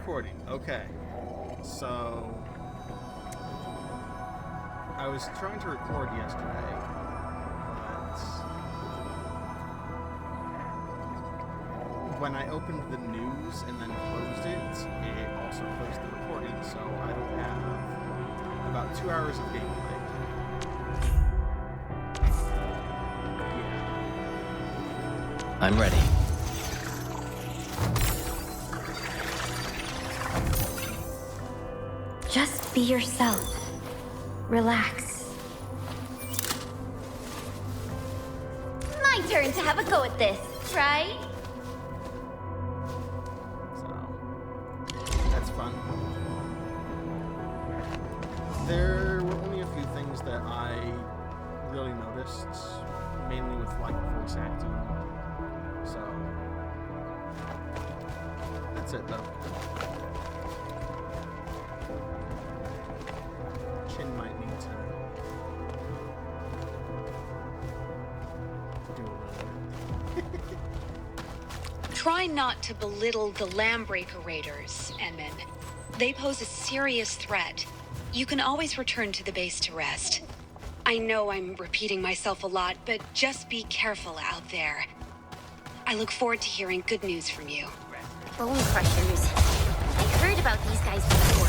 recording. Okay. So I was trying to record yesterday, but when I opened the news and then closed it, it also closed the recording, so I don't have about 2 hours of gameplay. Yeah. I'm ready. Just be yourself. Relax. My turn to have a go at this, right? So, that's fun. There were only a few things that I really noticed, mainly with, like, voice acting. So, that's it, though. Chin might need to do a little. Try not to belittle the Lambreaker Raiders, Edmund. They pose a serious threat. You can always return to the base to rest. I know I'm repeating myself a lot, but just be careful out there. I look forward to hearing good news from you. Bone crushers. I heard about these guys before.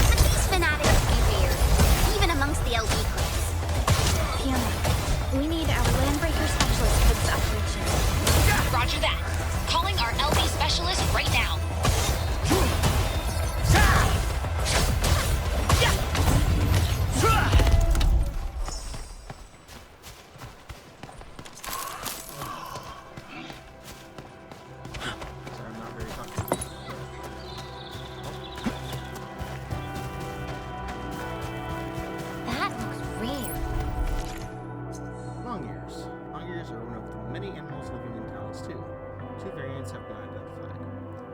But these fanatics be rare, even amongst the LB crews. Fiona, we need our Landbreaker specialist for this operation. Roger that. Calling our LB specialist right now. Sorry, I'm not very confident. That looks rare. Long ears. Long ears are one of the many animals living in Talos 2. Two variants have been identified.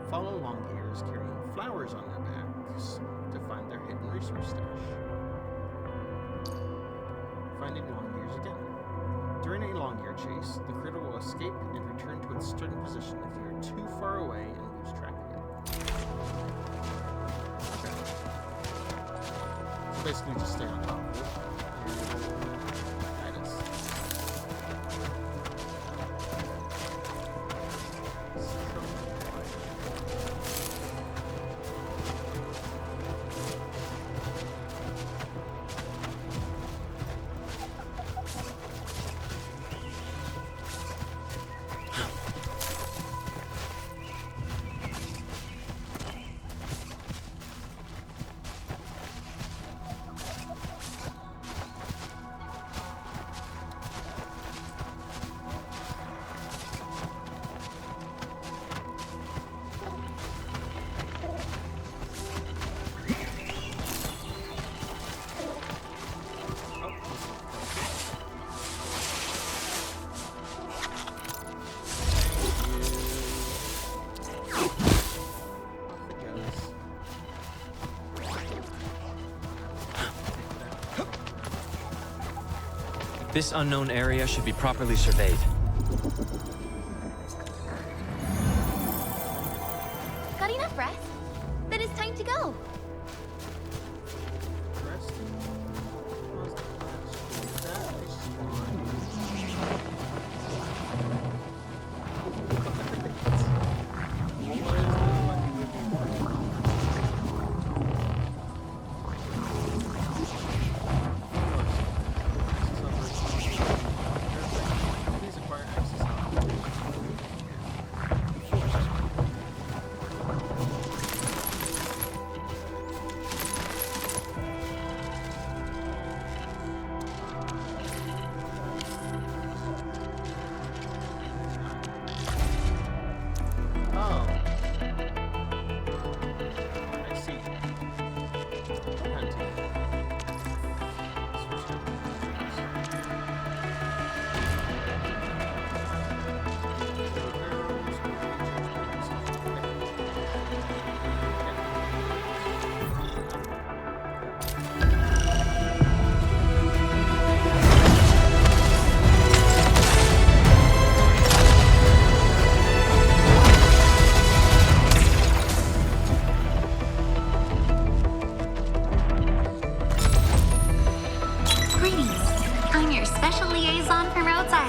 Follow long ears carrying flowers on their backs to find their hidden resource stash. Finding long ears again. During a long ear chase, the critter will escape and return to its starting position if you are too far away and lose track of it. Okay. So basically just stay on top of it. Guide us. This unknown area should be properly surveyed. Got enough rest? Then it's time to go. Please acquire access.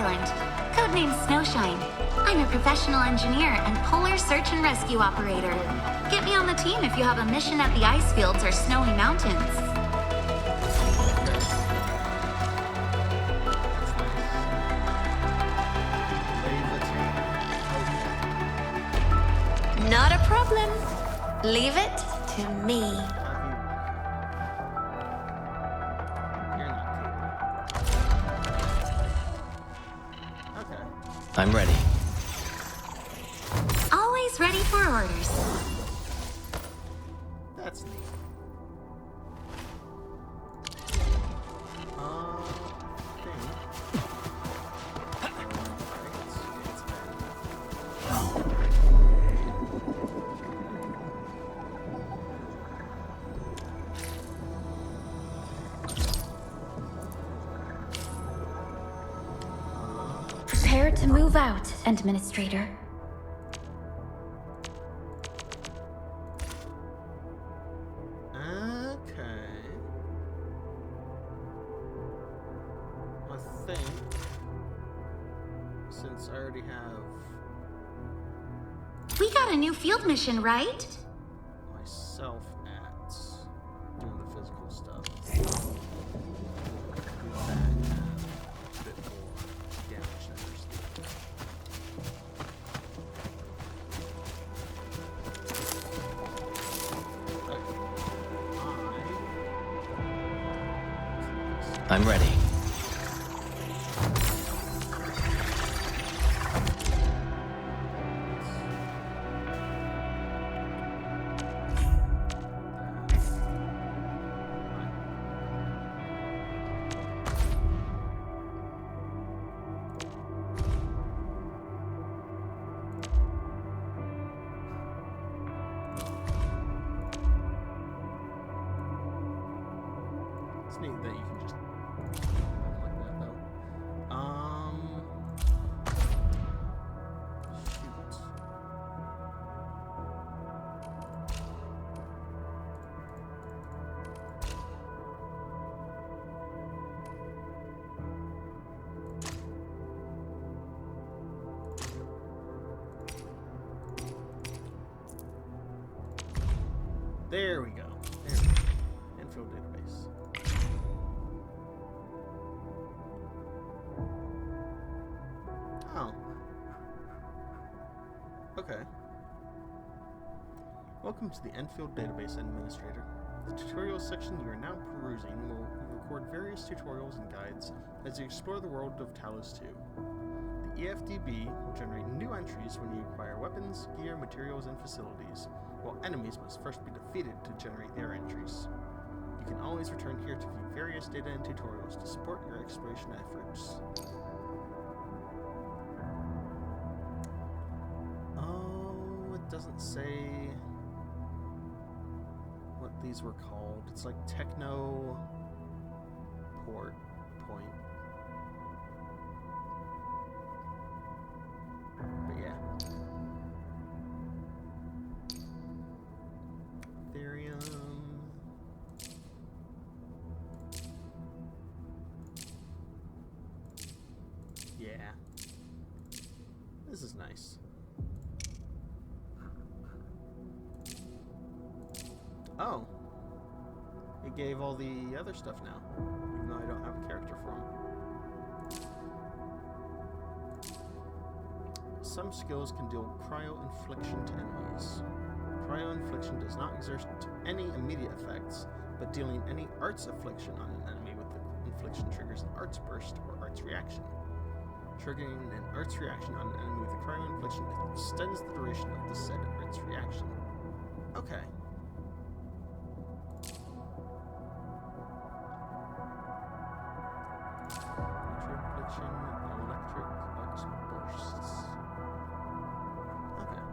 Island. Codenamed Snowshine. I'm a professional engineer and polar search and rescue operator. Get me on the team if you have a mission at the ice fields or snowy mountains. Not a problem. Leave it to me. You're not capable. Okay. I'm ready. Always ready for orders. That's neat. Prepare to move out, Administrator. Okay. I think since I already have We got a new field mission, right? myself at doing the physical stuff, do that and have a bit more damage numbers. I'm ready. It's neat that you can just like that though. Shoot. There we go. There we go. Endfield database. Oh. Okay. Welcome to the Endfield Database Administrator. The tutorial section you are now perusing will record various tutorials and guides as you explore the world of Talos 2. The EFDB will generate new entries when you acquire weapons, gear, materials, and facilities, while enemies must first be defeated to generate their entries. You can always return here to view various data and tutorials to support your exploration efforts. Oh, it doesn't say what these were called. It's like Techno Port Point. But yeah. Ethereum. Yeah. This is nice. Oh. It gave all the other stuff now, even though I don't have a character for them. Some skills can deal cryo-infliction to enemies. Cryo-infliction does not exert any immediate effects, but dealing any arts affliction on an enemy with the infliction triggers an arts burst or arts reaction. Triggering an arts reaction on an enemy with a cryo-infliction extends the duration of the said arts reaction. Okay. Electric arts bursts. Okay.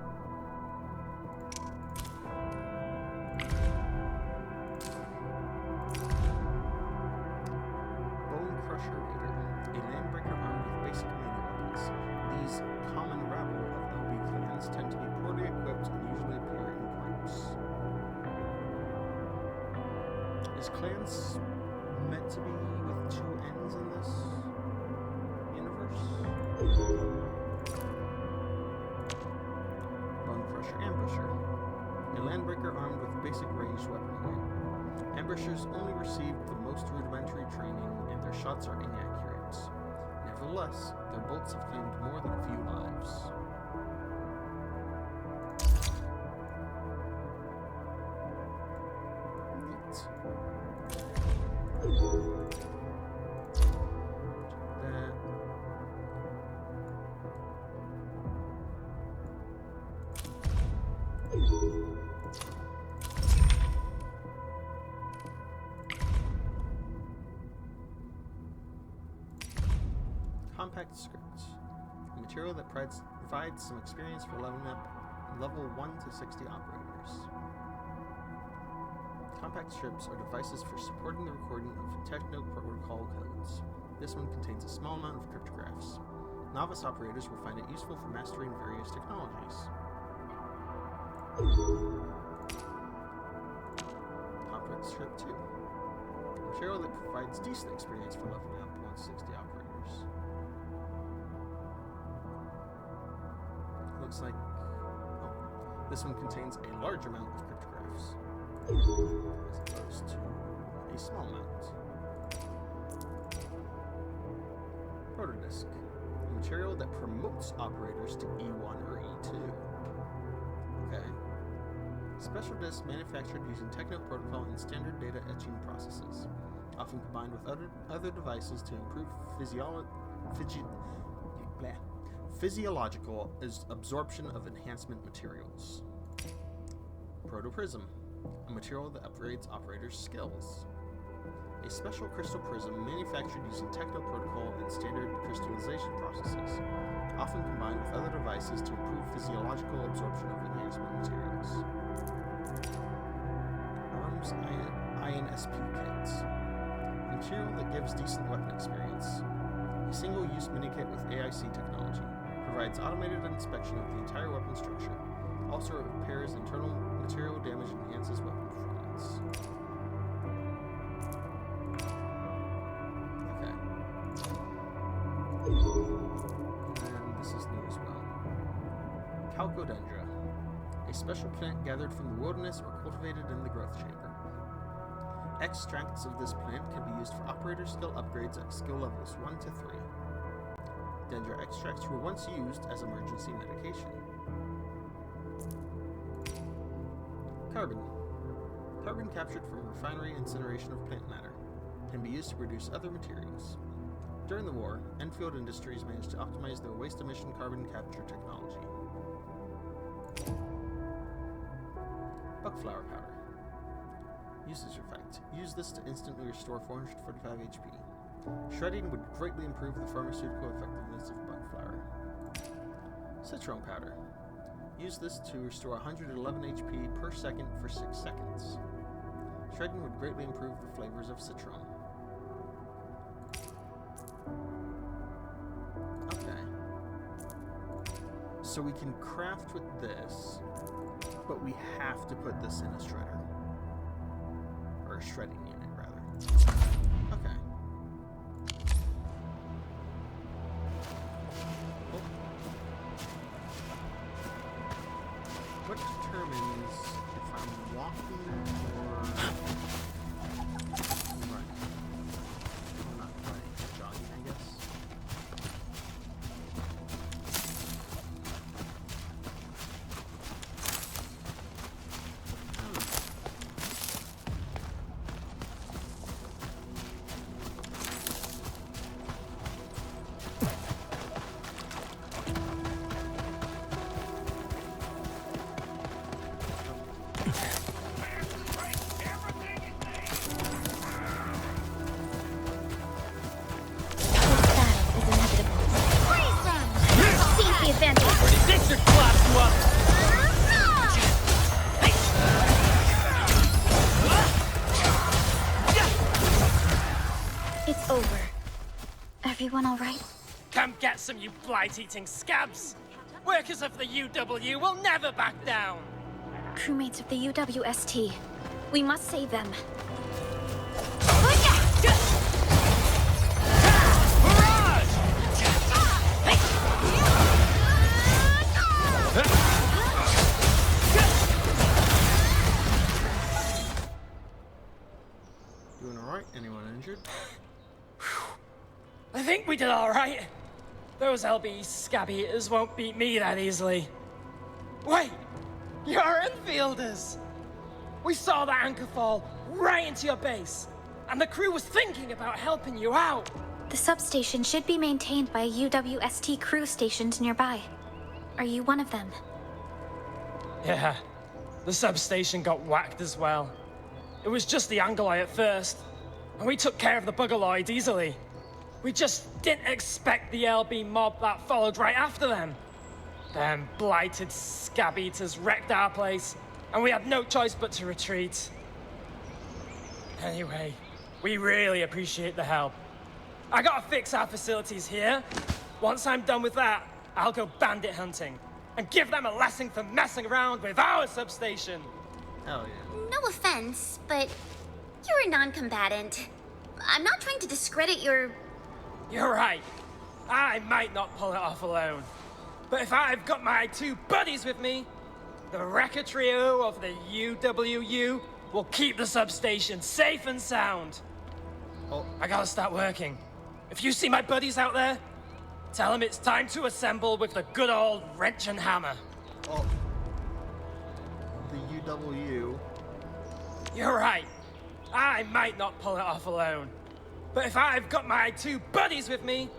Bone Crusher Raider, a landbreaker armed with basic melee weapons. These common rabble of LB clans tend to be poorly equipped and usually appear in groups. Is clans meant to be with two ends in this universe? Bone Crusher Ambusher. A landbreaker armed with basic ranged weaponry. Ambushers only receive the most rudimentary training, and their shots are inaccurate. Nevertheless, their bolts have claimed more than a few lives. Compact script. A material that provides some experience for leveling up level 1 to 60 operators. Compact scripts are devices for supporting the recording of techno protocol codes. This one contains a small amount of cryptographs. Novice operators will find it useful for mastering various technologies. Compact script 2. A material that provides decent experience for leveling up 1 to 60 operators. Looks like this one contains a large amount of cryptographs, as opposed to a small amount. Protodisk, a material that promotes operators to E1 or E2. Okay. Special disks manufactured using techno protocol and standard data etching processes, often combined with other devices to improve physiological absorption of enhancement materials. Protoprism, a material that upgrades operators' skills. A special crystal prism manufactured using techno protocol and standard crystallization processes, often combined with other devices to improve physiological absorption of enhancement materials. Arms INSP kits, a material that gives decent weapon experience. A single-use minikit with AIC technology. Provides automated inspection of the entire weapon structure. Also repairs internal material damage and enhances weapon performance. Okay. And this is new as well. Calcodendra. A special plant gathered from the wilderness or cultivated in the growth chamber. Extracts of this plant can be used for operator skill upgrades at skill levels 1 to 3. Dendra extracts were once used as emergency medication. Carbon. Carbon captured from refinery incineration of plant matter can be used to produce other materials. During the war, Endfield Industries managed to optimize their waste emission carbon capture technology. Buckflower powder. Usage effect. Use this to instantly restore 445 HP. Shredding would greatly improve the pharmaceutical effectiveness of buckflower. Citron powder. Use this to restore 111 HP per second for 6 seconds. Shredding would greatly improve the flavors of citron. Okay. So we can craft with this, but we have to put this in a shredder. Or a shredding unit, rather. Okay. What determines if I'm walking or running? I'm not running, jogging, I guess. It's over. Everyone all right? Come get some, you blight-eating scabs! Workers of the UW will never back down! Crewmates of the UWST. We must save them. Barrage! think we did all right. Those LB scab eaters won't beat me that easily. Wait, you're Enfielders. We saw that anchor fall right into your base, and the crew was thinking about helping you out. The substation should be maintained by a UWST crew stationed nearby. Are you one of them? Yeah, the substation got whacked as well. It was just the Angoloi at first, and we took care of the Bugaloid easily. We just didn't expect the LB mob that followed right after them. Them blighted scab eaters wrecked our place, and we had no choice but to retreat. Anyway, we really appreciate the help. I gotta fix our facilities here. Once I'm done with that, I'll go bandit hunting and give them a lesson for messing around with our substation. Hell yeah. No offense, but you're a non-combatant. I'm not trying to discredit your... You're right. I might not pull it off alone. But if I've got my two buddies with me, the Wrecker Trio of the UWU will keep the substation safe and sound. Oh, I gotta start working. If you see my buddies out there, tell them it's time to assemble with the good old wrench and hammer. oh. The UW. You're right. I might not pull it off alone. But if I've got my two buddies with me,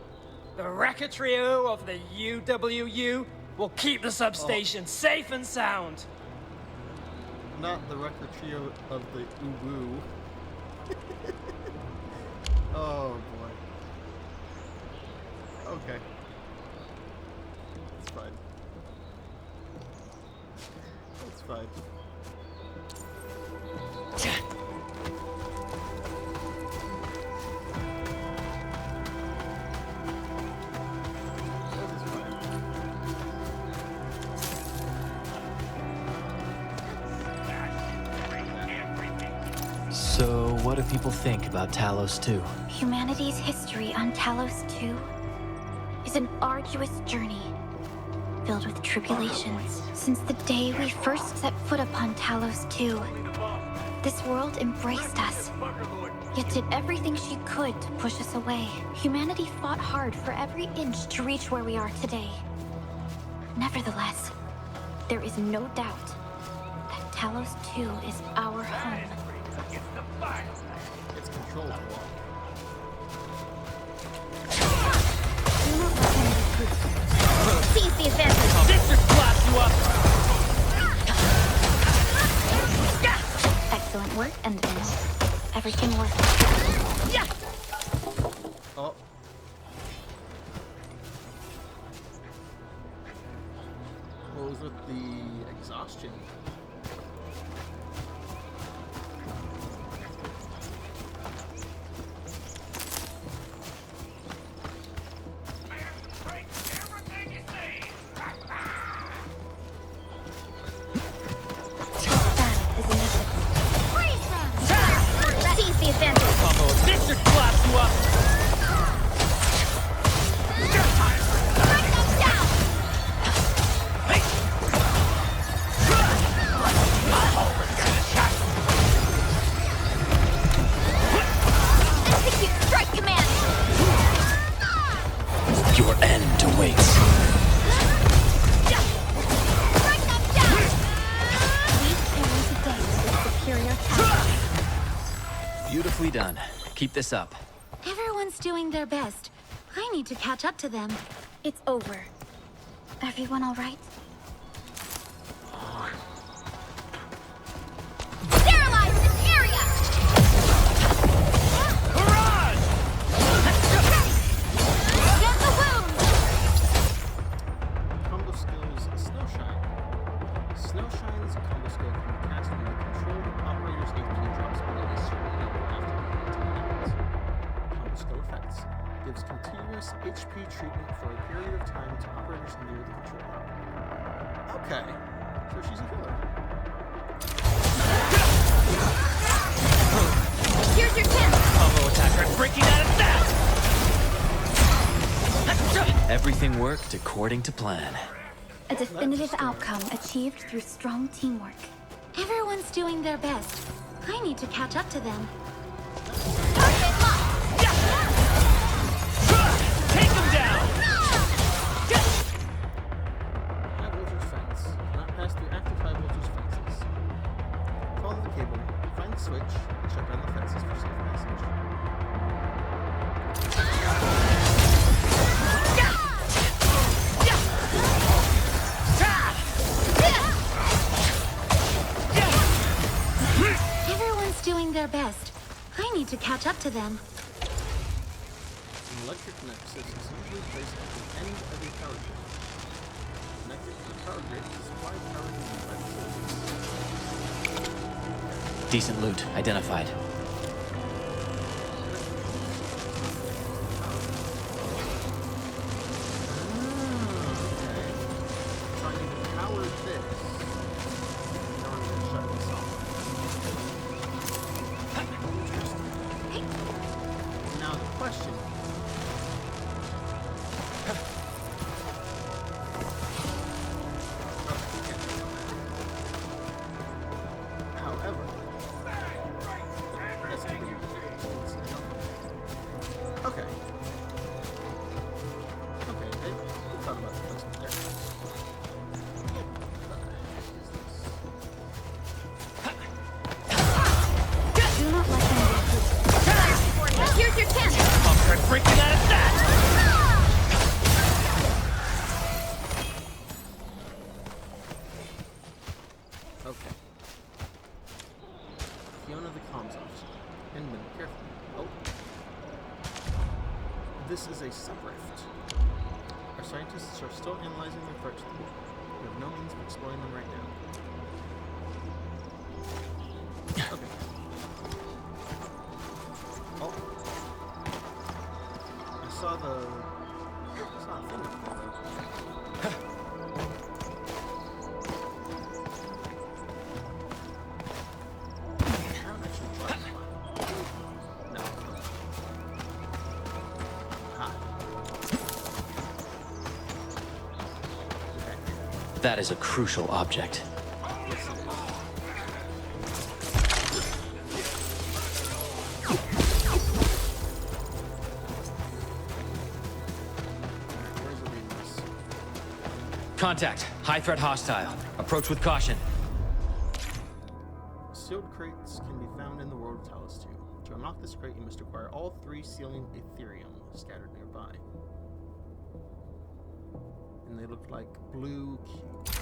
the Wrecker Trio of the UWU will keep the substation safe and sound. Not the Wrecker Trio of the UWU. Oh boy. Okay. It's fine. It's fine. So, what do people think about Talos 2? Humanity's history on Talos 2 is an arduous journey, filled with tribulations. Since the day we first set foot upon Talos 2, this world embraced us, yet did everything she could to push us away. Humanity fought hard for every inch to reach where we are today. Nevertheless, there is no doubt that Talos 2 is our home. It's controlled well. Do not let them recruit. Seize the advantage! District class you up! Excellent work, Endfield. Everything worked. Oh. What was with the exhaustion? District class you up! Execute strike command! Your end awaits. Strike them down! We carry the day with superior talent. Beautifully done. Keep this up. Everyone's doing their best. I need to catch up to them. It's over. Everyone all right? Sterilize this area! Barrage! Get the wounds! Combo skills Snowshine. Snowshine's combo skill can be cast when the controlled operator's HP drops below a certain level after the happens. Combo skill effects gives continuous HP treatment for a period of time to operators near the controller. Okay, so she's a healer. Here's your chance! Combo attacker breaking out of that! Everything worked according to plan. A definitive outcome achieved through strong teamwork. Everyone's doing their best. I need to catch up to them. Target locked! catch up to them. An electric nexus is usually placed at the end of a power grid. Connected to the power grid to supply power to nearby facilities. Decent loot identified. This is a subrift. Our scientists are still analyzing their threats. We have no means of exploring them right now. Okay. Oh. I saw a thing up there, though. That is a crucial object. Contact. High threat hostile. Approach with caution. Sealed crates can be found in the world of Talos 2. To unlock this crate, you must acquire all 3 sealing Ethereum scattered nearby. And they look like blue cubes.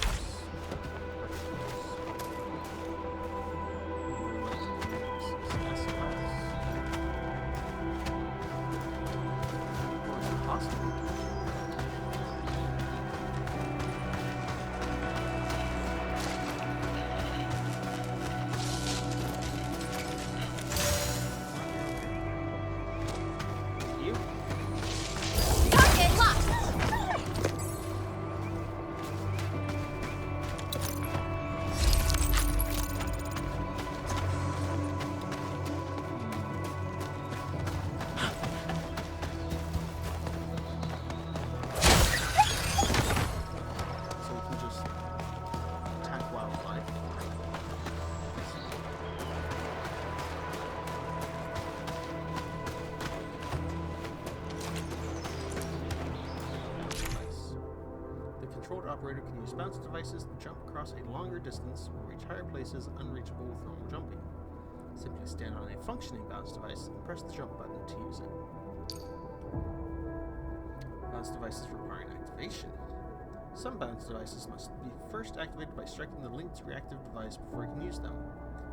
Operator can use bounce devices to jump across a longer distance or reach higher places unreachable with normal jumping. Simply stand on a functioning bounce device and press the jump button to use it. Bounce devices requiring activation. Some bounce devices must be first activated by striking the linked reactive device before you can use them.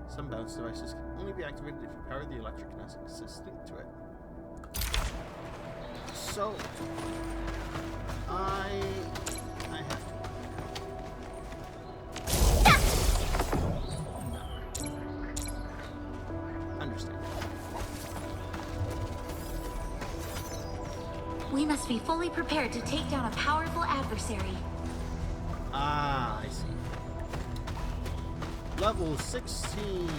Some bounce devices can only be activated if you power the electric nexus linked to it. So, I have to. Understand. We must be fully prepared to take down a powerful adversary. Ah, I see. Level 16.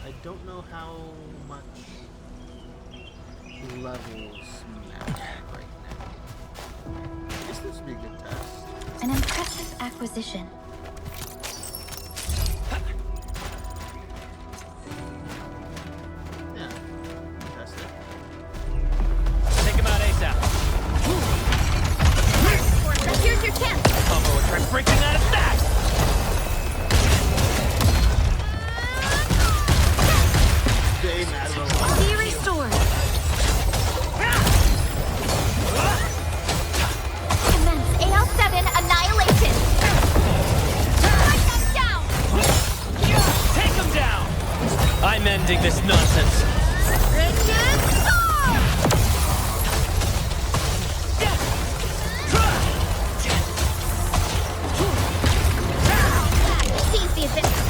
I don't know how much levels matter right now. I guess this would be a good test. An impressive acquisition. Yeah, test it. Take him out ASAP. ending this nonsense.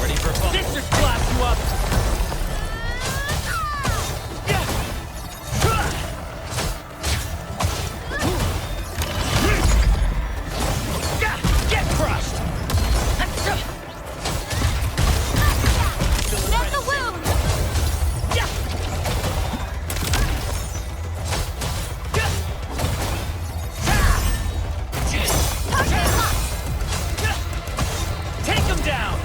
Ready for a fall? This just blast you up! Get crushed! That's the wound! Take him down!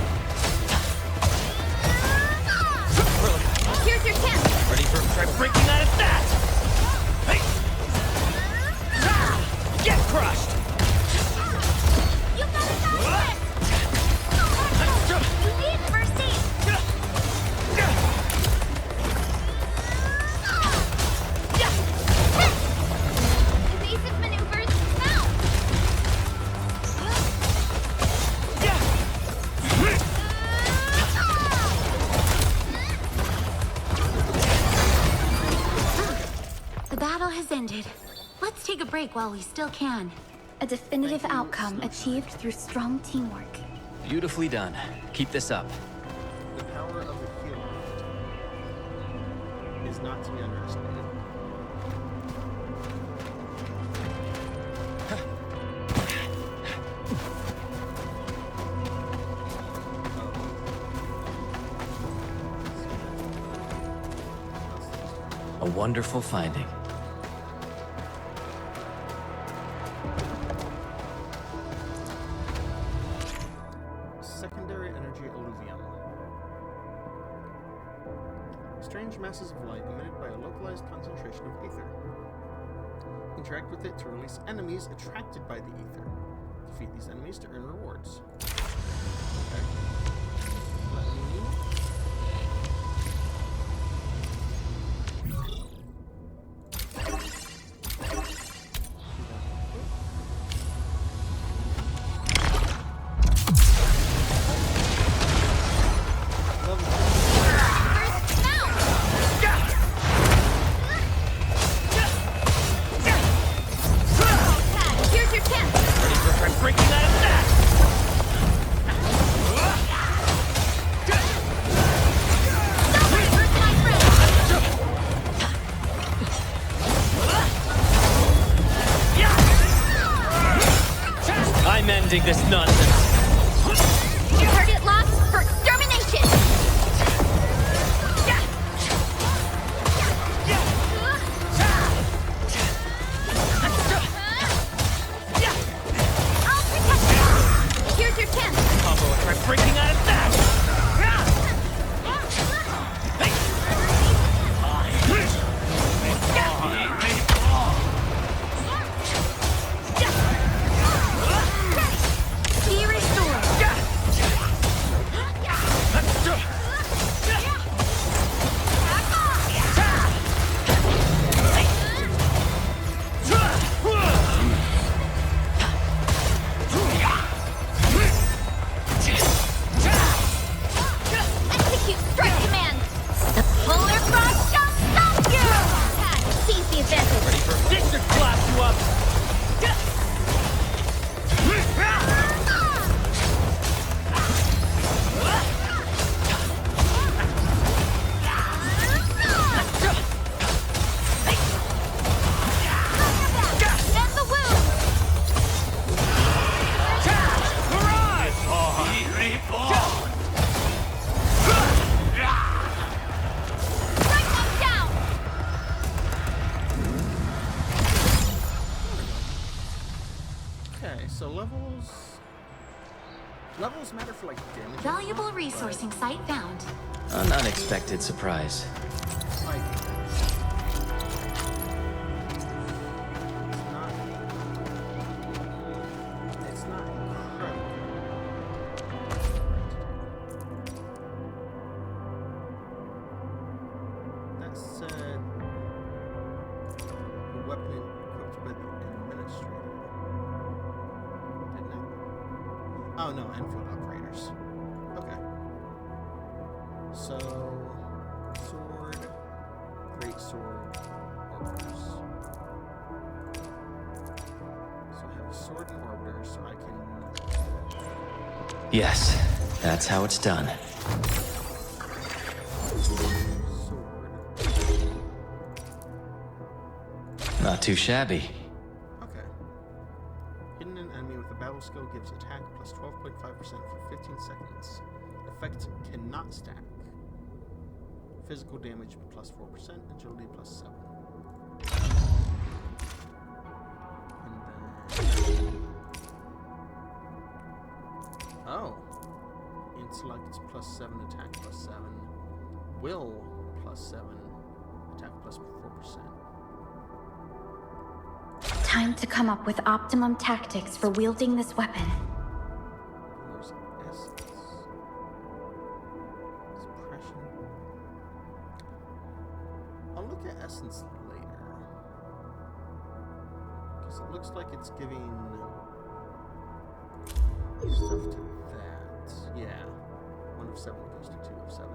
Here's your chance! Ready for Try breaking out of that! Hey! Get crushed! You gotta dodge this! You need first aid! Evasive maneuvers now! The battle has ended. Let's take a break while we still can. A definitive outcome achieved through strong teamwork. Beautifully done. Keep this up. The power of the healer is not to be underestimated. A wonderful finding. Secondary energy alluvium. Strange masses of light emitted by a localized concentration of ether. Interact with it to release enemies attracted by the ether. Defeat these enemies to earn rewards. Okay. Let me... Here's your chance! Ready for try breaking out of that! Nobody hurt my friend! I'm ending this nonsense. Target locked for extermination! I'll protect you! Here's your chance! Combo, try breaking out of that! Be restored! Execute strike command! The polar frost shall stop you! Seize the advantage! Ready for a This should blast you up! And the wound! Strike them down! Okay, so levels matter for like damage. Valuable resourcing site found. An unexpected surprise. Like it's not incredible. That said, a weapon equipped by the administrator. Didn't it? Oh no, Endfield operators. Okay. So Sword, great sword, orbiters. So I have a sword and orbiter, so I can. Yes, that's how it's done. Sword. Not too shabby. Okay. Hitting an enemy with a battle skill gives attack plus 12.5% for 15 seconds. Effect cannot stack. Physical damage plus 4%, agility plus 7. And then... Oh. Intellect plus 7, attack plus 7. Will plus 7, attack plus 4%. Time to come up with optimum tactics for wielding this weapon. There's essence. Suppression. I'll look at essence later. Because it looks like it's giving stuff to that. Yeah. 1 of 7 goes to 2 of 7.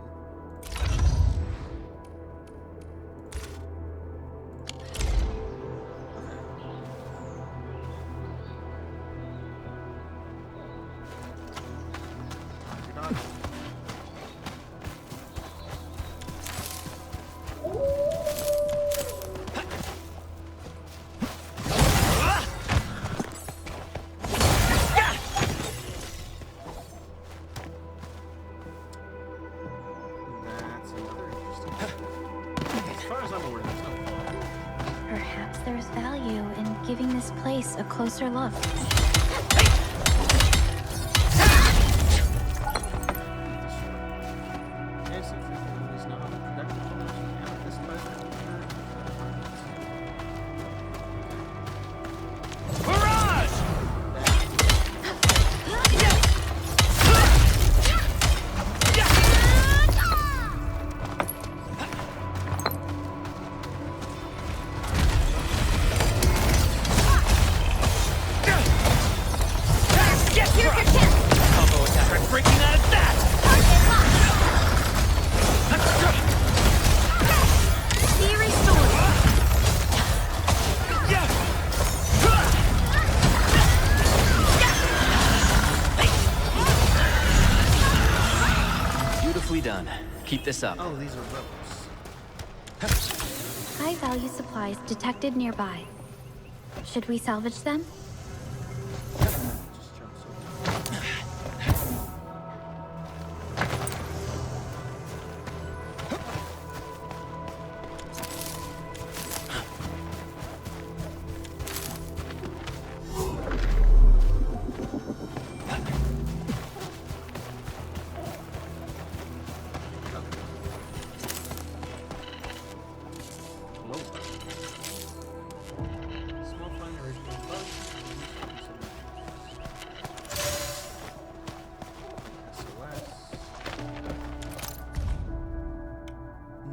Perhaps there's value in giving this place a closer look. Done. Keep this up. Oh, these are rebels. High-value supplies detected nearby. Should we salvage them? Just jumps over.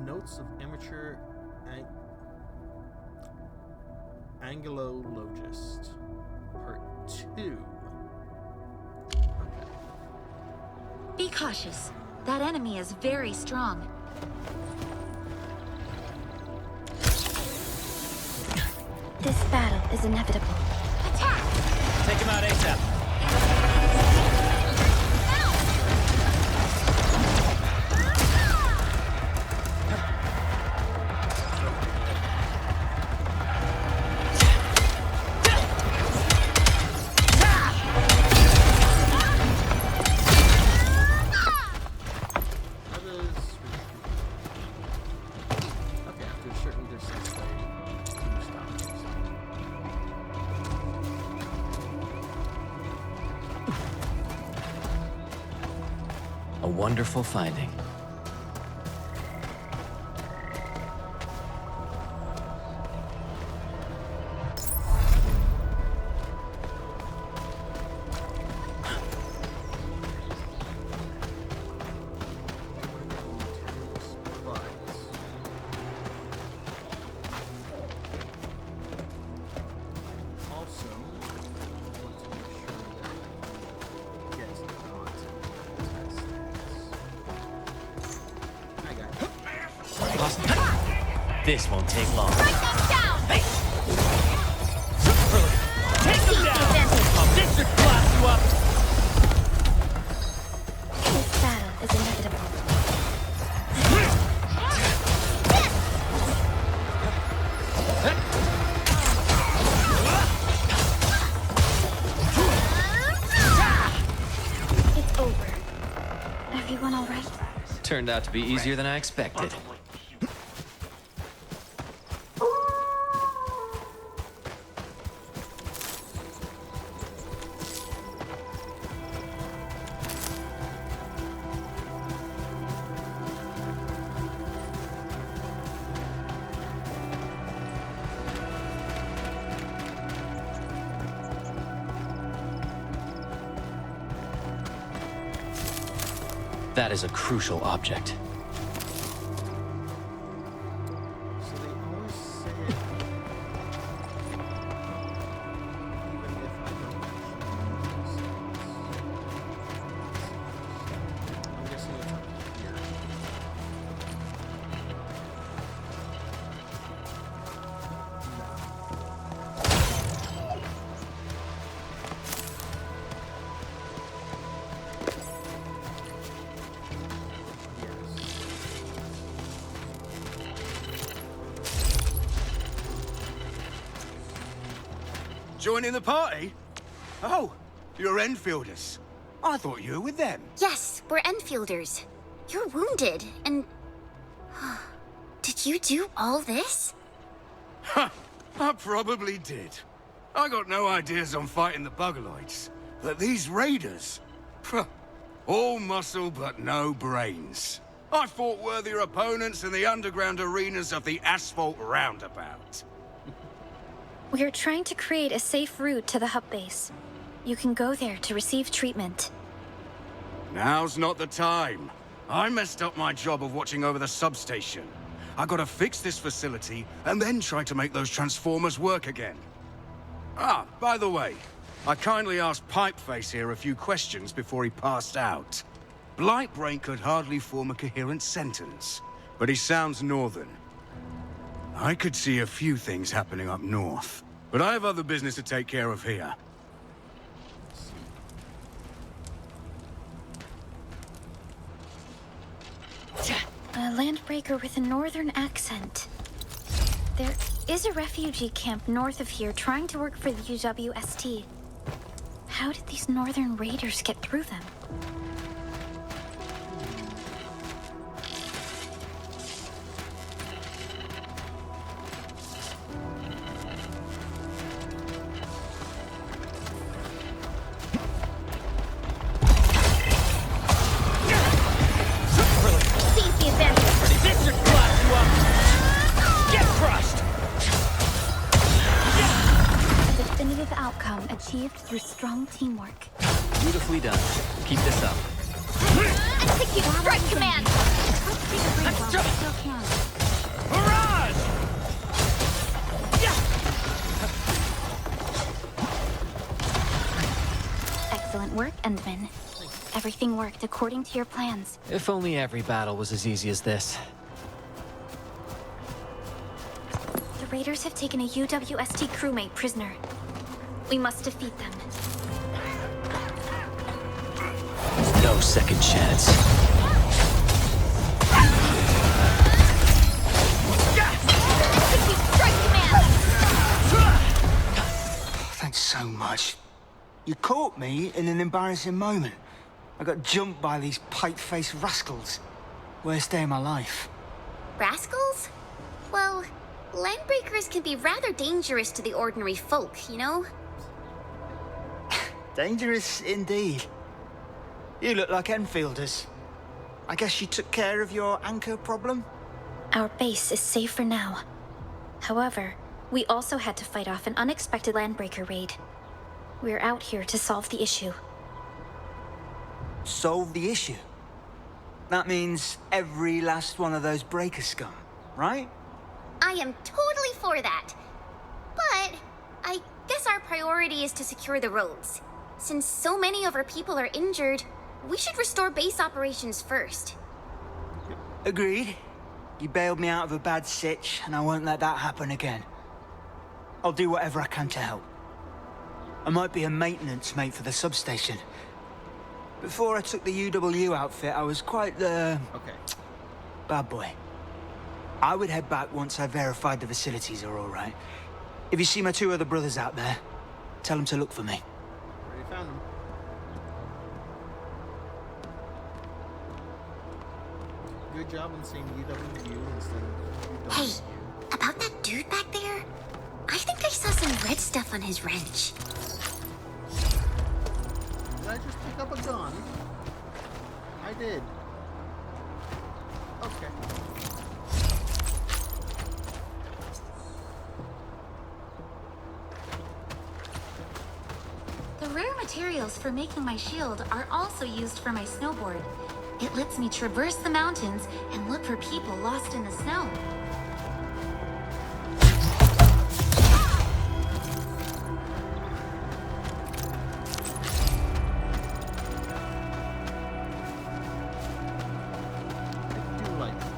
Notes of amateur Anglo-logist, part 2. Okay. Be cautious. That enemy is very strong. This battle is inevitable. Attack! Take him out ASAP. A wonderful finding. boss. This won't take long. Strike them down! Take them down! This should blast you up! This battle is inevitable. It's over. Everyone all right? Turned out to be easier than I expected. That is a crucial object. So they always say it. Even if I don't actually I'm guessing it's up here. Joining the party? Oh, you're Enfielders. I thought you were with them. Yes, we're Enfielders. You're wounded, and... Did you do all this? Ha! I probably did. I got no ideas on fighting the Bugaloids. But these raiders... all muscle but no brains. I fought worthier opponents in the underground arenas of the Asphalt Roundabout. We are trying to create a safe route to the hub base. You can go there to receive treatment. Now's not the time. I messed up my job of watching over the substation. I gotta fix this facility and then try to make those transformers work again. Ah, by the way, I kindly asked Pipeface here a few questions before he passed out. Blightbrain could hardly form a coherent sentence, but he sounds northern. I could see a few things happening up north, but I have other business to take care of here. A landbreaker with a northern accent. There is a refugee camp north of here trying to work for the UWST. How did these northern raiders get through them? Seize the advantage! This should blast you up! Get crushed! A definitive outcome achieved through strong teamwork. Beautifully done. Keep this up. Execute strike command! Let's jump! Still can. Barrage! Excellent work, Endman. Everything worked according to your plans. If only every battle was as easy as this. The raiders have taken a UWST crewmate prisoner. We must defeat them. No second chance. Execute strike command! Thanks so much. You caught me in an embarrassing moment. I got jumped by these pipe-faced rascals. Worst day of my life. Rascals? Well, landbreakers can be rather dangerous to the ordinary folk, you know? Dangerous indeed. You look like Enfielders. I guess you took care of your anchor problem? Our base is safe for now. However, we also had to fight off an unexpected landbreaker raid. We're out here to solve the issue. Solve the issue. That means every last one of those breaker scum, right? I am totally for that. But I guess our priority is to secure the roads. Since so many of our people are injured, we should restore base operations first. Agreed. You bailed me out of a bad sitch, and I won't let that happen again. I'll do whatever I can to help. I might be a maintenance mate for the substation. Before I took the UW outfit, I was quite the... Okay. bad boy. I would head back once I verified the facilities are all right. If you see my two other brothers out there, tell them to look for me. Already found him. Good job in saying UW instead of UW. Hey, about that dude back there? I think I saw some red stuff on his wrench. Did I just pick up a gun? I did. Okay. The rare materials for making my shield are also used for my snowboard. It lets me traverse the mountains and look for people lost in the snow. I do like that.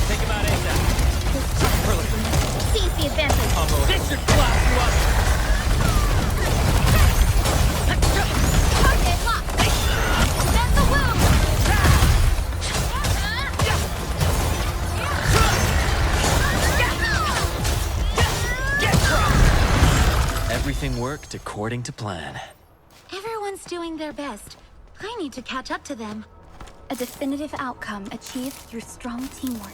Take him out ASAP. Seize the advantage. This should blast you up. Target locked. Mend the wound. Everything worked according to plan. Everyone's doing their best. I need to catch up to them. A definitive outcome achieved through strong teamwork.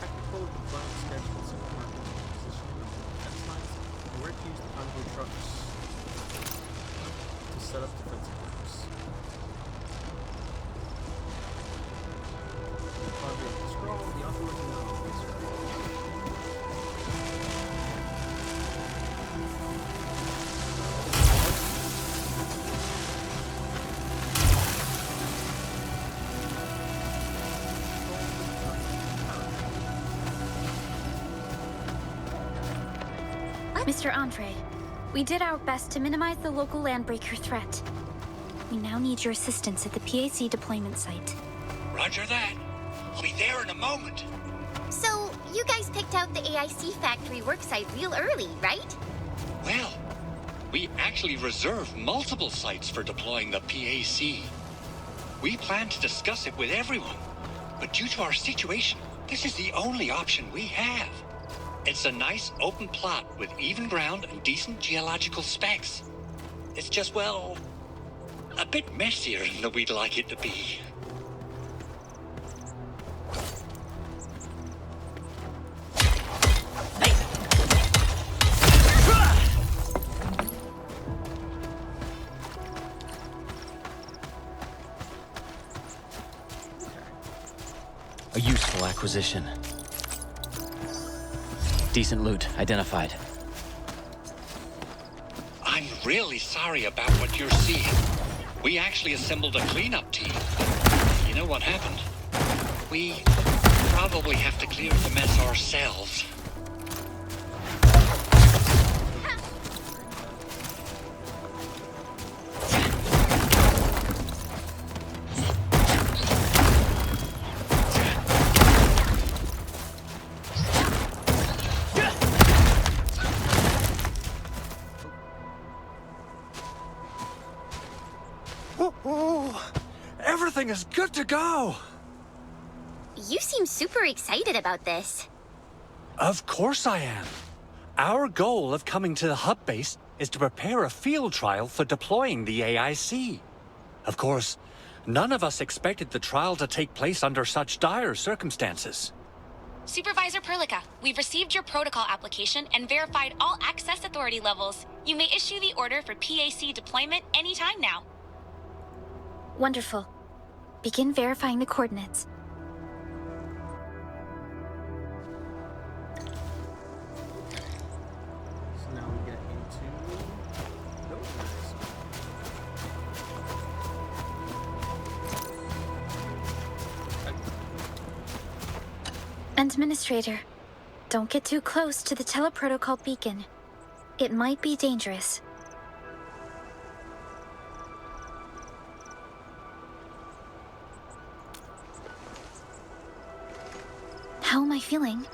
Technical design sketch with some marking positioning of the defense lines and where to use the convoy trucks to set up defensive groups. The convoy of the scroll, the author of the novel. Mr. Andre, we did our best to minimize the local landbreaker threat. We now need your assistance at the PAC deployment site. Roger that. I'll be there in a moment. So, you guys picked out the AIC factory worksite real early, right? Well, we actually reserved multiple sites for deploying the PAC. We plan to discuss it with everyone, but due to our situation, this is the only option we have. It's a nice open plot with even ground and decent geological specs. It's just, well, a bit messier than we'd like it to be. A useful acquisition. Decent loot identified. I'm really sorry about what you're seeing. We actually assembled a cleanup team. You know what happened? We probably have to clear the mess ourselves. Everything is good to go. You seem super excited about this. Of course I am. Our goal of coming to the hub base is to prepare a field trial for deploying the AIC. Of course, none of us expected the trial to take place under such dire circumstances. Supervisor Perlica, we've received your protocol application and verified all access authority levels. You may issue the order for PAC deployment anytime now. Wonderful. Begin verifying the coordinates. So now we get into those guys. Administrator, don't get too close to the teleprotocol beacon. It might be dangerous. How am I feeling?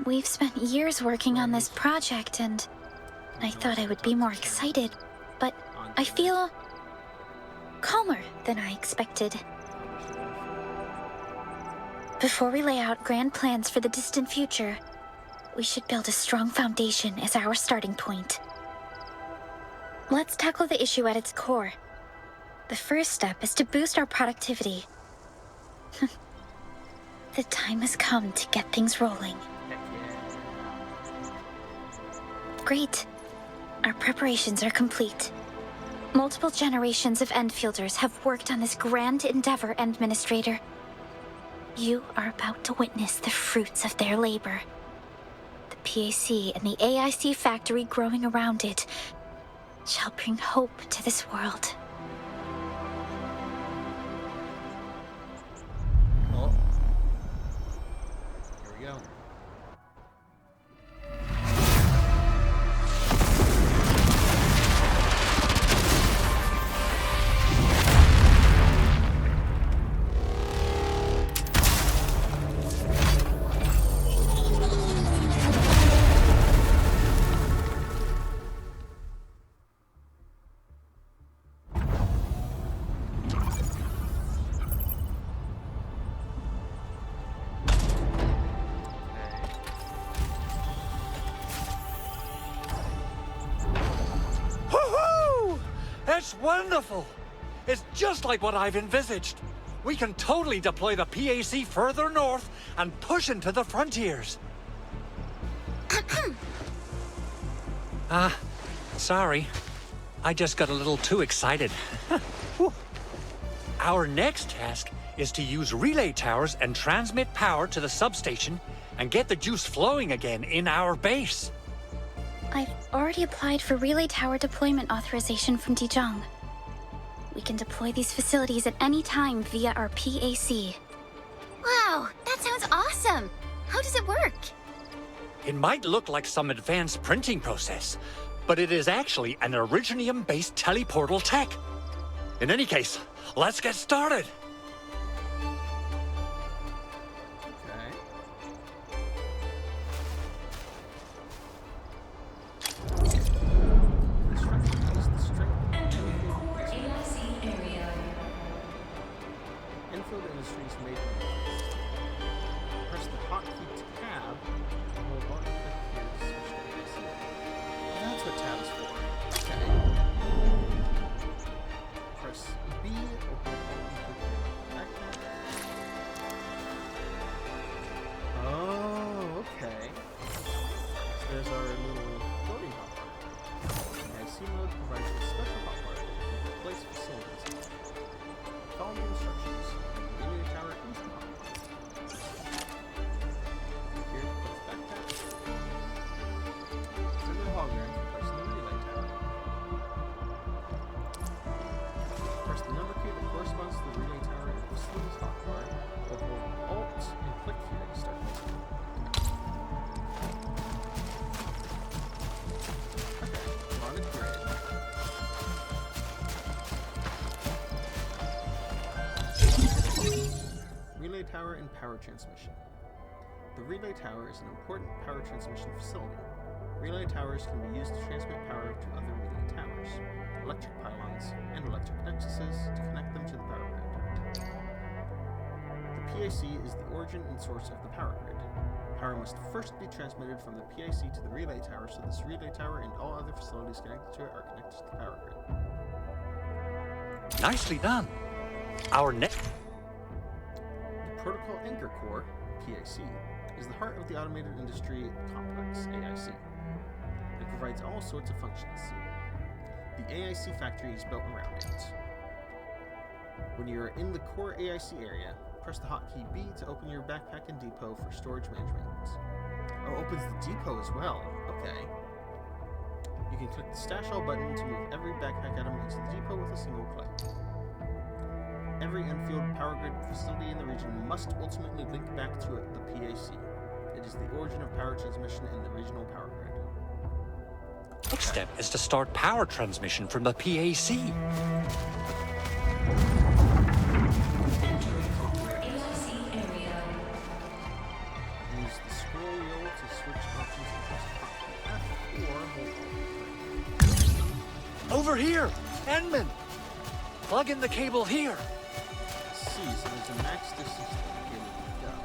We've spent years working on this project, and I thought I would be more excited, but I feel calmer than I expected. Before we lay out grand plans for the distant future, we should build a strong foundation as our starting point. Let's tackle the issue at its core. The first step is to boost our productivity. The time has come to get things rolling. Great. Our preparations are complete. Multiple generations of Endfielders have worked on this grand endeavor, Administrator. You are about to witness the fruits of their labor. The PAC and the AIC factory growing around it shall bring hope to this world. Oh. Here we go. It's wonderful! It's just like what I've envisaged. We can totally deploy the PAC further north and push into the frontiers. Sorry. I just got a little too excited. Our next task is to use relay towers and transmit power to the substation and get the juice flowing again in our base. I've already applied for relay tower deployment authorization from Dijon. We can deploy these facilities at any time via our PAC. Wow, that sounds awesome! How does it work? It might look like some advanced printing process, but it is actually an Originium-based teleportal tech. In any case, let's get started. Endfield Industries made manifest. Press the hotkey tab and hold on and click here to switch to AIC. That's what tab is for. Okay. Press B or hold on and click here. Backpack. Oh, okay. So there's our little floating hotbar. AIC mode provides a special hotbar that can replace facilities. Follow the instructions. Relay tower into the hotbar. Here, press backpack. Send the hologram to press the relay tower. Press the number key that corresponds to the relay tower in the facilities hotbar, or hold Alt and click here to start using it. Okay, we're on a grid. Relay tower and power transmission. The relay tower is an important power transmission facility. Relay towers can be used to transmit power to other relay towers, electric pylons, and electric nexuses to connect them to the power grid. The PAC is the origin and source of the power grid. Power must first be transmitted from the PAC to the relay tower so this relay tower and all other facilities connected to it are connected to the power grid. Nicely done. Our next... The Protocol Anchor Core, PAC, is the heart of the Automated Industry Complex, AIC. It provides all sorts of functions. The AIC factory is built around it. When you are in the core AIC area, press the hotkey B to open your backpack and depot for storage management. Oh, opens the depot as well. Okay. You can click the Stash All button to move every backpack item into the depot with a single click. Every Endfield power grid facility in the region must ultimately link back to the PAC. It is the origin of power transmission in the regional power grid. Next step is to start power transmission from the PAC. Use the scroll wheel to switch options and press F or hold Over here! Enman! Plug in the cable here. C, so there's a max distance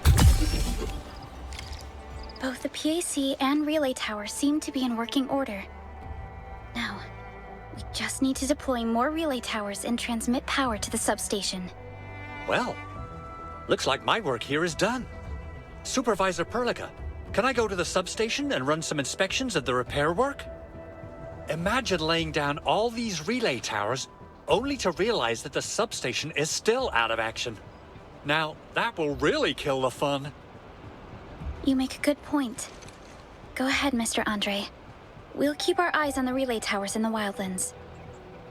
to the cable. Both the PAC and relay tower seem to be in working order. Now, we just need to deploy more relay towers and transmit power to the substation. Well, looks like my work here is done. Supervisor Perlica, can I go to the substation and run some inspections of the repair work? Imagine laying down all these relay towers only to realize that the substation is still out of action. Now, that will really kill the fun. You make a good point. Go ahead, Mr. Andre. We'll keep our eyes on the relay towers in the Wildlands.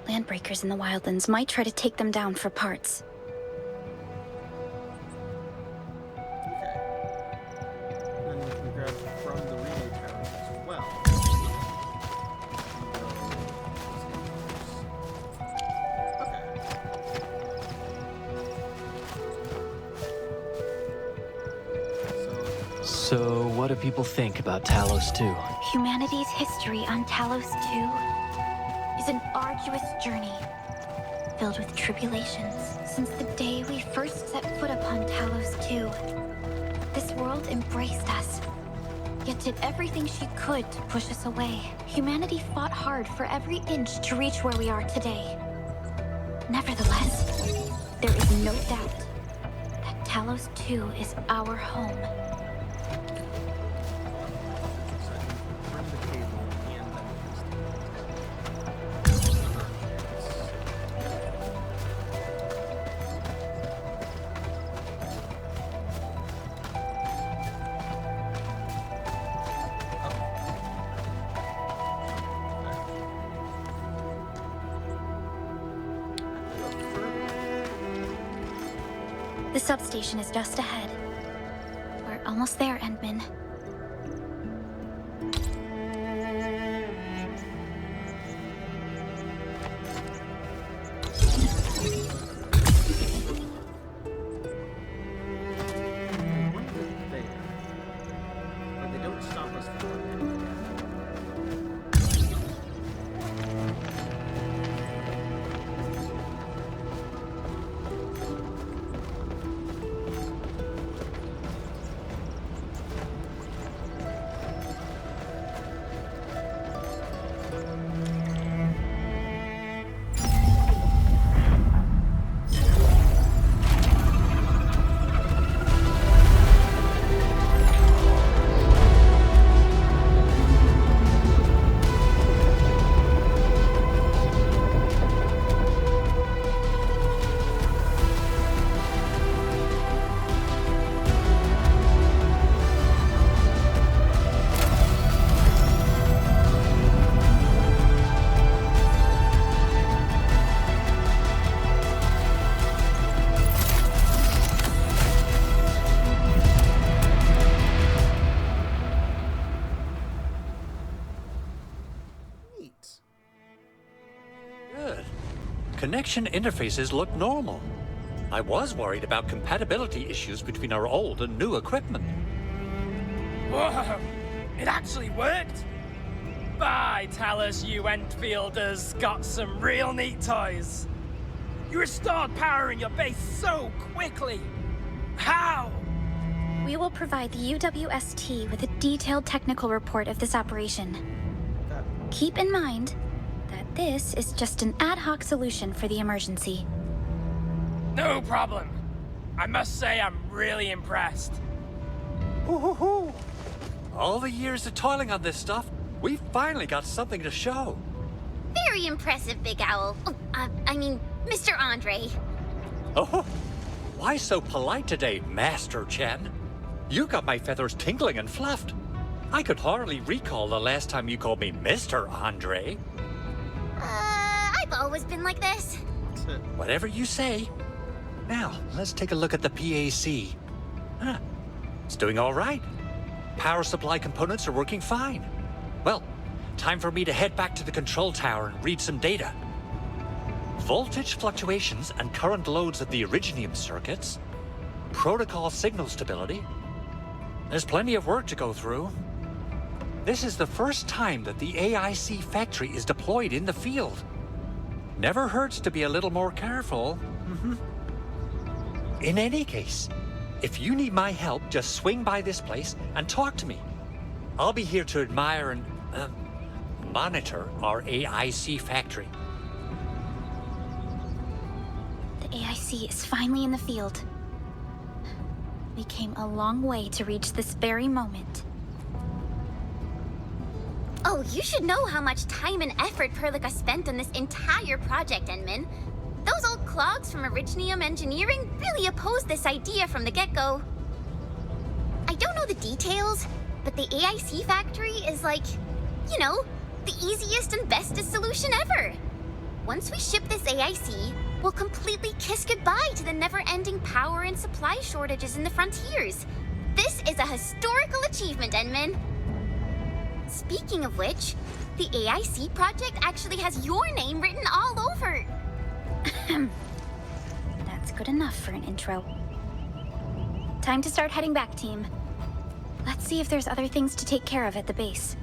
Landbreakers in the Wildlands might try to take them down for parts. Okay. Then we can grab from the relay towers as well. So, what do people think about Talos 2? Humanity's history on Talos 2 is an arduous journey, filled with tribulations. Since the day we first set foot upon Talos 2, this world embraced us, yet did everything she could to push us away. Humanity fought hard for every inch to reach where we are today. Nevertheless, there is no doubt that Talos 2 is our home. The substation is just ahead. We're almost there, Endman. But they don't stop us from Good. Connection interfaces look normal. I was worried about compatibility issues between our old and new equipment. Whoa! It actually worked! By Talos, you Endfielders got some real neat toys. You restored power in your base so quickly. How? We will provide the UWST with a detailed technical report of this operation. Keep in mind that this is just an ad hoc solution for the emergency. No problem. I must say I'm really impressed. Hoo-hoo-hoo! All the years of toiling on this stuff, we finally got something to show. Very impressive, Big Owl. Oh, I mean, Mr. Andre. Oh, why so polite today, Master Chen? You got my feathers tingling and fluffed. I could hardly recall the last time you called me Mr. Andre. I've always been like this. Whatever you say. Now, let's take a look at the PAC. Huh. It's doing all right. Power supply components are working fine. Well, time for me to head back to the control tower and read some data. Voltage fluctuations and current loads of the Originium circuits. Protocol signal stability. There's plenty of work to go through. This is the first time that the AIC factory is deployed in the field. Never hurts to be a little more careful. In any case, if you need my help, just swing by this place and talk to me. I'll be here to admire and monitor our AIC factory. The AIC is finally in the field. We came a long way to reach this very moment. Oh, you should know how much time and effort Perlica spent on this entire project, Enman. Those old clogs from Originium Engineering really opposed this idea from the get-go. I don't know the details, but the AIC factory is like, you know, the easiest and bestest solution ever. Once we ship this AIC, we'll completely kiss goodbye to the never-ending power and supply shortages in the frontiers. This is a historical achievement, Enman. Speaking of which, the AIC project actually has your name written all over. That's good enough for an intro. Time to start heading back, team. Let's see if there's other things to take care of at the base.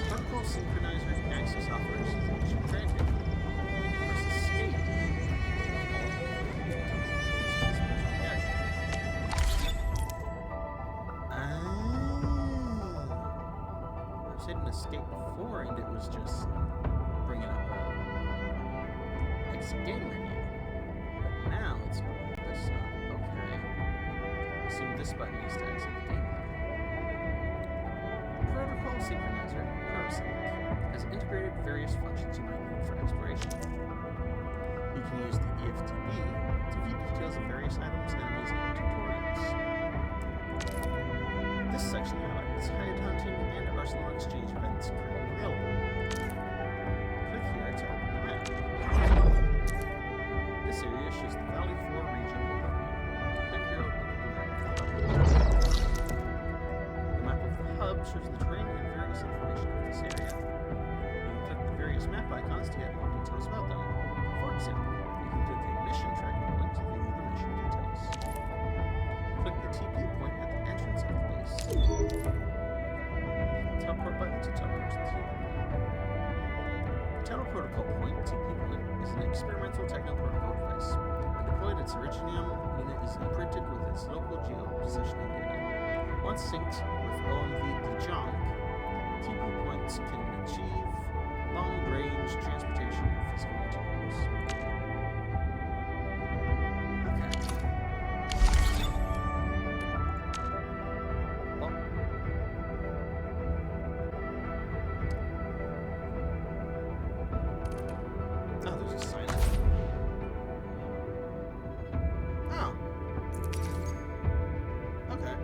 Protocol synchronizer access operations granted. Press escape. I was hitting escape before and it was just bringing up a exit game menu. But now it's bringing this up. Okay. I assume this button is to exit the game menu. Protocol synchronizer has integrated various functions you might need for exploration. You can use the EFTB to view details of various items, enemies, and tutorials. This section highlights hide hunting and arsenal exchange events currently available. Click here to open the map. This area shows the Valley 4 region overview. Click here to open the map of the hub. The map of the hub shows the terrain and various information of this area. You can click the various map icons to get more details about them. For example, you can click a mission tracking point to view the mission details. Click the TP point at the entrance of the base. Teleport button to teleport to the TP point. The Teleprotocol point, TP point, is an experimental techno-protocol device. When deployed, its Originium unit is imprinted with its local geo-positioning data. Once synced with OMV Dijon, TP points can achieve long-range transportation of physical materials. Oh, there's a sign. Oh. Okay.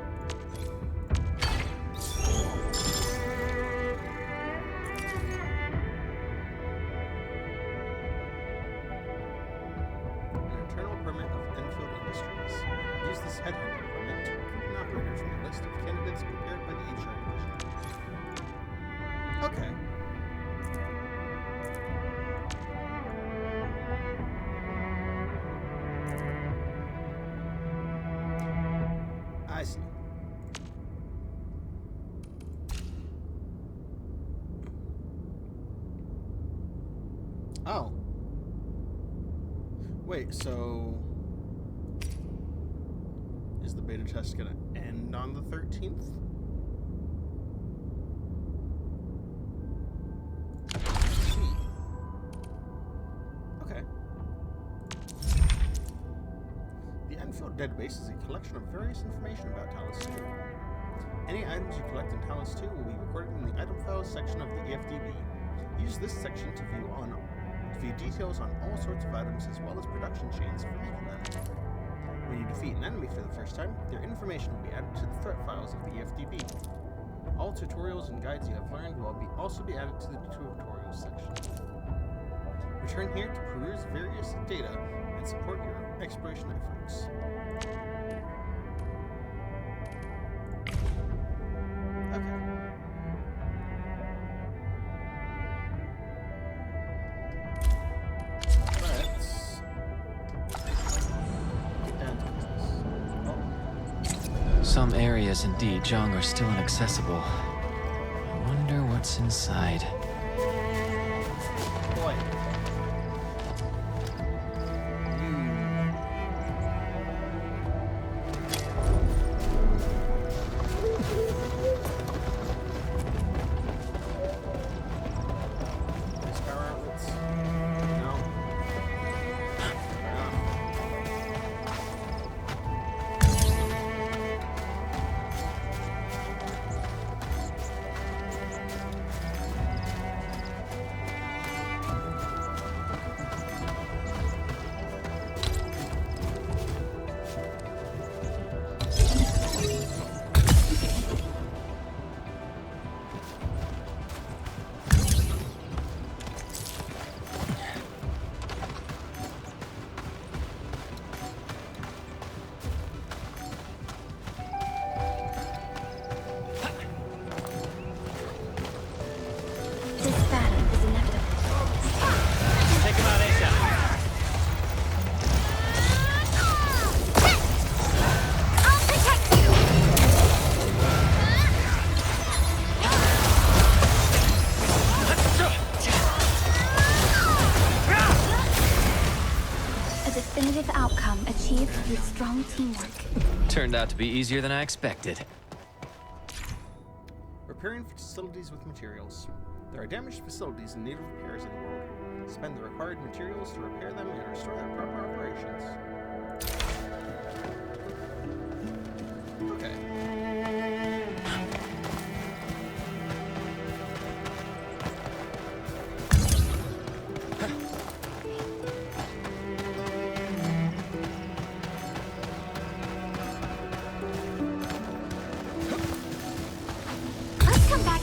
An internal permit of Endfield Industries. Use this headhunter permit to recruit an operator from a list of candidates prepared by the HR division. Okay. I see. Oh. Wait, so is the beta test gonna end on the 13th? Okay. The Endfield database is a collection of various information about Talos 2. Any items you collect in Talos 2 will be recorded in the Item Files section of the EFDB. Use this section to view details on all sorts of items as well as production chains for making them. When you defeat an enemy for the first time, their information will be added to the threat files of the EFDB. All tutorials and guides you have learned will also be added to the tutorials section. Return here to peruse various data and support your exploration efforts. Okay. Let's get down to business. Some areas in Dijiang are still inaccessible. I wonder what's inside. Boy. With strong teamwork. Turned out to be easier than I expected. Repairing facilities with materials. There are damaged facilities in need of repairs in the world. Spend the required materials to repair them and restore their proper operations. Okay.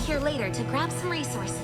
Here later to grab some resources.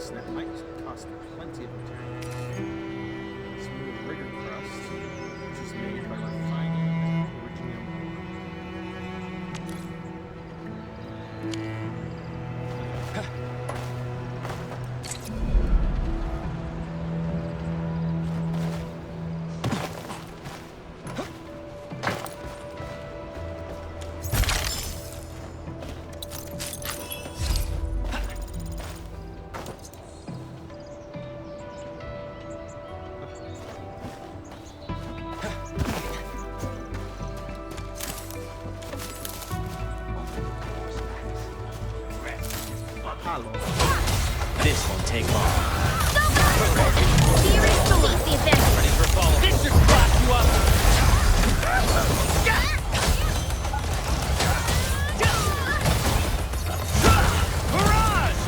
That might cost plenty of materials. Smooth rigger crust, which is made by refining original. This won't take long. Ready for follow. This should clap you up. Barrage!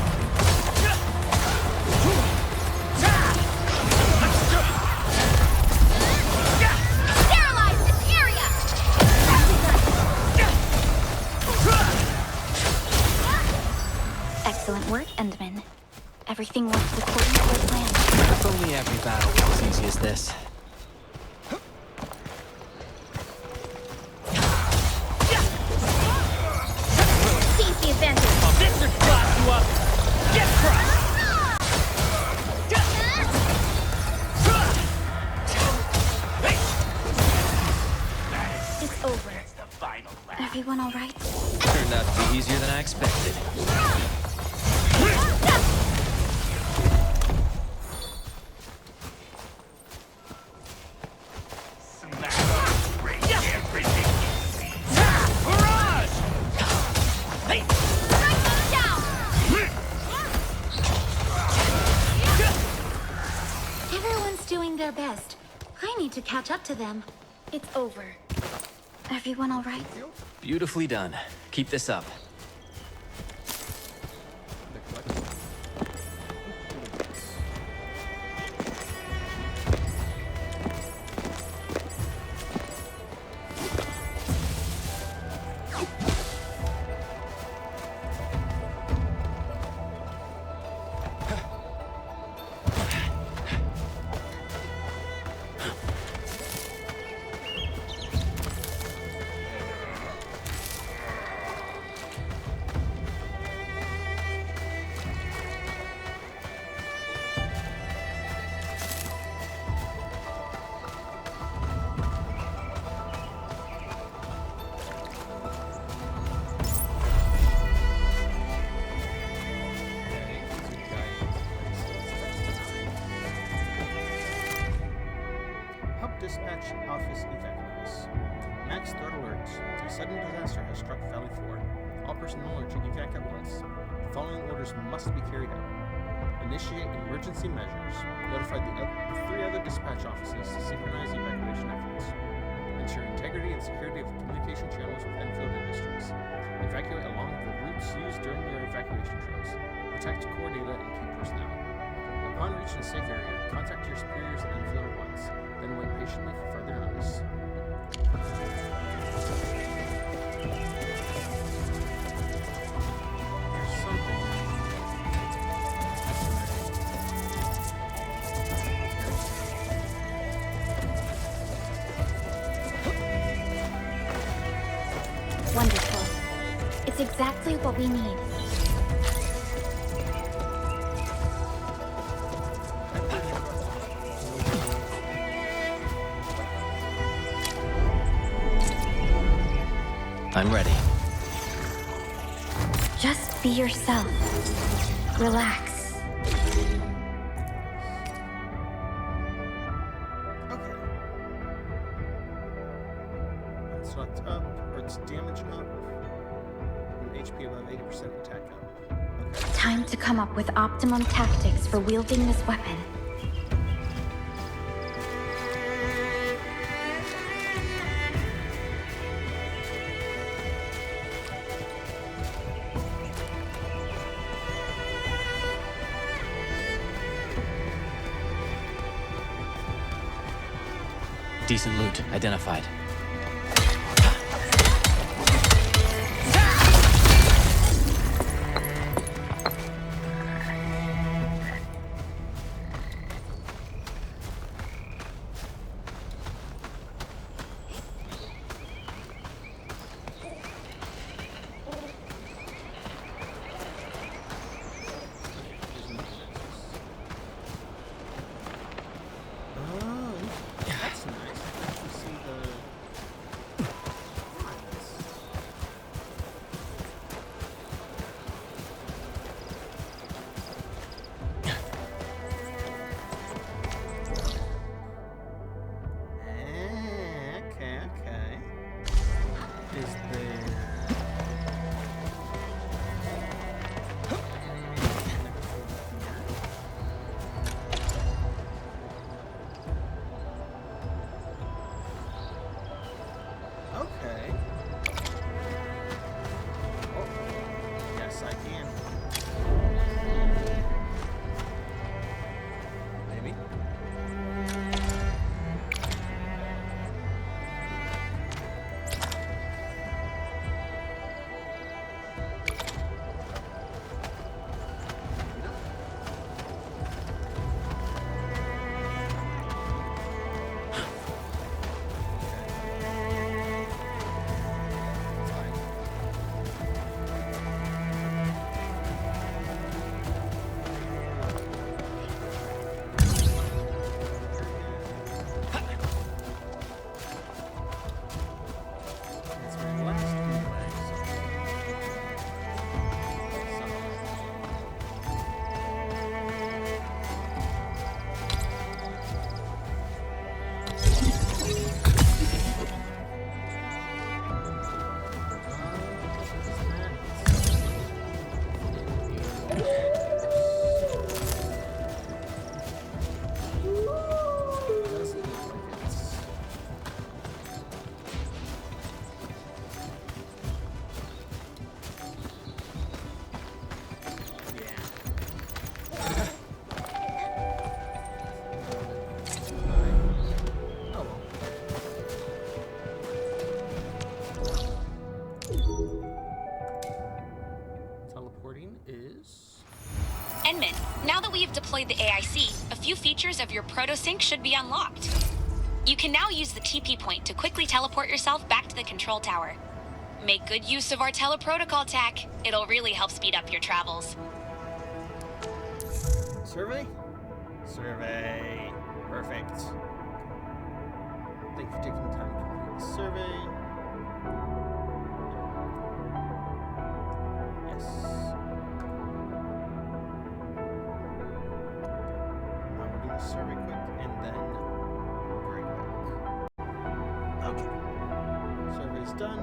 Sterilize this area! Excellent work, Endman. Everything worked according to our plan. If only every battle was as easy as this. Seize the advantage! This should clap you up. Get crushed! It's over. everyone all right? Turned out to be easier than I expected. Everyone's doing their best. I need to catch up to them. It's over. Everyone all right? Beautifully done. Keep this up. Dispatch Office Evacuees. Max threat alert. A sudden disaster has struck Valley 4. All personnel are to evac at once. The following orders must be carried out. Initiate emergency measures. Notify the 3 other dispatch offices to synchronize evacuation efforts. Ensure integrity and security of communication channels with Endfield Industries. Evacuate along the routes used during your evacuation drills. Protect core data and key personnel. Upon reaching a safe area, contact your superiors at Endfield at once. Then wait patiently for further notice. There's something. Wonderful. It's exactly what we need. I'm ready. Just be yourself. Relax. Okay. Select up, or it's damage up, and HP above 80% attack up. Okay. Time to come up with optimum tactics for wielding this weapon. Decent loot identified. Doesn't look like it's... Yeah. Oh well. Teleporting is... Enman, now that we have deployed the AIC, a few features of your proto-sync should be unlocked. You can now use the TP point to quickly teleport yourself back to the control tower. Make good use of our teleprotocol tech. It'll really help speed up your travels. Survey? Survey. Perfect. Thank you for taking the time to complete the survey. Yes. I will do the survey quick and then bring back. Okay. Survey's done.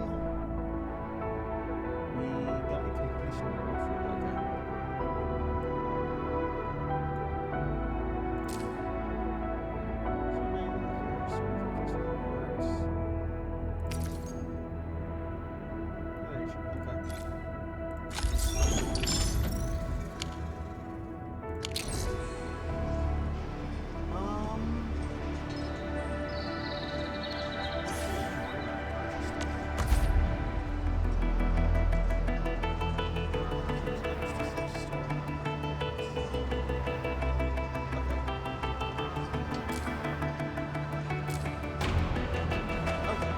We got a completion reward for it. Okay.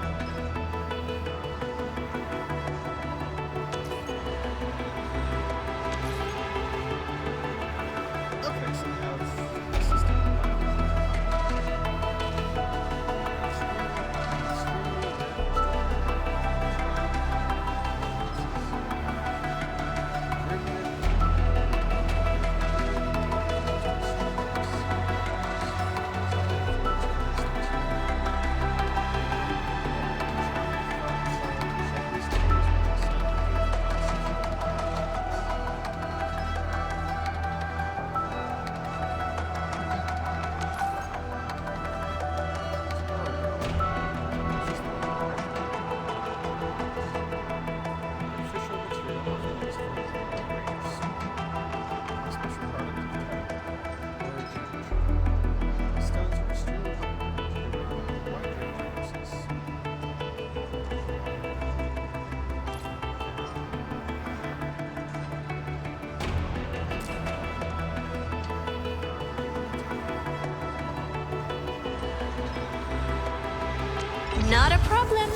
Not a problem.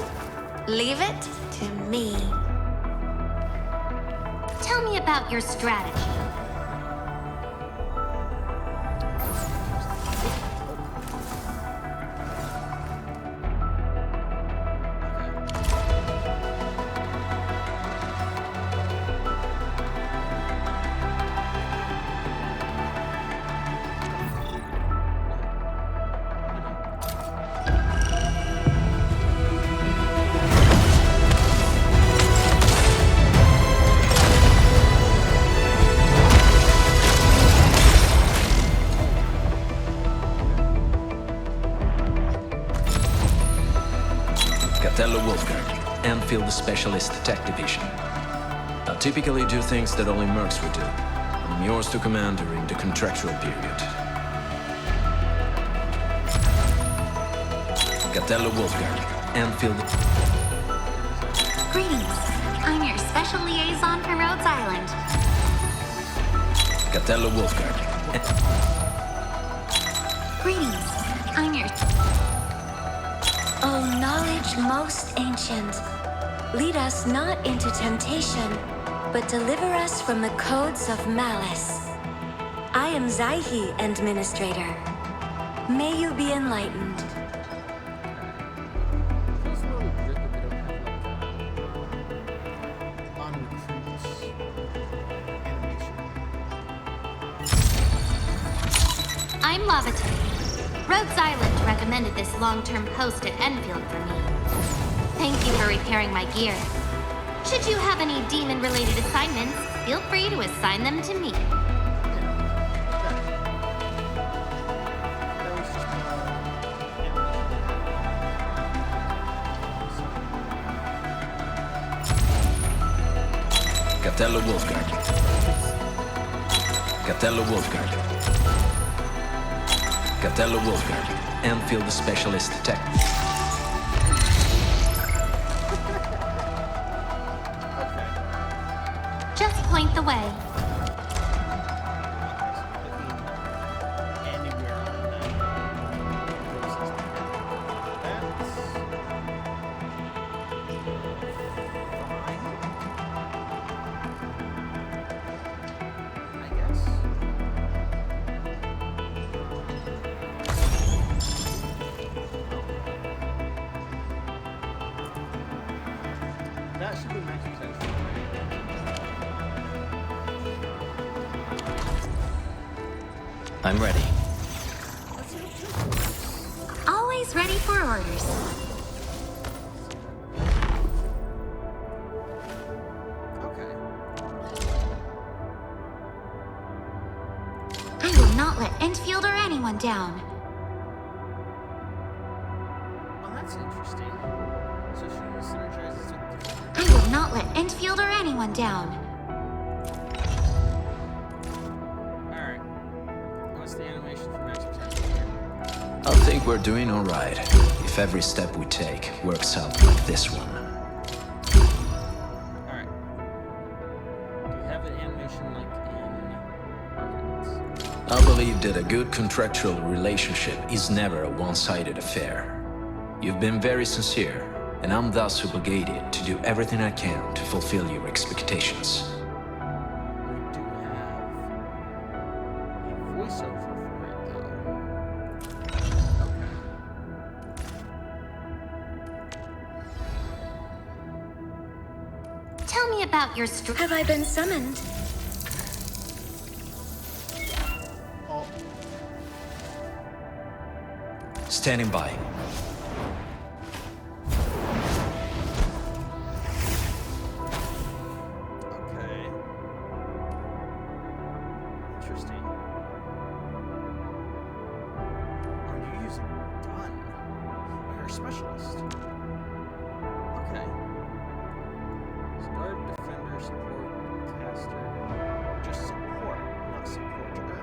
Leave it to me. Tell me about your strategy. Endfield Specialist Tech Division. I typically do things that only mercs would do. I'm yours to command during the contractual period. Gatello Wolfgang, Endfield. Greetings. I'm your special liaison for Rhodes Island. Gatello Wolfgang. Greetings. I'm your... Oh, knowledge most ancient. Lead us not into temptation, but deliver us from the codes of malice. I am Zaihi, Administrator. May you be enlightened. I'm Lavatory. Rhodes Island recommended this long-term post at Endfield for me. Thank you for repairing my gear. Should you have any demon-related assignments, feel free to assign them to me. Capello Wolfguard. Capello Wolfguard. Capello Wolfguard. Endfield Specialist Tech. Just point the way. That should be max potential. I'm ready. Always ready for orders. Okay. I will not let Endfield or anyone down. Well, that's interesting. So she synergizes with... I will not let Endfield or anyone down. Alright. What's the animation for max potential? I think we're doing all right. If every step we take works out like this one. Alright. Do you have an animation like in Arknights? I believe that a good contractual relationship is never a one-sided affair. You've been very sincere, and I'm thus obligated to do everything I can to fulfill your expectations. We do have a voiceover for it, though. Tell me about your Have I been summoned? Oh, Standing by. okay. Interesting. Oh, you use a gun. You're a specialist. Okay. Guard, defender, support, caster. Just support, not supporter.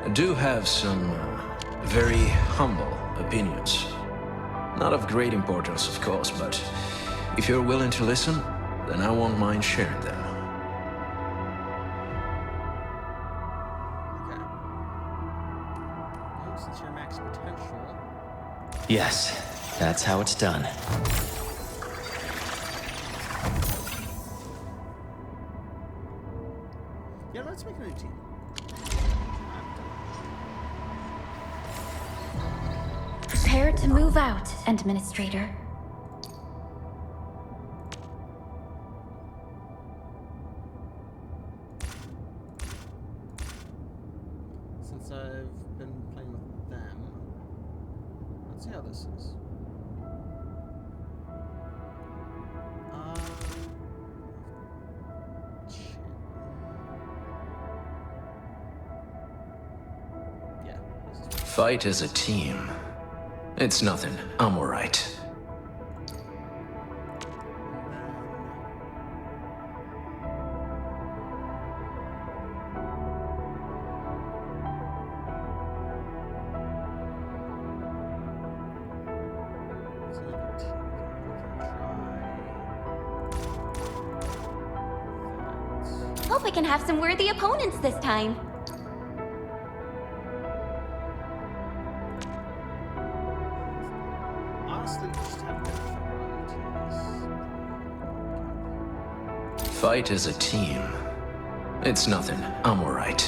I do have some very humble opinions. Not of great importance, of course, but if you're willing to listen, then I won't mind sharing them. Okay. Well, since you're max potential, Yes, that's how it's done. yeah, let's make a new team. Prepare to move out, Administrator. Since I've been playing with them, let's see how this is. Shit. Yeah, this is Fight as a team. It's nothing. I'm all right. Hope we can have some worthy opponents this time. honestly just have to Fight as a team. It's nothing. I'm all right.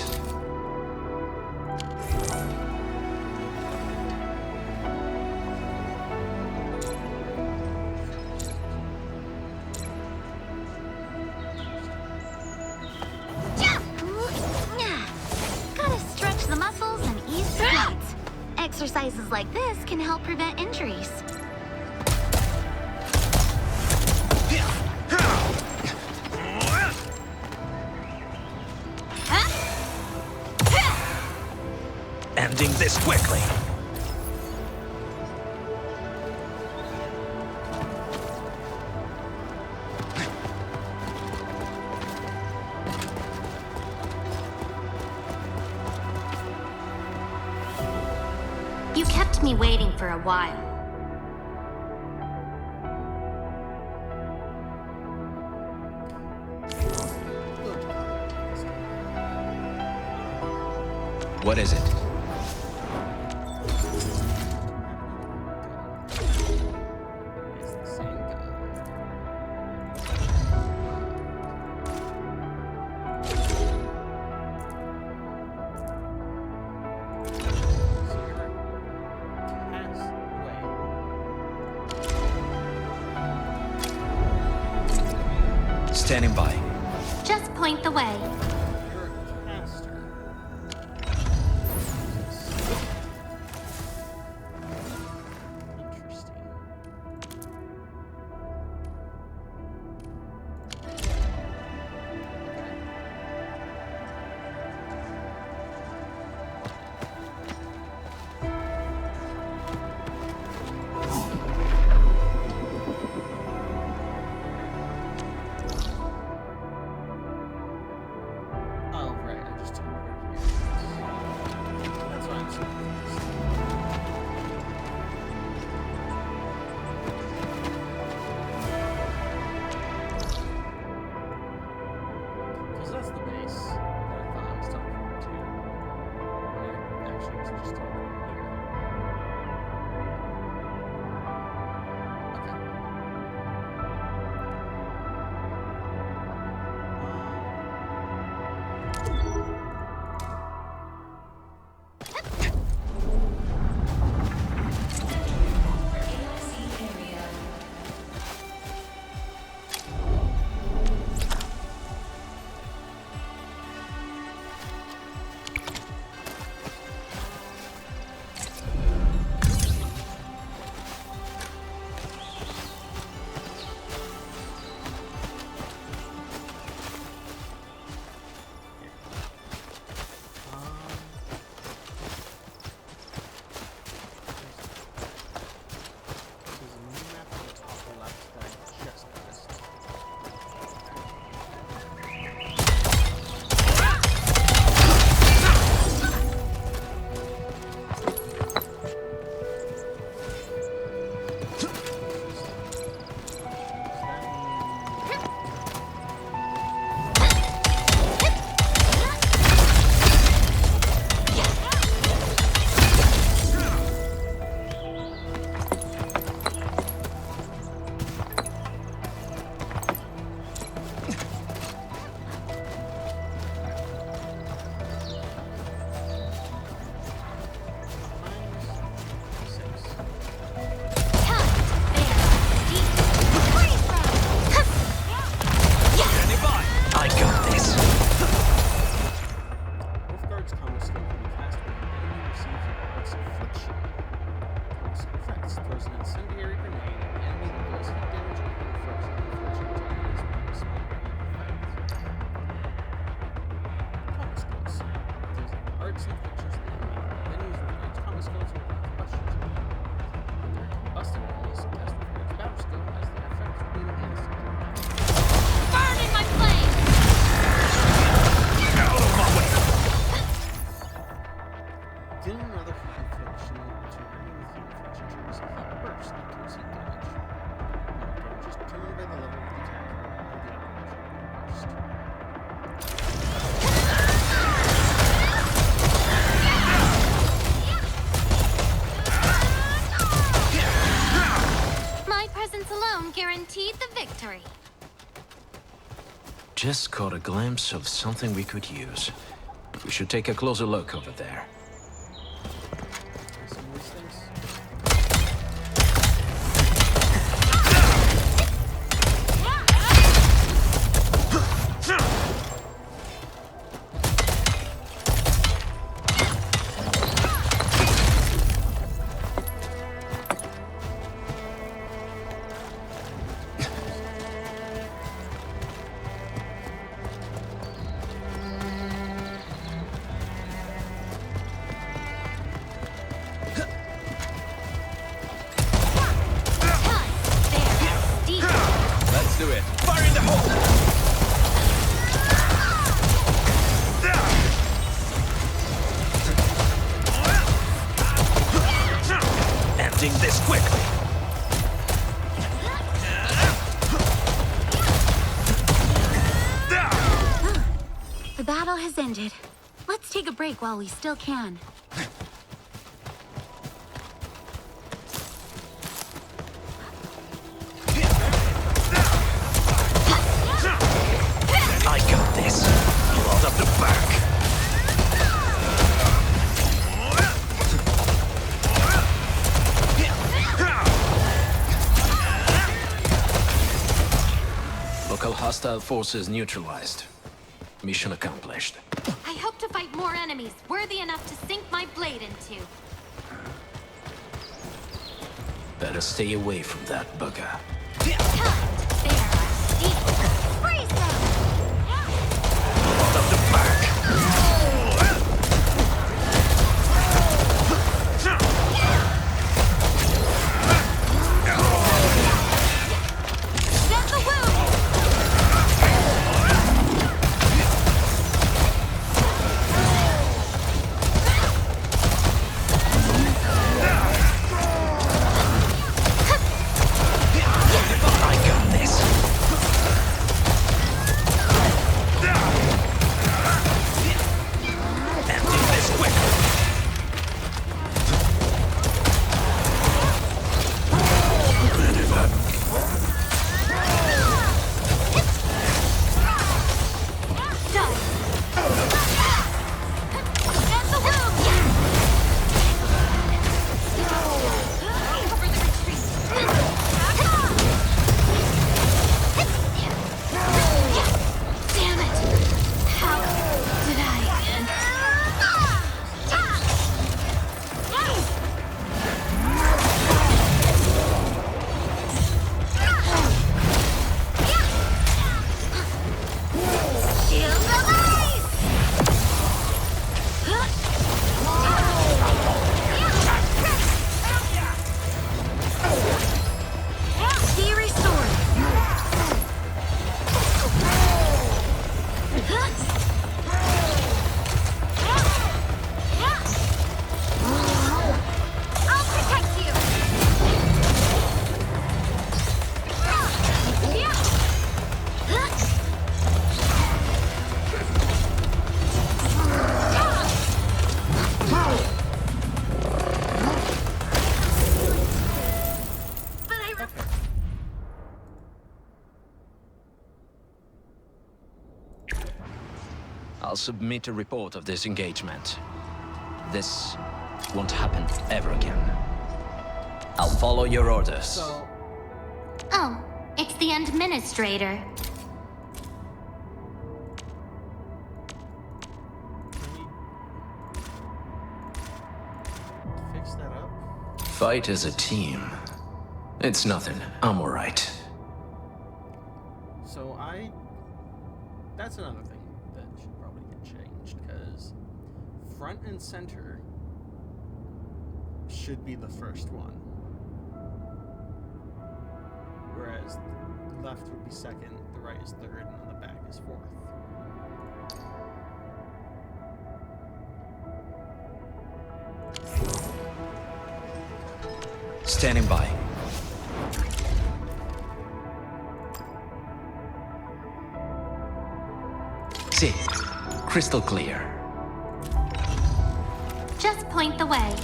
Gotta stretch the muscles and ease the joints. Exercises like this can help prevent injuries. quickly! You kept me waiting for a while. What is it? It's the same gun. Standing by. Just point the way. You're a caster. Interesting. Oh, right, I just teleported here. That's why I'm so confused. Because that's the base that I thought I was teleporting to. When I actually was just teleporting here. Okay. There's a new map on the top left that I just noticed. I got this. Wolfguard's combo skill can be cast when an enemy receives an art's affliction. Art's effects throws an incendiary grenade at an enemy that deals heat damage or inflicts an affliction to enemies with a small effect. Combo skills. There's an art's inflictions to the enemy. Then use Wolfguard's combo skill to apply combustion to them. When they're combusted enemies, cast Wolfguard's battle skill as their effect will be enhanced. Burn in my flame! Dealing another heat infliction to an enemy with heat infliction triggers a heat burst that deals heat damage. Damage is determined by the level of the attack and the operation of the burst. My presence alone guaranteed the victory. Just caught a glimpse of something we could use. We should take a closer look over there. Some of these things. do it. Fire in the hole! Ending this quickly. The battle has ended. Let's take a break while we still can. I got this. Blood up the back. Local hostile forces neutralized. Mission accomplished. I hope to fight more enemies worthy enough to sink my blade into. Better stay away from that bugger. Freeze them! Blood up the back. Get the wound! I got this. Ending this quickly. Get the wound! Cover the retreat! Damn it! How did I end? Shield of ice! Be restored. I'll protect you. But I'll submit a report of this engagement. This won't happen ever again. I'll follow your orders. So, Oh, it's the administrator. can we fix that up? Fight as a team. It's nothing. I'm alright. So that's another thing that should probably get changed, because front and center should be the first one. Whereas the left would be second, the right is third, and the back is fourth. Standing by. See, crystal clear. Just point the way.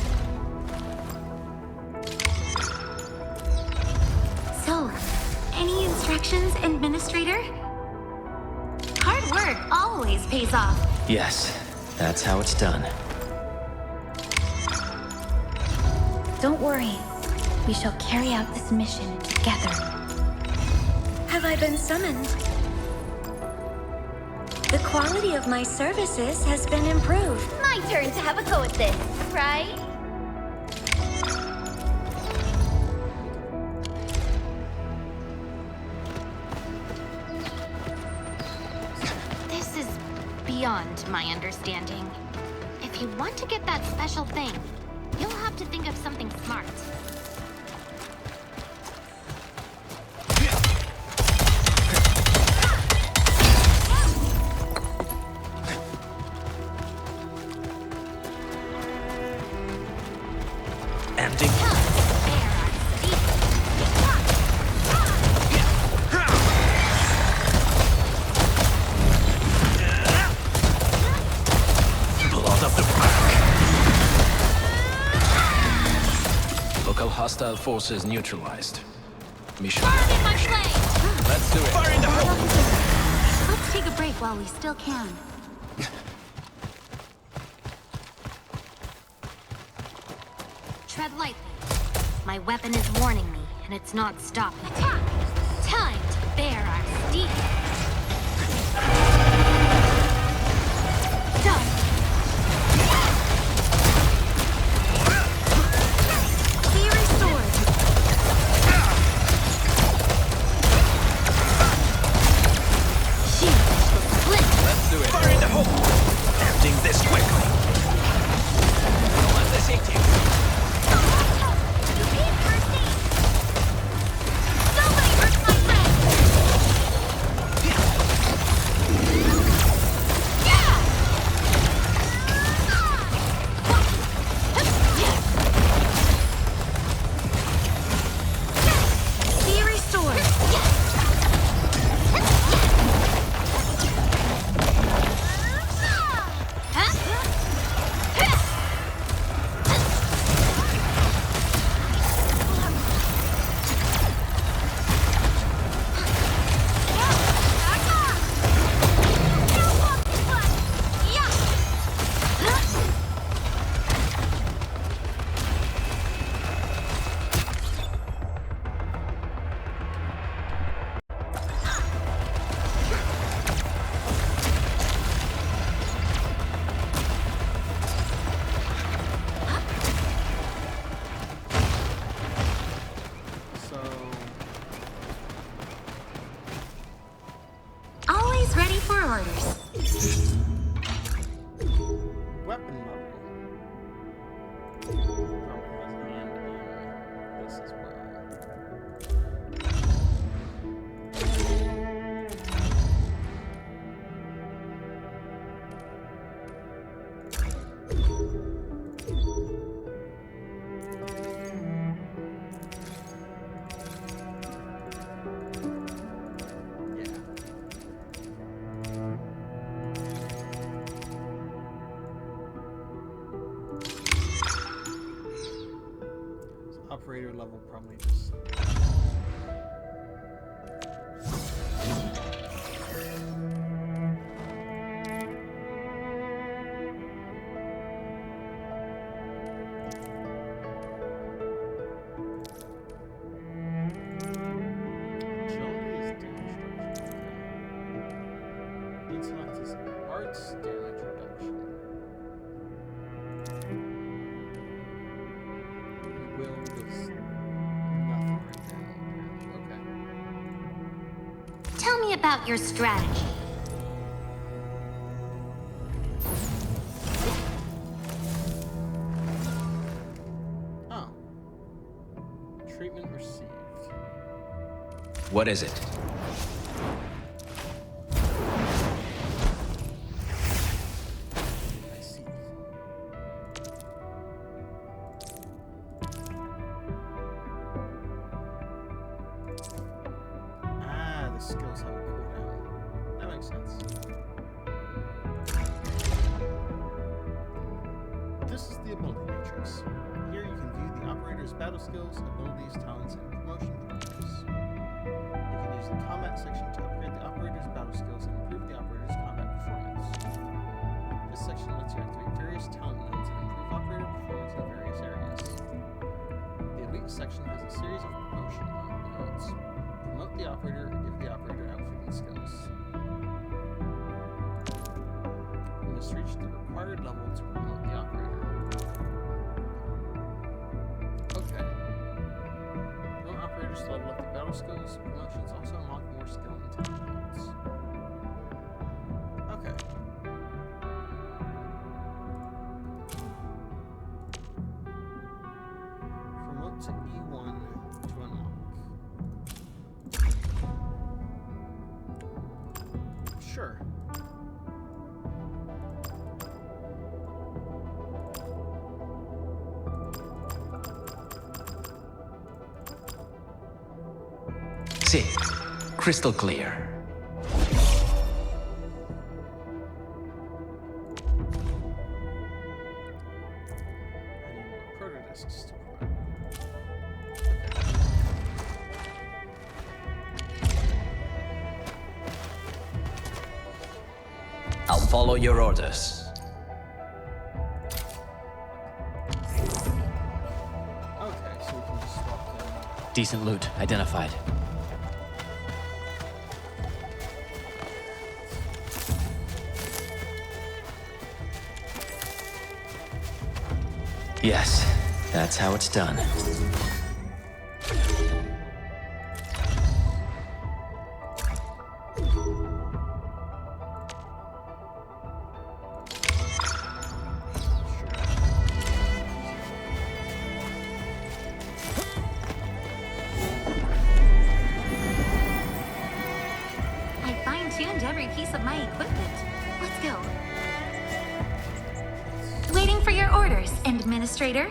So, any instructions, Administrator? Hard work always pays off. Yes, that's how it's done. Don't worry. We shall carry out this mission together. Have I been summoned? The quality of my services has been improved. My turn to have a go at this, right? This is beyond my understanding. If you want to get that special thing, you'll have to think of something smart. Hostile forces neutralized. Mission. Burn in my flame! Let's do it. Fire in the hole! Let's take a break while we still can. Tread lightly. My weapon is warning me, and it's not stopping. Attack! Time to bear our steed. Done. Be restored. Shield will split. Let's do it. Fire in the hole! Emptying this quickly. Don't let this eat you. You need first aid. Nobody hurts my friend. Be restored. So, Always ready for orders. weapon level. Probably has a hand in this as well. Yeah. So operator level probably just. Agility is damage reduction. Okay. Intellect is arts damage reduction. Will is nothing right now. Okay. Tell me about your strategy. Oh. Treatment received. What is it? I see. Ah, the skills have a cooldown. That makes sense. This is the ability matrix. Here you can view the operator's battle skills, abilities, talents, and promotion progress. You can use the combat section to upgrade the operator's battle skills and improve the operator's combat performance. This section lets you activate various talent nodes and improve operator performance in various areas. The elite section has a series of promotion nodes. Promote the operator and give the operator outfitting skills. You must reach the required level to promote the operator. Okay. Promote operators to level up the battle skills. Promotions also unlock more skill and talent nodes. Okay. Promote to E1 to unlock. Sure. See, crystal clear. I need more protodiscs to collect. follow your orders. Okay, so we can just swap them. Decent loot identified. Yes, that's how it's done. I fine-tuned every piece of my equipment. Let's go. Waiting for your orders, Administrator.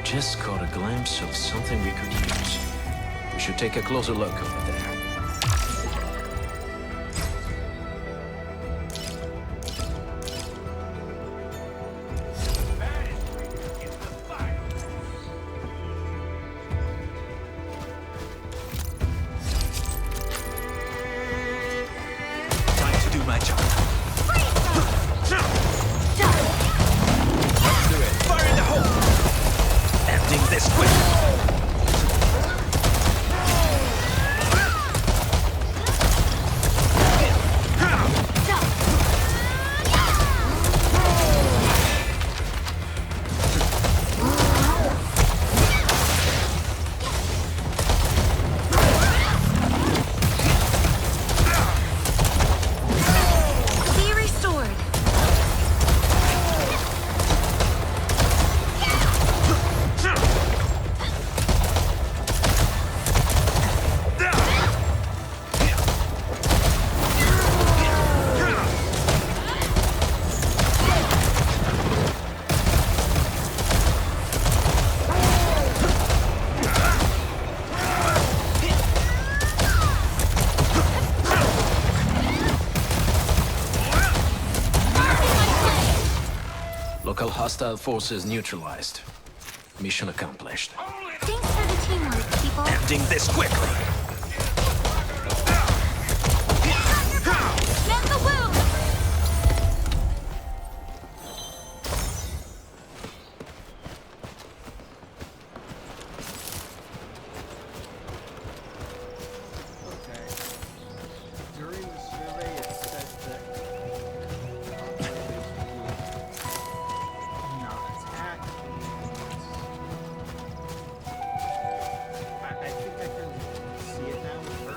Just caught a glimpse of something we could use. We should take a closer look over there. Time to do my job. Let's do it. Fire in the hole! Emptying this quick! Be restored. Local hostile forces neutralized. Mission accomplished. Thanks for the teamwork, people. Emptying this quickly! Mend the wound! Okay. During the survey, it said that not attack. I think I can see it now with her.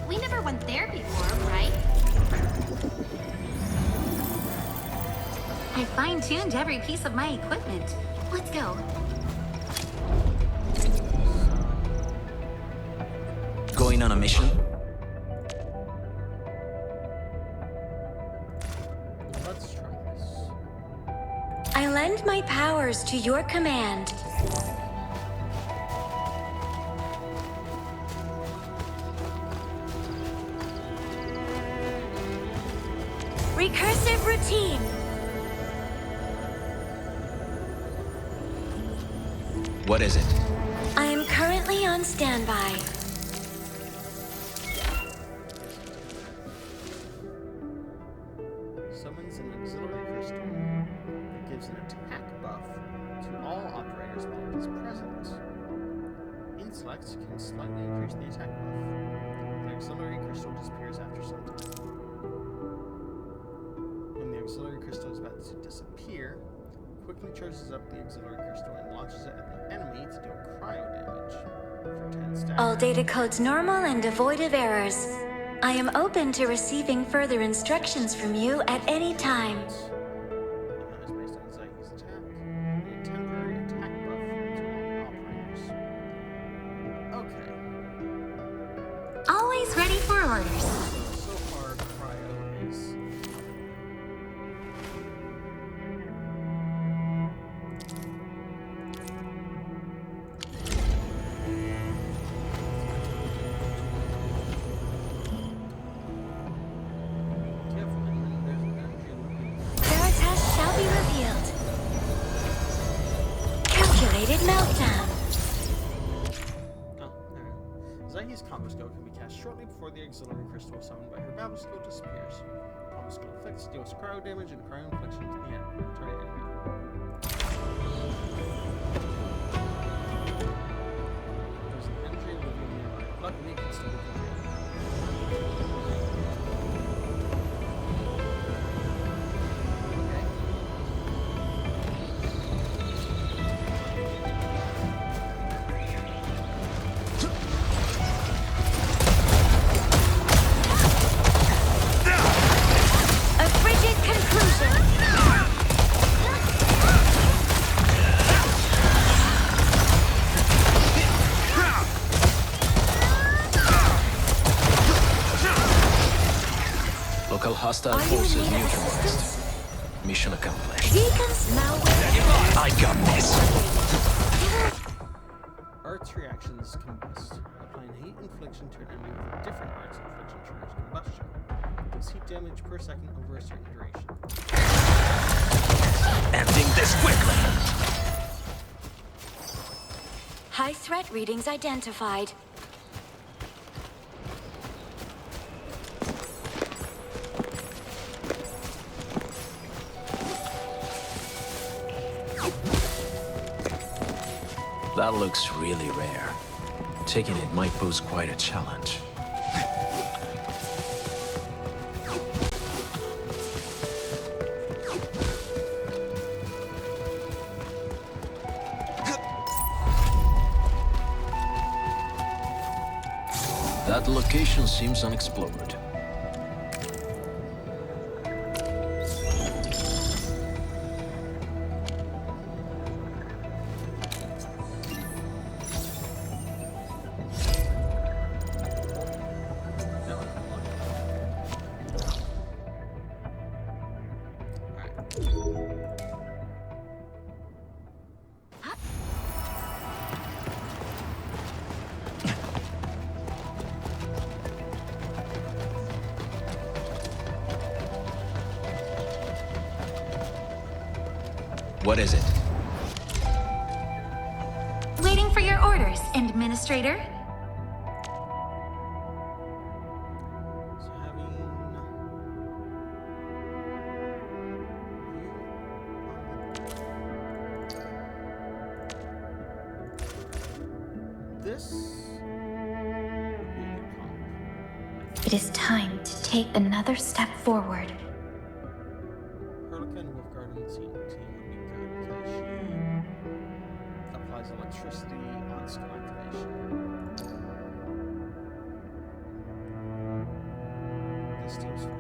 We never went there before, right? I fine-tuned every piece of my equipment. Let's go. Going on a mission? Let's try this. I lend my powers to your command. Recursive routine. What is it? I am currently on standby. Summons an auxiliary crystal that gives an attack buff to all operators while it is present. Intellect can slightly increase the attack buff. The auxiliary crystal disappears after some time. When the auxiliary crystal is about to disappear, quickly charges up the auxiliary crystal and launches it at the enemy to deal cryo damage for 10 stacks. All data codes normal and devoid of errors. I am open to receiving further instructions from you at any time. And that is based on Zai's attack. A temporary attack buff to all operators. Okay. Always ready for orders. So far, cryo is. Veritas shall be revealed. Calculated meltdown. Oh, there. Zai's combo skill can be cast shortly before the auxiliary crystal summoned by her battle skill disappears. Combo skill effects deals cryo damage and cryo infliction to the target enemy. There's an energy living nearby. Luckily, it can still be contained. A frigid conclusion. Local hostile Are you in forces need of neutralized. assistance? Mission accomplished. Beacons malware. I got this. Arts reactions combust. Applying heat infliction to an enemy with a different arts infliction triggers combustion. Does heat damage per second over a certain duration. Ending this quickly. High threat readings identified. That looks really rare. Taking it might pose quite a challenge. That location seems unexplored. What is it? Waiting for your orders, Administrator. So having this would be a good comp. It is time to take another step forward. Perlica and Wolfguard team would be good because she applies electricity on skill activation. This team's fine.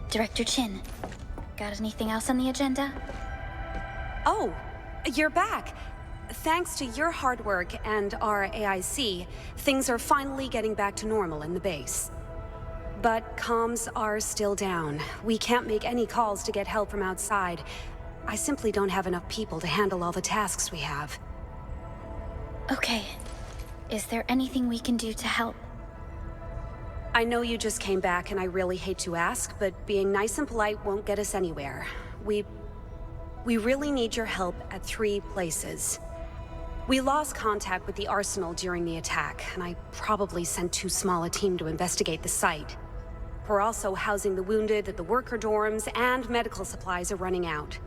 Director Chin, got anything else on the agenda? Oh, you're back. Thanks to your hard work and our AIC, things are finally getting back to normal in the base. But comms are still down. We can't make any calls to get help from outside. I simply don't have enough people to handle all the tasks we have. Okay. Is there anything we can do to help? I know you just came back and I really hate to ask, but being nice and polite won't get us anywhere. We really need your help at 3 places. We lost contact with the Arsenal during the attack, and I probably sent too small a team to investigate the site. We're also housing the wounded at the worker dorms, and medical supplies are running out.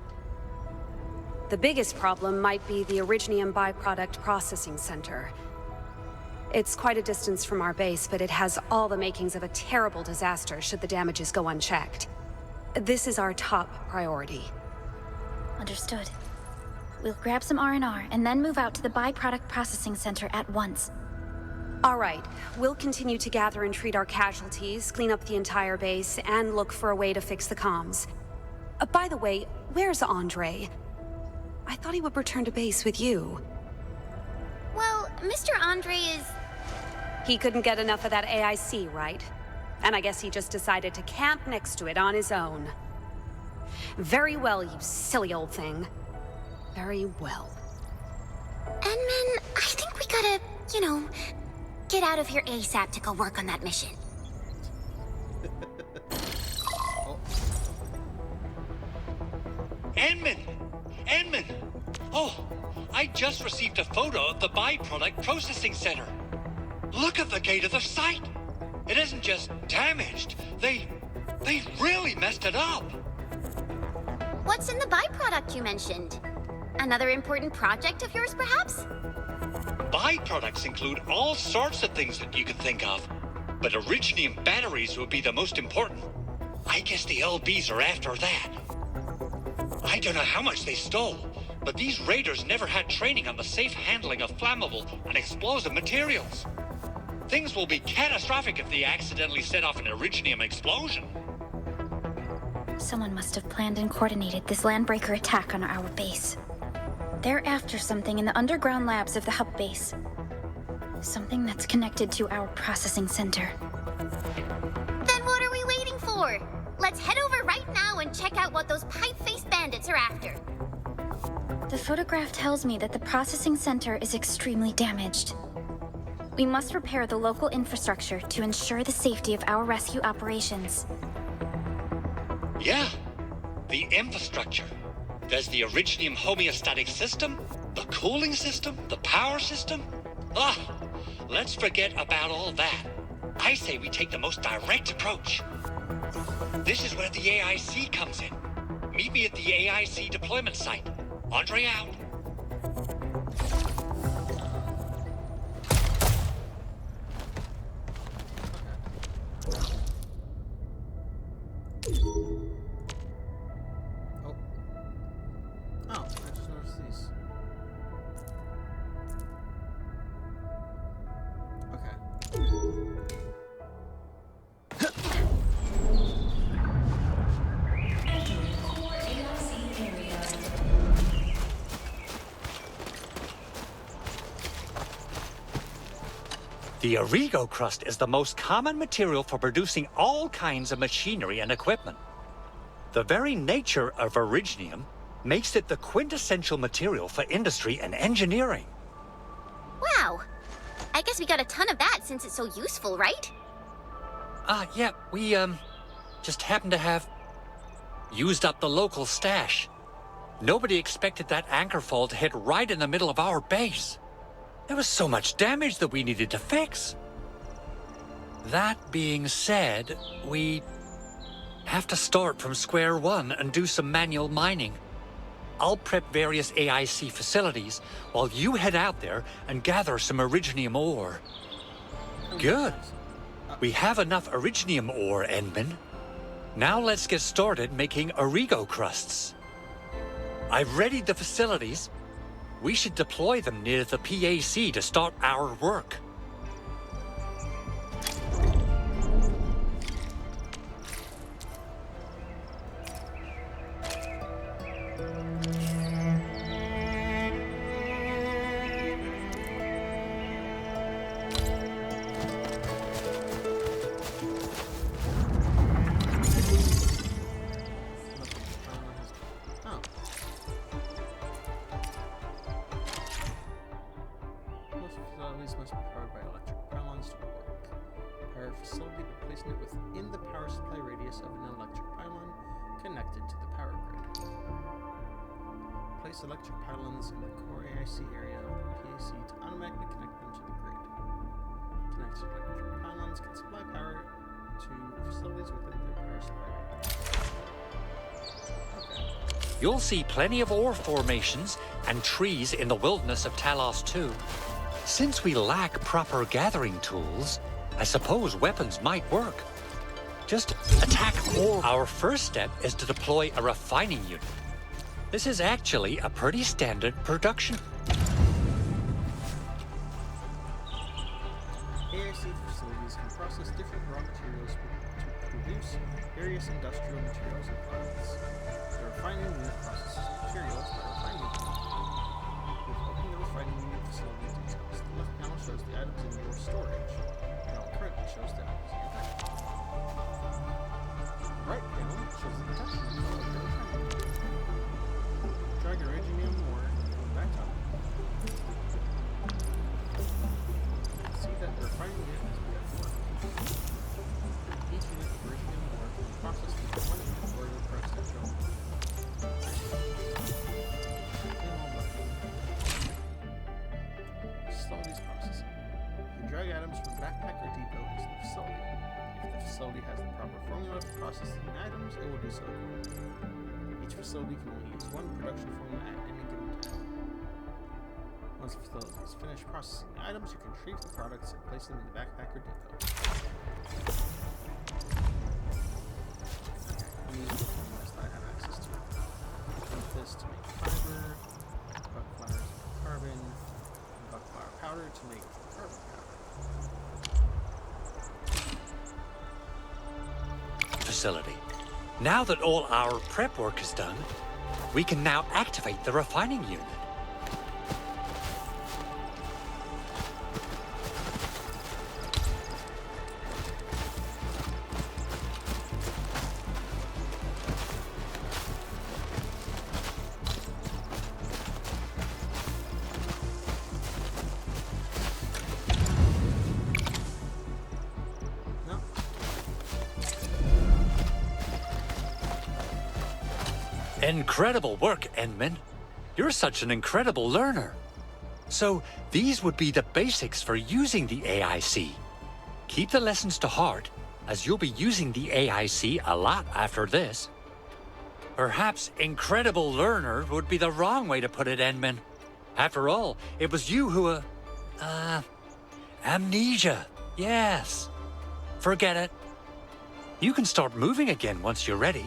The biggest problem might be the Originium byproduct processing center. It's quite a distance from our base, but it has all the makings of a terrible disaster should the damages go unchecked. This is our top priority. Understood. We'll grab some R&R and then move out to the byproduct processing center at once. All right. We'll continue to gather and treat our casualties, clean up the entire base, and look for a way to fix the comms. By the way, where's Andre? I thought he would return to base with you. Well, Mr. Andre is... He couldn't get enough of that AIC, right? And I guess he just decided to camp next to it on his own. Very well, you silly old thing. Very well. Edmund, I think we gotta, get out of here ASAP to go work on that mission. Edmund! Oh, I just received a photo of the byproduct processing center. Look at the gate of the site. It isn't just damaged. They really messed it up. What's in the byproduct you mentioned? Another important project of yours, perhaps? Byproducts include all sorts of things that you can think of. But Originium batteries would be the most important. I guess the LBs are after that. I don't know how much they stole, but these raiders never had training on the safe handling of flammable and explosive materials. Things will be catastrophic if they accidentally set off an Originium explosion. Someone must have planned and coordinated this landbreaker attack on our base. They're after something in the underground labs of the hub base. Something that's connected to our processing center. Then what are we waiting for? Let's head over right now and check out what those pipe-faced bandits are after. The photograph tells me that the processing center is extremely damaged. We must repair the local infrastructure to ensure the safety of our rescue operations. Yeah, the infrastructure. There's the Originium homeostatic system, the cooling system, the power system. Let's forget about all that. I say we take the most direct approach. This is where the AIC comes in. Meet me at the AIC deployment site. Andre out. Oh, I just noticed these. Okay. The Origo crust is the most common material for producing all kinds of machinery and equipment. The very nature of Originium makes it the quintessential material for industry and engineering. Wow. I guess we got a ton of that since it's so useful, right? Yeah, we, just happen to have used up the local stash. Nobody expected that anchor fall to hit right in the middle of our base. There was so much damage that we needed to fix. That being said, we have to start from square one and do some manual mining. I'll prep various AIC facilities while you head out there and gather some Originium ore. Good. We have enough Originium ore, Edmund. Now let's get started making Origo crusts. I've readied the facilities. We should deploy them near the PAC to start our work. Oh. connected to the power grid. Place electric pylons in the core AIC area of the PAC to automatically connect them to the grid. Connected electric pylons can supply power to facilities within their power supply area. Okay. You'll see plenty of ore formations and trees in the wilderness of Talos too. Since we lack proper gathering tools, I suppose weapons might work. Just attack ore. Our first step is to deploy a refining unit. This is actually a pretty standard production. AIC facilities can process different raw materials to produce various industrial materials and products. The refining unit processes materials by refining them. We've opened the refining unit facility details. The left panel shows the items in your storage. The panel currently shows the items in your backpack. The right panel shows the attachment of your refining unit. Drag your engineering ore back up. See that the refining unit has been formed. Each unit of engineering ore can be processed into one unit ore to process your own. Facilities processing. You can drag items from backpack or depot into the facility. If the facility has the proper formula for processing items, it will do so accordingly. Each facility can only use one production formula at any given time. Once the facility is finished processing the items, you can retrieve the products and place them in the backpack or depot. Okay, I'm using the formulas that I have access to. Use this to make fiber, buck flour to make carbon, and buck flour powder to make carbon powder. Facility. Now that all our prep work is done, we can now activate the refining unit. No? Incredible work, Enman. You're such an incredible learner. So, these would be the basics for using the AIC. Keep the lessons to heart, as you'll be using the AIC a lot after this. Perhaps incredible learner would be the wrong way to put it, Enman. After all, it was you who, amnesia. Yes. Forget it. You can start moving again once you're ready.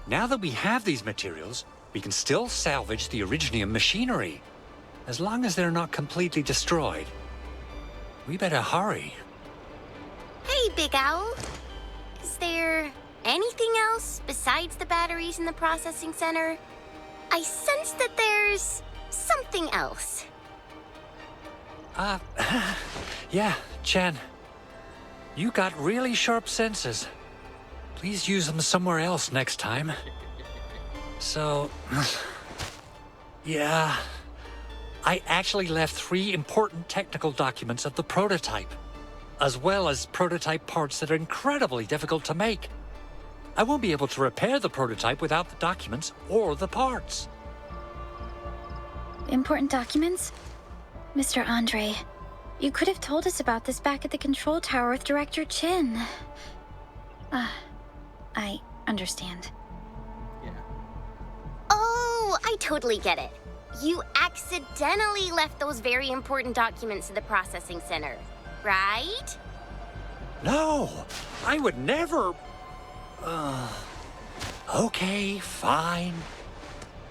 Now that we have these materials, we can still salvage the Originium machinery, as long as they're not completely destroyed. We better hurry. Hey, Big Owl. Is there anything else besides the batteries in the processing center? I sense that there's something else. Yeah, Chen. You got really sharp senses. Please use them somewhere else next time. So, yeah. I actually left 3 important technical documents of the prototype, as well as prototype parts that are incredibly difficult to make. I won't be able to repair the prototype without the documents or the parts. Important documents? Mr. Andre, you could have told us about this back at the control tower with Director Chin. I understand. Yeah. Oh, I totally get it. You accidentally left those very important documents in the processing center, right? No, I would never... Okay, fine.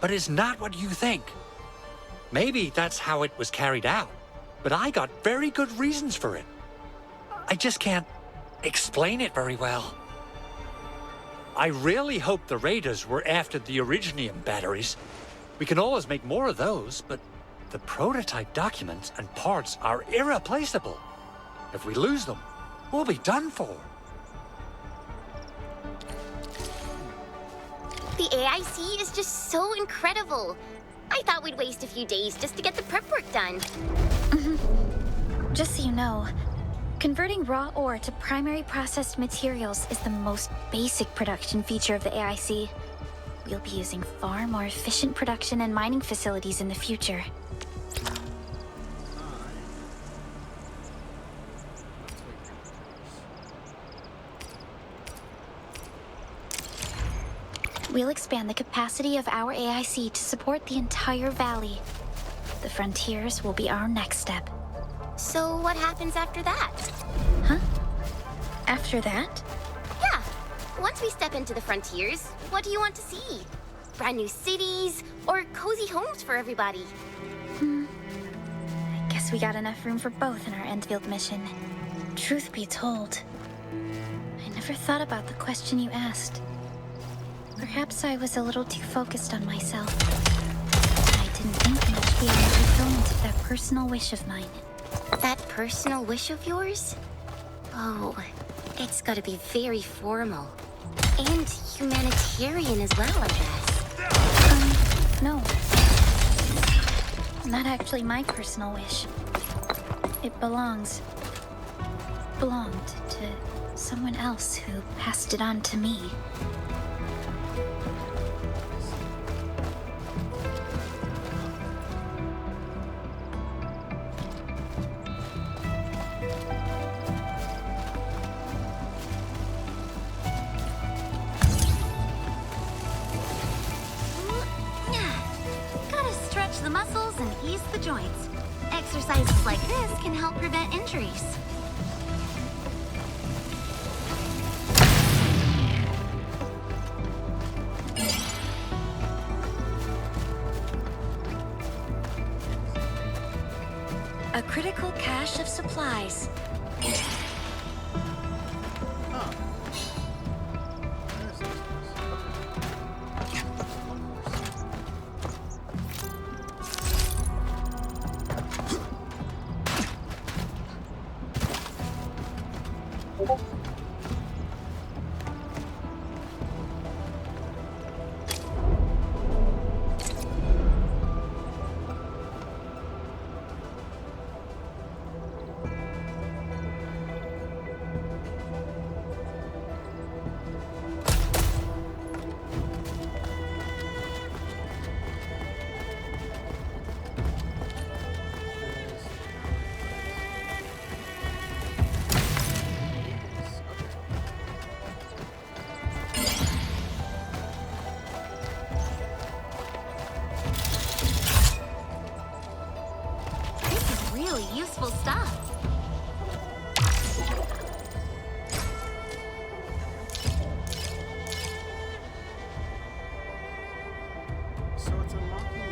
But it's not what you think. Maybe that's how it was carried out, but I got very good reasons for it. I just can't explain it very well. I really hope the raiders were after the Originium batteries. We can always make more of those, but the prototype documents and parts are irreplaceable. If we lose them, we'll be done for. The AIC is just so incredible. I thought we'd waste a few days just to get the prep work done. Just so you know, converting raw ore to primary processed materials is the most basic production feature of the AIC. we'll be using far more efficient production and mining facilities in the future. We'll expand the capacity of our AIC to support the entire valley. The frontiers will be our next step. So what happens after that? Huh? After that? Yeah. Once we step into the frontiers, what do you want to see? Brand new cities or cozy homes for everybody? I guess we got enough room for both in our Endfield mission. Truth be told, I never thought about the question you asked. Perhaps I was a little too focused on myself. I didn't think much beyond the fulfillment of that personal wish of mine. That personal wish of yours? Oh, it's gotta be very formal. And humanitarian as well, I guess. No. Not actually my personal wish. It belonged to someone else who passed it on to me. The muscles and ease the joints. Exercises like this can help prevent injuries. A critical cache of supplies. Really useful stuff. So it's unlocking.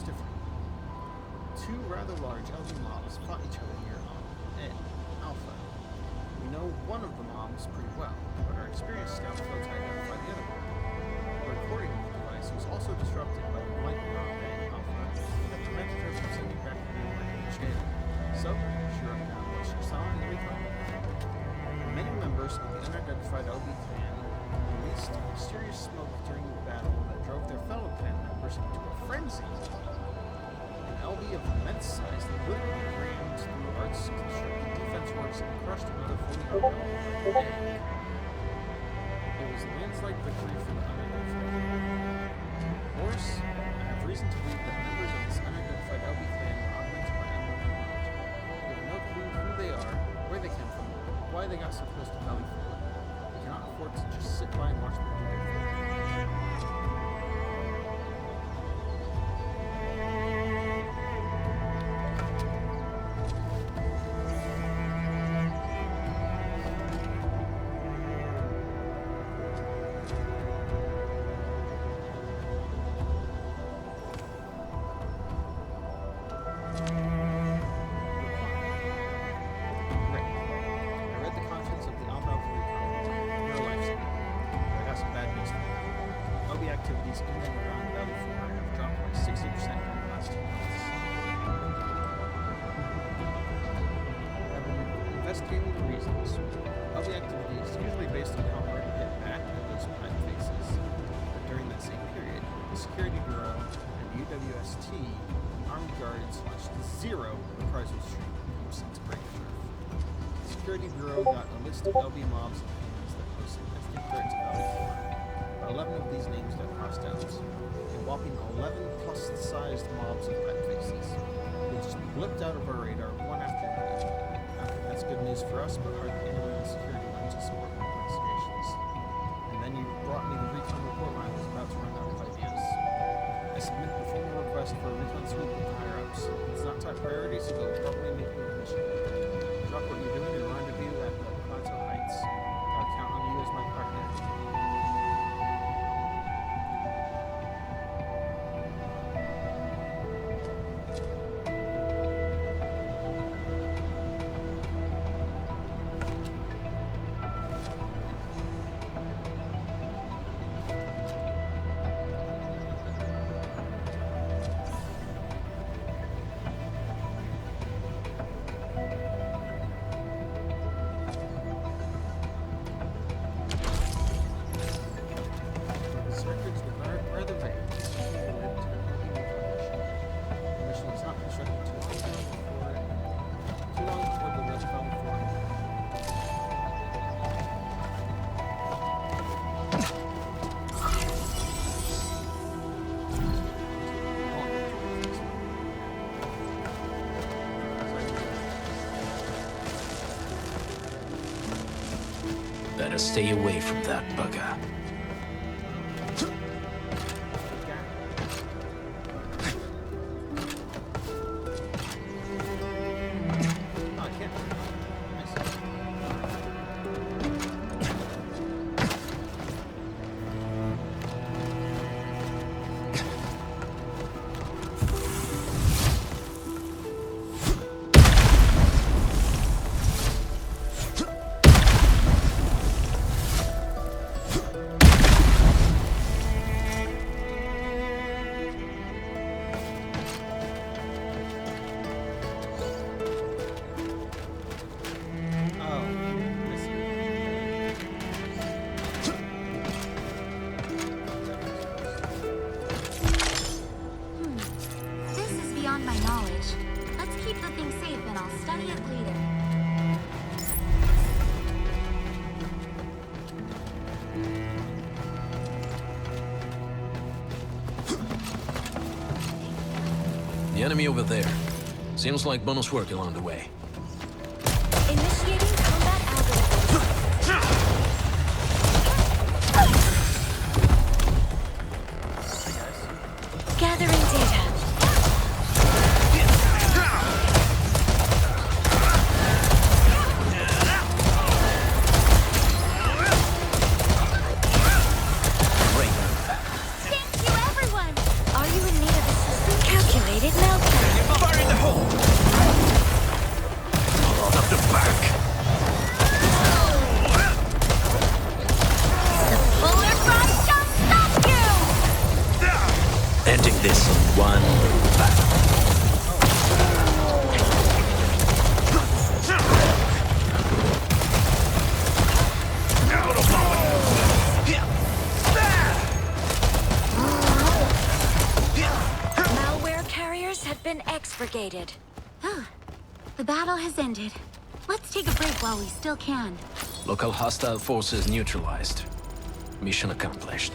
was different. Two rather large LB mobs fought each other near Alpha. We know one of the mobs pretty well, but our experienced scouts failed to identify the other one. The recording device was also disrupted by the light bomb at Alpha that prevented her from sending back the new data. So, she wrote down what she saw in the recon. Many members of the unidentified LB clan released mysterious smoke during the battle that drove their fellow clan members into a frenzy. An LB of immense size that literally rammed through Art's constructed defense works and crushed another fully armed LB. It was a landslide victory for the unidentified. Worse, I have reason to believe that members of this unidentified LB clan are augmented by unknown technology. We have no clue who they are, where they came from, why they got so close to Valley Field. We cannot afford to just sit by and watch them do their thing. Activities in and around Valley 4 have dropped by 60% in the last 2 months. I've been investigating the reasons. LB activity is usually based on how hard to hit back at those plant faces. But during that same period, the Security Bureau and the UWST armed guards launched zero reprisal stream since break turf. The Security Bureau got a list of LB mobs and clans that pose significant threat to Valley 4. 11 of these names got crossed out. A whopping 11 plus-sized mobs of pet faces. They just blipped out of our radar one after another. That's good news for us, but hardly anyone in the security line to support my investigations. And then you brought me the recon report line was about to run out of ideas. I submit the formal request for a recon sweep with the higher-ups. It's not top priority, so they'll probably make me a mission. Drop what you're doing and rendezvous at the Plateau Heights. I'll count on you as my partner. Better stay away from that bugger. Beyond my knowledge. Let's keep the thing safe and I'll study it later. The enemy over there. Seems like bonus work along the way. Initiating combat algorithm. Gathering data. Calculate. initiated. Oh, the battle has ended. Let's take a break while we still can. Local hostile forces neutralized. Mission accomplished.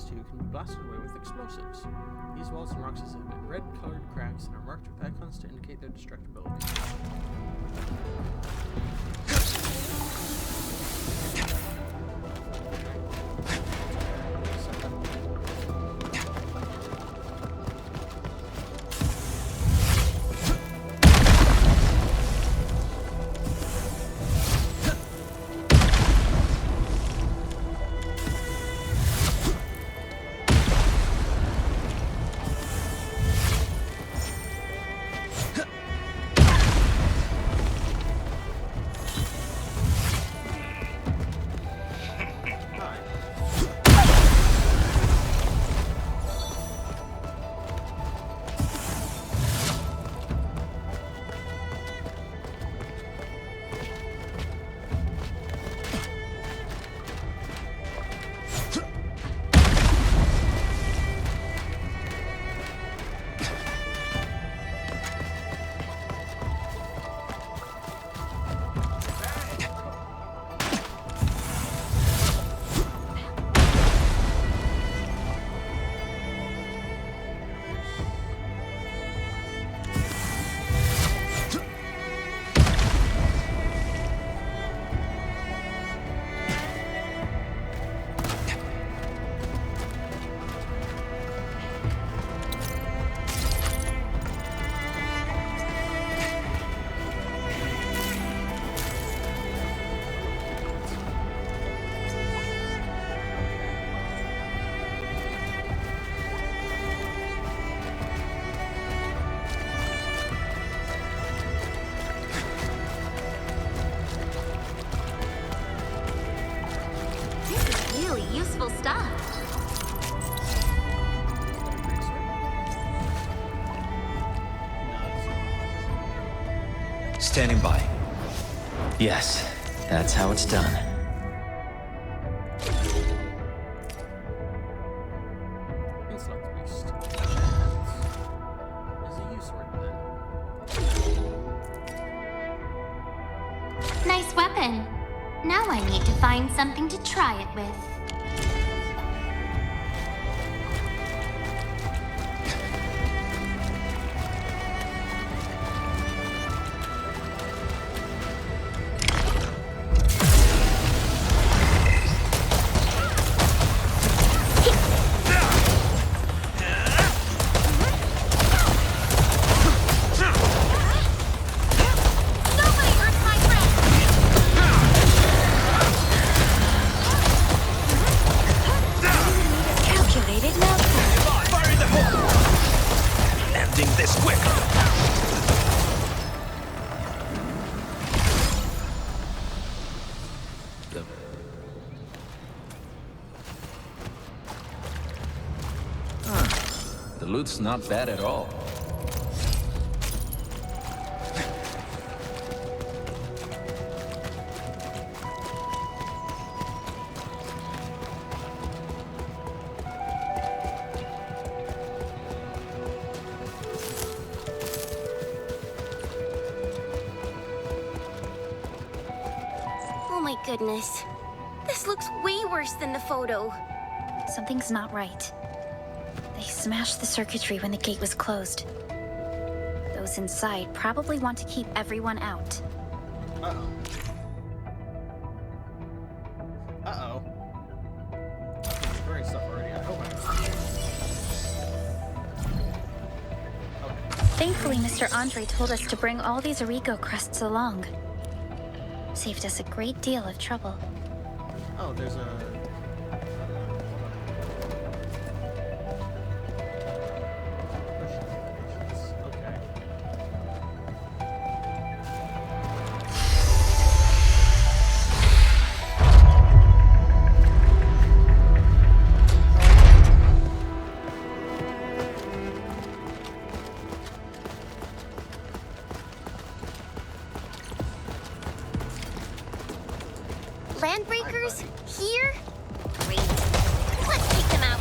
Can be blasted away with explosives. These walls and rocks exhibit red-colored cracks and are marked with icons to indicate their destructibility. Useful stuff. Standing by. Yes, that's how it's done. sword then. Nice weapon. Now I need to find something to try it with. The loot's not bad at all. Oh my goodness. This looks way worse than the photo. Something's not right. They smashed the circuitry when the gate was closed. Those inside probably want to keep everyone out. Uh-oh. Uh-oh. I'm destroying stuff already. I hope Thankfully, Mr. Andre told us to bring all these Origo crests along. Saved us a great deal of trouble. Oh, there's a... Landbreakers? Here? Great. Let's take them out.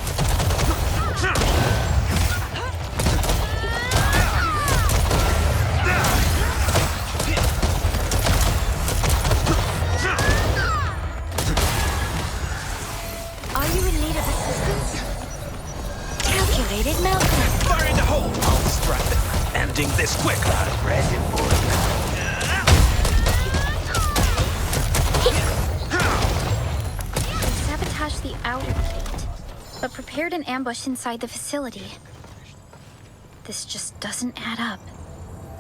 Are you in need of assistance? Calculated meltdown. Fire in the hole! I'll distract them. Ending this quickly. Present for you. Sabotaged the outer gate, but prepared an ambush inside the facility. This just doesn't add up.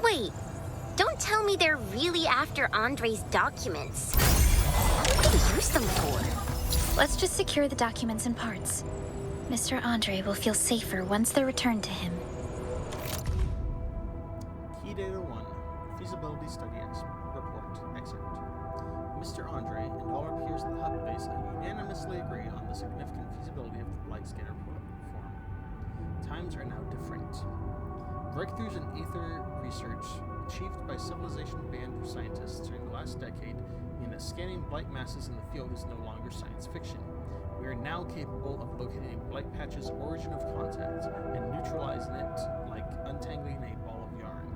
Wait, don't tell me they're really after Andre's documents. What did they use them for? Let's just secure the documents and parts. Mr. Andre will feel safer once they're returned to him. Key Data 1. Feasibility Study Report. Excerpt. Mr. Andre and all our peers at the hub base unanimously agree on the significant feasibility of the Blight Scanner platform. Times are now different. Breakthroughs in ether research achieved by civilization-banned scientists during the last decade mean that scanning blight masses in the field is no longer science fiction. We are now capable of locating a blight patch's origin of contact and neutralizing it like untangling a ball of yarn.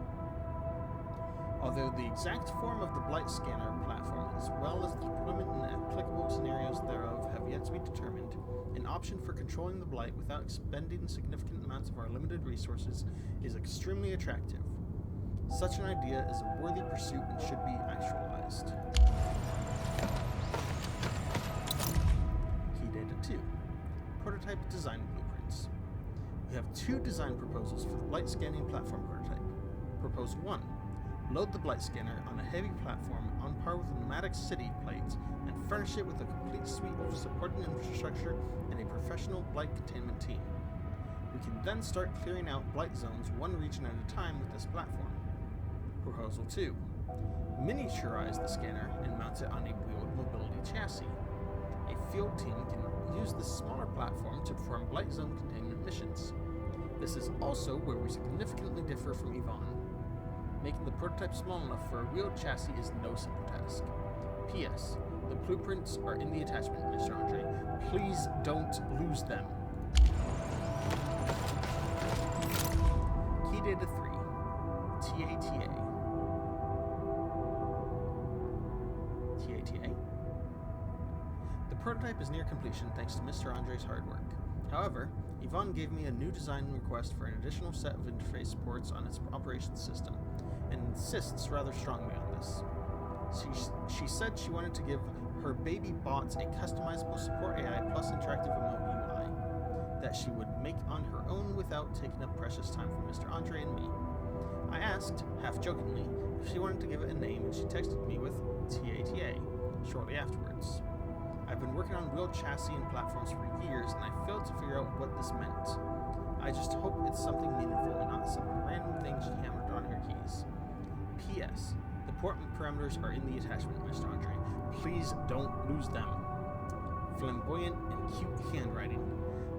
Although the exact form of the Blight Scanner platform, as well as the deployment and applicable scenarios thereof, have yet to be determined, an option for controlling the Blight without expending significant amounts of our limited resources is extremely attractive. Such an idea is a worthy pursuit and should be actualized. Key Data 2. Prototype Design Blueprints. We have two design proposals for the Blight Scanning Platform prototype. Proposal 1. Load the Blight Scanner on a heavy platform on par with the pneumatic city plates and furnish it with a complete suite of supporting infrastructure and a professional Blight containment team. We can then start clearing out Blight zones one region at a time with this platform. Proposal 2. Miniaturize the scanner and mount it on a wheeled mobility chassis. A field team can use this smaller platform to perform Blight zone containment missions. This is also where we significantly differ from Yvonne. Making the prototype small enough for a wheeled chassis is no simple task. P.S. The blueprints are in the attachment, Mr. Andre. Please don't lose them. Key Data 3. TATA. TATA? The prototype is near completion thanks to Mr. Andre's hard work. However, Yvonne gave me a new design request for an additional set of interface ports on its operations system, and insists rather strongly on this. She said she wanted to give her baby bots a customizable support AI plus interactive remote UI that she would make on her own without taking up precious time from Mr. Andre and me. I asked, half jokingly, if she wanted to give it a name, and she texted me with TATA shortly afterwards. I've been working on wheel chassis and platforms for years, and I failed to figure out what this meant. I just hope it's something meaningful and not some random thing she hammered on her keys. P.S. The port parameters are in the attachment, Mr. Andre. Please don't lose them. Flamboyant and cute handwriting.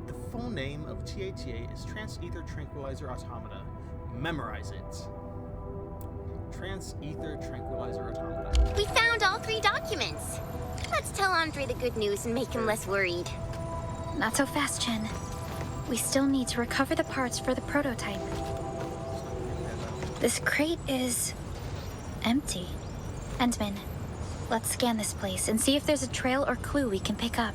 The full name of TATA is Trans-Ether Tranquilizer Automata. Memorize it. Trans-Ether Tranquilizer Automata. We found all 3 documents. Let's tell Andre the good news and make him less worried. Not so fast, Chen. We still need to recover the parts for the prototype. This crate is empty. Endman, let's scan this place and see if there's a trail or clue we can pick up.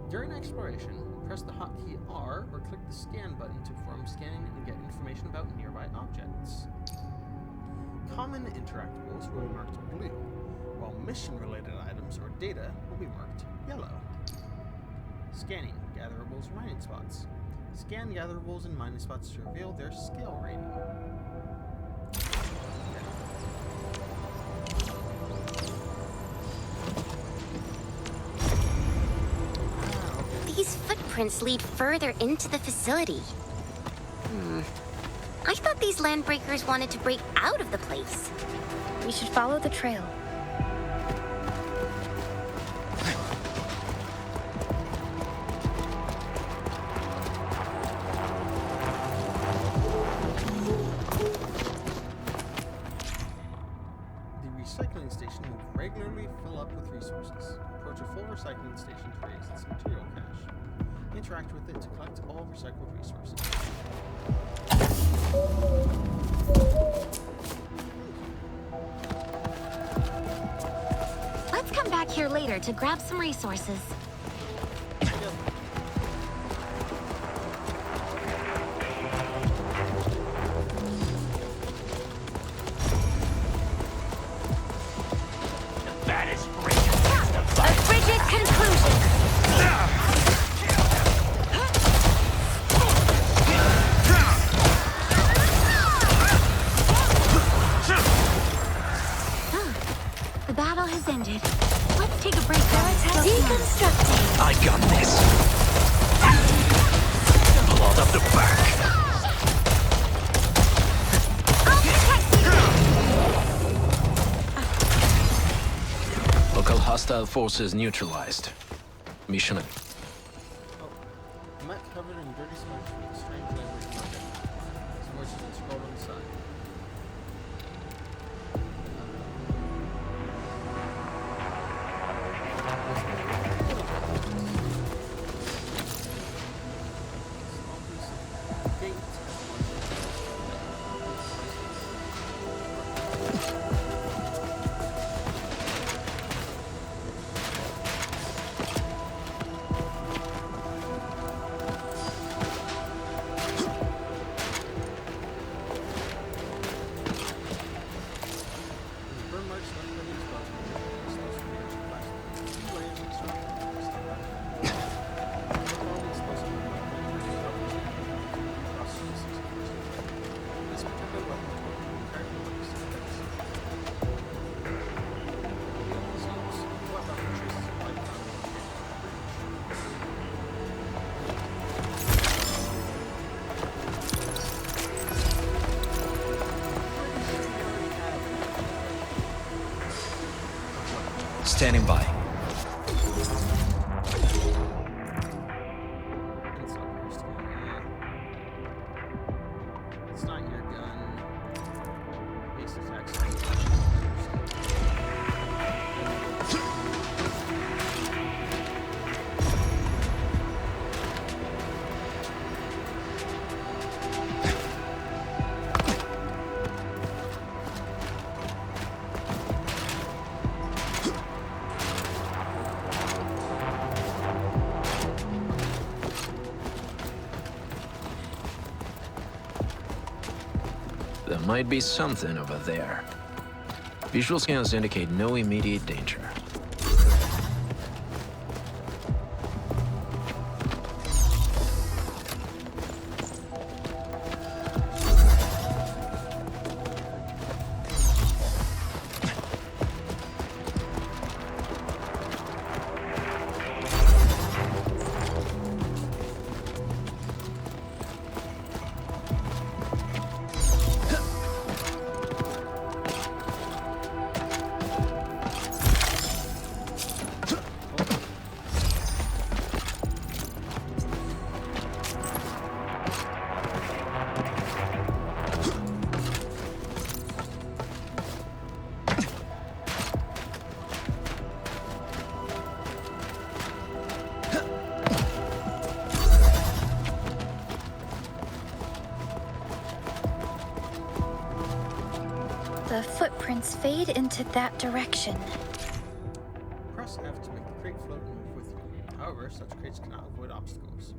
During exploration, press the hotkey R or click the scan button to perform scanning and get information about nearby objects. Common interactables will be marked blue, while mission-related items or data will be marked yellow. Scanning gatherables and mining spots. Scan gatherables and mining spots to reveal their scale rating. These footprints lead further into the facility. I thought these landbreakers wanted to break out of the place. We should follow the trail. The recycling station will regularly fill up with resources. Approach a full recycling station to raise its material cache. Interact with it to collect all recycled resources. Let's come back here later to grab some resources. That is great. A frigid conclusion. The battle has ended. Let's take a break. Deconstructing. I got this. Blood up the back. I'll protect you. Local hostile forces neutralized. Mission. Map covered in dirty smoke from a strange language market. Some words have been scrolled on the side. Standing by. It's not your gun. Base attack. might be something over there. Visual scans indicate no immediate danger. The footprints fade into that direction. Press F to make the crate float and move with you. However, such crates cannot avoid obstacles.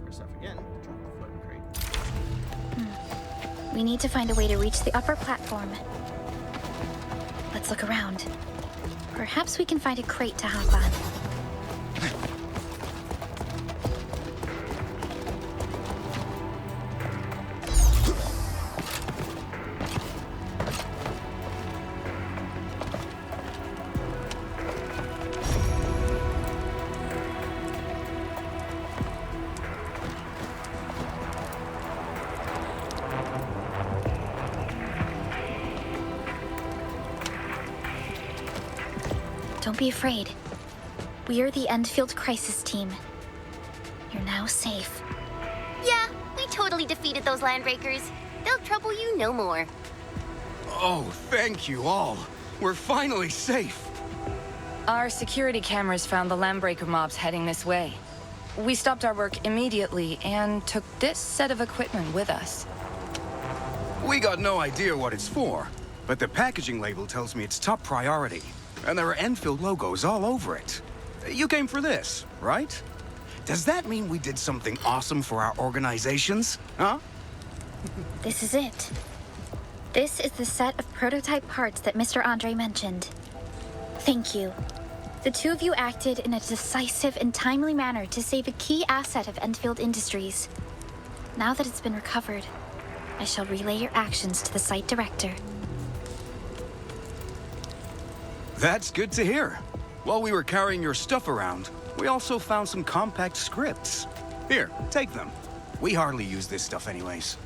Press F again to drop the floating crate. We need to find a way to reach the upper platform. Let's look around. Perhaps we can find a crate to hop on. Don't be afraid. We are the Endfield crisis team. You're now safe. Yeah, we totally defeated those landbreakers. They'll trouble you no more. Oh, thank you all. We're finally safe. Our security cameras found the landbreaker mobs heading this way. We stopped our work immediately and took this set of equipment with us. We got no idea what it's for, but the packaging label tells me it's top priority. And there are Endfield logos all over it. You came for this, right? Does that mean we did something awesome for our organizations, huh? This is it. This is the set of prototype parts that Mr. Andre mentioned. Thank you. The two of you acted in a decisive and timely manner to save a key asset of Endfield Industries. Now that it's been recovered, I shall relay your actions to the site director. That's good to hear. While we were carrying your stuff around, we also found some compact scripts. Here, take them. We hardly use this stuff anyways.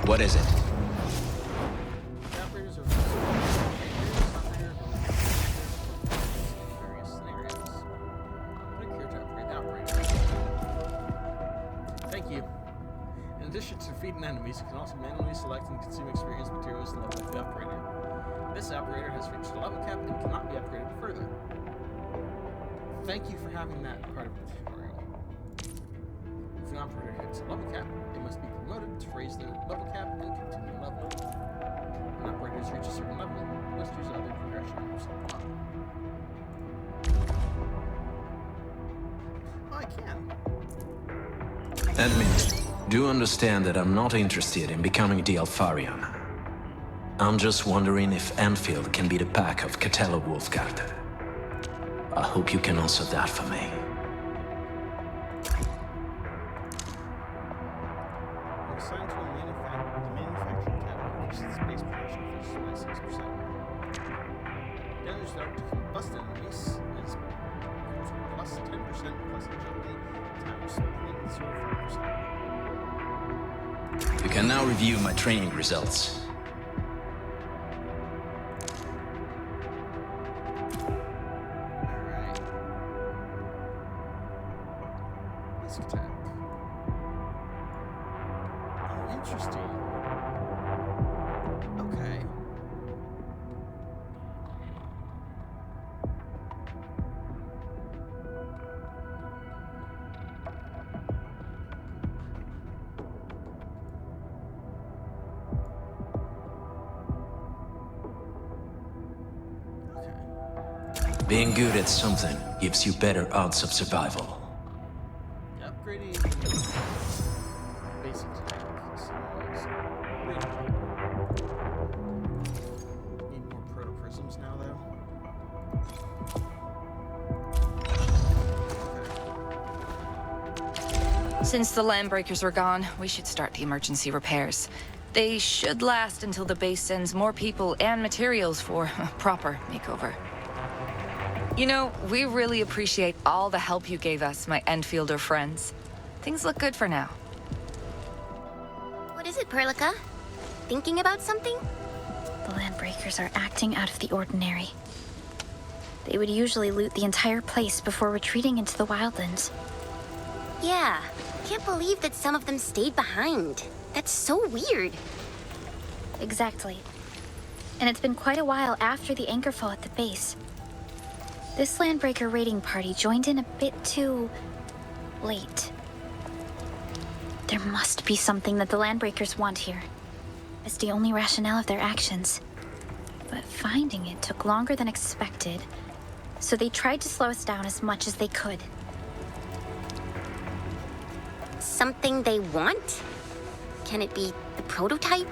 What is it? Operators are various scenarios. Click here to upgrade the operator. Thank you. In addition to defeating enemies, you can also manually select and consume experience materials and level up the operator. This operator has reached a level cap and cannot be upgraded further. Thank you for having that part of the tutorial. If an operator hits a level cap, they must be promoted to raise their level cap and continue level. When operators reach a certain level, they must use other progression moves. Oh, I can. Admin, do understand that I'm not interested in becoming the Alfarian. I'm just wondering if Endfield can be the pack of Catello Wolfguard. I hope you can answer that for me. When assigned to the manufacturing cabinet, increases the space production efficiency by 6%. Damage dealt to combust enemies is plus 10% plus agility times 0.05%. You can now review my training results. Attack. Oh, interesting. Okay. Being good at something gives you better odds of survival. basic tank. Need more protoprisms now, though. Since the landbreakers are gone, we should start the emergency repairs. They should last until the base sends more people and materials for a proper makeover. You know, we really appreciate all the help you gave us, my Endfielder friends. Things look good for now. What is it, Perlica? Thinking about something? The Landbreakers are acting out of the ordinary. They would usually loot the entire place before retreating into the wildlands. Yeah, can't believe that some of them stayed behind. That's so weird. Exactly. And it's been quite a while after the anchorfall at the base. This Landbreaker raiding party joined in a bit too late. There must be something that the Landbreakers want here. It's the only rationale of their actions. But finding it took longer than expected, so they tried to slow us down as much as they could. Something they want? Can it be the prototype?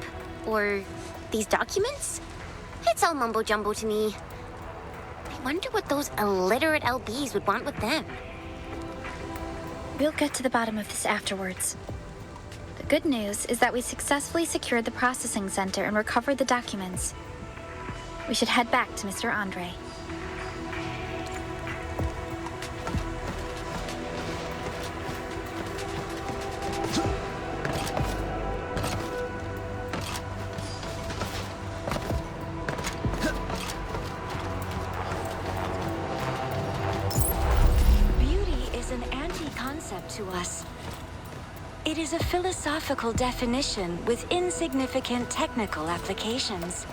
Or these documents? It's all mumbo-jumbo to me. I wonder what those illiterate LBs would want with them. We'll get to the bottom of this afterwards. The good news is that we successfully secured the processing center and recovered the documents. We should head back to Mr. Andre. To us. It is a philosophical definition with insignificant technical applications.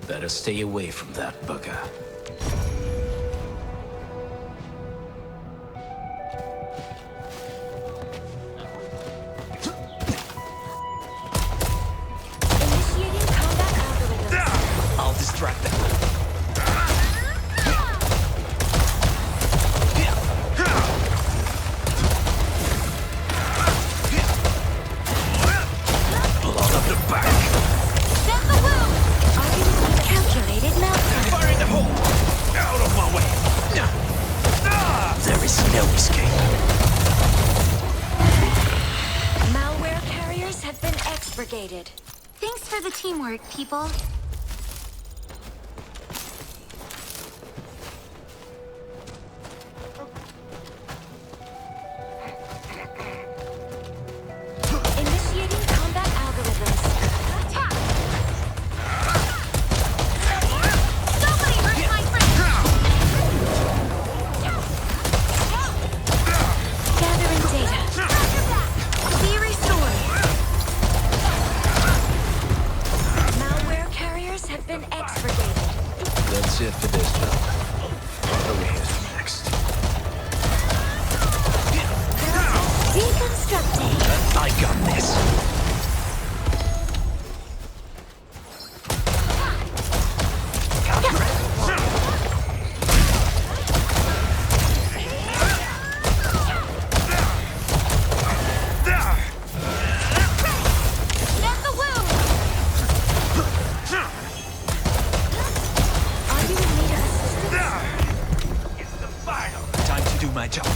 Better stay away from that bugger. Initiating combat algorithms. I'll distract them. Blood up the back. Send the wound! Calculated meltdown. Fire in the hole! Out of my way! There is no escape. Malware carriers have been expurgated. Thanks for the teamwork, people. Initiating combat algorithms. Attack! Somebody hurt my friend! Gathering data. Be restored. Malware carriers have been expurgated. That's it for this job. What do we have next? Deconstructing. I got this. Send the wound! Are you in need of assistance? It's the final. Time to do my job.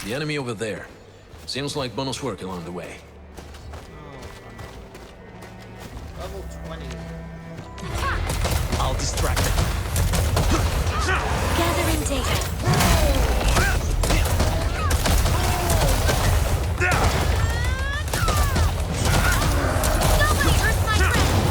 The enemy over there. Seems like bonus work along the way. Level 20. I'll distract them. Gathering data. Somebody hurt my friend!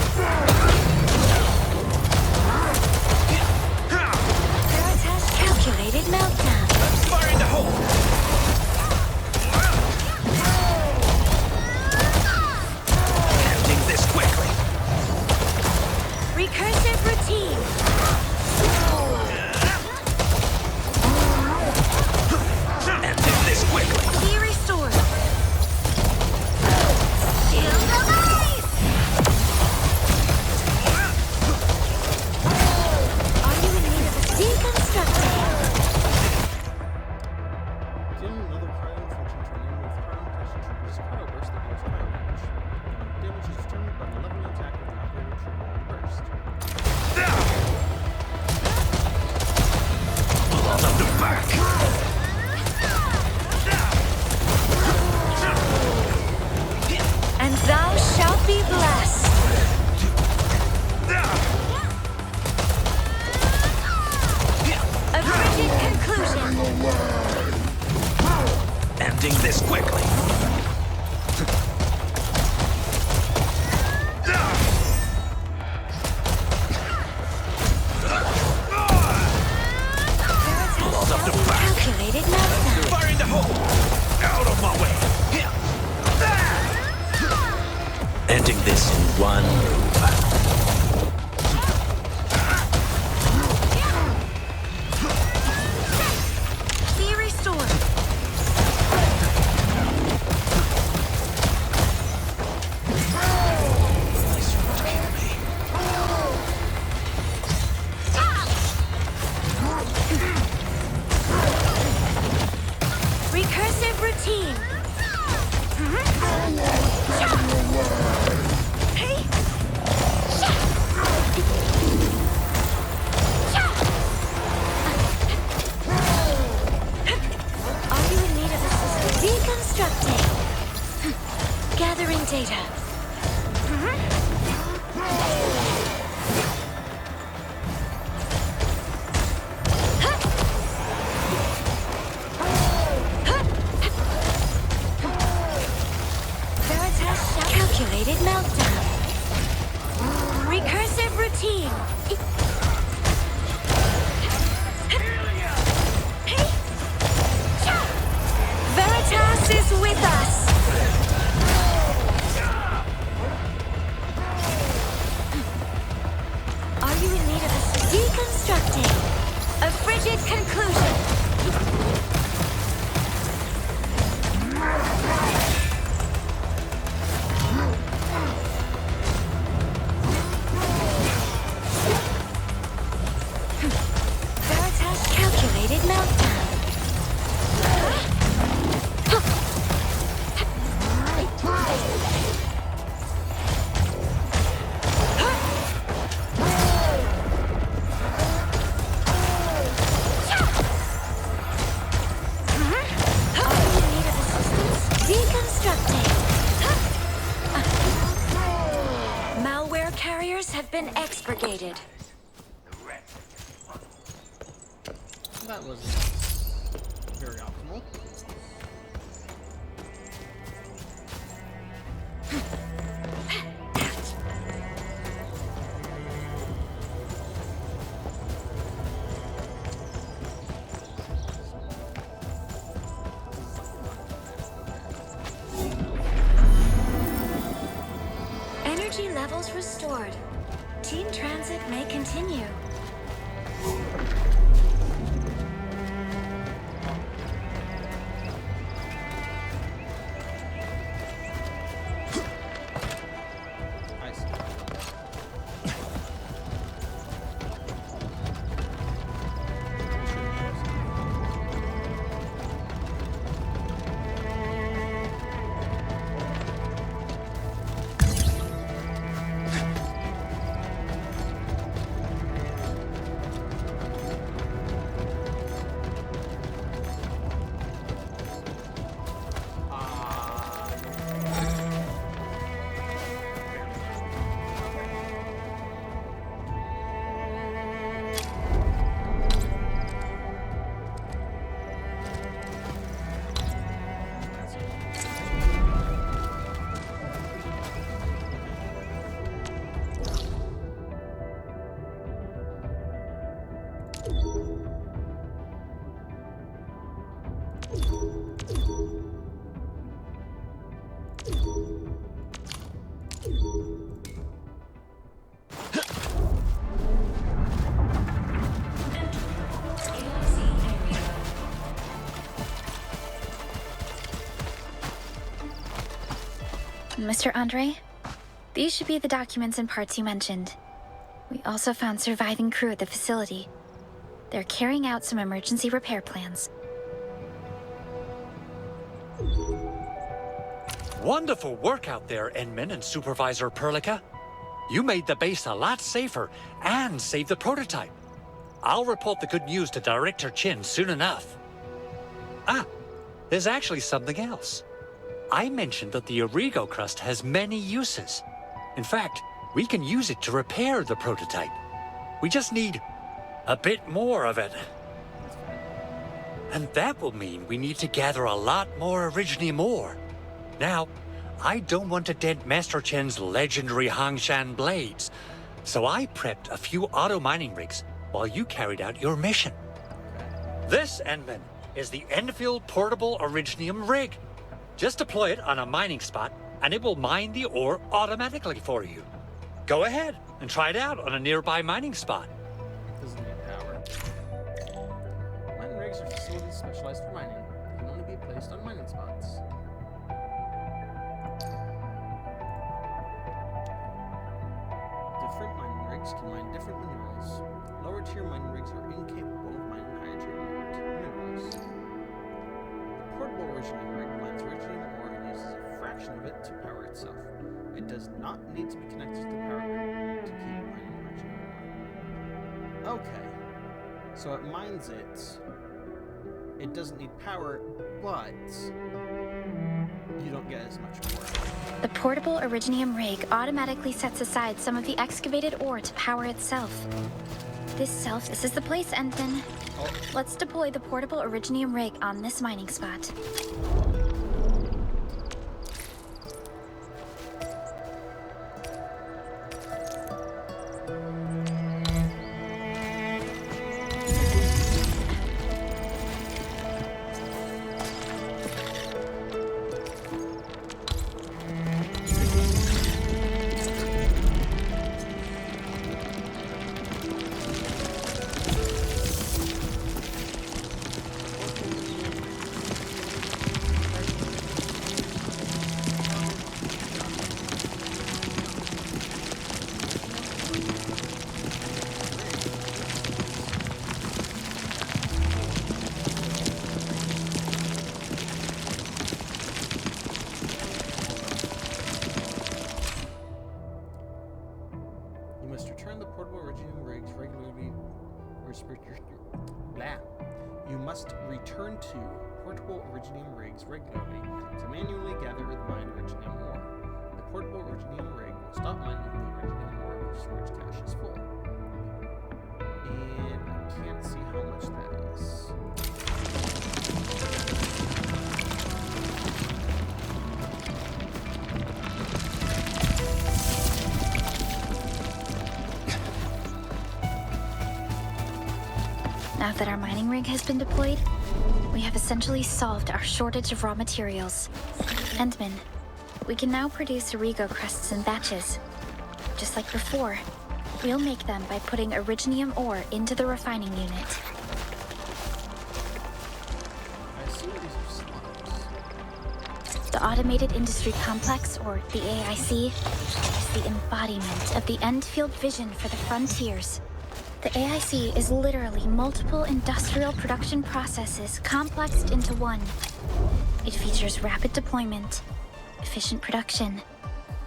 Recursive routine. Ending this quickly. Be restored. Shield release! Are you in need of a deconstructing? Dealing another highly unfortunate turn with cryo pressure triggers cryo burst that deals cryo damage. Damage is determined by the level of attack of the operator triggering the burst. Blood on the back. And thou shalt be blessed. A frigid conclusion. Ending this quickly. Blood up the back. Calculated meltdown. Fire in the hole. Out of my way. Ending this in one move. Be restored. Recursive routine. Hey. Are you in need of assistance? Deconstructing. Gathering data. Calculated meltdown. Recursive routine. Veritas is with us. Are you in need of assistance? Deconstructing. A frigid conclusion. Veritas calculated meltdown. Are you in need of assistance? Deconstructing. Malware carriers have been expurgated. That wasn't very optimal. Energy levels restored. Team transit may continue. I see. Mr. Andre, these should be the documents and parts you mentioned. We also found surviving crew at the facility. They're carrying out some emergency repair plans. Wonderful work out there, Enman and Supervisor Perlica. You made the base a lot safer and saved the prototype. I'll report the good news to Director Chin soon enough. Ah, there's actually something else. I mentioned that the Origo crust has many uses. In fact, we can use it to repair the prototype. We just need a bit more of it. And that will mean we need to gather a lot more Originium ore. Now, I don't want to dent Master Chen's legendary Hangshan blades, so I prepped a few auto mining rigs while you carried out your mission. This, Enman, is the Endfield Portable Originium rig. Just deploy it on a mining spot, and it will mine the ore automatically for you. Go ahead and try it out on a nearby mining spot. Doesn't need power. Mining rigs are facilities specialized for mining. They can only be placed on mining spots. Different mining rigs can mine different minerals. Lower tier mining rigs are incapable of mining higher tier minerals. The portable Originium rig mines Originium ore and uses a fraction of it to power itself. It does not need to be connected to the power grid to keep mining Originium ore. Okay, so it mines it. It doesn't need power, but you don't get as much ore. The portable Originium rig automatically sets aside some of the excavated ore to power itself. This is the place, Endman. Oh. Let's deploy the portable Originium rig on this mining spot. You must return to portable Originium rigs regularly to manually gather the mined Originium ore. The portable Originium rig will stop mining the Originium ore if storage cache is full. And I can't see how much that is. Now that our mining rig has been deployed, we have essentially solved our shortage of raw materials. Endman, we can now produce Origo crusts in batches. Just like before, we'll make them by putting Originium ore into the refining unit. I assume these are slums. The Automated Industry Complex, or the AIC, is the embodiment of the Endfield vision for the frontiers. The AIC is literally multiple industrial production processes complexed into one. It features rapid deployment, efficient production,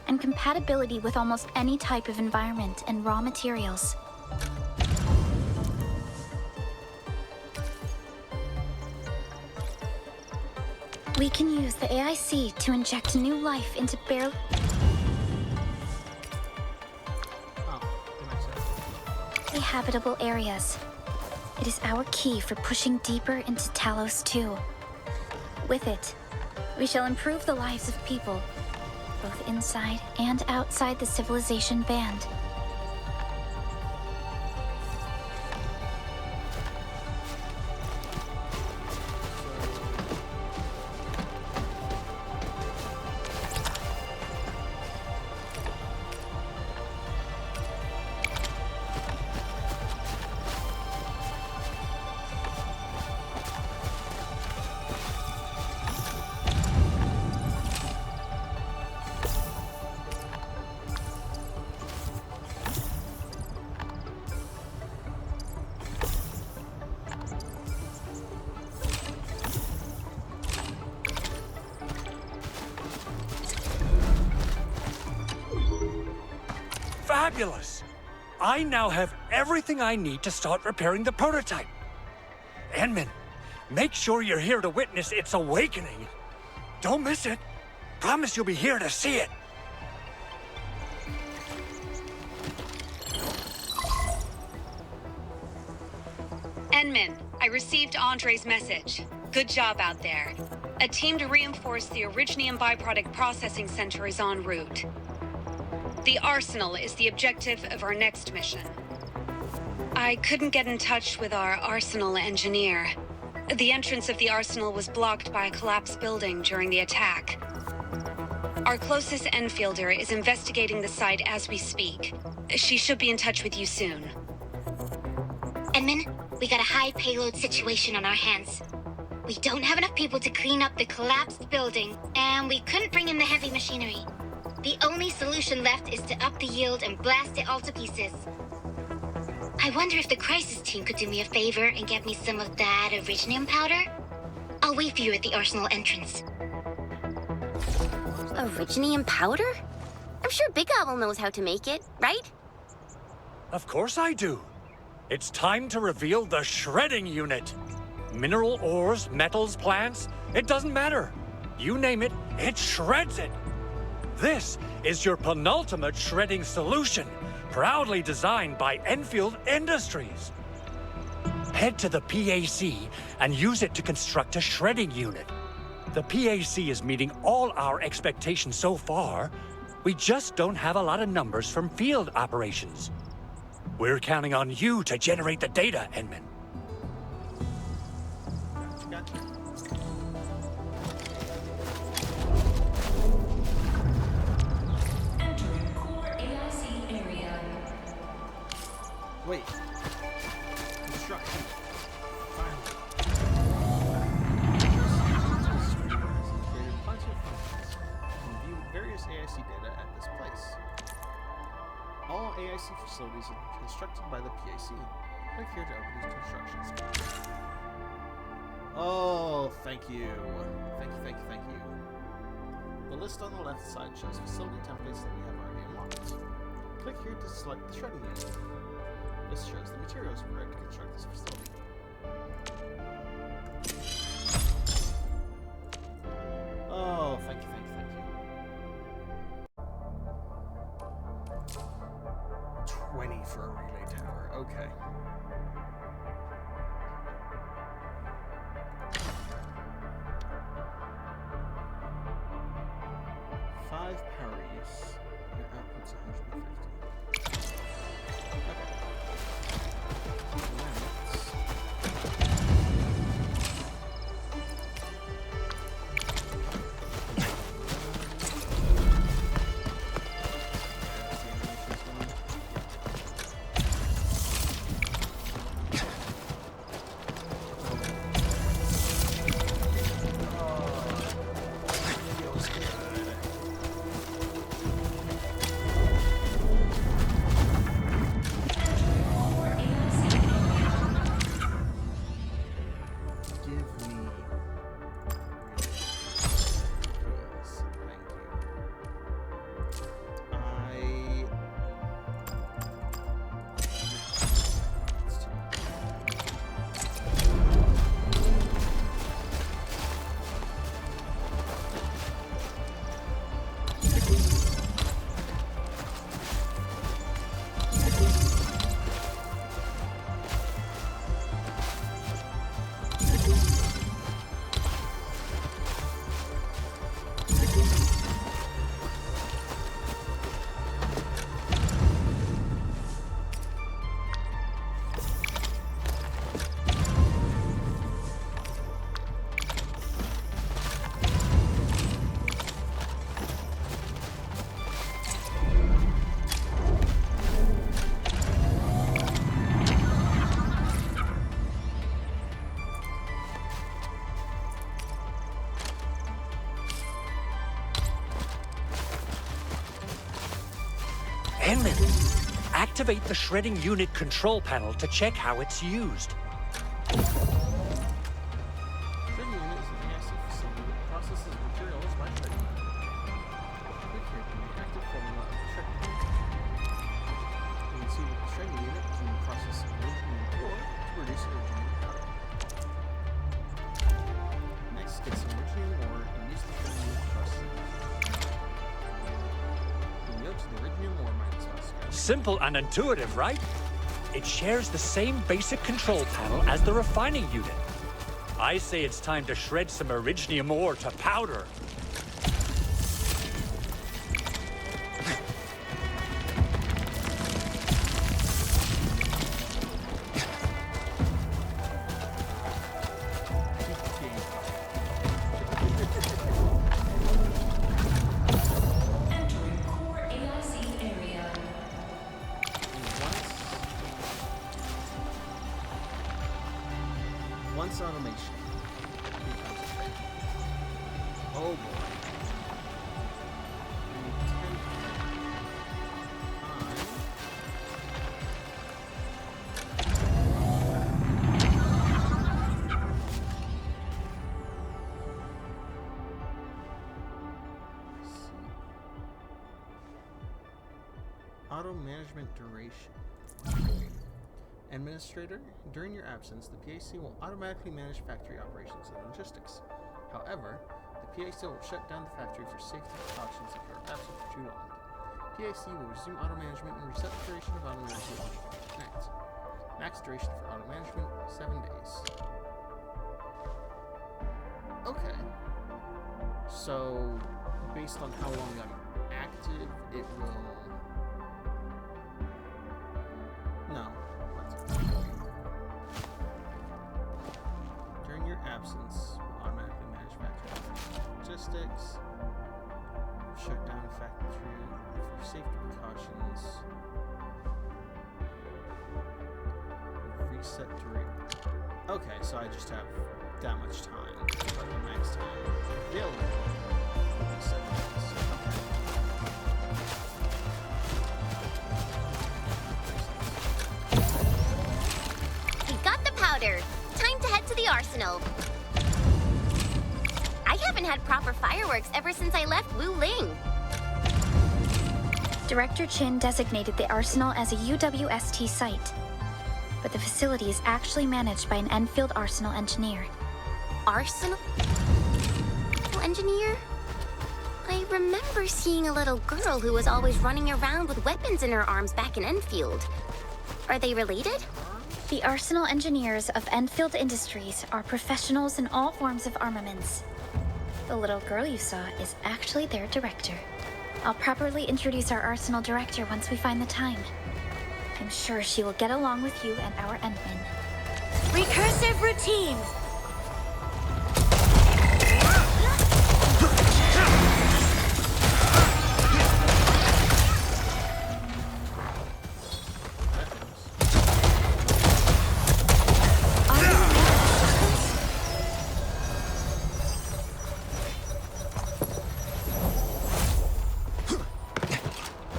and compatibility with almost any type of environment and raw materials. We can use the AIC to inject new life into barely habitable areas. It is our key for pushing deeper into Talos 2. With it, we shall improve the lives of people, both inside and outside the civilization band. fabulous! I now have everything I need to start repairing the prototype. Enman, make sure you're here to witness its awakening. Don't miss it. Promise you'll be here to see it. Enman, I received Andre's message. Good job out there. A team to reinforce the Originium byproduct processing center is en route. The Arsenal is the objective of our next mission. I couldn't get in touch with our Arsenal engineer. The entrance of the Arsenal was blocked by a collapsed building during the attack. Our closest Enfielder is investigating the site as we speak. She should be in touch with you soon. Enman, we got a high payload situation on our hands. We don't have enough people to clean up the collapsed building, and we couldn't bring in the heavy machinery. The only solution left is to up the yield and blast it all to pieces. I wonder if the crisis team could do me a favor and get me some of that Originium powder? I'll wait for you at the Arsenal entrance. Originium powder? I'm sure Big Owl knows how to make it, right? Of course I do. It's time to reveal the shredding unit. Mineral ores, metals, plants, it doesn't matter. You name it, it shreds it. This is your penultimate shredding solution, proudly designed by Endfield Industries. Head to the PAC and use it to construct a shredding unit. The PAC is meeting all our expectations so far. We just don't have a lot of numbers from field operations. We're counting on you to generate the data, Enman. Entering core AIC area. Wait. Construction. Finally. Created plenty of functions and view various AIC data at this place. All AIC facilities are constructed by the PAC. Click here to open these constructions. Oh, thank you. Thank you. The list on the left side shows facility templates that we have already unlocked. Click here to select the shredding unit. This shows the materials required to construct this facility. Oh, thank you. 20 for a relay tower. Okay. Five power use. Your output's 150. Okay. Enman, activate the shredding unit control panel to check how it's used. Shredding unit is an AIC facility that processes materials by shredding. Click here to the active formula of the shredding unit. Training unit can process Iridium ore to produce Iridium powder. Next, get some Iridium ore and use the training unit to process it. Note to the Iridium ore mines last. Simple and intuitive, right? It shares the same basic control panel as the refining unit. I say it's time to shred some Iridium ore to powder. Once automation. Oh boy. Auto management duration. Administrator, during your absence, the PAC will automatically manage factory operations and logistics. However, the PAC will shut down the factory for safety precautions if you are absent for too long. PAC will resume auto management and reset the duration of auto management when you connect. Max duration for auto management, 7 days. Okay. So, based on how long I'm active, it will... No. During your absence, will automatically manage factory logistics, shut down factory for safety precautions, reset duration. Okay, so I just have that much time, but the next time available will be 7 days. Time to head to the arsenal. I haven't had proper fireworks ever since I left Wu Ling. Director Chin designated the arsenal as a UWST site, but the facility is actually managed by an Endfield arsenal engineer. Arsenal engineer? I remember seeing a little girl who was always running around with weapons in her arms back in Endfield. Are they related? The arsenal engineers of Endfield Industries are professionals in all forms of armaments. The little girl you saw is actually their director. I'll properly introduce our arsenal director once we find the time. I'm sure she will get along with you and our Endmen. Recursive routine!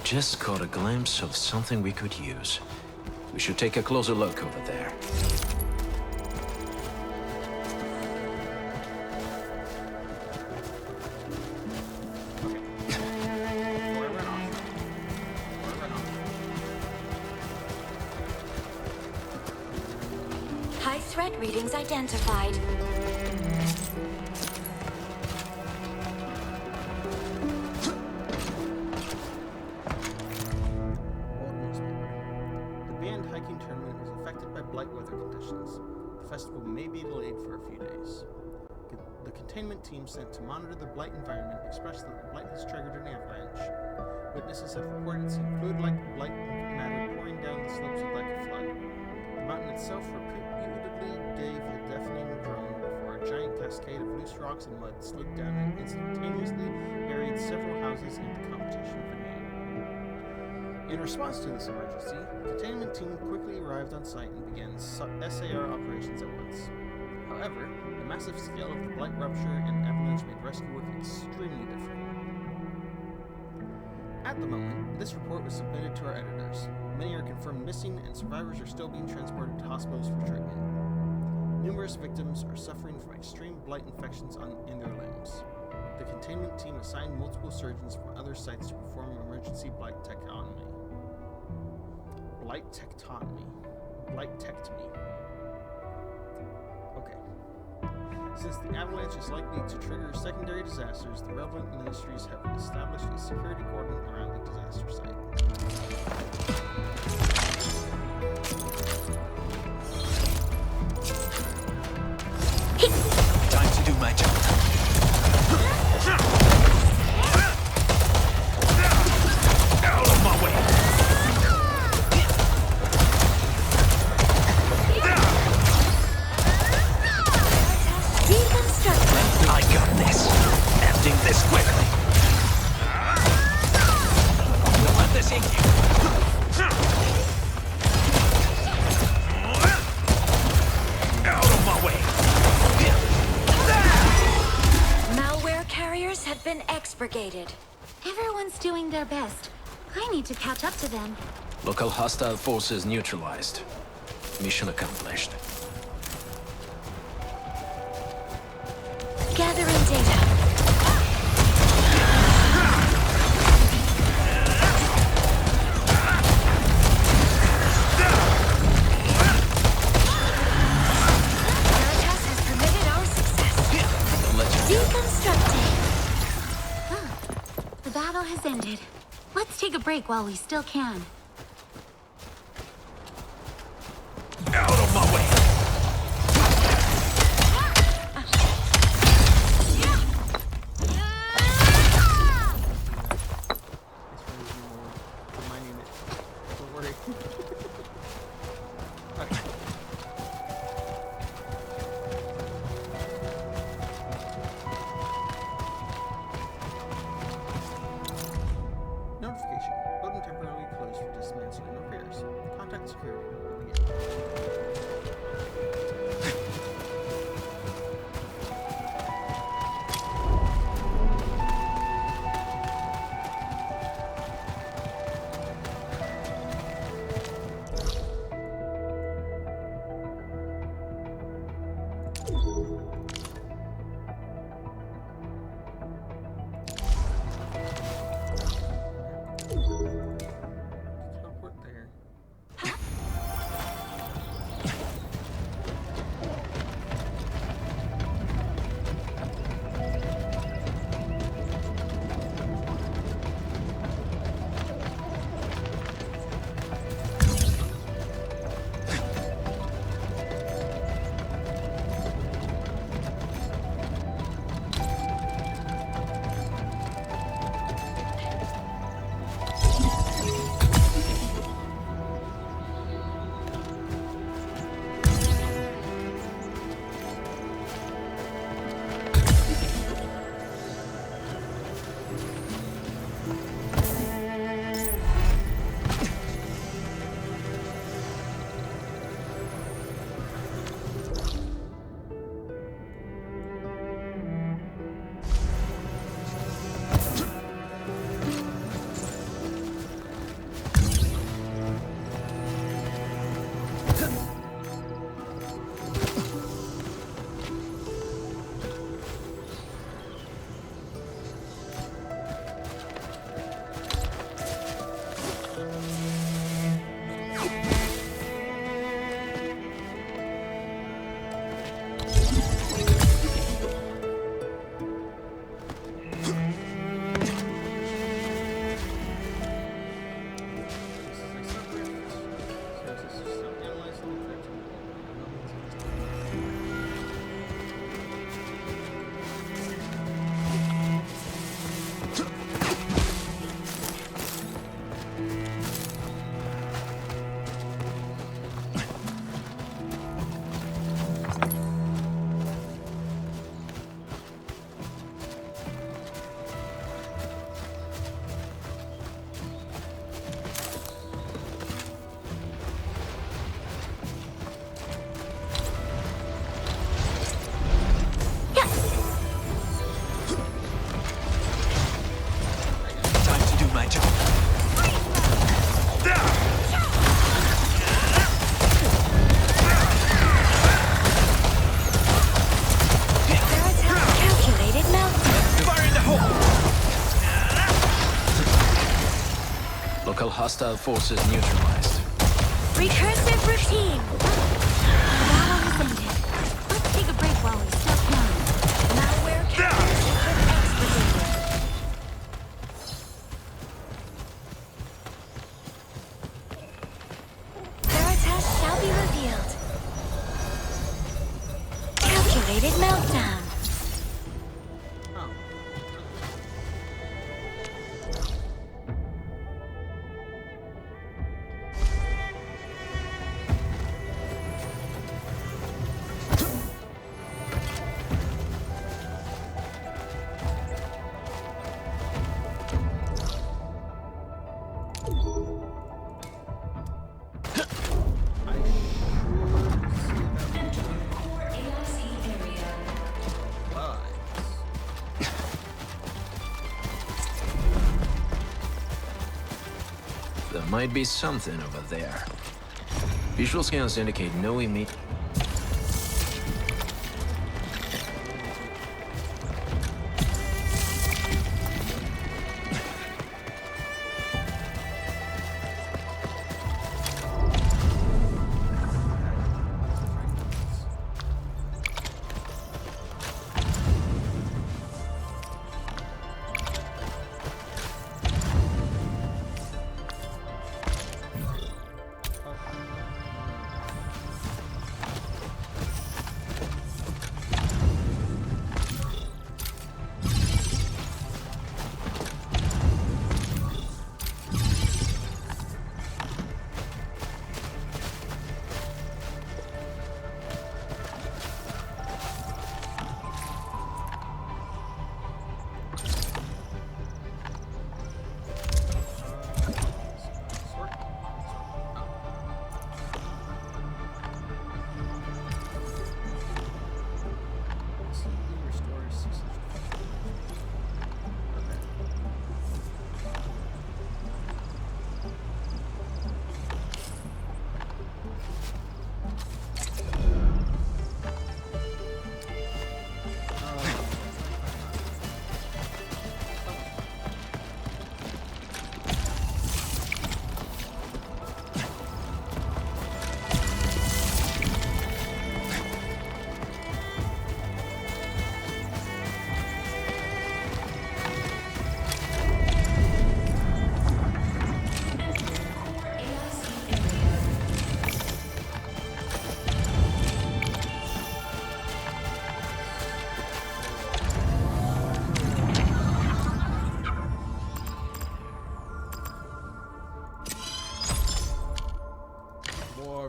Just caught a glimpse of something we could use. We should take a closer look over there. High threat readings identified. The containment team sent to monitor the Blight environment expressed that the Blight has triggered an avalanche. Witnesses have reported seeing fluid-like Blight matter pouring down the slopes like a flood. The mountain itself repeatedly gave a deafening drone before a giant cascade of loose rocks and mud slid down and instantaneously buried several houses in the competition for name. In response to this emergency, the containment team quickly arrived on site and began SAR operations at once. However, the massive scale of the Blight rupture and avalanche made rescue work extremely difficult. At the moment, this report was submitted to our editors. Many are confirmed missing, and survivors are still being transported to hospitals for treatment. Numerous victims are suffering from extreme Blight infections in their limbs. The containment team assigned multiple surgeons from other sites to perform emergency Blight tachotomy. Light tectomy. Okay. Since the avalanche is likely to trigger secondary disasters, the relevant ministries have established a security cordon around the disaster site. Time to do my job. Out of my way! I got this. Ending this quickly. Don't let this ink you. Out of my way. Malware carriers have been expurgated. Everyone's doing their best. I need to catch up to them. Local hostile forces neutralized. Mission accomplished. Gathering data. Veritas has permitted our success. Don't let you Deconstructing. The battle has ended. Let's take a break while we still can. Out of my way. Don't worry. Okay. Notification. Building temporarily closed for dismantling and repairs. Contact security. Teleport there. Hostile forces neutralized. Recursive routine. That one is ended. Let's take a break while we still can. Malware counters have been expurgated. Veritas shall be revealed. Calculated meltdown. There might be something over there. Visual scans indicate no immediate...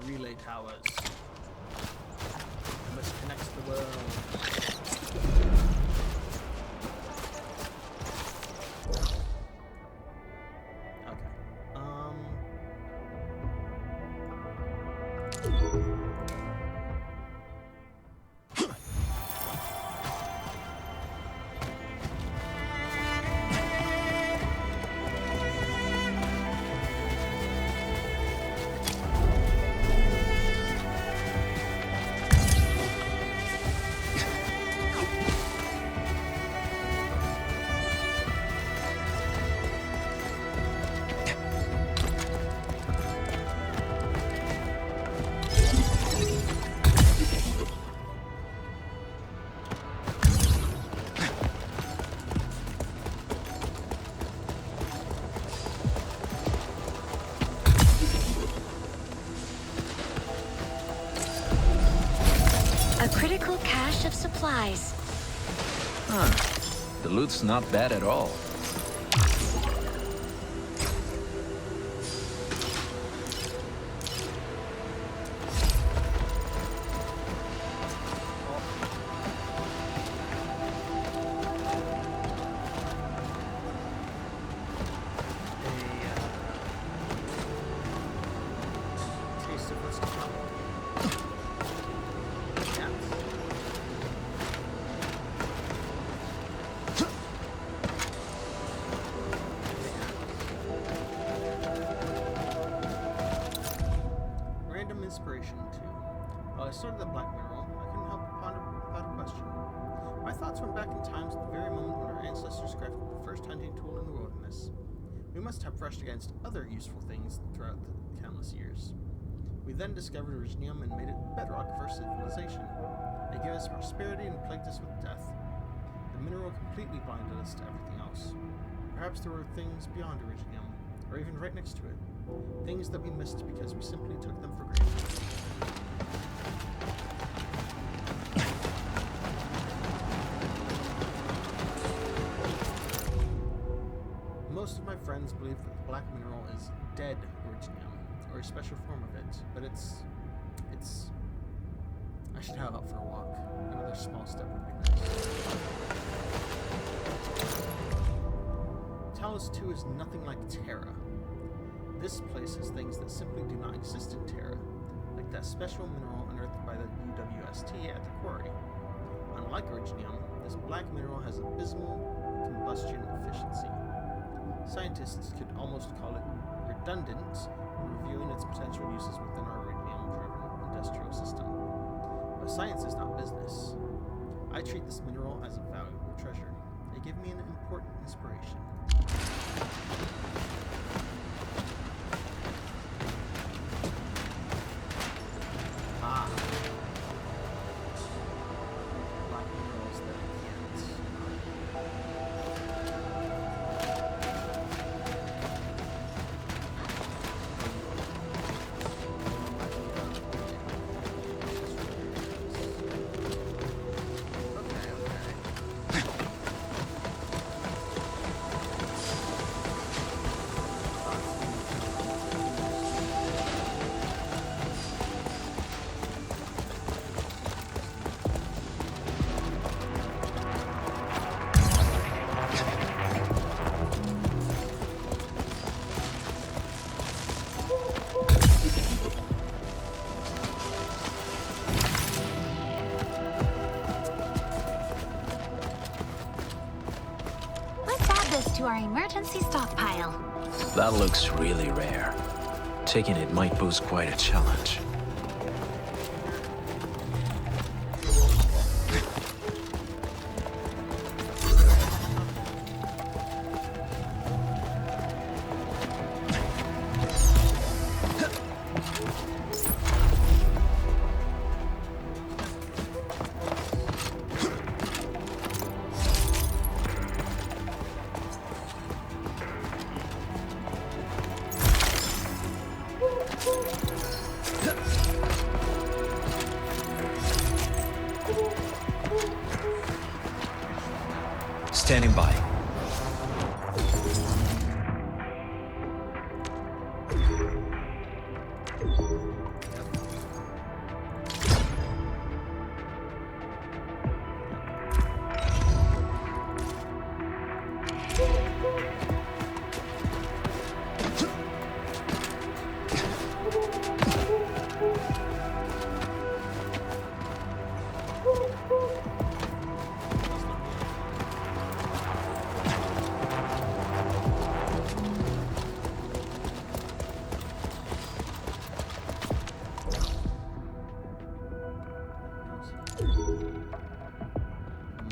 Relay towers. Must connect the world. A critical cache of supplies. Huh. The loot's not bad at all. Inspiration too. While I studied the black mineral, I couldn't help but ponder without a question. My thoughts went back in times at the very moment when our ancestors crafted the first hunting tool in the wilderness. We must have brushed against other useful things throughout the countless years. then discovered Originium and made it bedrock for civilization. It gave us prosperity and plagued us with death. The mineral completely blinded us to everything else. Perhaps there were things beyond Originium, or even right next to it. Things that we missed because we simply took them for granted. Most of my friends believe that the black mineral is dead Originium, or a special form of it, but it's... I should head out for a walk. Another small step would be nice. Talos 2 is nothing like Terra. This place has things that simply do not exist in Terra, like that special mineral unearthed by the UWST at the quarry. Unlike Originium, this black mineral has abysmal combustion efficiency. Scientists could almost call it redundant when reviewing its potential uses within our uranium-driven industrial system. But science is not business. I treat this mineral as a valuable treasure. They give me an important inspiration. Ah. Black minerals that I can't. To our emergency stockpile. That looks really rare. Taking it might pose quite a challenge. Standing by.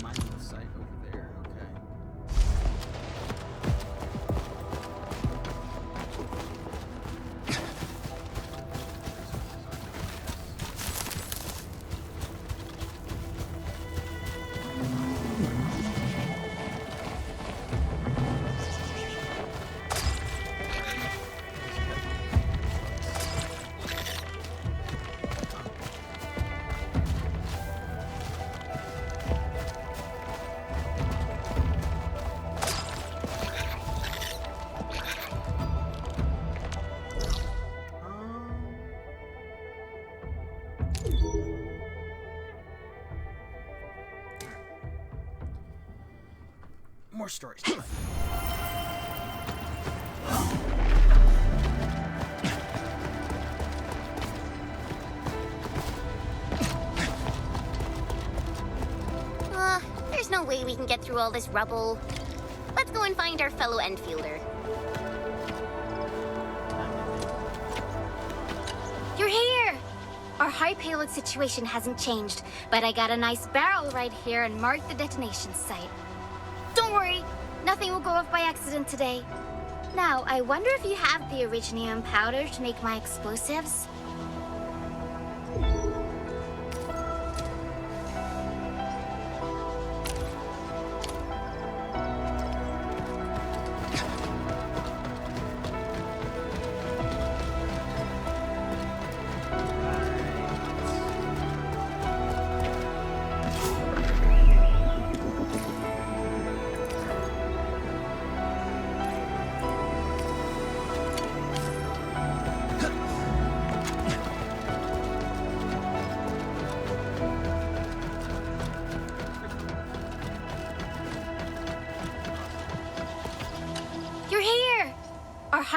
Mining site over there, okay. More stories. There's no way we can get through all this rubble. Let's go and find our fellow Endfielder. You're here! Our high payload situation hasn't changed, but I got a nice barrel right here and marked the detonation site. Don't worry, nothing will go off by accident today. Now, I wonder if you have the Originium powder to make my explosives?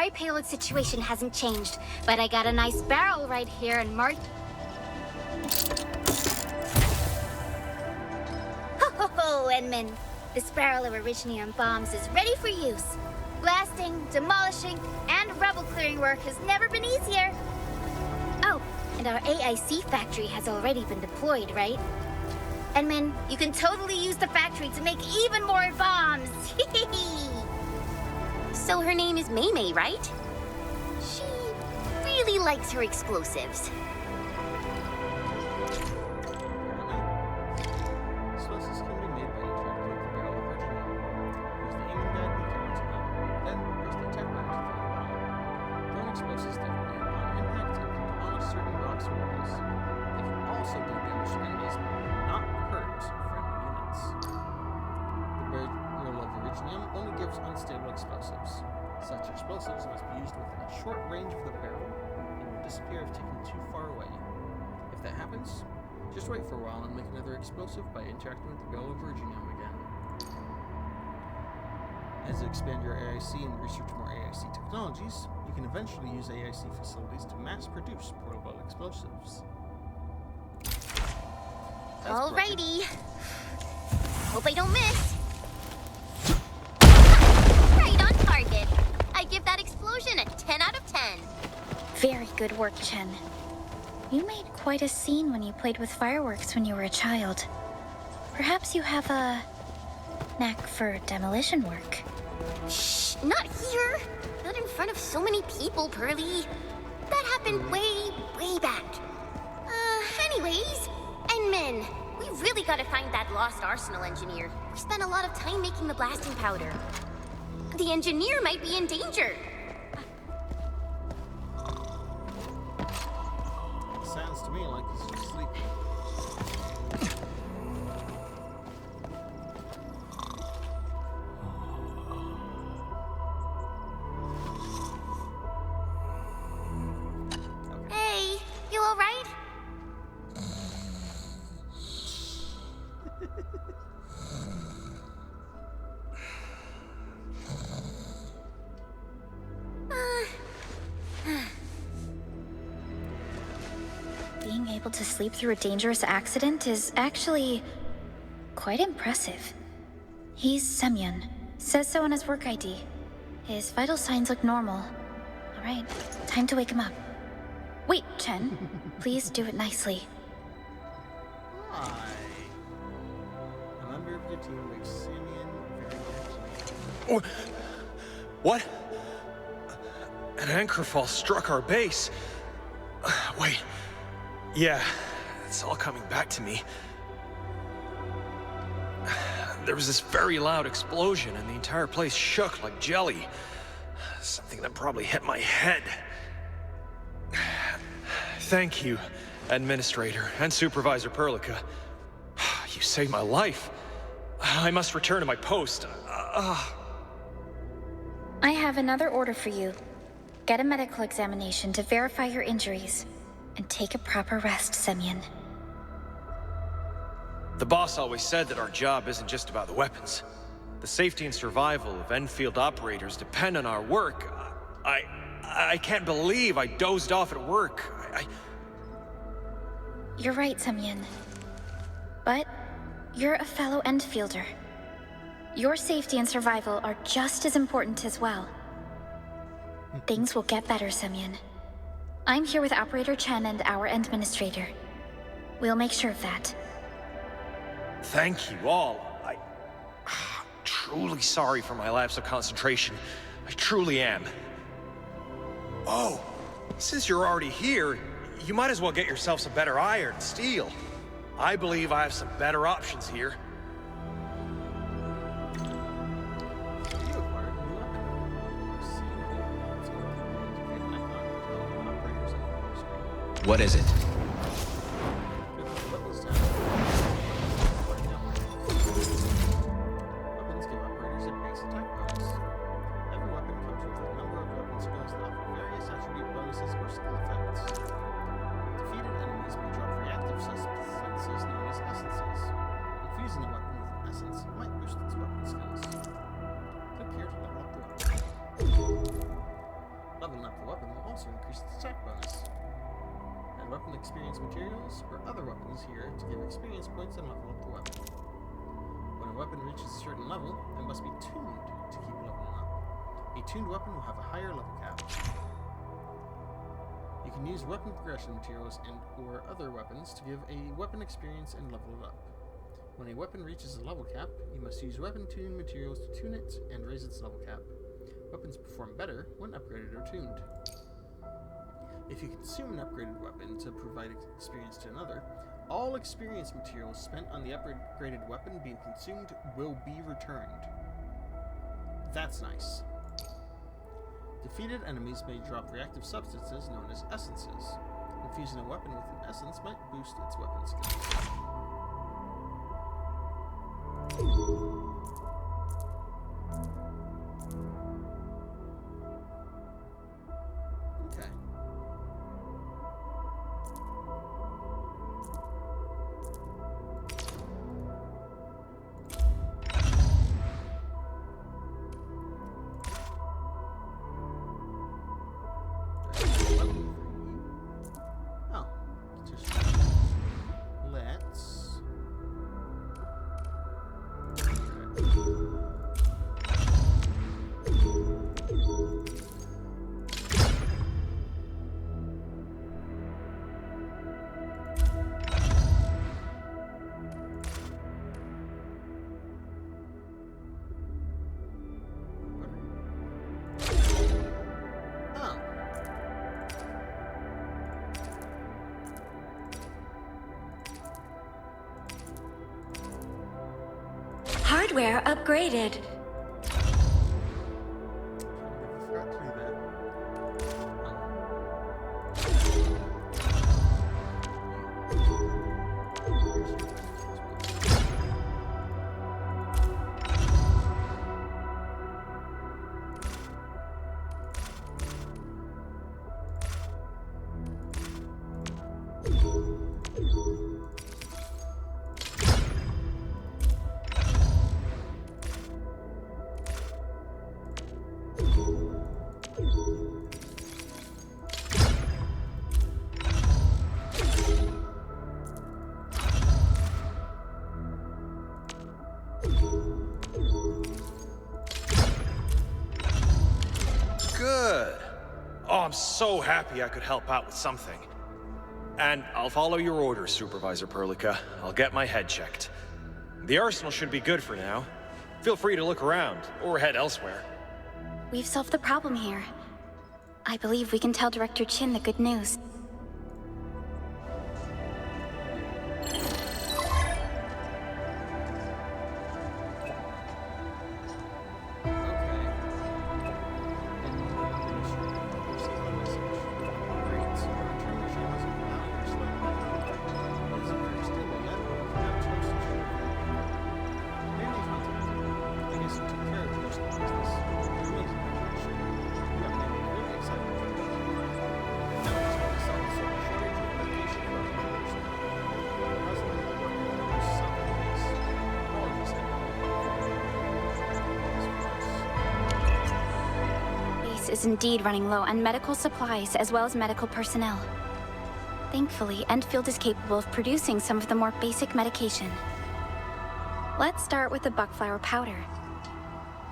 high payload situation hasn't changed, but I got a nice barrel right here and marked... Ho ho ho, Edmund! This barrel of Originium bombs is ready for use. Blasting, demolishing, and rebel clearing work has never been easier. Oh, and our AIC factory has already been deployed, right? Edmund, you can totally use the factory to make even more bombs! So her name is Maymay, right? She really likes her explosives. Explosives can be made by interacting with the barrel of Originium. Use the aiming gun and camera to aim, then press the attack button to throw the bomb. Throwing explosives detonate upon impact and can demolish certain rocks or walls. They can also do damage to enemies, not hurt friendly units. The barrel of Originium only gives unstable explosives. Such explosives must be used within a short range of the barrel and will disappear if taken too far away. If that happens, just wait for a while and make another explosive by interacting with the barrel of Originium again. As you expand your AIC and research more AIC technologies, you can eventually use AIC facilities to mass-produce portable explosives. Alrighty. Hope I don't miss. Right on target. I give that explosion a 10 out of 10. Very good work, Chen. You made quite a scene when you played with fireworks when you were a child. Perhaps you have a knack for demolition work. Shh, not here. Not in front of so many people, Pearly. That happened way, way back. Anyways, Enmin, we really gotta find that lost arsenal engineer. We spent a lot of time making the blasting powder. The engineer might be in danger. Sounds to me like he's just sleeping. Hey, you alright? Being able to sleep through a dangerous accident is actually quite impressive. He's Semyon. Says so on his work ID. His vital signs look normal. All right, time to wake him up. Wait, Chen. Please do it nicely. Hi. A member of your team makes Semyon very happy. What? An anchor fall struck our base. Wait. Yeah, it's all coming back to me. There was this very loud explosion and the entire place shook like jelly. Something that probably hit my head. Thank you, Administrator and Supervisor Perlica. You saved my life. I must return to my post. I have another order for you. Get a medical examination to verify your injuries. And take a proper rest, Semyon. The boss always said that our job isn't just about the weapons. The safety and survival of Endfield operators depend on our work. I can't believe I dozed off at work. You're right, Semyon. But you're a fellow Endfielder. Your safety and survival are just as important as well. Things will get better, Semyon. I'm here with Operator Chen and our Administrator. We'll make sure of that. Thank you all. I'm truly sorry for my lapse of concentration. I truly am. Oh, since you're already here, you might as well get yourself some better iron and steel. I believe I have some better options here. What is it? Weapons give operators a base attack bonus. Every weapon comes with a number of weapon skills that offer various attribute bonuses or skill effects. Defeated enemies may drop reactive substances known as essences. Infusing a weapon with an essence might boost its weapon skills. Click here to level up the weapon. weapon experience materials or other weapons here to give experience points and level up the weapon. When a weapon reaches a certain level, it must be tuned to keep leveling up. A tuned weapon will have a higher level cap. You can use weapon progression materials and or other weapons to give a weapon experience and level it up. When a weapon reaches a level cap, you must use weapon tuned materials to tune it and raise its level cap. Weapons perform better when upgraded or tuned. If you consume an upgraded weapon to provide experience to another, all experience materials spent on the upgraded weapon being consumed will be returned. That's nice. Defeated enemies may drop reactive substances known as essences. Infusing a weapon with an essence might boost its weapon skills. Okay. Oh, just let's. Hardware upgraded. Good. Oh, I'm so happy I could help out with something. And I'll follow your orders, Supervisor Perlica. I'll get my head checked. The arsenal should be good for now. Feel free to look around, or head elsewhere. We've solved the problem here. I believe we can tell Director Chin the good news. Is indeed running low on medical supplies as well as medical personnel. Thankfully, Endfield is capable of producing some of the more basic medication. Let's start with the buckflower powder.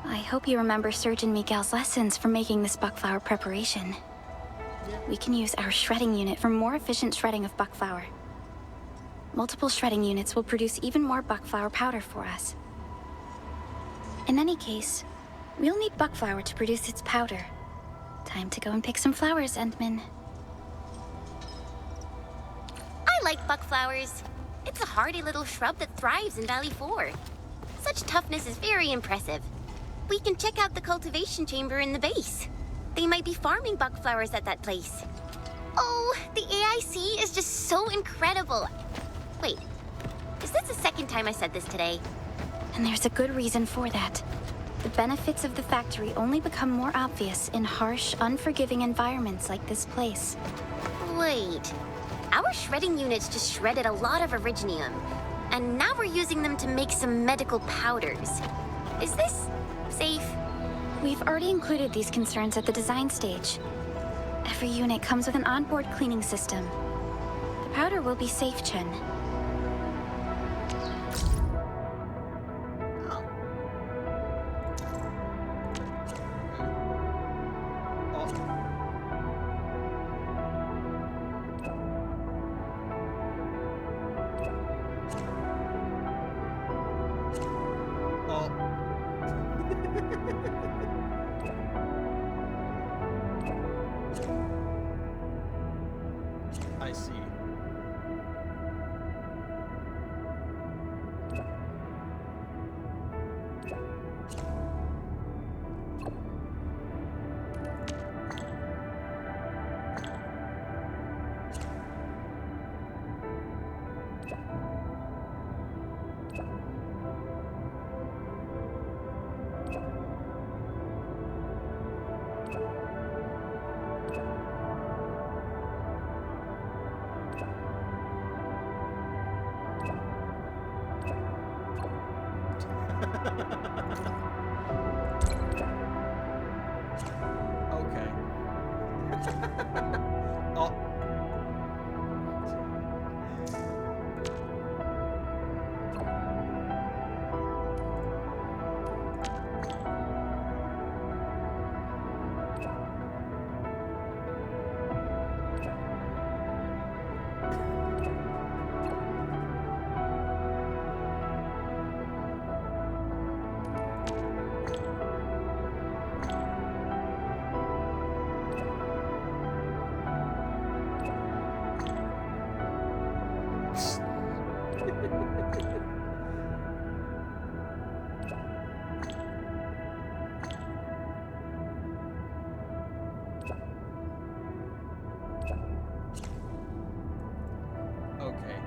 I hope you remember Surgeon Miguel's lessons for making this buckflower preparation. We can use our shredding unit for more efficient shredding of buckflower. Multiple shredding units will produce even more buckflower powder for us. In any case, we'll need buckflower to produce its powder. Time to go and pick some flowers, Endman. I like buckflowers. It's a hardy little shrub that thrives in Valley 4. Such toughness is very impressive. We can check out the cultivation chamber in the base. They might be farming buckflowers at that place. Oh, the AIC is just so incredible. Wait, is this the second time I said this today? And there's a good reason for that. The benefits of the factory only become more obvious in harsh, unforgiving environments like this place. Wait, our shredding units just shredded a lot of originium, and now we're using them to make some medical powders. Is this safe? We've already included these concerns at the design stage. Every unit comes with an onboard cleaning system. Powder will be safe, Chen. I see. Okay. Oh. Okay.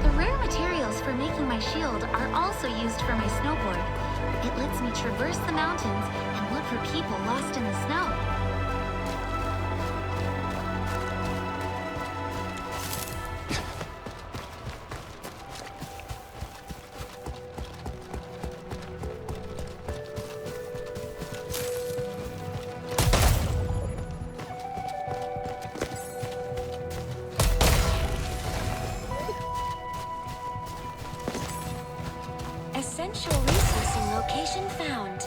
The rare materials for making my shield are also used for my snowboard. It lets me traverse the mountains and look for people lost in the snow. Essential resourcing location found.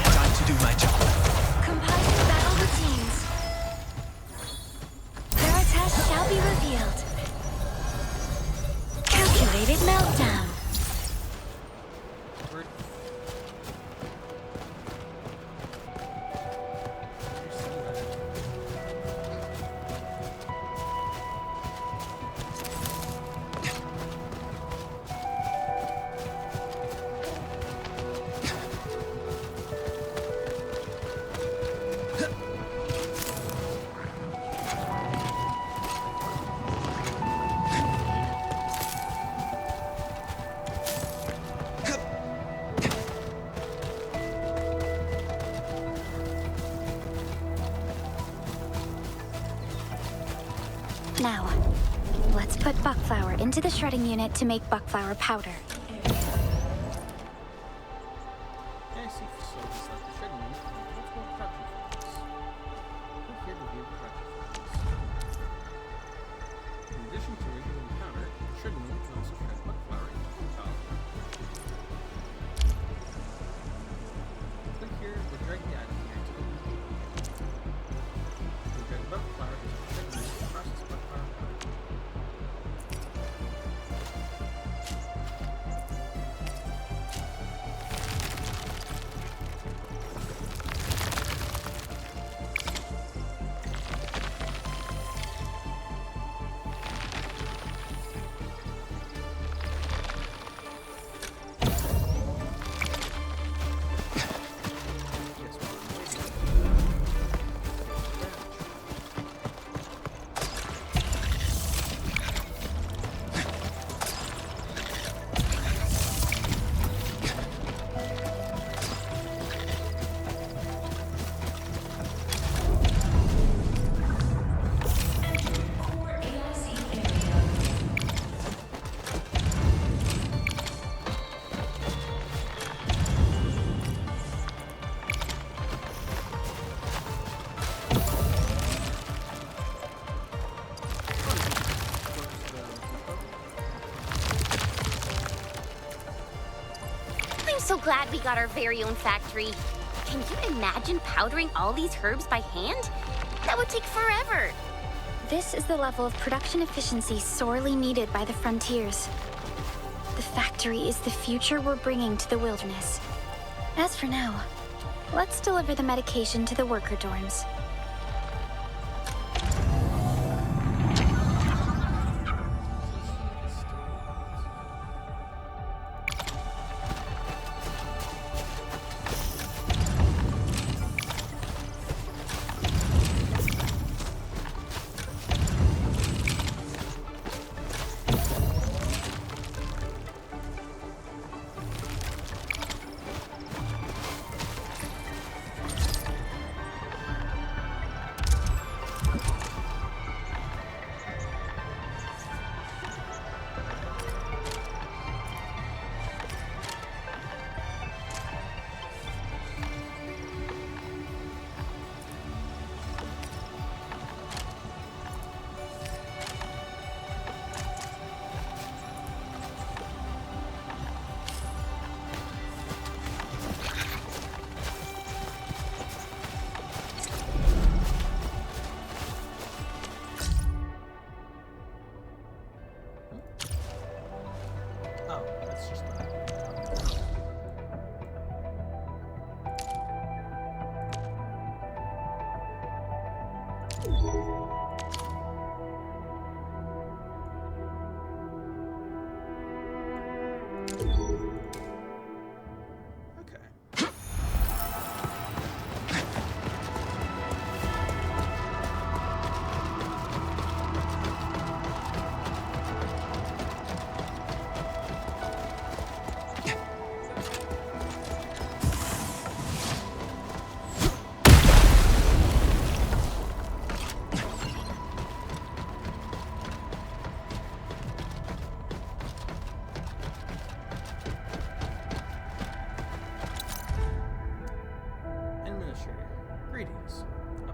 Time to do my job. Compiling battle routines. Veritas shall be revealed. Calculated meltdown. Where- you see that? Now, let's put buck flour into the shredding unit to make buck flour powder. Yeah, I see facilities like the shredding unit and multiple production floors. Click here to view production floors. In addition to making powder, the shredding unit can also shred buck flour into powder. Click here to drag the item here to open the unit. To drag buck flour into the shredding unit to process buck flour powder. glad we got our very own factory. Can you imagine powdering all these herbs by hand? That would take forever. This is the level of production efficiency sorely needed by the frontiers. The factory is the future we're bringing to the wilderness. As for now, let's deliver the medication to the worker dorms.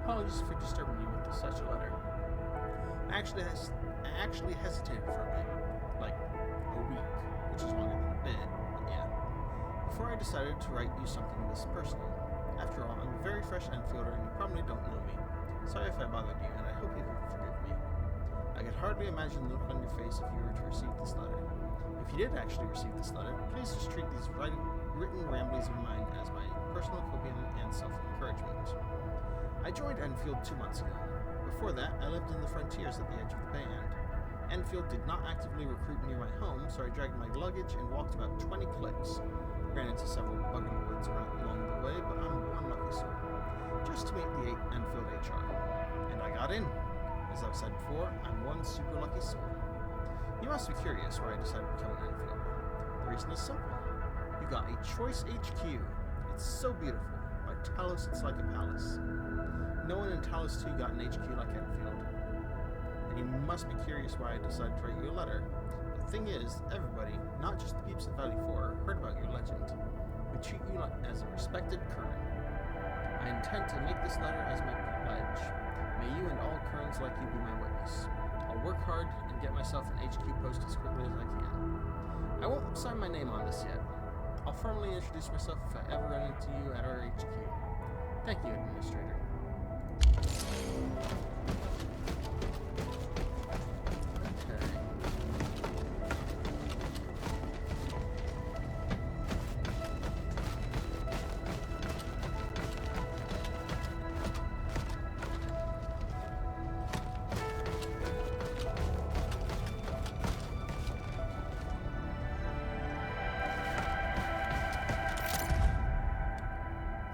Apologies for disturbing you with such a letter. I actually hesitated for a bit, like a week, which is longer than a bit, but yeah, before I decided to write you something this personal. After all, I'm a very fresh Endfielder and you probably don't know me. Sorry if I bothered you, and I hope you can forgive me. I could hardly imagine the look on your face if you were to receive this letter. If you did actually receive this letter, please just treat these written ramblings of mine as my personal copium and self-encouragement. I joined Endfield 2 months ago. Before that, I lived in the frontiers at the edge of the band. Endfield did not actively recruit near my home, so I dragged my luggage and walked about 20 clicks. Ran into several buggy woods along the way, but I'm one lucky soul. Just to meet the Endfield HR. And I got in. As I've said before, I'm one super lucky soul. You must be curious why I decided to become an Endfielder. The reason is simple. You got a choice HQ. It's so beautiful. By Talos, it's like a palace. No one in Talos 2 got an HQ like Endfield. And you must be curious why I decided to write you a letter. The thing is, everybody, not just the peeps at Valley 4, heard about your legend. We treat you as a respected Curran. I intend to make this letter as my pledge. May you and all Currans like you be my witness. I'll work hard and get myself an HQ post as quickly as I can. I won't sign my name on this yet. I'll formally introduce myself if I ever run into you at our HQ. Thank you, Administrator.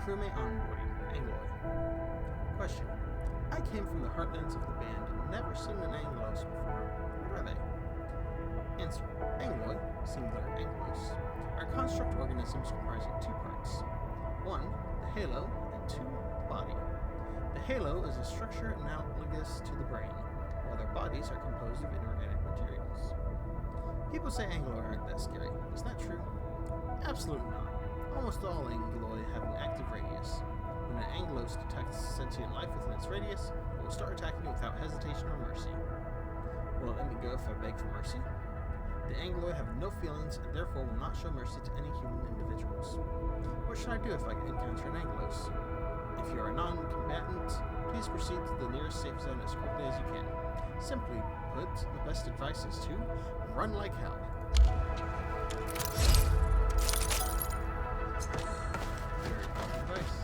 Crewmate onboarding, Angloy. Question. I came from the heartlands of the band and never seen an Anglos before. What are they? Answer. Angloy, singular Anglos, are construct organisms comprising 2 parts. 1, the halo, and 2, the body. The halo is a structure analogous to the brain, while their bodies are composed of inorganic materials. People say Angloy aren't that scary. Is that true? Absolutely not. Almost all Angloy have an active radius. When an Anglos detects sentient life within its radius, it will start attacking without hesitation or mercy. Will it let me go if I beg for mercy? The Anglo have no feelings and therefore will not show mercy to any human individuals. What should I do if I encounter an Anglos? If you are a non-combatant, please proceed to the nearest safe zone as quickly as you can. Simply put, the best advice is to run like hell. Very powerful advice.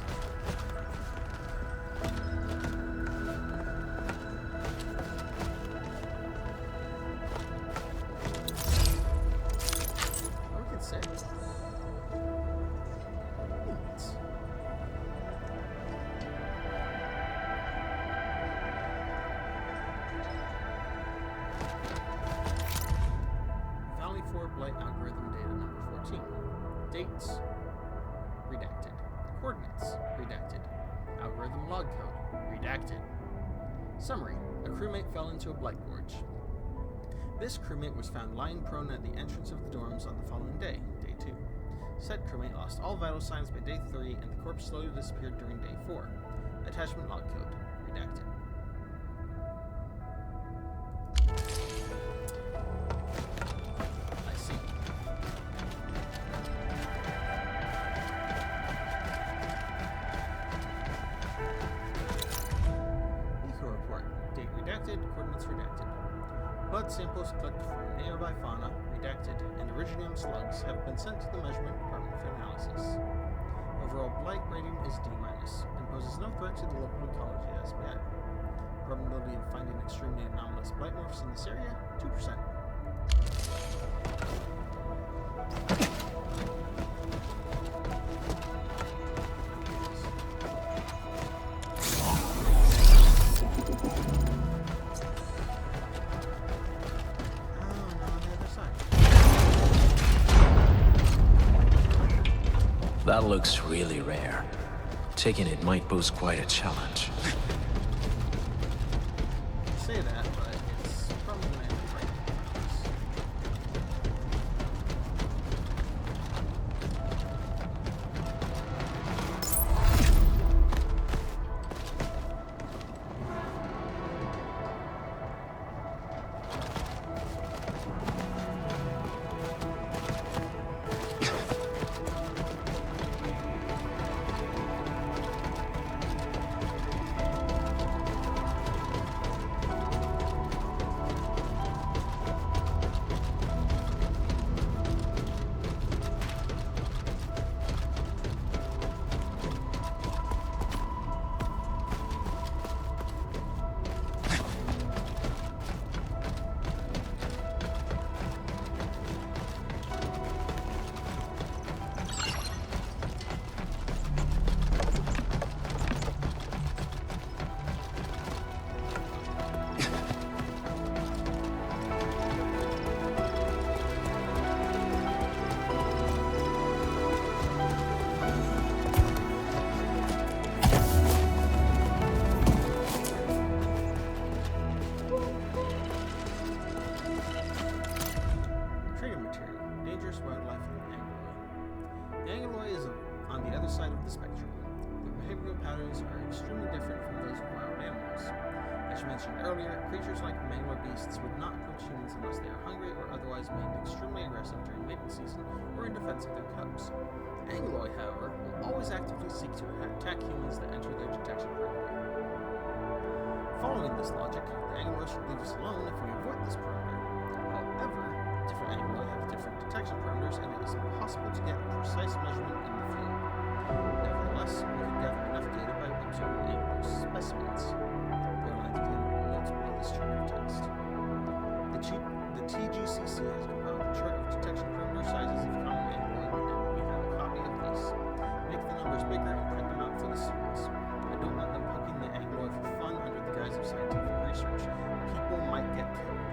What we could say? Blight algorithm data number 14. Dates, redacted. Coordinates, redacted. Algorithm log code, redacted. Summary: a crewmate fell into a blight gorge. This crewmate was found lying prone at the entrance of the dorms on the following day, day 2. Said crewmate lost all vital signs by day 3 and the corpse slowly disappeared during day 4. Attachment log code, redacted. Coordinates redacted. Blood samples collected from nearby fauna, redacted, and originium slugs have been sent to the measurement department for analysis. Overall blight rating is D- and poses no threat to the local ecology as yet. Probability of finding extremely anomalous blight morphs in this area, 2%. That looks really rare. Taking it might pose quite a challenge. I say that, but it's probably going to end up right. Creatures like mangler beasts would not approach humans unless they are hungry or otherwise made extremely aggressive during mating season or in defense of their cubs. Angloi, however, will always actively seek to attack humans that enter their detection perimeter. Following this logic, the Angloi should leave us alone if we avoid this perimeter. However, different Angloi have different detection perimeters and it is impossible to get precise measurement in the field. Nevertheless, we can gather enough data by observing Angloi specimens. This chart of text. The TGCC has compiled a chart of detection perimeter sizes of common Angloi, and we have a copy of these. Make the numbers bigger and print them out for the students. I don't want them poking the Angloi for fun under the guise of scientific research. People might get killed.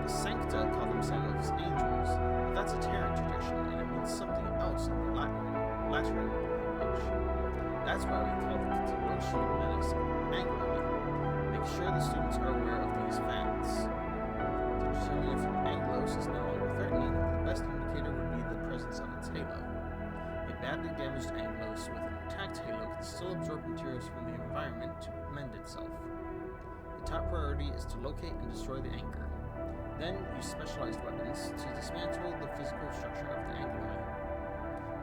The Sancta call themselves angels, but that's a Terran tradition, and it means something else in the Latin language. That's why we call the considerably menace Angloi. Make sure the students are aware of these facts. To determine if an Anglos is no longer threatening, the best indicator would be the presence of its halo. A badly damaged Anglos with an intact halo can still absorb materials from the environment to mend itself. The top priority is to locate and destroy the anchor. Then use specialized weapons to dismantle the physical structure of the angle line.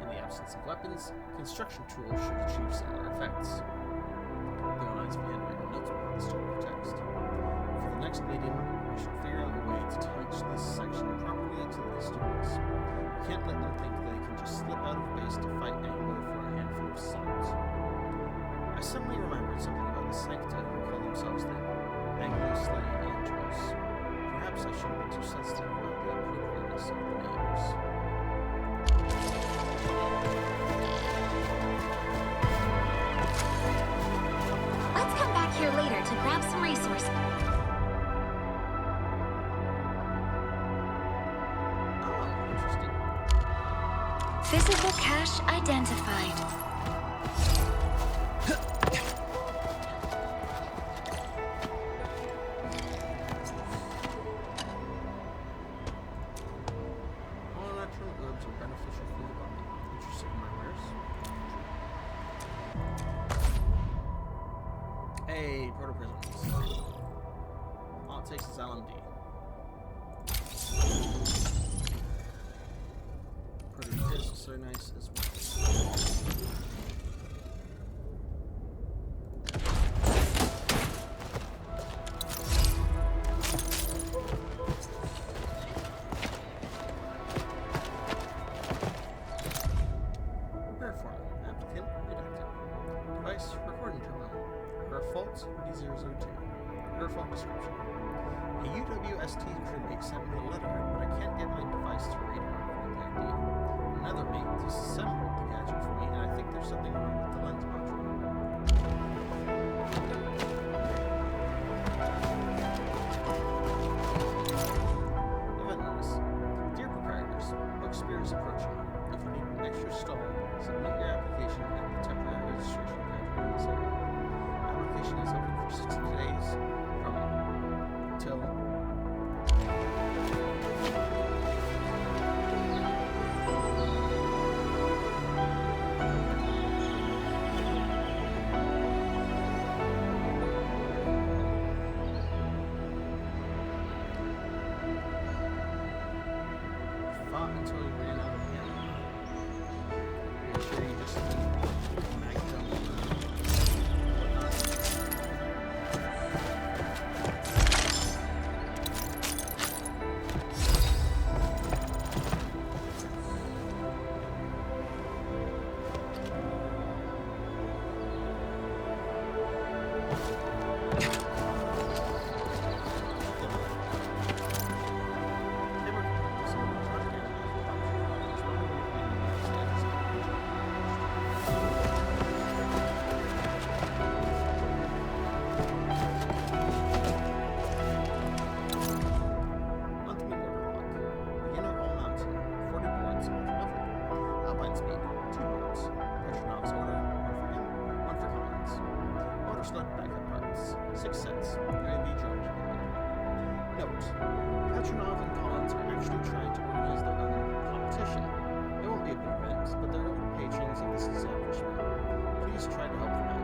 In the absence of weapons, construction tools should achieve similar effects. The lines be handwritten notes below the story text. For the next meeting, we should figure out a way to teach this section properly to the students. We can't let them think they can just slip out of base to fight Anglo for a handful of salt. I suddenly remembered something about the Sancta who call themselves the Anglo-slaying angels. Perhaps I shouldn't be too sensitive about the appropriateness of the names. Let's come back here later to grab some resources. Oh, interesting. Physical cache identified. All natural herbs are beneficial for the body. Interested in my wares? Hey, proto-prisms. All it takes is LMD. Proto-discs are nice as well. Repair form. Applicant, redacted. Device, recording terminal. Her fault, D002. Her fault description. A UWST crewmate sent me a letter, but I can't get my device to read or record the ID. Another mate disassembled the gadget for me, and I think there's something wrong with the lens module. Event notice. Dear proprietors, Booksphere is approaching. If you need an extra stall, submit your application at the temporary registration counter in this area. Application is open for 60 days from till fought until you ran out of ammo. Make sure you just mag jump and whatnot. Monthly order log. Beginner all mountain, 40 boards, multi-level. Alpine speed, 2 boards. Petronov's order, 1 for him, 1 for Collins. Motor sled backup parts, 6 sets. UAV charge provider. Note: Petronov and Collins are actually trying to organize their own competition. It won't be a big event, but they're open patrons of this establishment. Please try to help them out.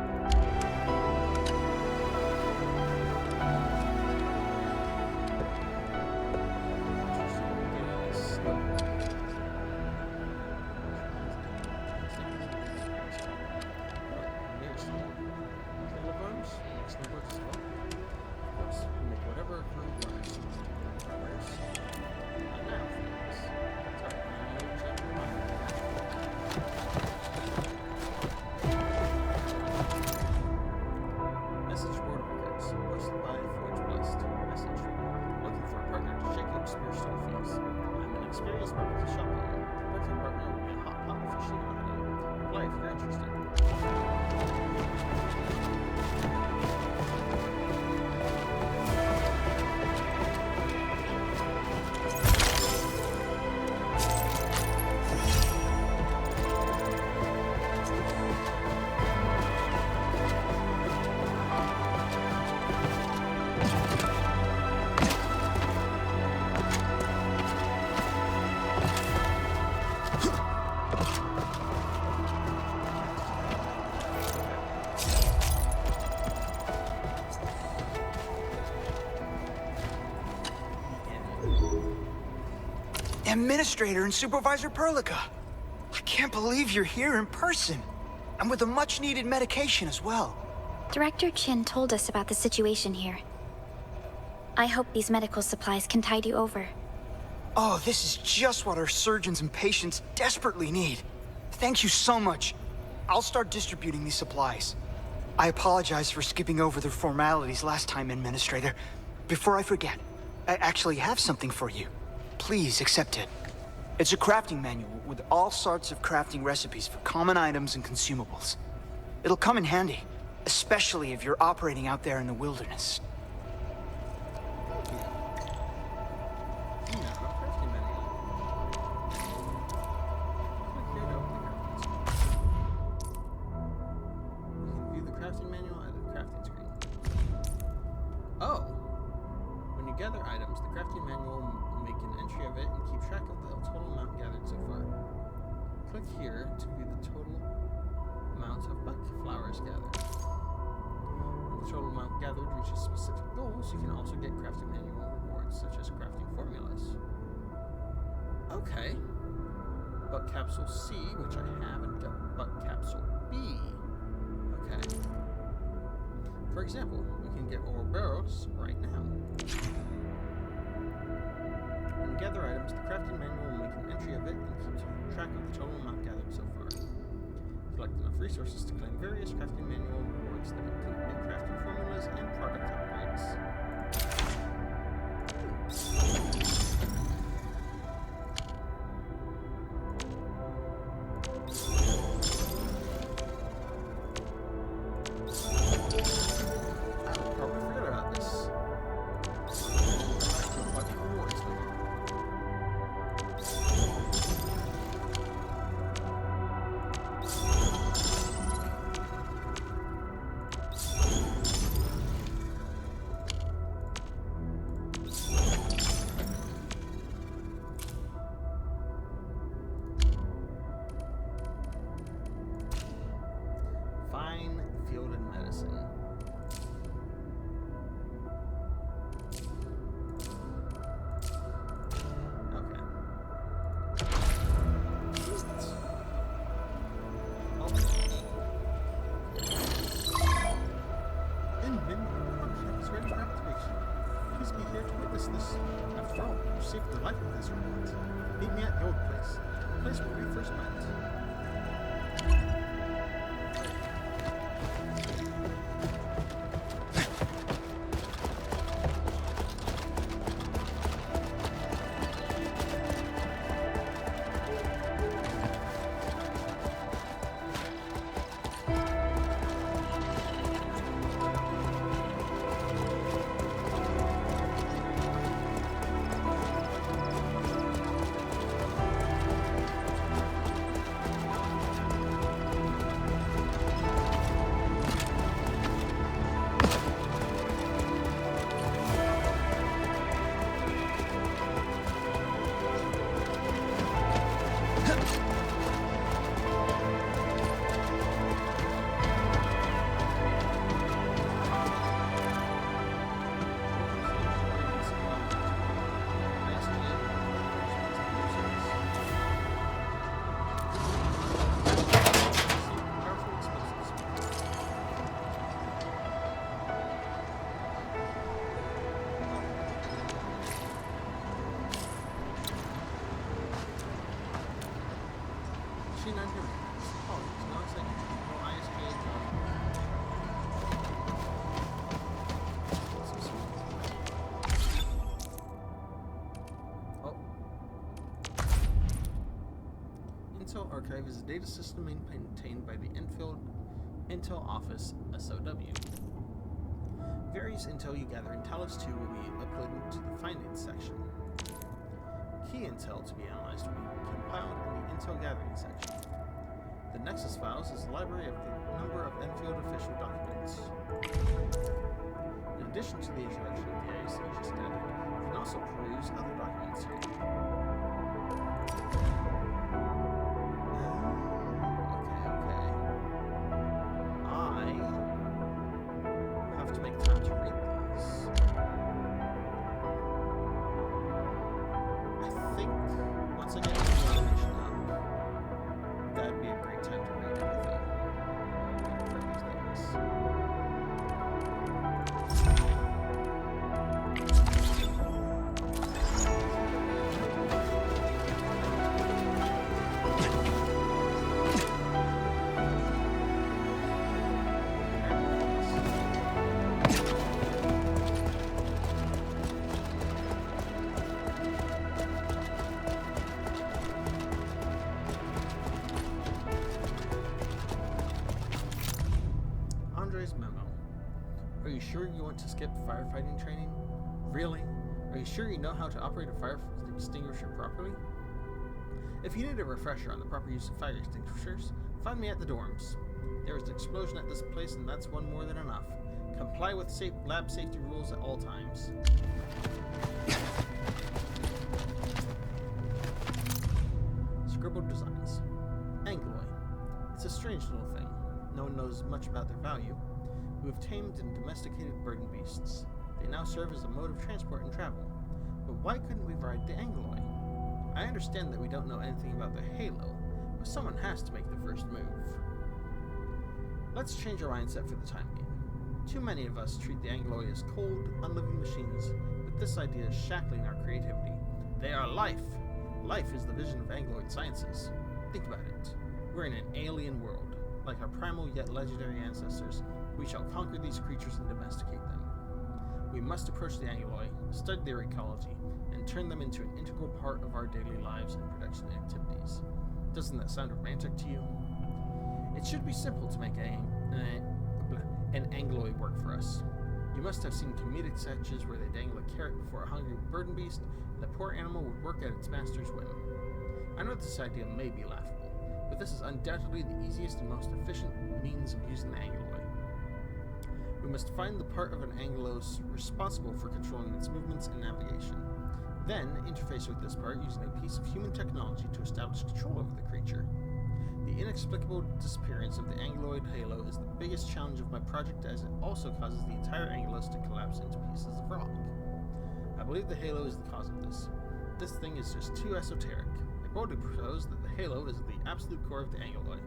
Administrator and Supervisor Perlica. I can't believe you're here in person. And with a much-needed medication as well. Director Chin told us about the situation here. I hope these medical supplies can tide you over. Oh, this is just what our surgeons and patients desperately need. Thank you so much. I'll start distributing these supplies. I apologize for skipping over the formalities last time, Administrator. Before I forget, I actually have something for you. Please accept it. It's a crafting manual with all sorts of crafting recipes for common items and consumables. It'll come in handy, especially if you're operating out there in the wilderness. Gather items, the crafting manual will make an entry of it and keep track of the total amount gathered so far. Click here to view the total amount of buck flowers gathered. When the total amount gathered reaches specific goals, you can also get crafting manual rewards, such as crafting formulas. Okay. Buck capsule C, which I have, and buck capsule B. Okay. For example, we can get ore barrels right now. When you gather items, the crafting manual will make an entry of it and keep track of the total amount gathered so far. Collect enough resources to claim various crafting manual rewards that include new crafting formulas and product upgrades. Field and medicine. Okay. Is ready for activation. Please be here to witness this. After all, you saved the life of this robot. Meet me at the old place, the place where we first met. Intel Archive is a data system maintained by the Endfield Intel Office SOW. Various intel you gather in Talos 2 will be uploaded to the Finance section. Key intel to be analyzed will be compiled in the Intel Gathering section. The Nexus Files is a library of the number of Endfield official documents. In addition to the introduction of the AIC just added, you can also peruse other documents here. To make time to read these. I think Andre's memo. Are you sure you want to skip firefighting training? Really? Are you sure you know how to operate a fire extinguisher properly? If you need a refresher on the proper use of fire extinguishers, find me at the dorms. There is an explosion at this place, and that's one more than enough. Comply with lab safety rules at all times. Scribbled designs. Angloy. It's a strange little thing. No one knows much about their value. We have tamed and domesticated burden beasts. They now serve as a mode of transport and travel. But why couldn't we ride the Angloy? I understand that we don't know anything about the Halo, but someone has to make the first move. Let's change our mindset for the time being. Too many of us treat the Angloy as cold, unliving machines, but this idea is shackling our creativity. They are life. Life is the vision of Angloid sciences. Think about it. We're in an alien world. Like our primal yet legendary ancestors, we shall conquer these creatures and domesticate them. We must approach the Angloy, study their ecology, and turn them into an integral part of our daily lives and production activities. Doesn't that sound romantic to you? It should be simple to make an Angloy work for us. You must have seen comedic sketches where they dangle a carrot before a hungry burden beast, and the poor animal would work at its master's whim. I know this idea may be laughable, but this is undoubtedly the easiest and most efficient means of using the Angloy. We must find the part of an Anglos responsible for controlling its movements and navigation. Then interface with this part using a piece of human technology to establish control over the creature. The inexplicable disappearance of the Angloid Halo is the biggest challenge of my project, as it also causes the entire Anglos to collapse into pieces of rock. I believe the Halo is the cause of this. This thing is just too esoteric. I boldly propose that the Halo is the absolute core of the Angloid.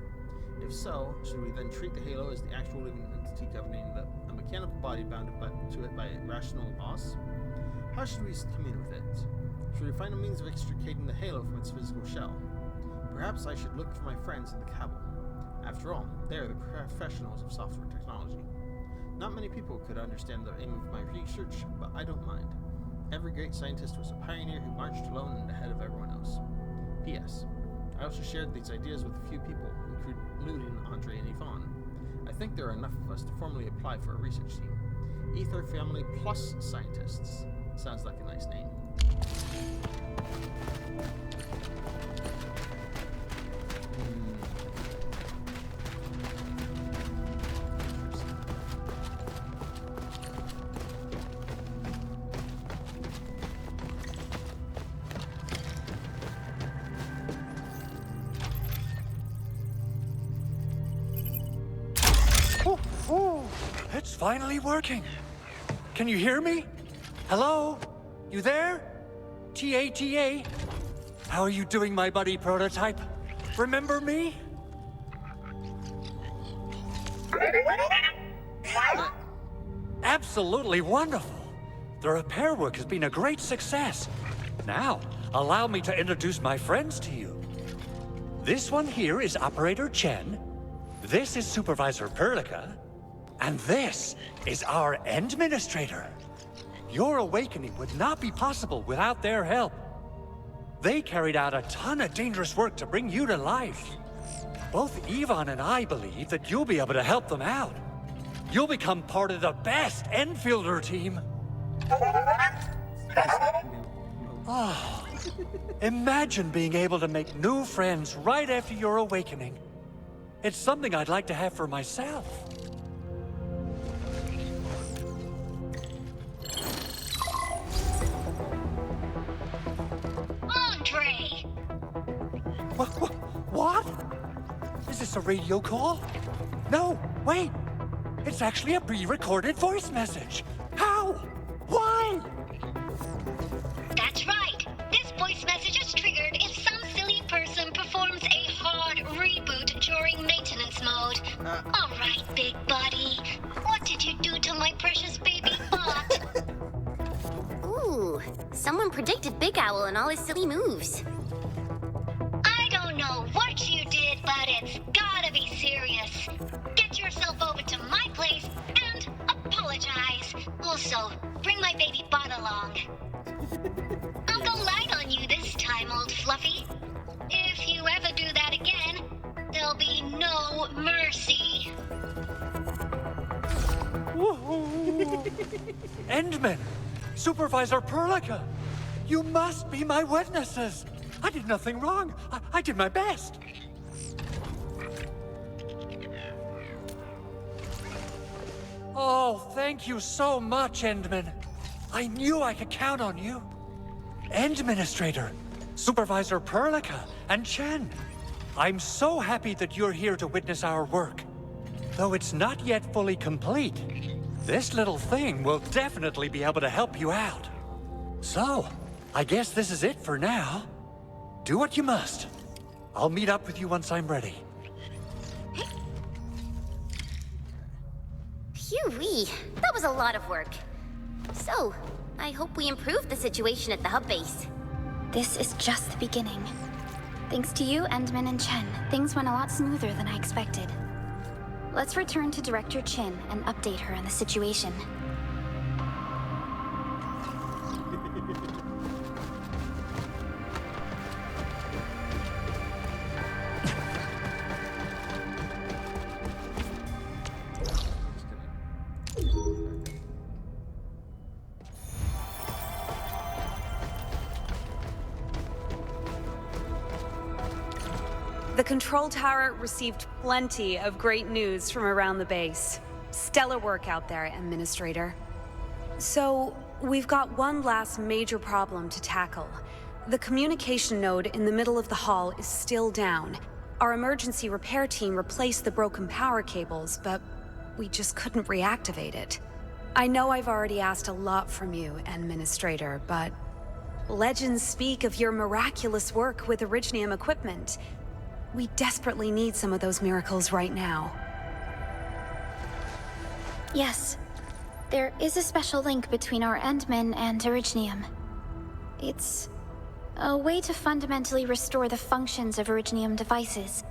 If so, should we then treat the Halo as the actual living entity governing a mechanical body bound to it by a rational boss? How should we commune with it? Should we find a means of extricating the Halo from its physical shell? Perhaps I should look for my friends in the Cabal. After all, they are the professionals of software technology. Not many people could understand the aim of my research, but I don't mind. Every great scientist was a pioneer who marched alone and ahead of everyone else. P.S. I also shared these ideas with a few people, including Andre and Yvonne. I think there are enough of us to formally apply for a research team. Ether Family plus Scientists. Sounds like a nice name. It's finally working. Can you hear me? Hello? You there? T-A-T-A? How are you doing, my buddy prototype? Remember me? Absolutely wonderful. The repair work has been a great success. Now, allow me to introduce my friends to you. This one here is Operator Chen. This is Supervisor Perlica. And this is our Endministrator. Your awakening would not be possible without their help. They carried out a ton of dangerous work to bring you to life. Both Yvonne and I believe that you'll be able to help them out. You'll become part of the best Enfielder team. Oh, imagine being able to make new friends right after your awakening. It's something I'd like to have for myself. Andre! What? Is this a radio call? No, wait. It's actually a pre-recorded voice message. How? Why? That's right. This voice message is triggered if some silly person performs a hard reboot during maintenance mode. All right, big buddy. What did you do to my precious baby bot? Ooh, someone predicted Big Owl and all his silly moves. I don't know what you did, but it's gotta be serious. Get yourself over to my place and apologize. Also, bring my baby bot along. I'll go light on you this time, old Fluffy. If you ever do that again, there'll be no mercy. Endman! Supervisor Perlica! You must be my witnesses! I did nothing wrong. I did my best. Oh, thank you so much, Endman. I knew I could count on you. Endministrator, Supervisor Perlica, and Chen. I'm so happy that you're here to witness our work. Though it's not yet fully complete, this little thing will definitely be able to help you out. So, I guess this is it for now. Do what you must. I'll meet up with you once I'm ready. Phew-wee, that was a lot of work. So, I hope we improve the situation at the hub base. This is just the beginning. Thanks to you, Endman and Chen, things went a lot smoother than I expected. Let's return to Director Chin and update her on the situation. The control tower received plenty of great news from around the base. Stellar work out there, Administrator. So, we've got one last major problem to tackle. The communication node in the middle of the hall is still down. Our emergency repair team replaced the broken power cables, but we just couldn't reactivate it. I know I've already asked a lot from you, Administrator, but legends speak of your miraculous work with Originium equipment. We desperately need some of those miracles right now. Yes. There is a special link between our Endman and Originium. It's a way to fundamentally restore the functions of Originium devices.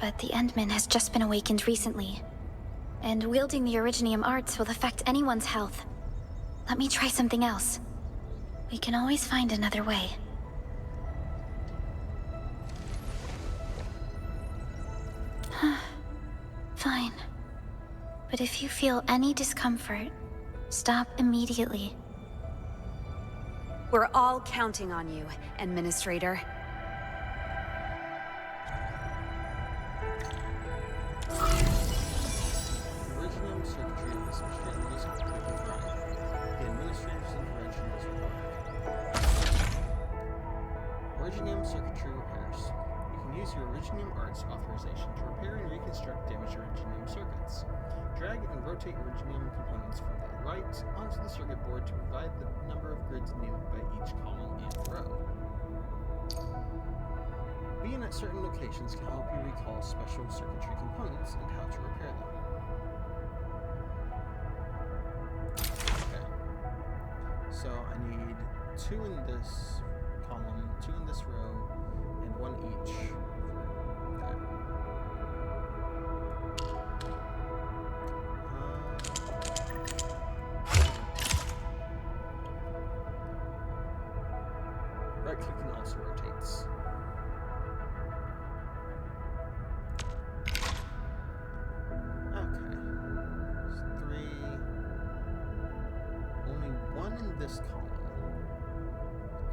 But the Endman has just been awakened recently. And wielding the Originium arts will affect anyone's health. Let me try something else. We can always find another way. Fine. But if you feel any discomfort, stop immediately. We're all counting on you, Administrator. Originium circuitry of this machine is completely fried. The Administrator's intervention is required. Originium circuitry repairs. You can use your Originium Arts authorization to repair and reconstruct damaged Originium circuits. Drag and rotate Originium components from the right onto the circuit board to provide the number of grids needed by each column and row. Being at certain locations can help you recall special circuitry components and how to repair them. Okay. So I need 2 in this column, 2 in this row, and 1 each. Right clicking also rotates. Okay. So 3. Only 1 in this column.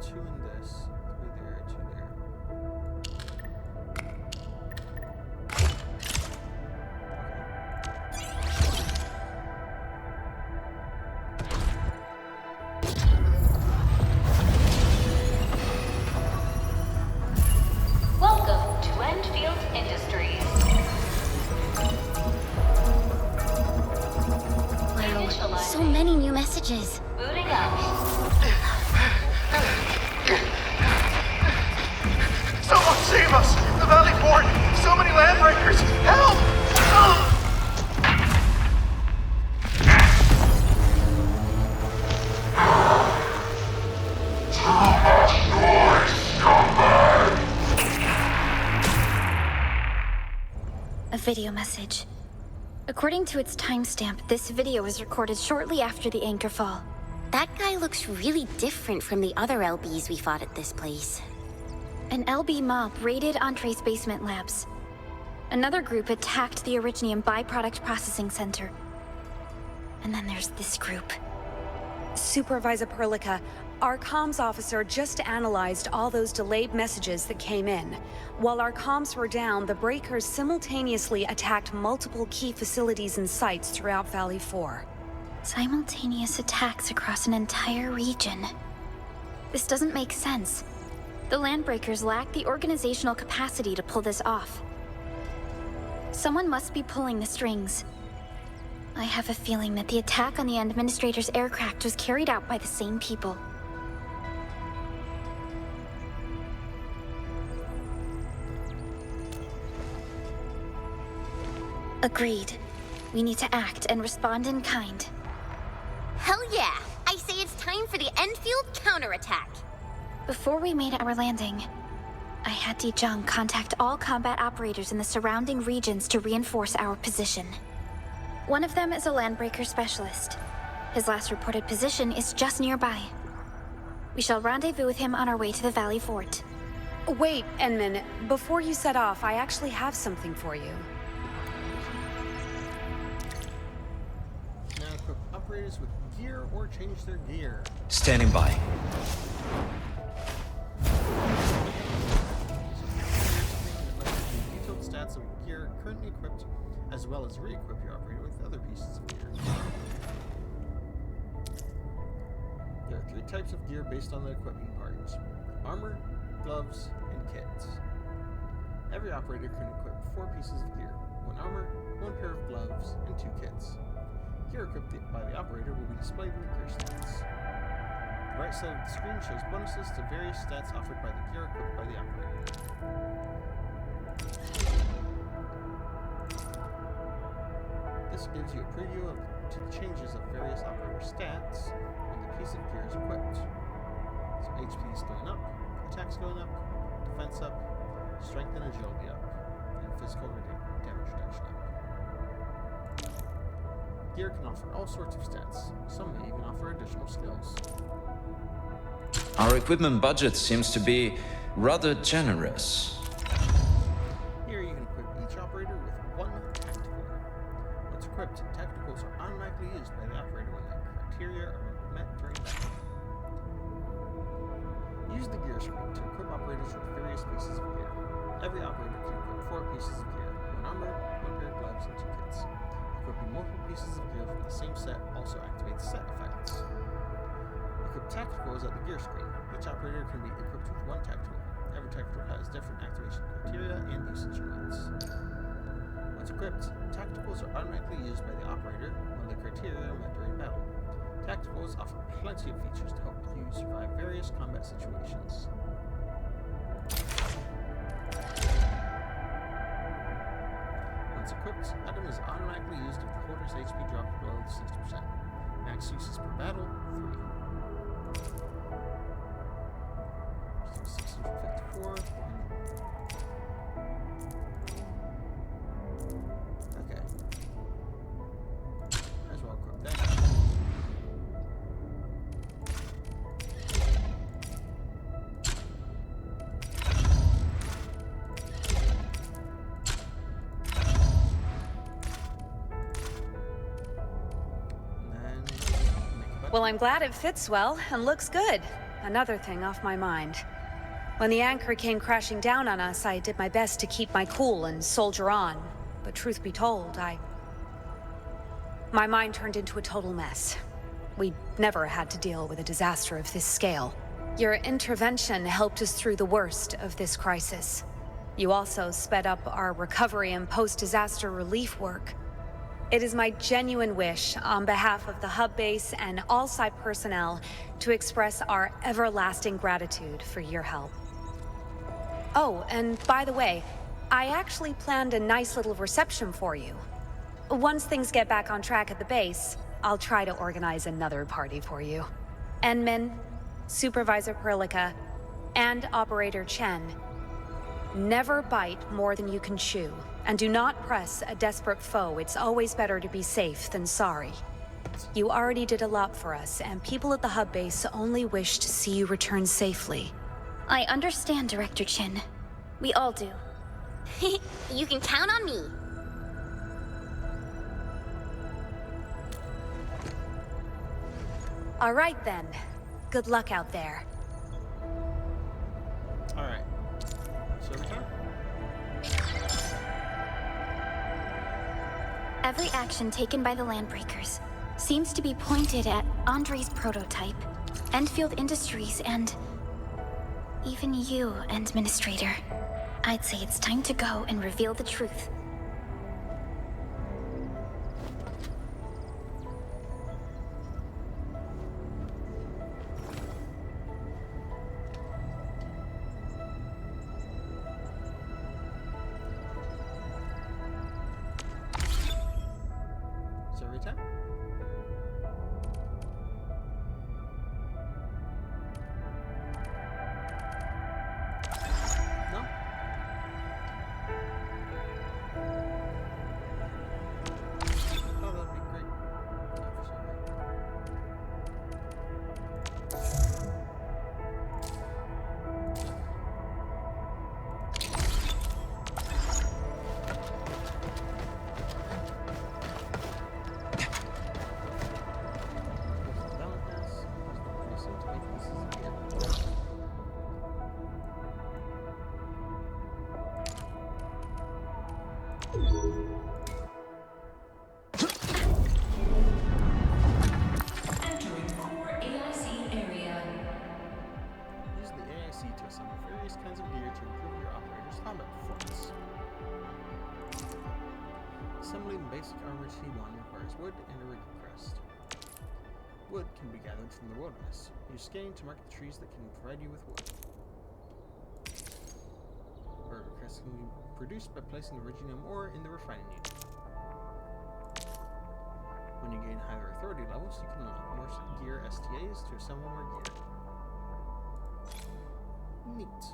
2 in this. 3 there, 2 there. Welcome to Endfield Industries. Wow, so many new messages. Booting up. Someone save us! The Valley Fort! So many landbreakers! Help! A video message. According to its timestamp, this video was recorded shortly after the anchor fall. That guy looks really different from the other LBs we fought at this place. An LB mob raided Entree's basement labs. Another group attacked the Originium byproduct processing center. And then there's this group. Supervisor Perlica, our comms officer just analyzed all those delayed messages that came in. While our comms were down, the Breakers simultaneously attacked multiple key facilities and sites throughout Valley 4. Simultaneous attacks across an entire region. This doesn't make sense. The Landbreakers lack the organizational capacity to pull this off. Someone must be pulling the strings. I have a feeling that the attack on the Administrator's aircraft was carried out by the same people. Agreed. We need to act and respond in kind. Hell yeah! I say it's time for the Endfield counterattack. Before we made our landing, I had Dijong contact all combat operators in the surrounding regions to reinforce our position. One of them is a Landbreaker specialist. His last reported position is just nearby. We shall rendezvous with him on our way to the Valley Fort. Wait, Enman, before you set off, I actually have something for you. Now equip operators with gear or change their gear. Standing by. Detailed stats of gear currently equipped, as well as re-equip your operator with other pieces of gear. There are 3 types of gear based on the equipment parts: armor, gloves, and kits. Every operator can equip 4 pieces of gear: 1 armor, 1 pair of gloves, and 2 kits. Gear equipped by the operator will be displayed in the gear stats. The right side of the screen shows bonuses to various stats offered by the gear equipped by the operator. This gives you a preview to the changes of various operator stats when the piece of gear is equipped. So HP is going up, attacks going up, defense up, strength and agility up, and physical damage reduction up. Gear can offer all sorts of stats. Some may even offer additional skills. Our equipment budget seems to be rather generous. Here you can equip each operator with 1 tactical. Once equipped, tacticals are automatically used by the operator when their criteria are met during battle. Use the gear screen to equip operators with various pieces of gear. Every operator can equip 4 pieces of gear: 1 armor, 1 pair of gloves, and 2 kits. Equipping multiple pieces of gear from the same set also activates set effects. Equip tacticals at the gear screen. Each operator can be equipped with 1 tactical. Every tactical has different activation criteria and usage limits. Once equipped, tacticals are automatically used by the operator when the criteria are met during battle. Tacticals offer plenty of features to help you survive various combat situations. Once equipped, item is automatically used if the holder's HP drops below 60%. Max uses per battle, 3. 654. Okay. Might as well equip that. Well, I'm glad it fits well and looks good. Another thing off my mind. When the anchor came crashing down on us, I did my best to keep my cool and soldier on. But truth be told, my mind turned into a total mess. We never had to deal with a disaster of this scale. Your intervention helped us through the worst of this crisis. You also sped up our recovery and post-disaster relief work. It is my genuine wish, on behalf of the hub base and all site personnel, to express our everlasting gratitude for your help. Oh, and by the way, I actually planned a nice little reception for you. Once things get back on track at the base, I'll try to organize another party for you. Enman, Supervisor Perlica, and Operator Chen, never bite more than you can chew, and do not press a desperate foe. It's always better to be safe than sorry. You already did a lot for us, and people at the hub base only wish to see you return safely. I understand, Director Chin. We all do. You can count on me. All right then. Good luck out there. Alright. Server time? Every action taken by the Landbreakers seems to be pointed at Andre's prototype, Endfield Industries, and even you, Administrator. I'd say it's time to go and reveal the truth. Server time? No? Oh, that'd be great. Entering core AIC area. Use the AIC to assemble various kinds of gear to improve your operator's combat performance. Assembling basic armor T1 requires wood and a rigging crest. Wood can be gathered from the wilderness. Use scanning to mark the trees that can provide you with wood. Burger crest can be produced by placing the iridium ore in the refining unit. When you gain higher authority levels, you can unlock more gear STAs to assemble more gear. Neat.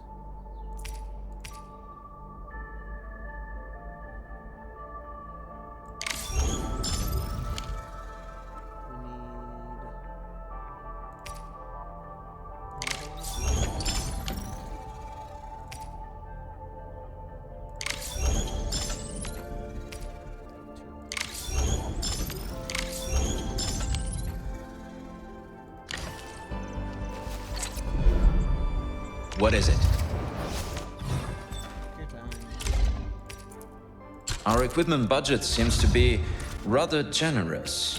What is it? Our equipment budget seems to be rather generous.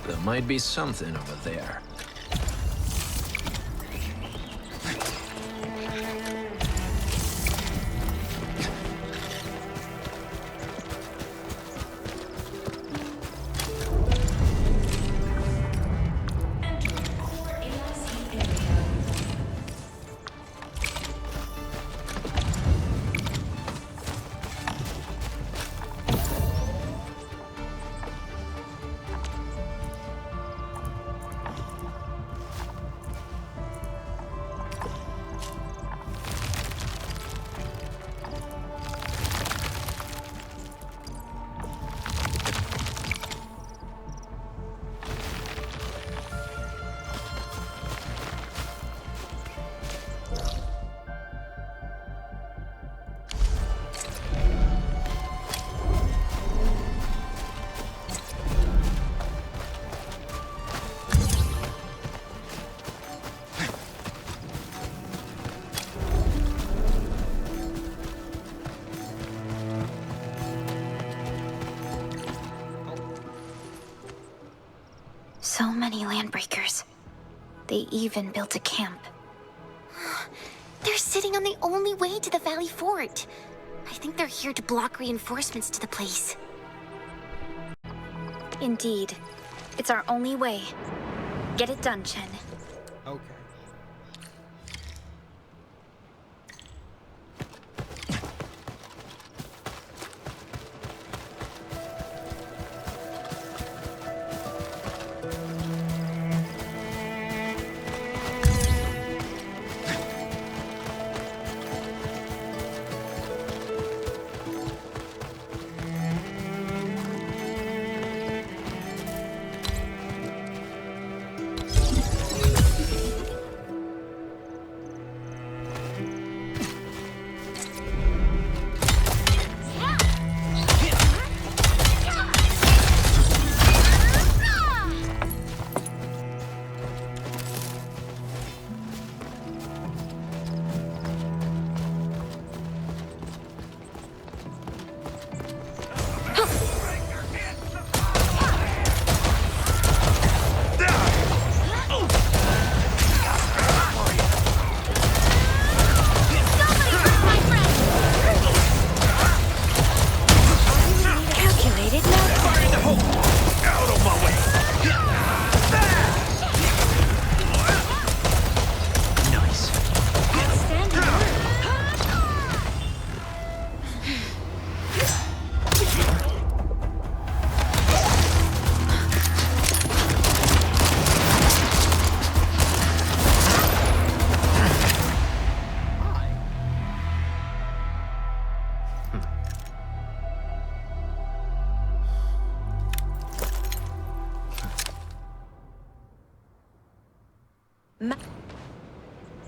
There might be something over there. So many Landbreakers. They even built a camp. They're sitting on the only way to the Valley Fort. I think they're here to block reinforcements to the place. Indeed. It's our only way. Get it done, Chen. Okay.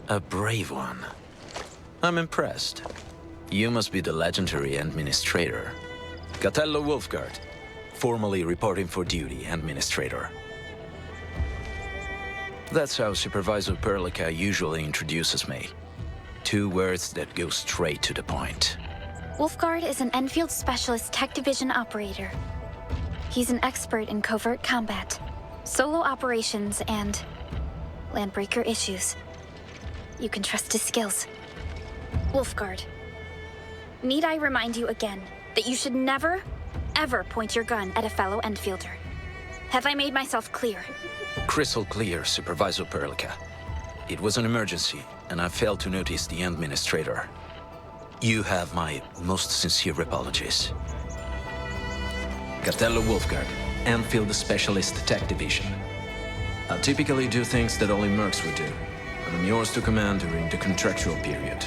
A brave one. I'm impressed. You must be the legendary Administrator. Gatello Wolfguard, formally reporting for duty, Administrator. That's how Supervisor Perlica usually introduces me. 2 words that go straight to the point. Wolfguard is an Endfield Specialist Tech Division operator. He's an expert in covert combat, solo operations, and landbreaker issues. You can trust his skills. Wolfguard, need I remind you again that you should never, ever point your gun at a fellow Endfielder? Have I made myself clear? Crystal clear, Supervisor Perlica. It was an emergency, and I failed to notice the Administrator. You have my most sincere apologies. Gatello Wolfguard, Endfield Specialist Tech Division. I typically do things that only mercs would do, but I'm yours to command during the contractual period.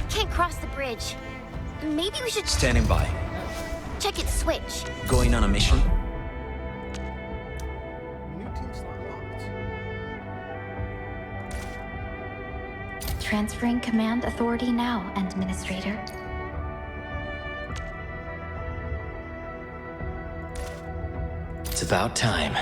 Can't cross the bridge. Maybe we should Standing by. check its switch. Going on a mission? New team slot locked. Transferring command authority now, Administrator. It's about time.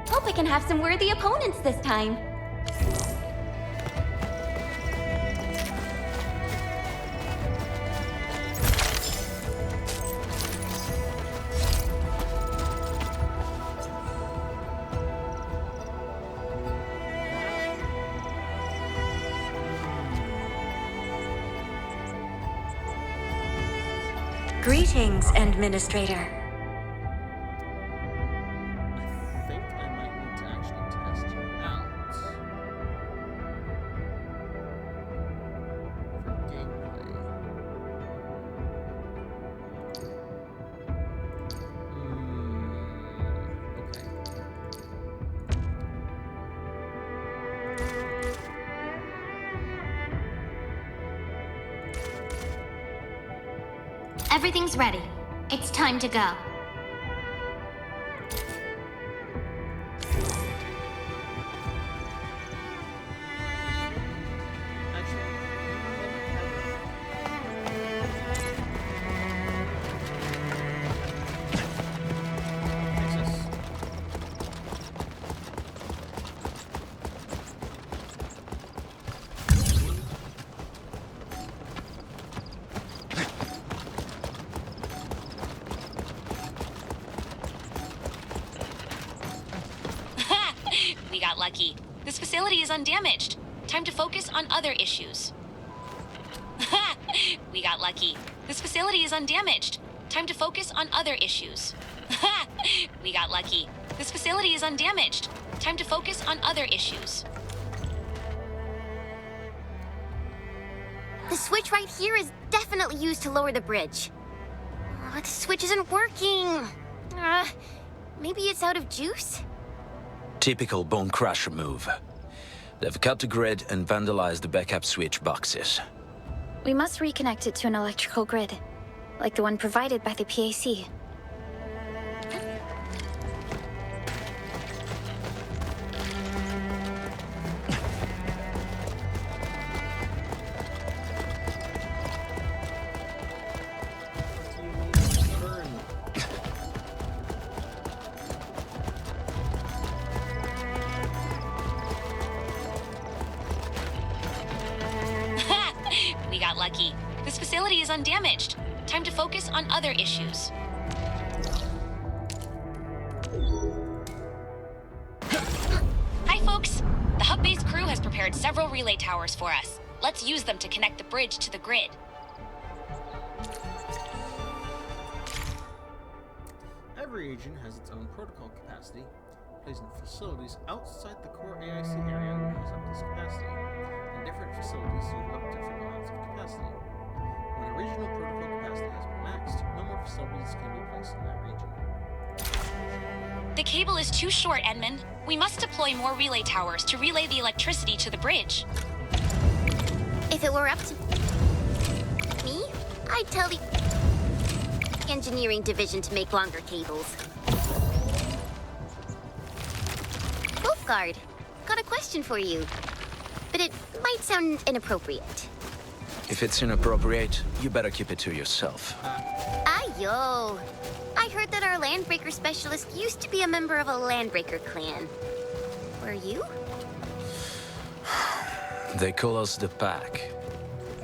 Hope I can have some worthy opponents this time. Greetings, Administrator. I think I might need to actually test you out. For gameplay. Everything's ready. It's time to go. got lucky. This facility is undamaged. Time to focus on other issues. We got lucky. This facility is undamaged. Time to focus on other issues. We got lucky. This facility is undamaged. Time to focus on other issues. The switch right here is definitely used to lower the bridge. Oh, the switch isn't working. Maybe it's out of juice? Typical Bone Crusher move. They've cut the grid and vandalized the backup switch boxes. We must reconnect it to an electrical grid, like the one provided by the PAC. We got lucky. This facility is undamaged. Time to focus on other issues. Hi, folks. The hub base crew has prepared several relay towers for us. Let's use them to connect the bridge to the grid. Every region has its own protocol capacity. Placing facilities outside the core AIC area will use up this capacity, and different facilities use up different amounts of capacity. When a regional protocol capacity has been maxed, no more facilities can be placed in that region. The cable is too short, Edmund. We must deploy more relay towers to relay the electricity to the bridge. If it were up to me, I'd tell the engineering division to make longer cables. Wolfguard, got a question for you, but it might sound inappropriate. If it's inappropriate, you better keep it to yourself. Ayo! I heard that our Landbreaker specialist used to be a member of a Landbreaker clan. Were you? They call us the Pack.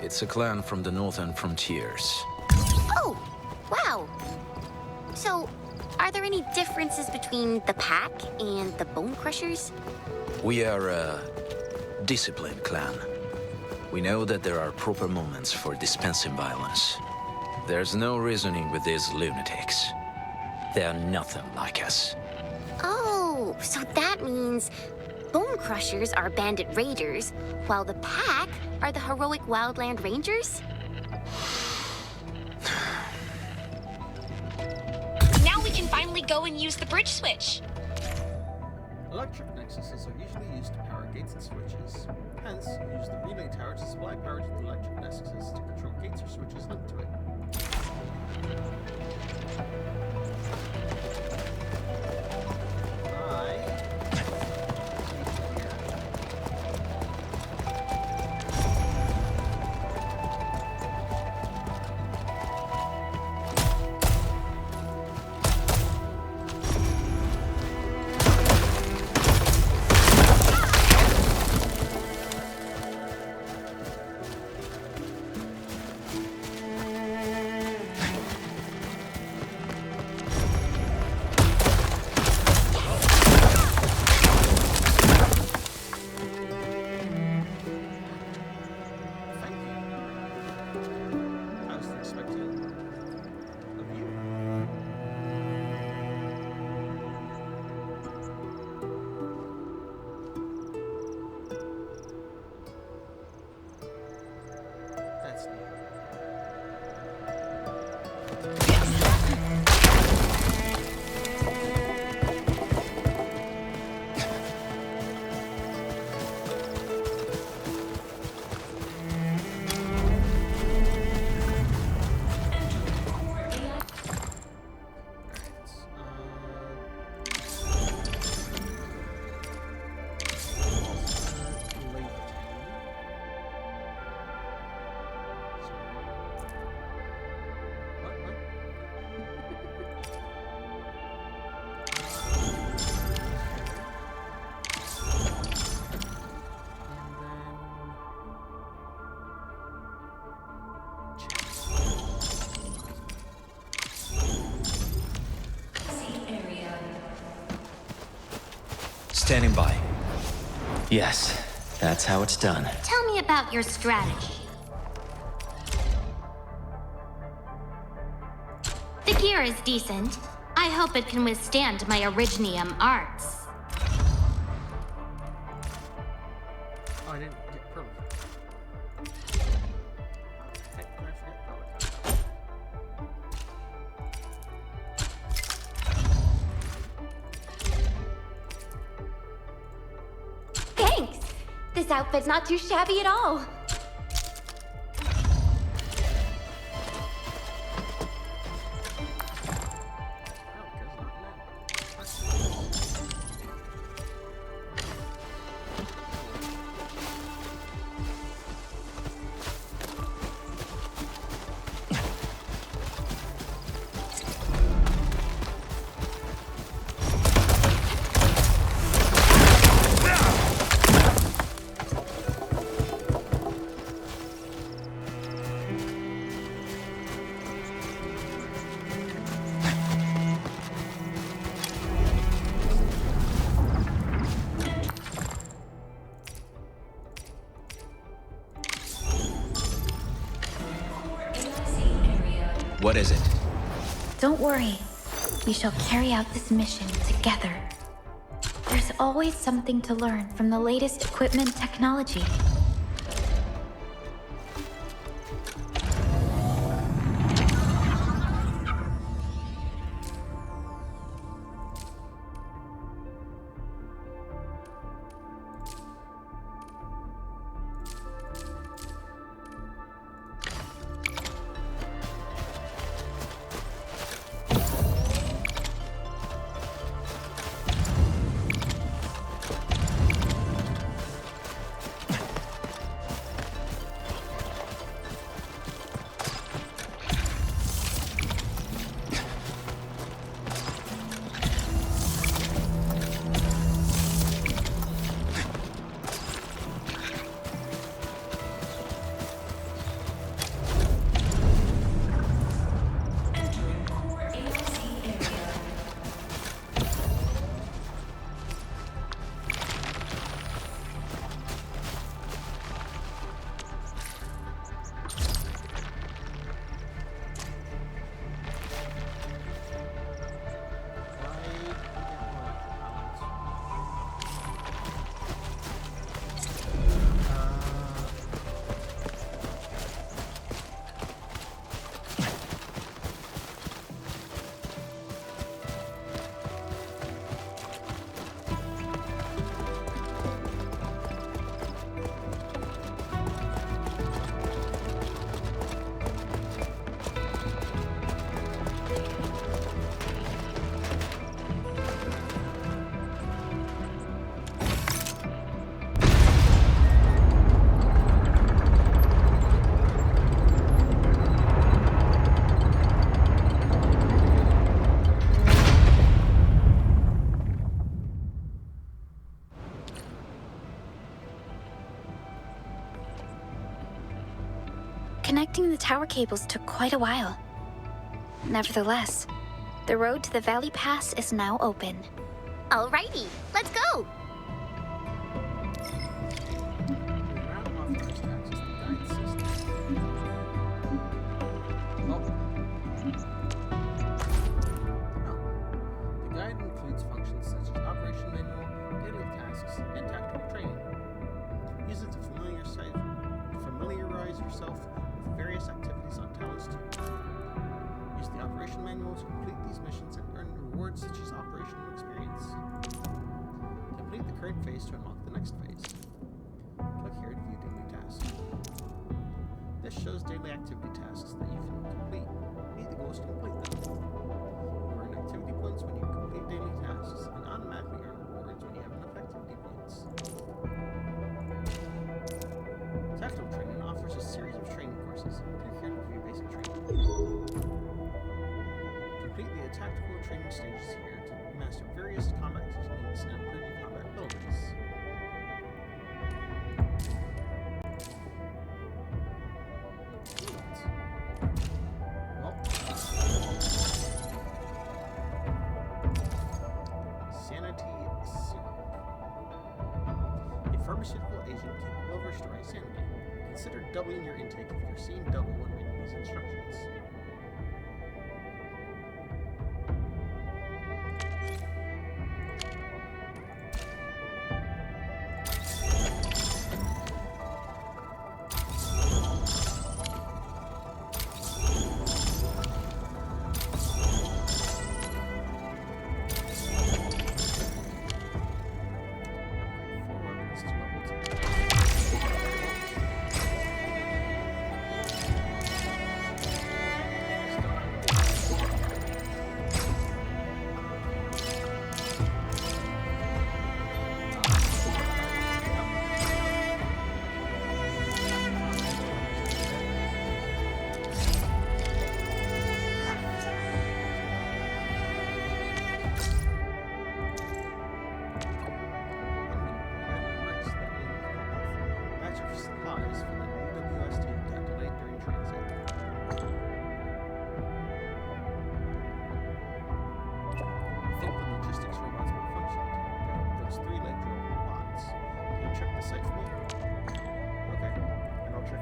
It's a clan from the northern frontiers. Oh, wow. So, are there any differences between the Pack and the Bone Crushers? We are a disciplined clan. We know that there are proper moments for dispensing violence. There's no reasoning with these lunatics. They are nothing like us. Oh, so that means Bone Crushers are bandit raiders, while the Pack are the heroic wildland rangers? Now we can finally go and use the bridge switch. Electric nexuses are usually used to power gates and switches. Hence, use the relay tower to supply power to the electric nexuses to control gates or switches linked to it. Standing by. Yes, that's how it's done. Tell me about your strategy. The gear is decent. I hope it can withstand my Originium arts. Oh, I didn't get Pearl. Heck, I forget Pearl. Thanks! This outfit's not too shabby at all. What is it? Don't worry. We shall carry out this mission together. There's always something to learn from the latest equipment technology. Connecting the tower cables took quite a while. Nevertheless, the road to the Valley Pass is now open. Alrighty, let's go! The guide includes functions such as operation manual, daily tasks, and tactical training. Use it to familiarize yourself with various activities on Talos 2. Use the operation manual to complete these missions and earn rewards such as operational experience. Complete the current phase to unlock the next phase. Click here to view daily tasks. This shows daily activity tasks that you can complete. Meet the goals to complete them. You earn activity points when you complete daily tasks, and automatically earn rewards when you have enough activity points. Tactical training offers a series of training courses. Click here to view basic training. Complete the tactical training stages here to master various combat techniques and improve your combat abilities. Sanity Syrup. If restore sanity. Consider doubling your intake if you're seeing double when reading these instructions.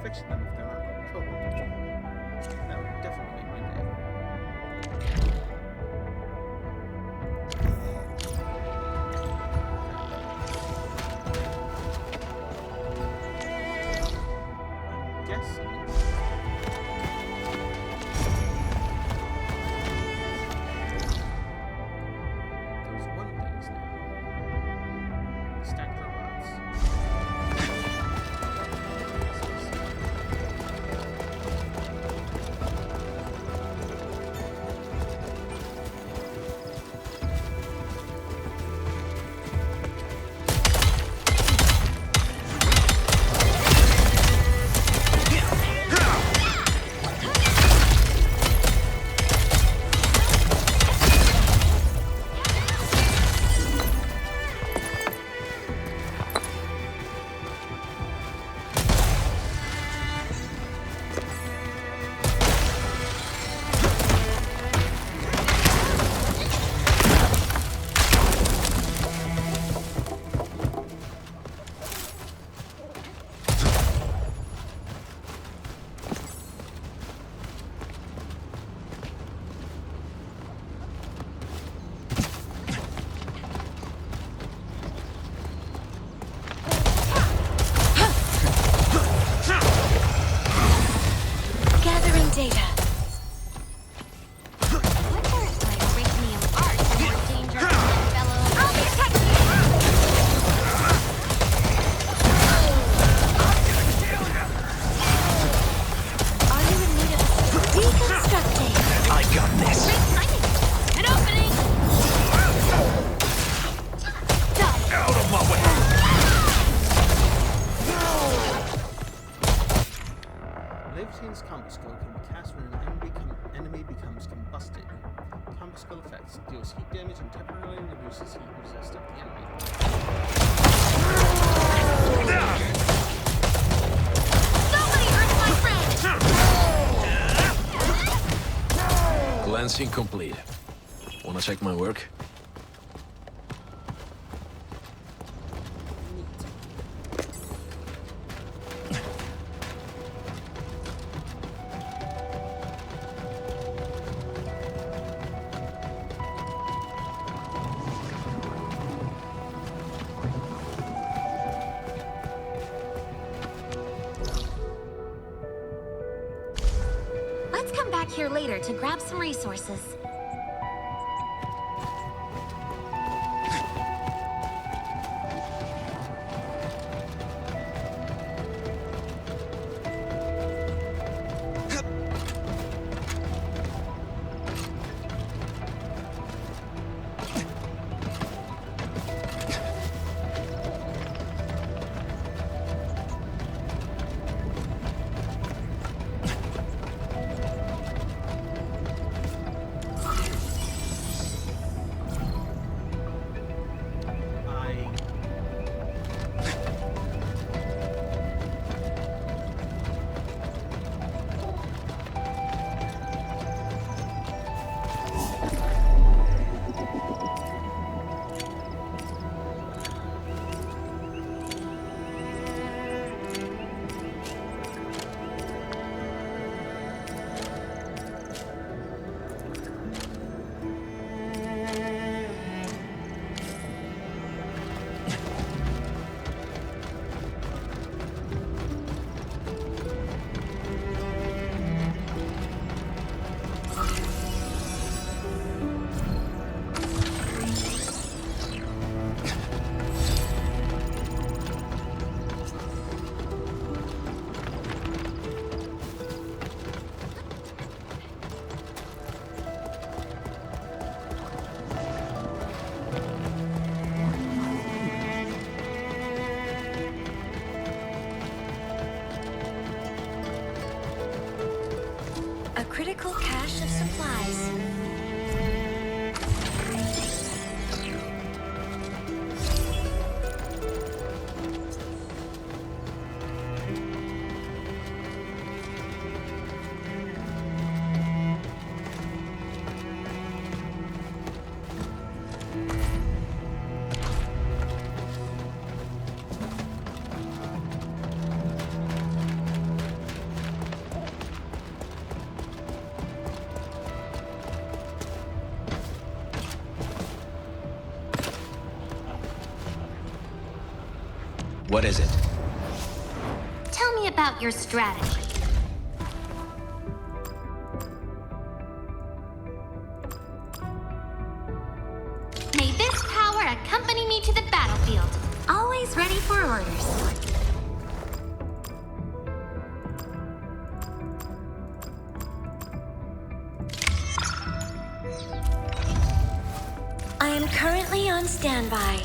Fixing them if they're not trouble. That would definitely make my day. I'm guessing those one things now. Stacked robots. Data. Leviathan's combo skill can be cast when an enemy becomes combusted. Combo skill effects deals heat damage and temporarily reduces heat resist of the enemy. Somebody hurt my friend! Glancing complete. Wanna check my work? Let's come back here later to grab some resources. critical cache of supplies. What is it? Tell me about your strategy. May this power accompany me to the battlefield. Always ready for orders. I am currently on standby.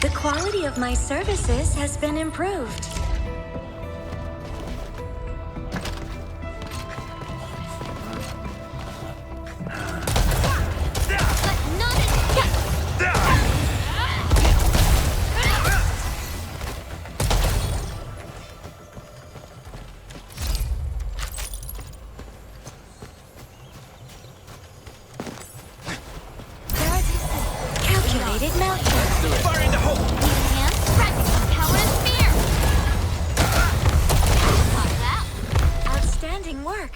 The quality of my services has been improved. Calculated meltdown. Fire in the hole! Outstanding work.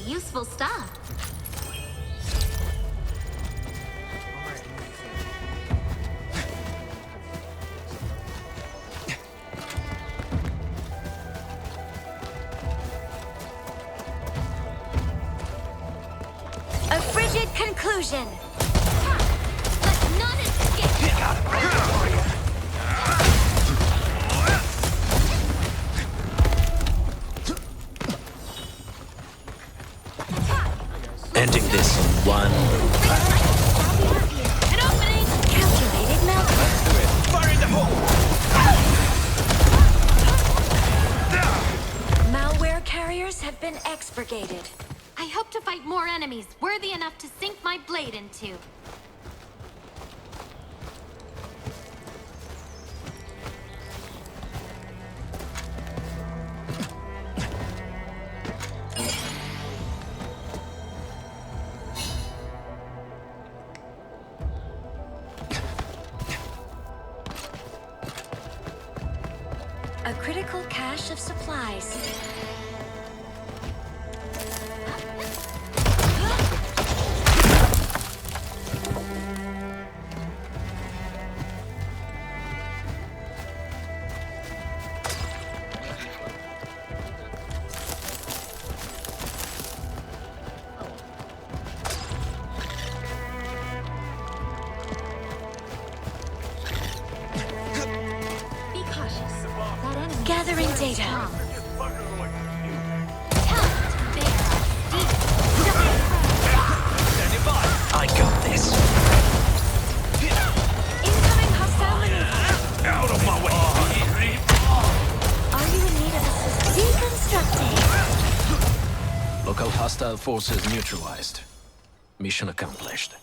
useful stuff. A frigid conclusion. Let none escape. You got it ready for you. Ending this in one move. An opening. Calculated meltdown. Let's do it. Fire in the hole. Malware carriers have been expurgated. I hope to fight more enemies worthy enough to sink my blade into. A critical cache of supplies. Gathering data. I got this. Incoming hostile maneuver. Out of my way. Are you in need of assistance? Deconstructing. Local hostile forces neutralized. Mission accomplished.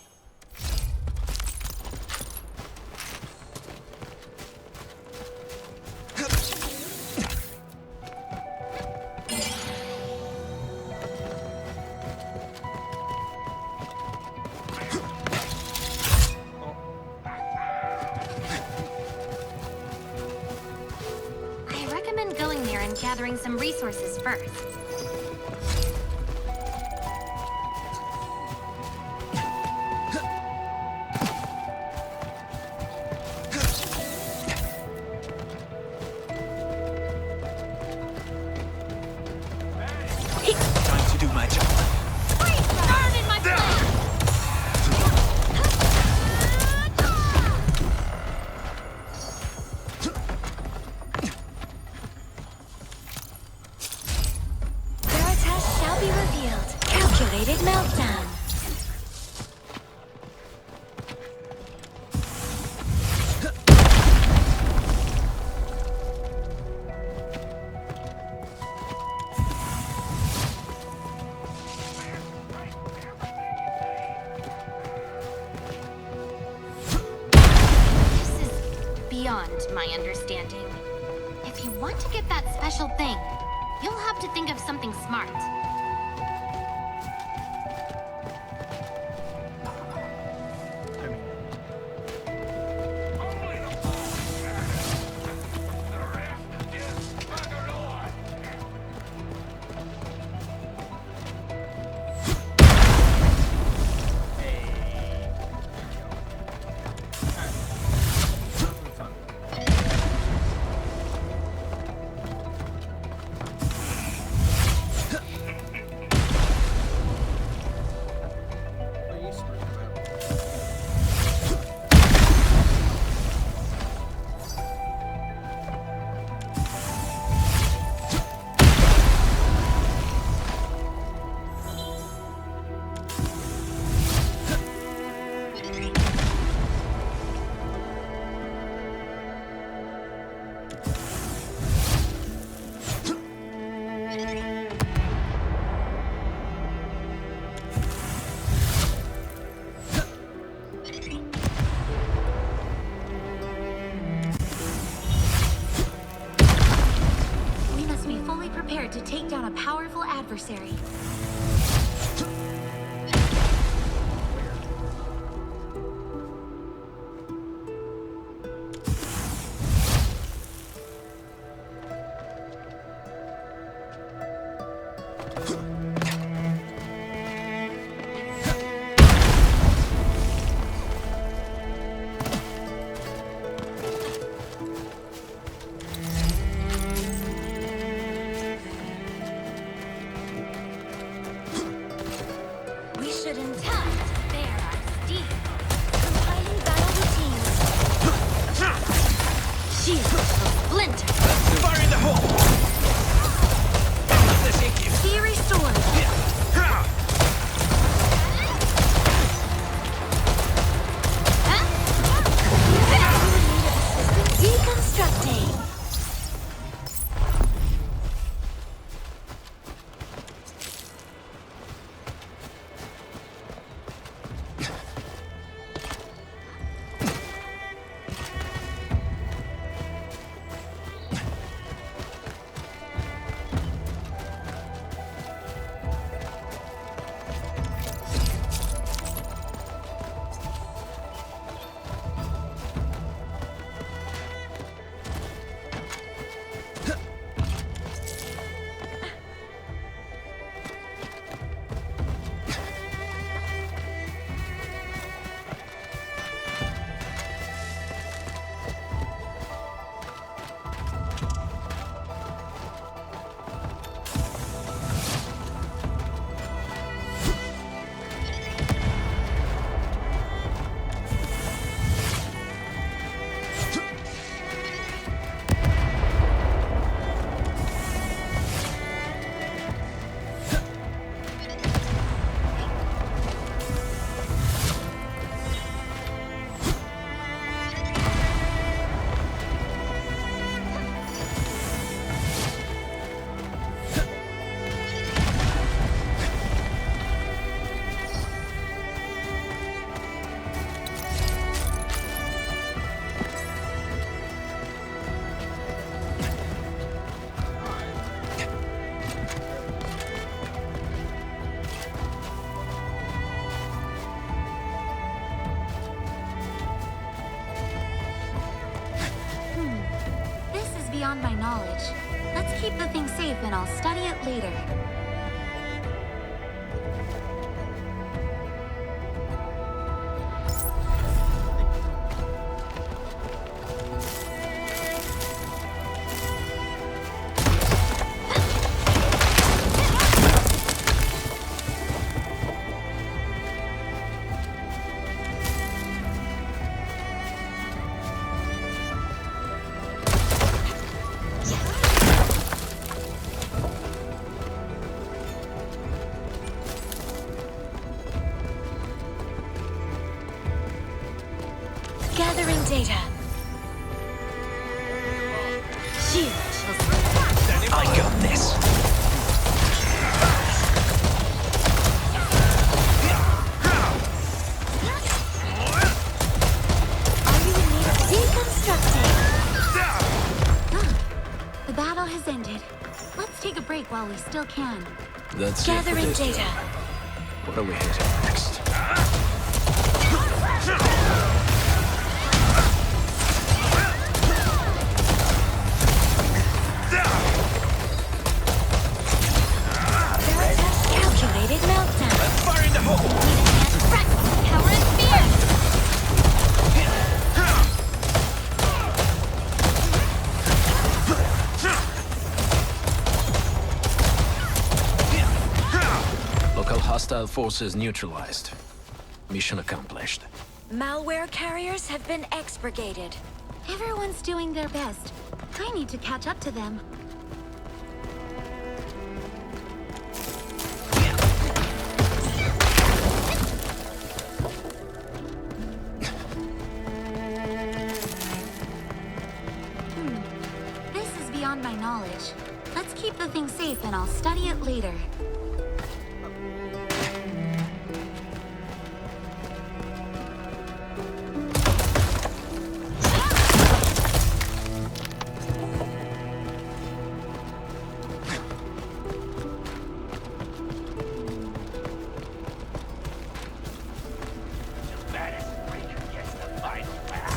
I recommend going there and gathering some resources first. Time to do my job. Veritas shall be revealed. Calculated meltdown. This is beyond my understanding. If you want to get that special thing, you'll have to think of something smart. We must be fully prepared to take down a powerful adversary. We should intact bear our steed. Compiling battle routines. Shield splinter. Fire in the hole! Be restored. knowledge. Let's keep the thing safe and I'll study it later. Gathering data. Shield. I got this. Are you in need of deconstructing? The battle has ended. Let's take a break while we still can. That's Gathering it for this data. job. What are we hitting next? Calculated meltdown. Fire in the hole! Power and fear! Local hostile forces neutralized. Mission accomplished. Malware carriers have been expurgated. Everyone's doing their best. I need to catch up to them. This is beyond my knowledge. Let's keep the thing safe and I'll study it later.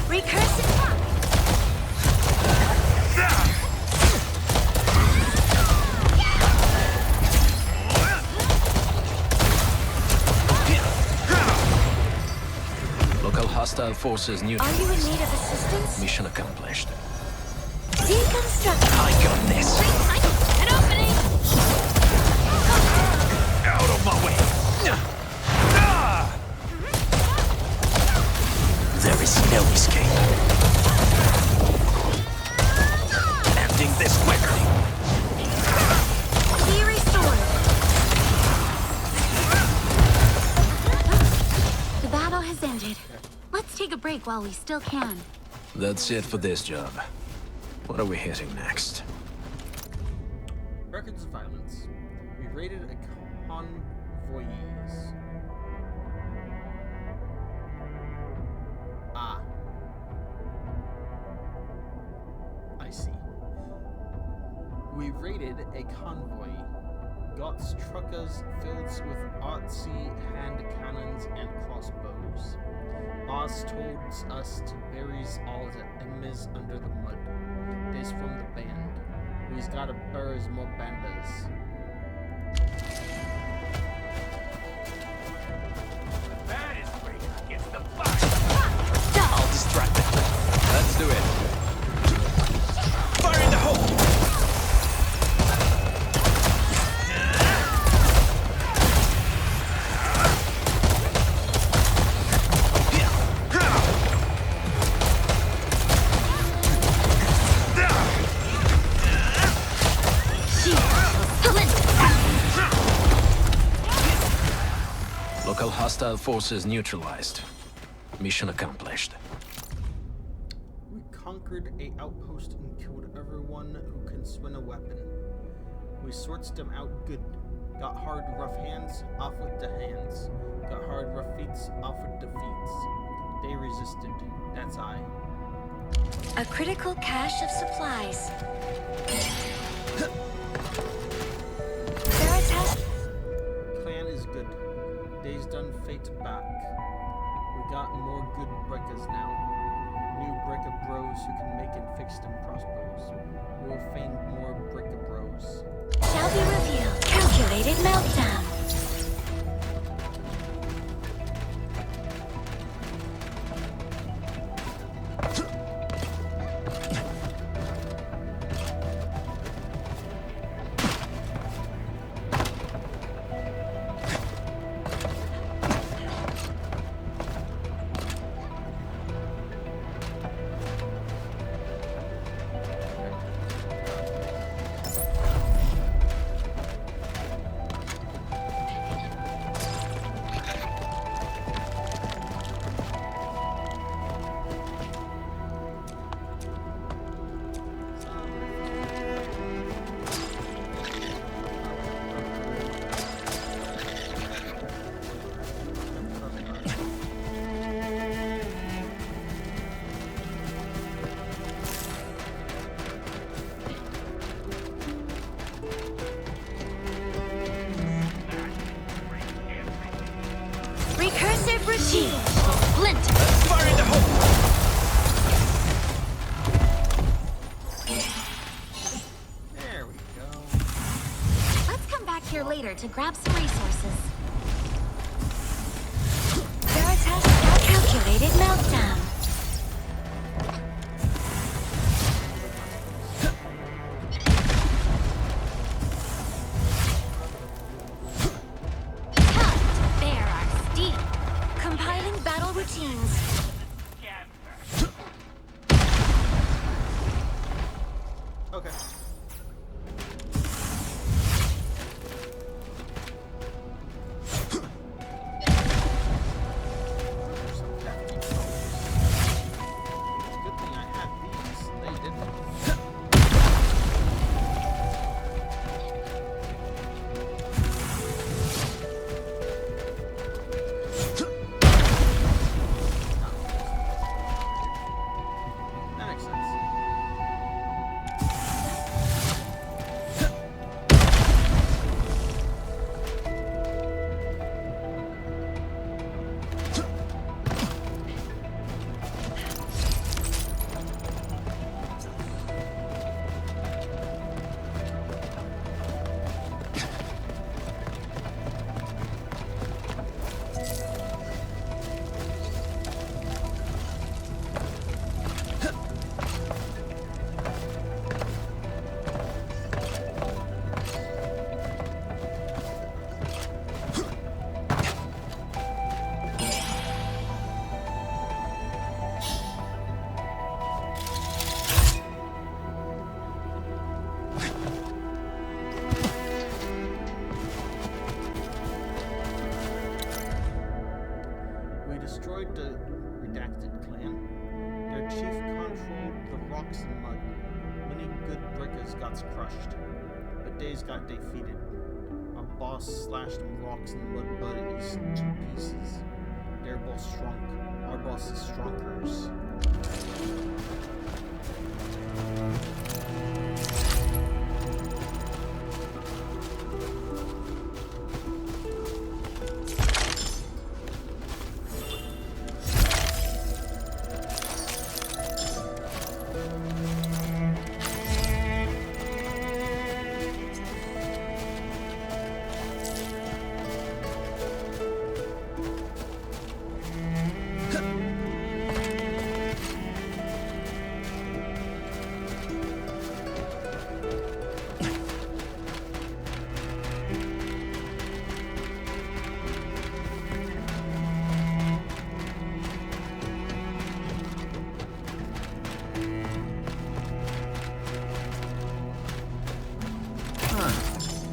Recursive pop. Local hostile forces Are neutralized. you in need of assistance? Mission accomplished. Deconstruct. I got this. An opening! Out of my way. There is no escape. Ending this quickly. Key restored. The battle has ended. Let's take a break while we still can. That's it for this job. What are we hitting next? Records of violence. We raided a convoyees. Ah. I see. We raided a convoy. Got truckers filled with artsy hand cannons and crossbows. Boss told us to bury all the enemies under the mud. This from the band. We's gotta bury more bandas. That is great against the fire. I'll distract them. Let's do it. Fire in the hole. Local hostile forces neutralized. Mission accomplished. We conquered a outpost and killed everyone who can swing a weapon. We sorts them out good. Got hard rough hands, off with the hands. Got hard rough feet, off with the feet. They resisted. That's I. A critical cache of supplies. Clan is good. Days done fate back. We got more good breakers now. New brick brick-a-bros who can make and fix them crossbows. We will find more brick-a-bros. Shall be revealed. Calculated meltdown. Recursive regime. Splinter. Fire in the hole! There we go. Let's come back here later to grab some resources. Veritas calculated meltdown. There are steam. Compiling battle routines. Okay. Good thing I had these. They didn't. That makes sense. We destroyed the Redacted clan. Their chief controlled the rocks and mud. Many good brickas got crushed, but Days got defeated. Our boss slashed rocks and mud buddies to pieces. Their boss shrunk. Our boss is stronkers.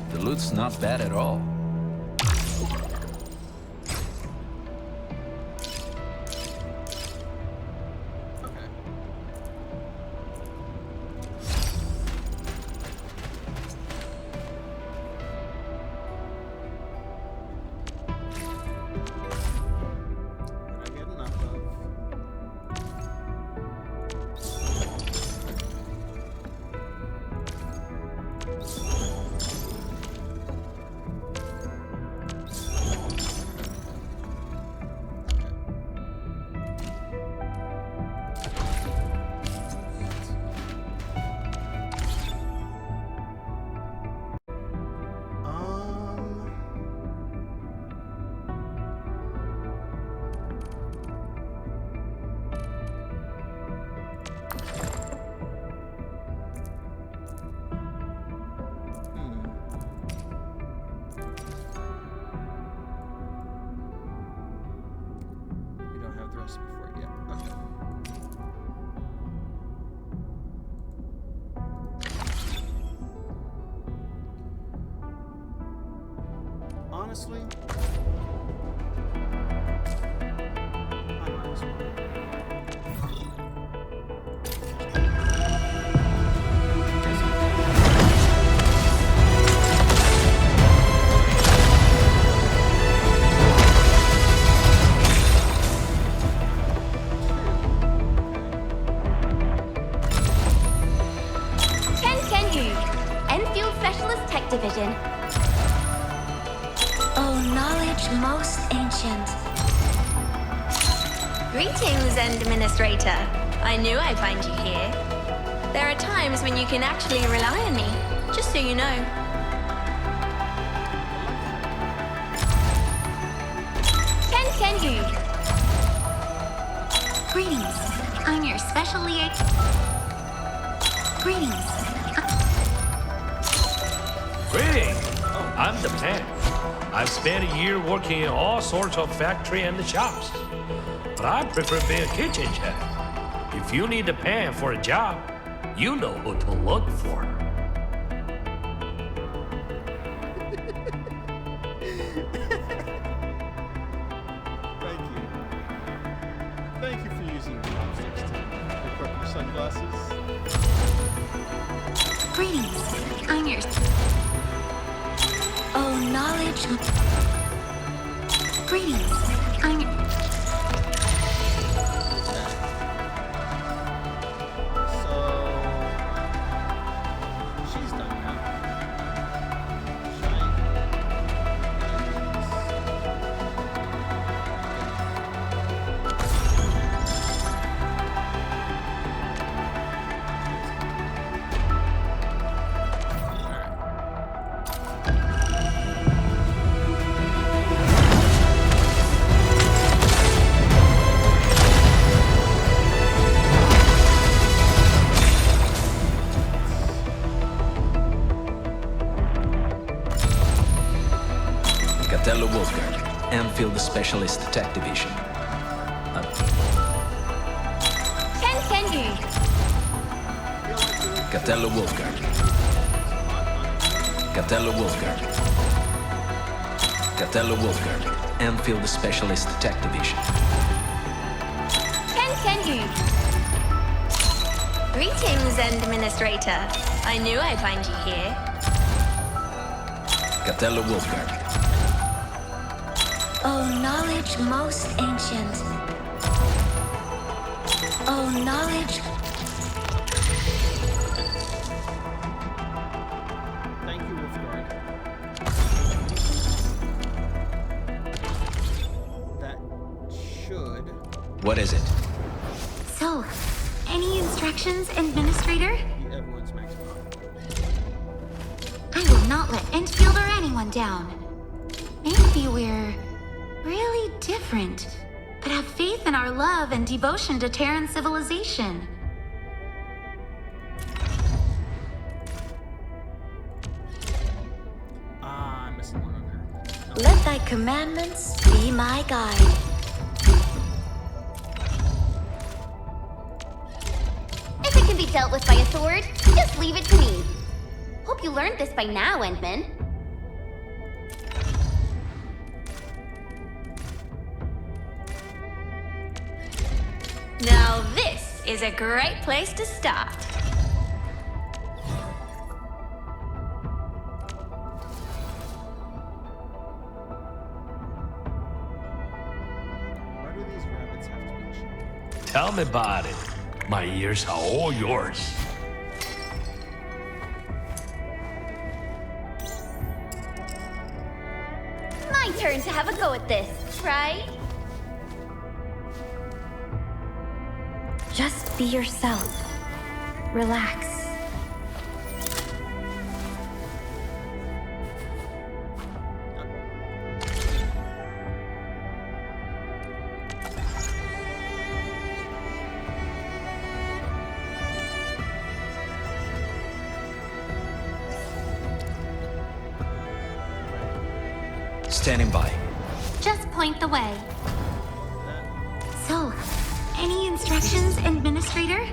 The loot's not bad at all. honestly, I might as well. Endfield Specialist Tech Division. Oh, knowledge most ancient. Greetings, Administrator. I knew I'd find you here. There are times when you can actually rely on me, just so you know. Can you? Greetings. I'm your special liaison. Greetings. Greetings. I'm the Pan. I've spent a year working in all sorts of factory and the shops. But I prefer being a kitchen chef. If you need a Pan for a job, you know who to look for. Thank you for using chopsticks to equip your sunglasses. Greetings. I'm your... Oh, knowledge... Greetings. I'm your... She's done now. Endfield Specialist Tech Division. Can you? Capello Wolfguard. Capello Wolfguard. Capello Wolfguard. Endfield Specialist Tech Division. Can you? Greetings, Administrator. I knew I'd find you here. Capello Wolfguard. Oh, knowledge most ancient. Oh, knowledge... Thank you, Wolfguard. That should... What is it? So, any instructions, Administrator? Everyone's maximum. I will not let Endfield or anyone down. Maybe we're really different, but have faith in our love and devotion to Terran civilization. I'm missing one on her. No. Let thy commandments be my guide. If it can be dealt with by a sword, just leave it to me. Hope you learned this by now, Endman. Now this is a great place to start. Why do these rabbits have to be cheap? Tell me about it. My ears are all yours. My turn to have a go at this, right? Just be yourself. Relax. Standing by. Just point the way. So, any instructions, Administrator?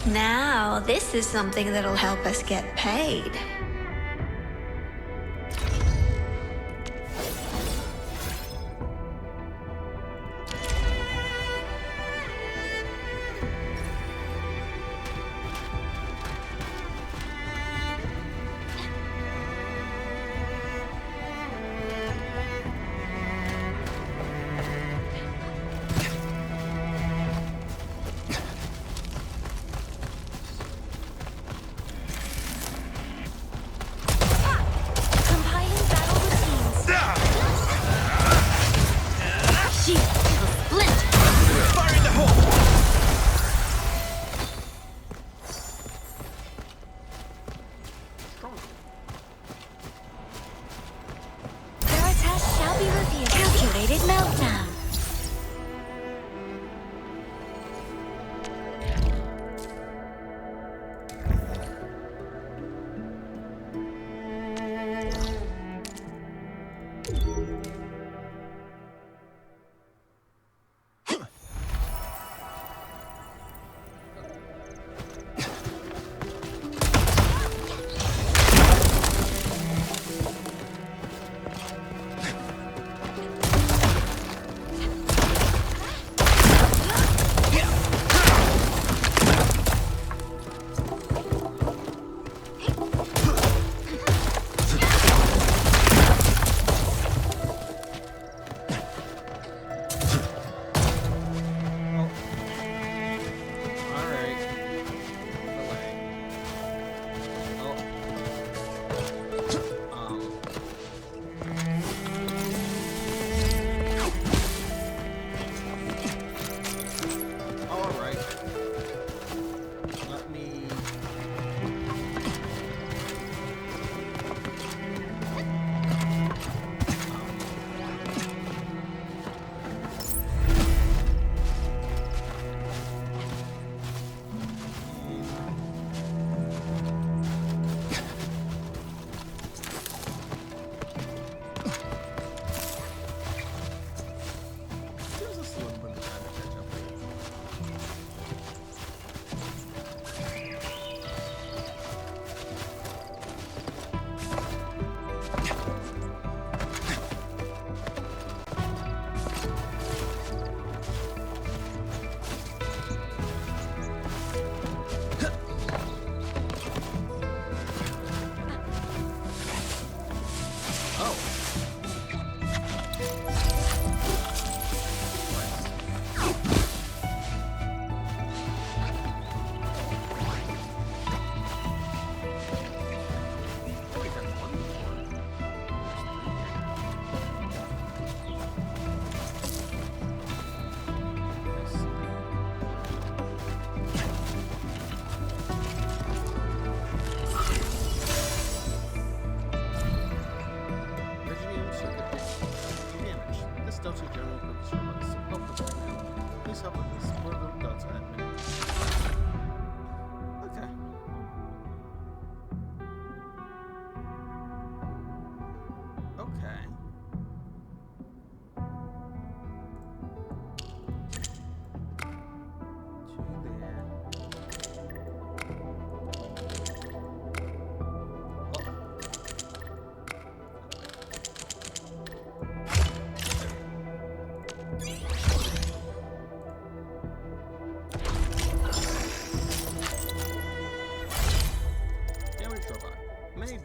Now, this is something that'll help us get paid.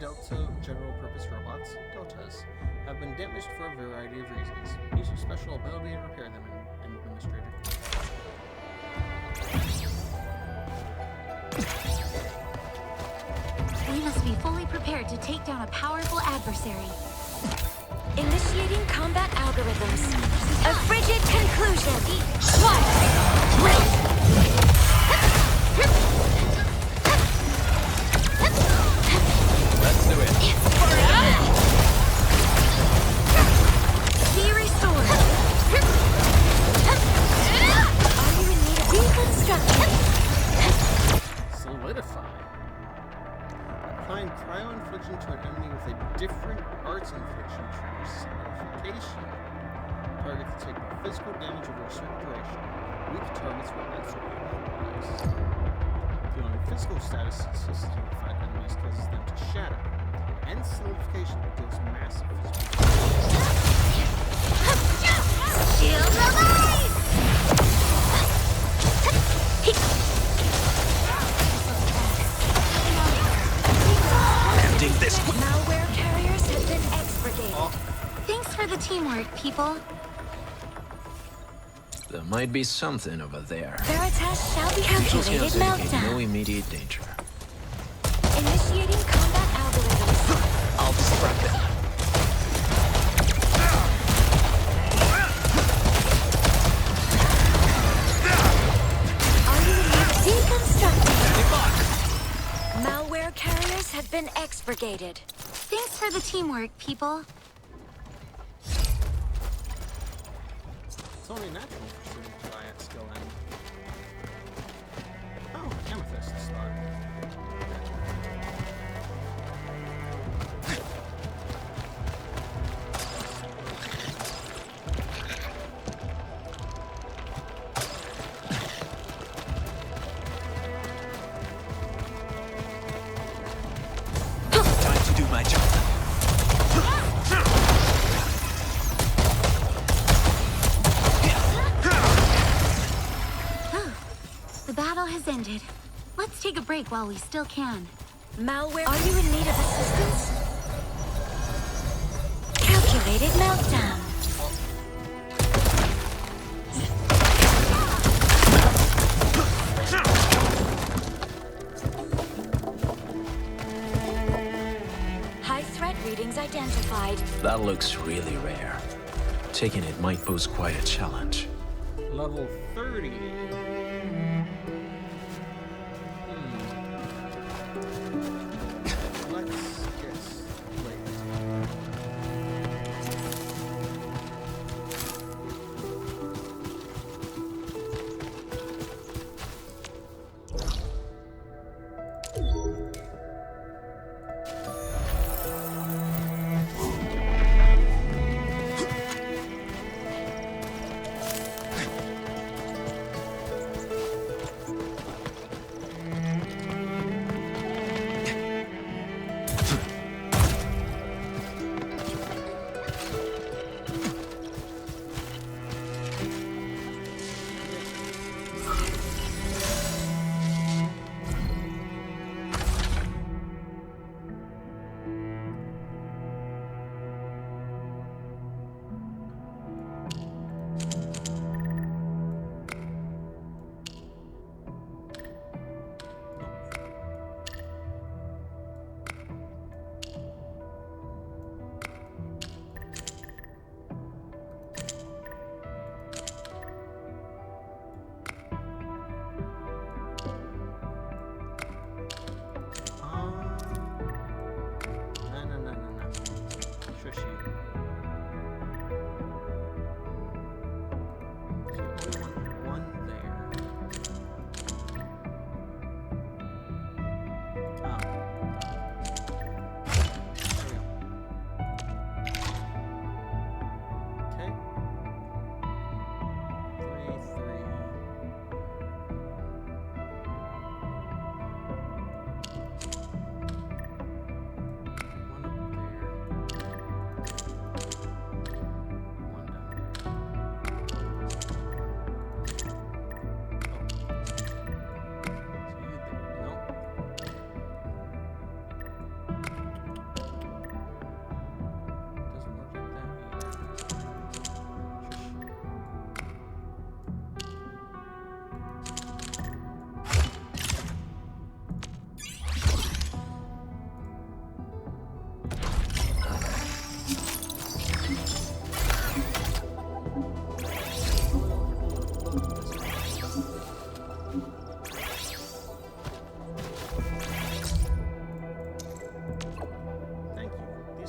Delta general-purpose robots, Deltas, have been damaged for a variety of reasons. Use your special ability to repair them, Administrator. We must be fully prepared to take down a powerful adversary. Initiating combat algorithms. A frigid conclusion. Let's do it. Be restored. Are you in need of reconstruction? Solidify. Applying cryo-infliction to an enemy with a different arts infliction triggers solidification. Targets take physical damage over a certain duration. Weak targets will also be immobilized. To physical status solidified enemies causes them to shatter, and solidification deals massive physical Shield alive! Ending this. Malware carriers have been expurgated. Thanks for the teamwork, people. There might be something over there. Veritas shall be Visual calculated scans indicate meltdown. no immediate danger. Initiating combat algorithms. I'll distract it. Are you in need of deconstructing? Malware carriers have been expurgated. Thanks for the teamwork, people. It's only natural for students to die at skill end. Oh, amethyst slot. Time to do my job. The battle has ended. Let's take a break while we still can. Malware. Are you in need of assistance? Calculated meltdown. High threat readings identified. That looks really rare. Taking it might pose quite a challenge. Level 30. Let's guess. Wait.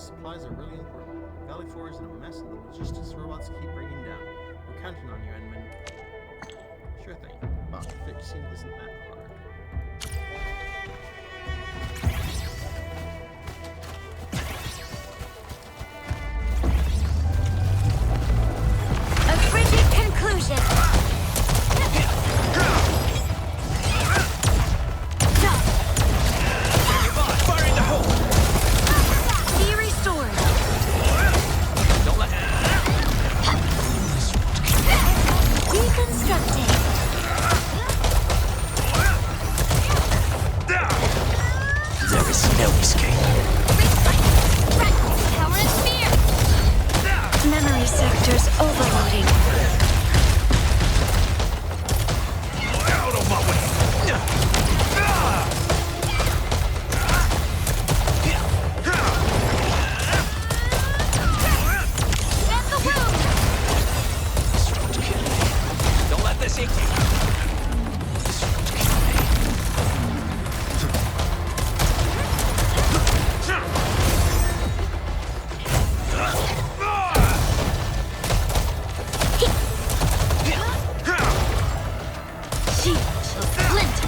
supplies are really important. Valley 4 is in a mess and the logistics robots keep breaking down. We're counting on you, Edmund. Sure thing. But fixing isn't that hard. A frigid conclusion. There's no escape. Power and fear! Memory sectors overloading. Out of my way! That's the wound! Don't let this hit you.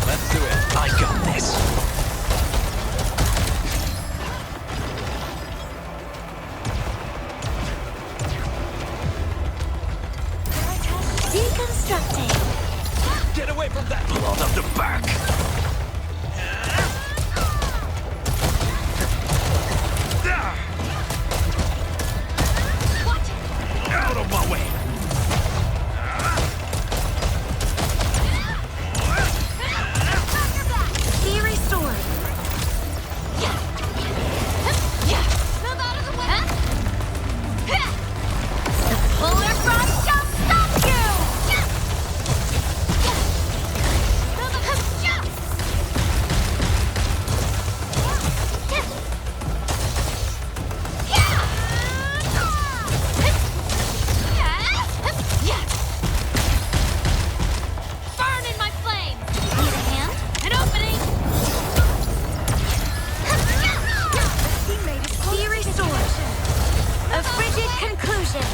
Let's do it. I got this. Deconstructing. Get away from that blood of the back. Out of my way! Be restored. Move out of the way! The polar frost shall stop you! Burn in my flame! Need a hand? An opening! Be restored. A frigid conclusion.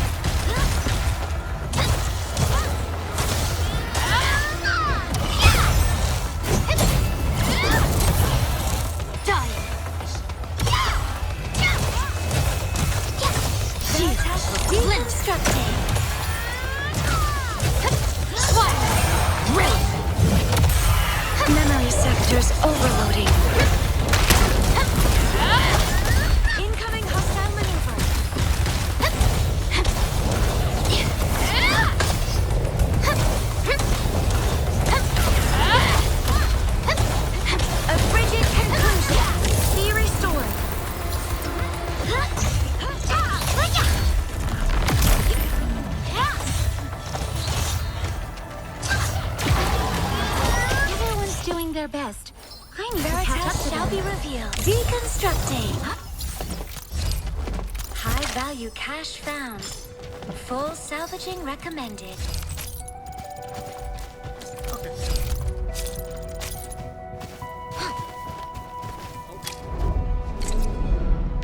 Deconstructing. Memory sectors overloading. Incoming hostile maneuver. A frigid conclusion. Be restored. Everyone's doing their best. I need to catch up to Shall them. be revealed. Deconstructing. High value cash found. Full salvaging recommended.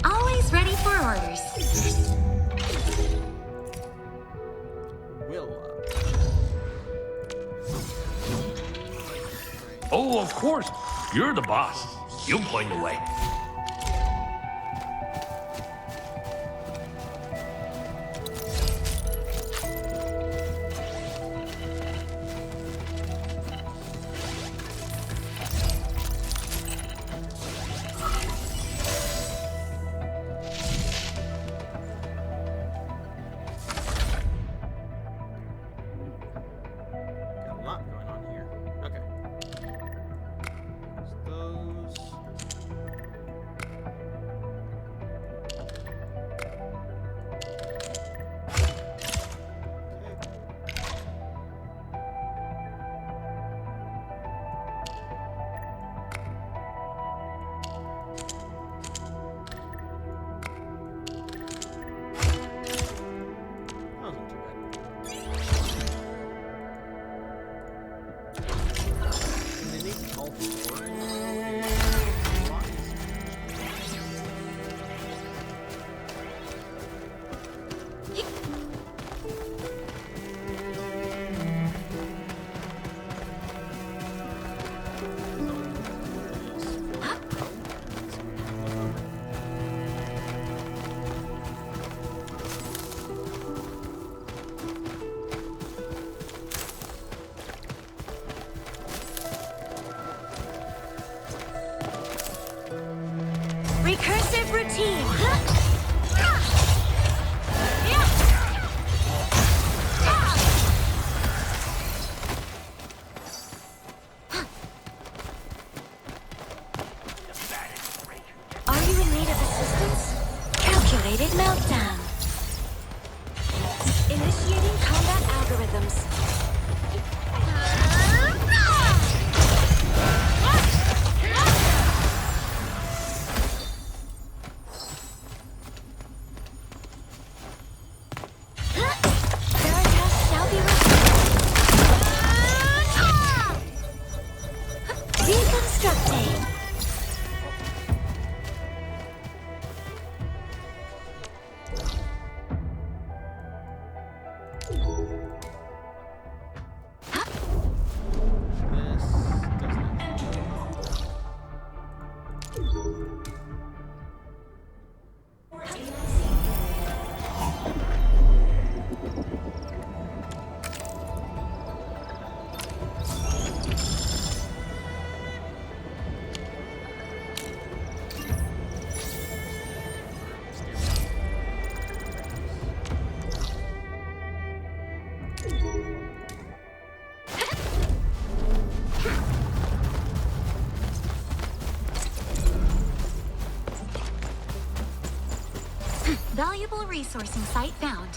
Always ready for orders. Oh, of course. You're the boss. You point the way. Got a lot going on here. Okay. Those. Recursive routine. Activated meltdown. Initiating combat algorithms. Veritas shall be restored. Deconstructing. Valuable resourcing site found.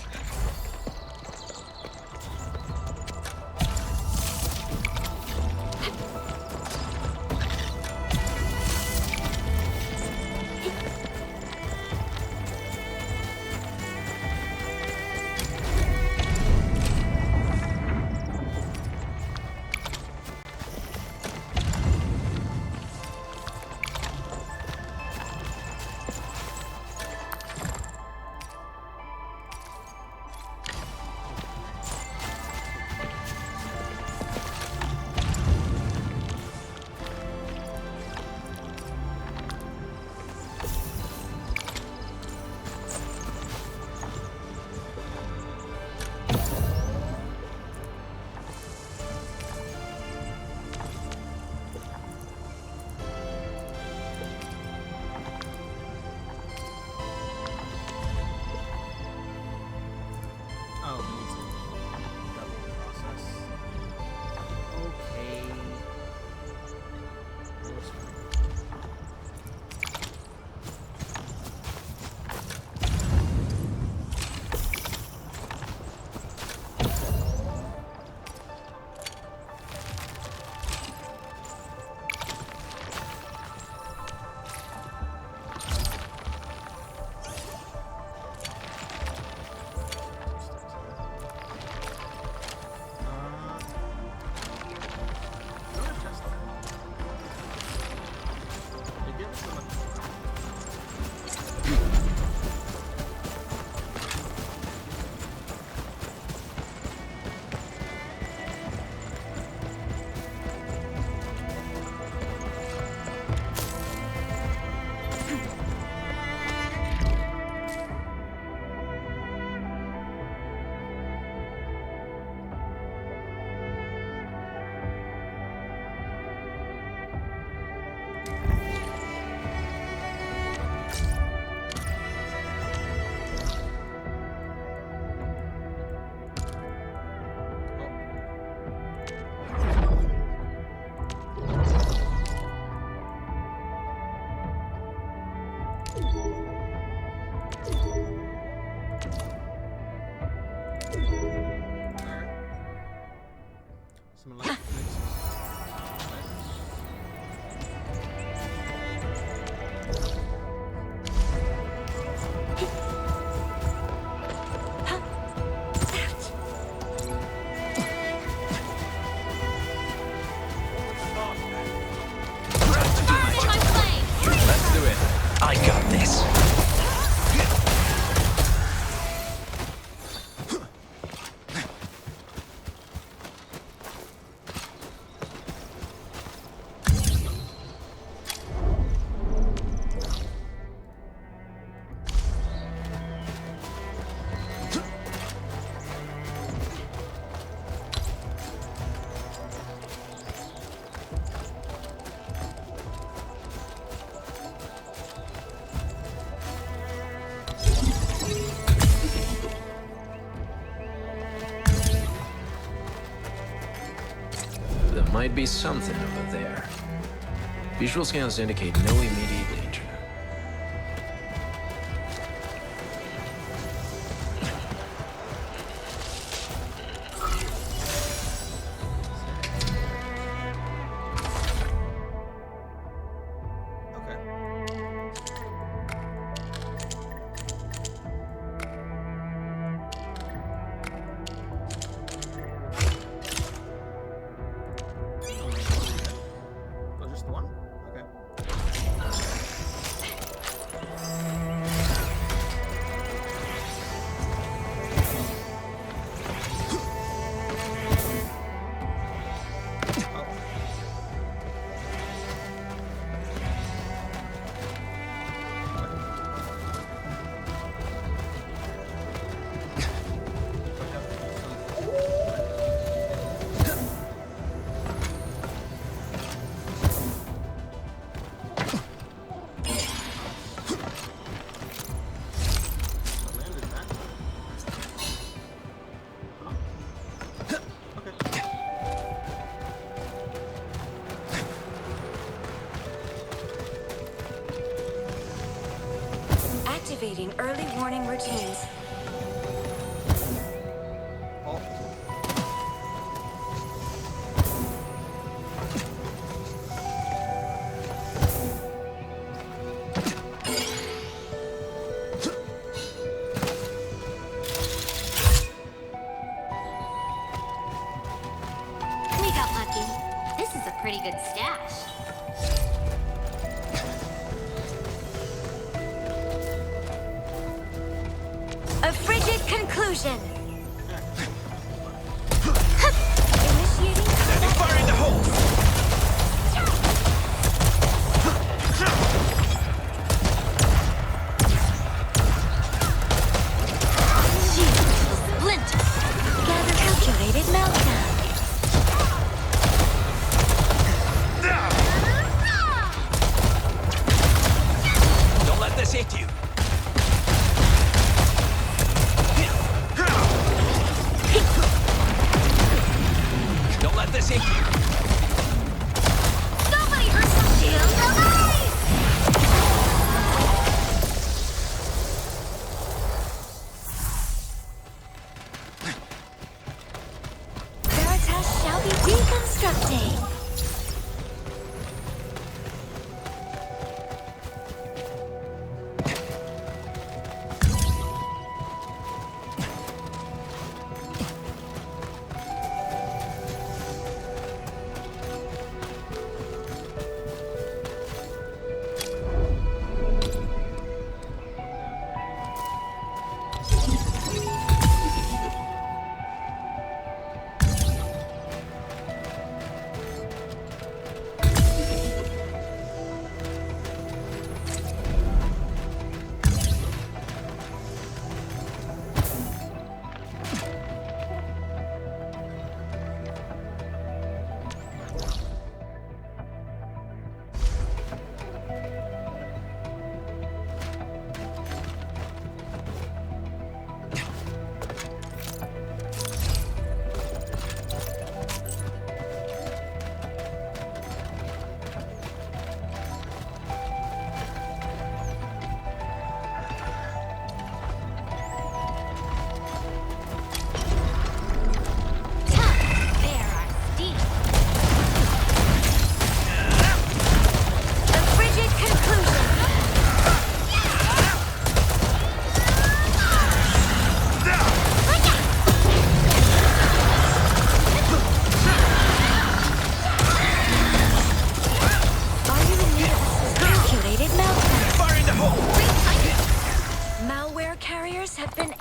Might be something over there. Visual scans indicate no immediate danger. Activating early warning routines. We got lucky. This is a pretty good stash. A frigid conclusion. Initiating Standing fire in the hole! splinter. Gather calculated meltdown. Don't let this hit you. Don't let this hit you. Somebody hurt some shield. Veritas shall be deconstructing.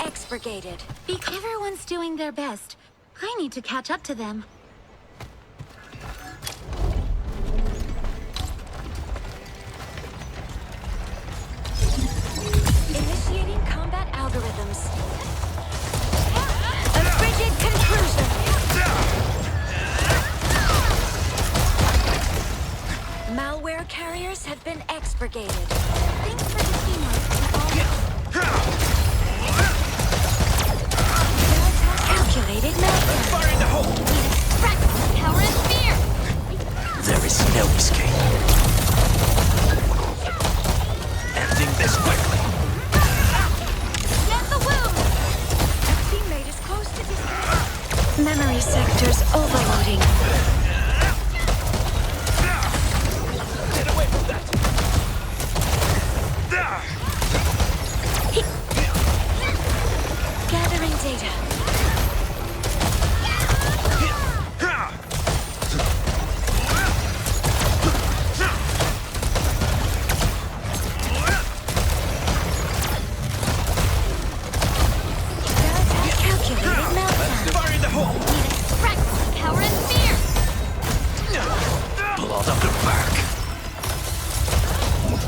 Expurgated. Everyone's doing their best. I need to catch up to them. Initiating combat algorithms. A frigid conclusion. Malware carriers have been expurgated. Thanks for the teamwork. Calculated meltdown. Fire in the hole! Power and fear! There is no escape. Ending this quickly. Get the wound! Teammate is close to this. Memory sectors overloading. Get away from that! Gathering data. Power and fear! Blood of the back.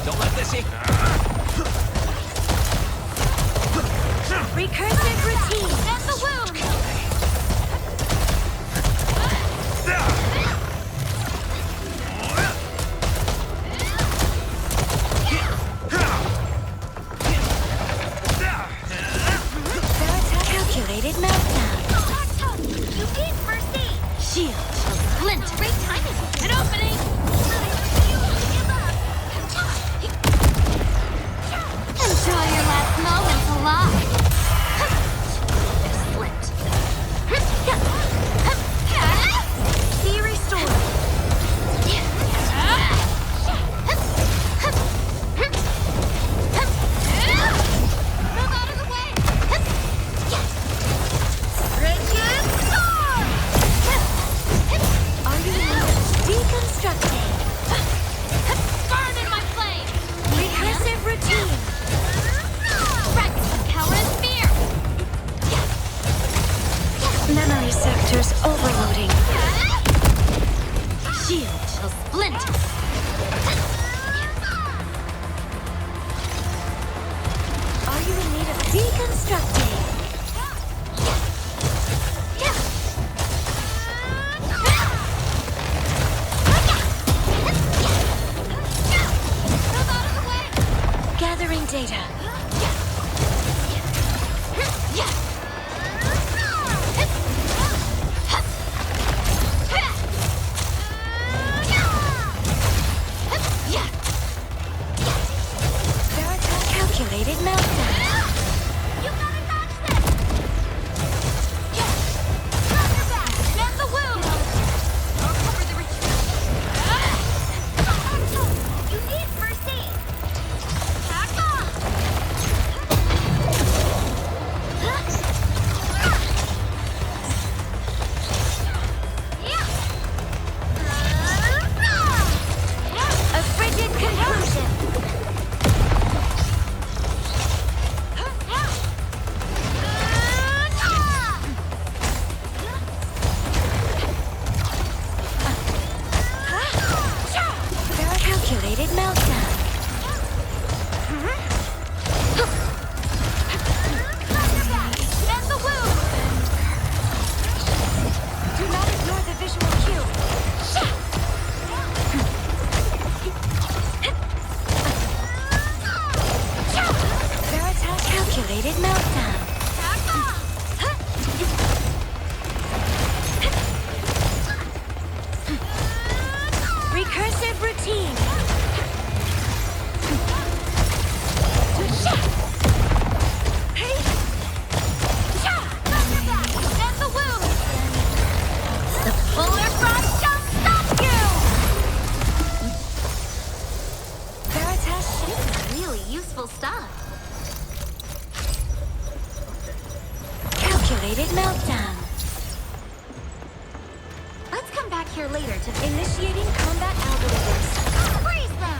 Don't let this hit. Recursive routine. That's the Deconstructing. Gathering data. Calculated meltdown. You gotta dodge this! Drop your back! Mend the wound! I'll cover the retreat. You need first aid! Back off! A frigid conclusion. Calculated meltdown. Mend the wound! Do not ignore the visual cue. Veritas calculated meltdown. Recursive routine. Mend the wound! The polar frost shall stop you! Veritas This is really useful stuff. calculated meltdown. Let's come back here later to Initiating combat algorithms. Freeze them!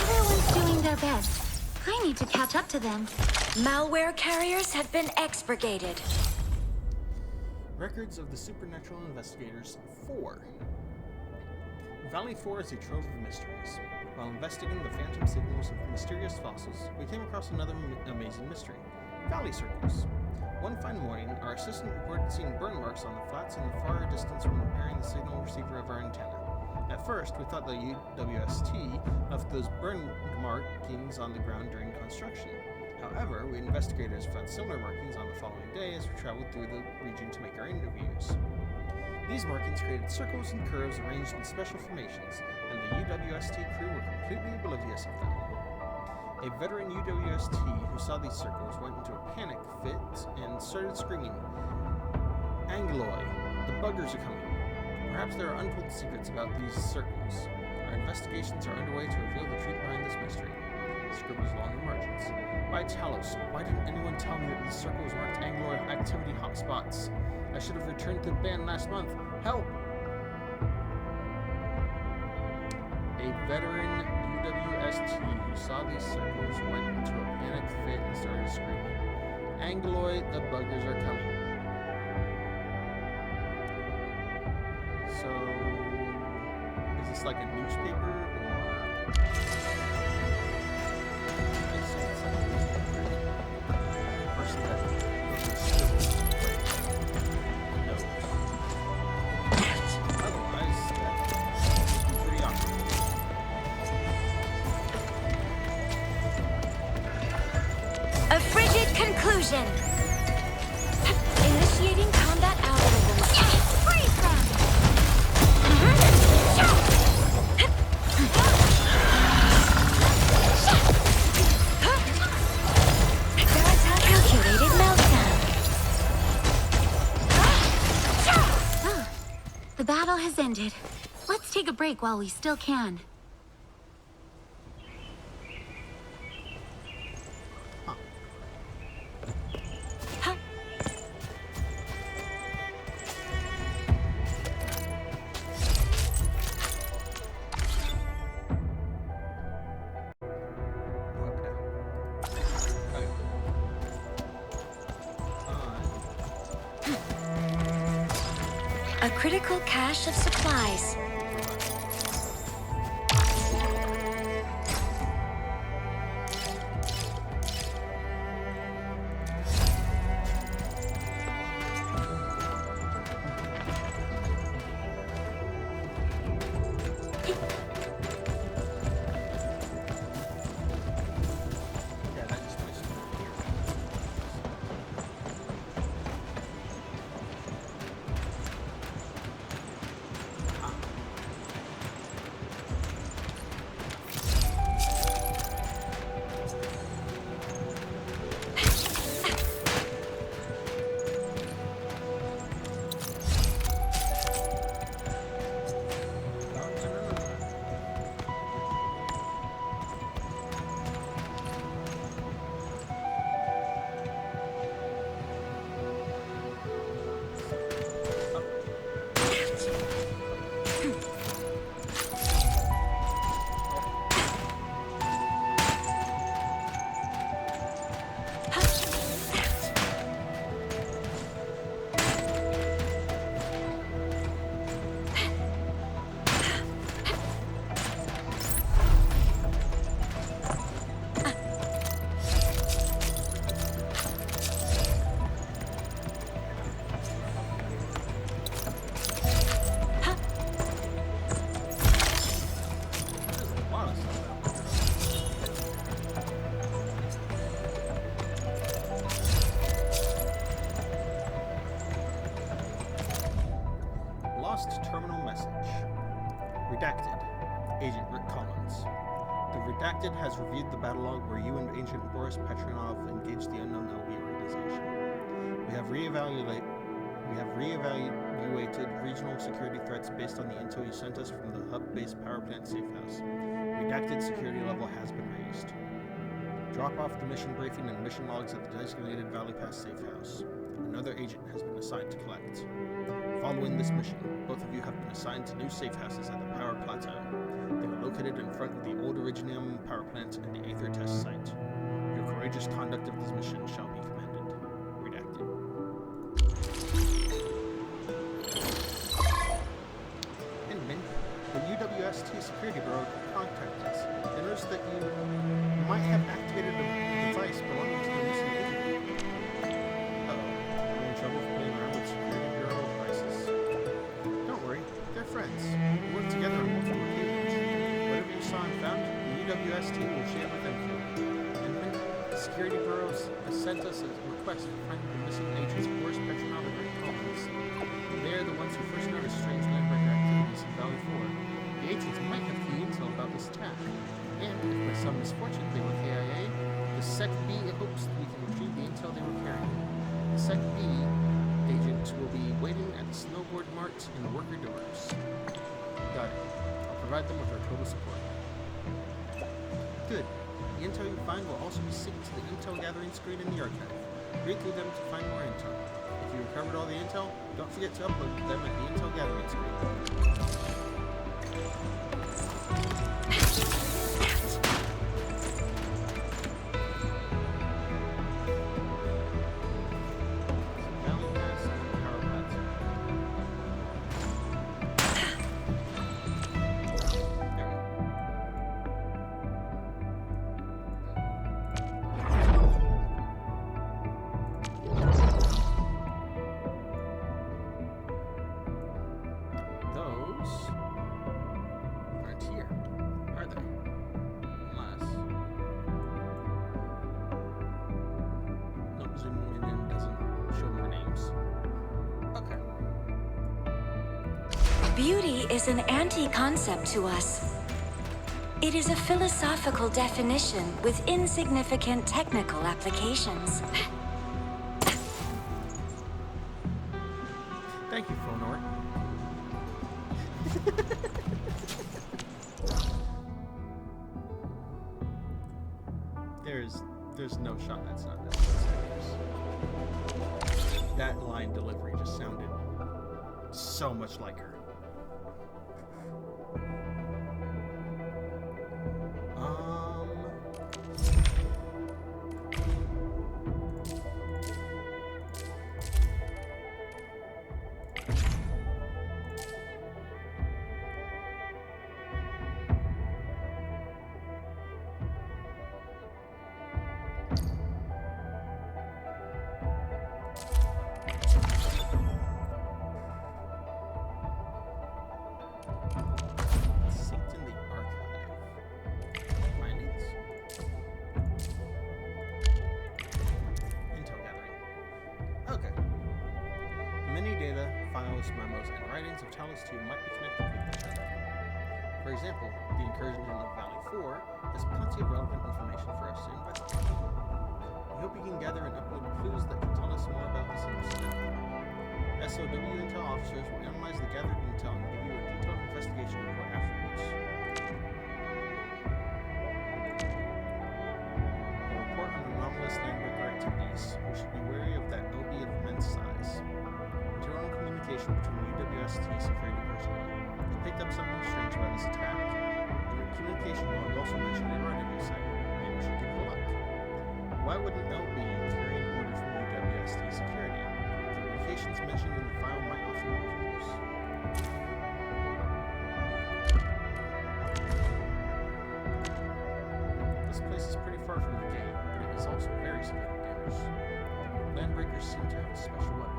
Everyone's doing their best. I need to catch up to them. Malware carriers have been expurgated. Records of the Supernatural Investigators 4. Valley 4 is a trove of mysteries. While investigating the phantom signals of mysterious fossils, we came across another amazing mystery: valley circles. One fine morning, our assistant reported seeing burn marks on the flats in the far distance when repairing the signal receiver of our antenna. At first, we thought the UWST left those burn markings on the ground during construction. However, we investigators found similar markings on the following day as we traveled through the region to make our interviews. These markings created circles and curves arranged in special formations, and the UWST crew were completely oblivious of them. A veteran UWST who saw these circles went into a panic fit and started screaming, "Angloy, the buggers are coming." Perhaps there are untold secrets about these circles. Our investigations are underway to reveal the truth behind this mystery. Scribbles along the margins. By Talos, why didn't anyone tell me that these circles marked Angloy activity hotspots? I should have returned to the band last month. Help! A veteran UWST who saw these circles went into a panic fit and started screaming, "Angloy, the buggers are coming." So, is this like a newspaper or? Person that otherwise, that would be pretty awkward. A frigid conclusion. Initiating combat algorithms. Freeze them! Calculated meltdown. The battle has ended. Let's take a break while we still can. A critical cache of supplies. Redacted has reviewed the battle log where you and Agent Boris Petronov engaged the unknown LB organization. We have reevaluated regional security threats based on the intel you sent us from the hub-based power plant safe house. Redacted security level has been raised. Drop off the mission briefing and mission logs at the designated Valley Pass safe house. Another agent has been assigned to collect. Following this mission, both of you have been assigned to new safe houses at the power plateau. They are located in front of the old Originium power plant and the Aether test site. Your courageous conduct of this mission shall be commended. Redacted. Inman, the UWST Security Bureau contacted us. They noticed that you might have activated a device belonging to the missing agent. Uh-oh. Are we in trouble for playing around with Security Bureau devices? Don't worry, they're friends. We work together on multiple occasions. Whatever you saw and found, the UWST will share with Endfield. And when the Security Bureau has sent us a request for finding the missing agents Boris Petronov and Rick Collins. They are the ones who first noticed strange landbreaker activities in Valley 4. The agents might have key intel about this attack. And if by some misfortune they were KIA, the Sec B hopes we can retrieve the intel they were carrying. The Sec B agent will be waiting at the snowboard mart in the worker doors. Got it. I'll provide them with our total support. Good. The intel you find will also be synced to the intel gathering screen in the archive. Read through them to find more intel. If you recovered all the intel, don't forget to upload them at the intel gathering screen. Beauty is an anti-concept to us. It is a philosophical definition with insignificant technical applications. Thank you, Fonor. There's no shot that's not necessary. That line delivery just sounded so much like her. Many data, files, memos, and writings of Talos 2 might be connected with each other. For example, the incursion in Valley 4 has plenty of relevant information for us to investigate. We hope you can gather and upload clues that can tell us more about this incident. SOW intel officers will analyze the gathered intel and give you a detailed investigation report afterwards. A report on anomalous landbreaker activities. We should be wary of that OB of immense size. Internal communication between UWST security personnel. They picked up something strange about this attack. In your communication log also mentioned a rendezvous site. Maybe we should give it a look. Why wouldn't LB carry an order from UWST security? The locations mentioned in the file might offer more clues. This place is pretty far from the gate, but it is also very severely damaged. The landbreakers seem to have a special weapon.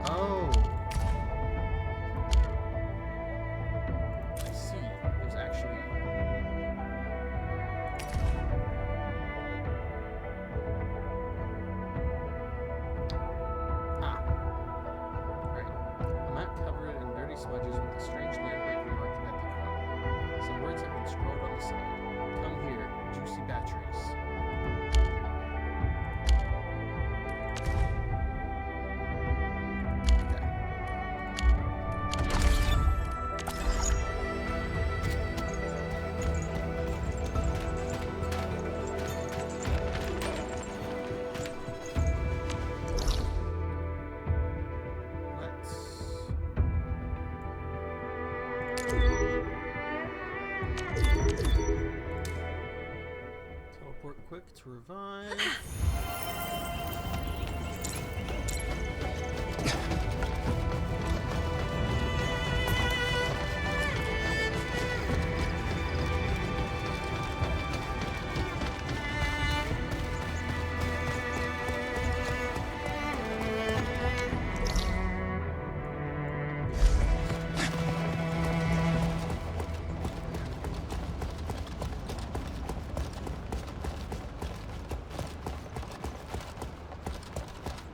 Oh! I see. There's actually... Right. A map covered in dirty smudges with a strange landbreaker marked at the corner. Some words have been scrawled on the side. Come here, juicy batteries. Teleport quick to revive.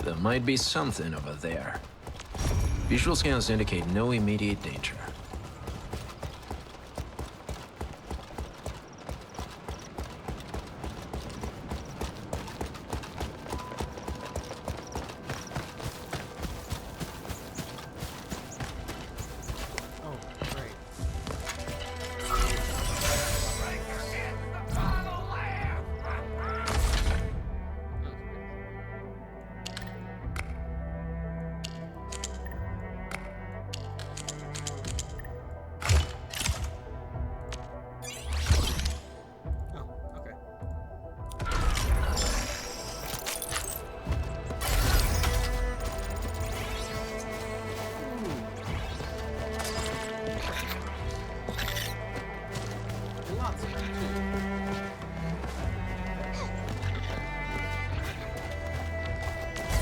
There might be something over there. Visual scans indicate no immediate danger.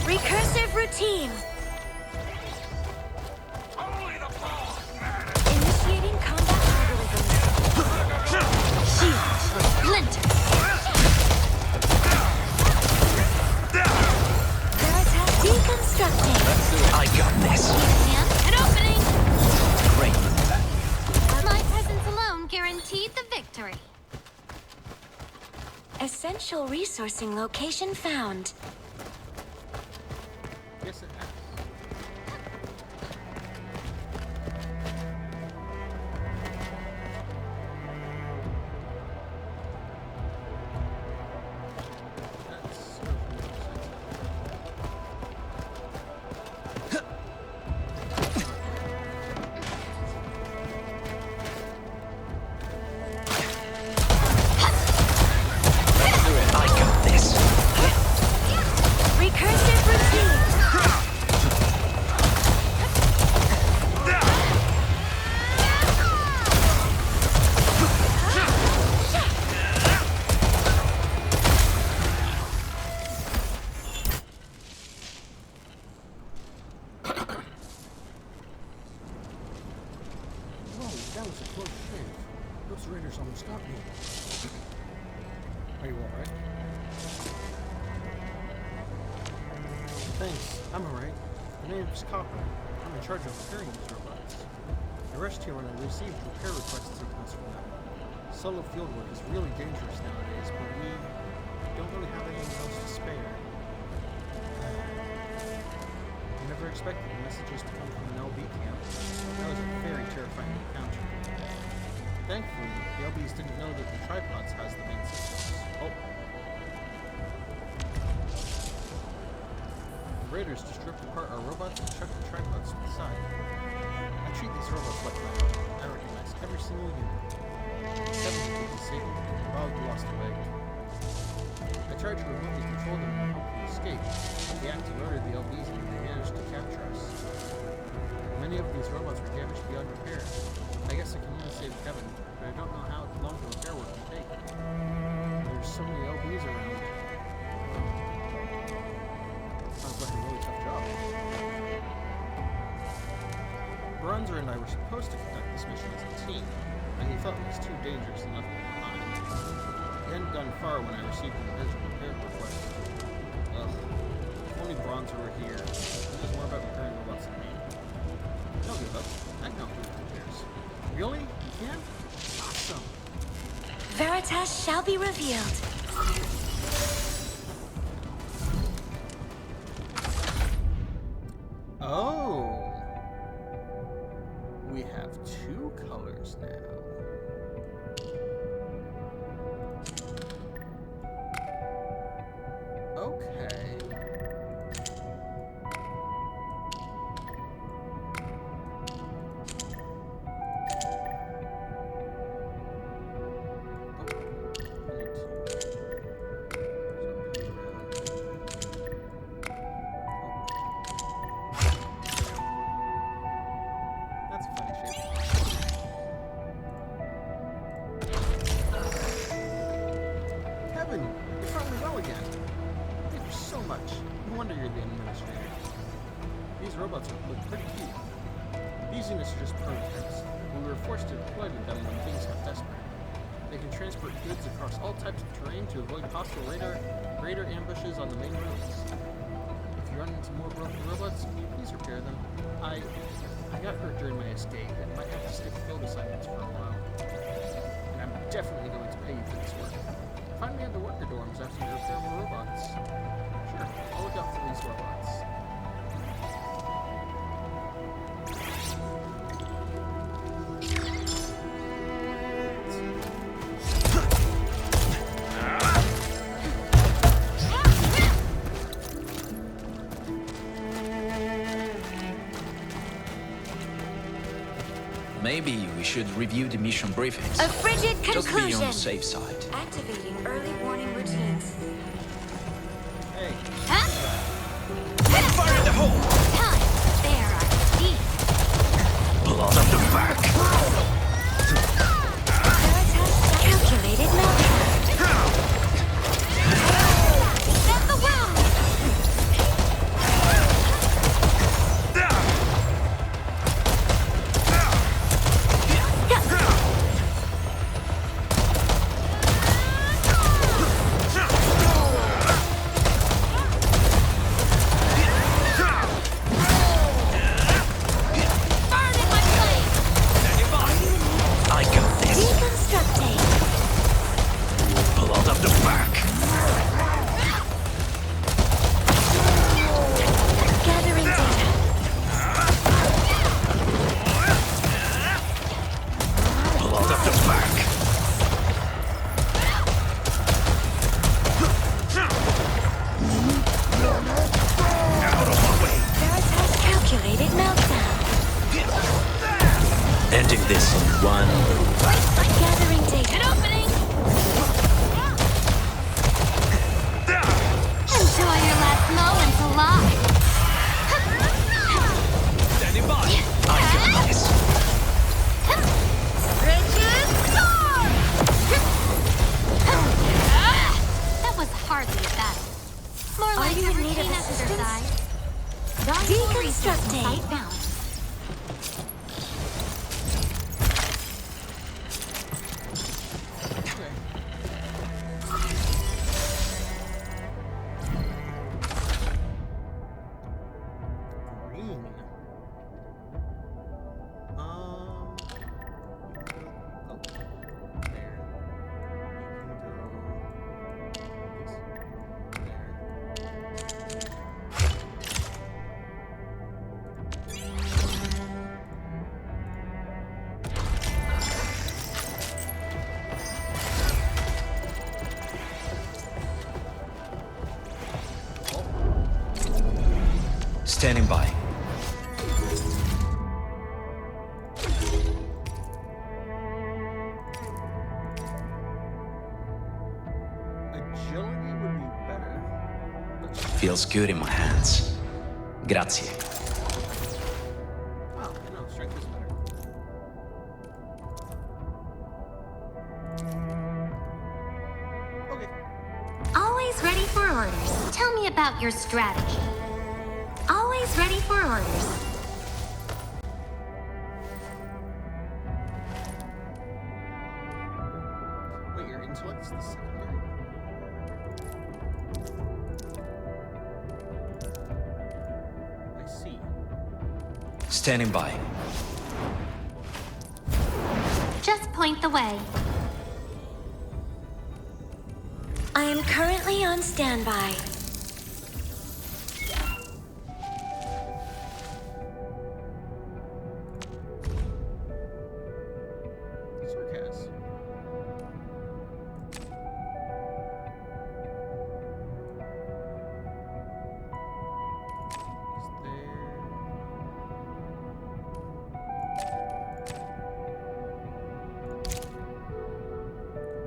Recursive routine. Initiating combat algorithm. Shield. Splinter. Veritech deconstructing. I got this. And an opening. Great. My presence alone guaranteed the victory. Essential resourcing location found. Yes, it has. I got this. Recursive routine. Whoa, that was a close shave. Those raiders almost got me. Are you alright? name's Copper. I'm in charge of repairing these robots. I rushed here when I received repair requests from them. Solo field work is really dangerous nowadays, but we don't really have anything else to spare. I never expected the messages to come from an LB camp. That was a very terrifying encounter. Thankfully, the LBs didn't know that the tripods has the main systems. Oh. The raiders just ripped apart our robots and chucked the tripods to the side. I treat these robots like my own. I recognize every single unit. 7 people disabled, Bob lost a leg. I tried to remotely control them and help them escape. The act alerted the LBs and they managed to capture us. Many of these robots were damaged beyond repair. I guess I can even save Kevin, but I don't know how long the repair work will take. There's so many LBs around. Sounds like a really tough job. Bronzer and I were supposed to conduct this mission as a team, and he felt it was too dangerous and left me behind. He hadn't gone far when I received an urgent repair request. Ugh. If only Bronzer were here. He knows more about repairing robots than me. Don't give up. I can help you with repairs. Really? You can? Awesome. Veritas shall be revealed. Oh. We have 2 colors now. Okay. That's a funny shape. Kevin, you're finally well again. Thank you so much. No wonder you're the administrator. These robots look pretty cute. These units are just prototypes, but we were forced to deploy them when things got desperate. They can transport goods across all types of terrain to avoid hostile raider ambushes on the main roads. If you run into more broken robots, please repair them. I got hurt during my escape and might have to stick field assignments for a while. And I'm definitely going to pay you for this work. Find me in the worker dorms after you repair more robots. Sure, I'll look out for these robots. Maybe we should review the mission briefings. A frigid Just be on conclusion. the safe side. Activating early warning routines. Hey. Fire in the hole! There I see. Blood up the back. Calculated meltdown. Set the wound. Ending this in one. Gathering data. An opening. Enjoy your last moments alive. Standing by. I got this. Bridges storm. That was hardly a battle. More Are like you a in need of routine assistance? exercise. Deconstructing. Site bound. Green. Standing by. Agility would be better. Feels good in my hands. Grazie. Oh, no, strength is better. Okay. Always ready for orders. Tell me about your strategy. Always ready for orders. Wait, your intellect's the secondary? I see. Standing by. Just point the way. I am currently on standby. Sarcasm. Is there...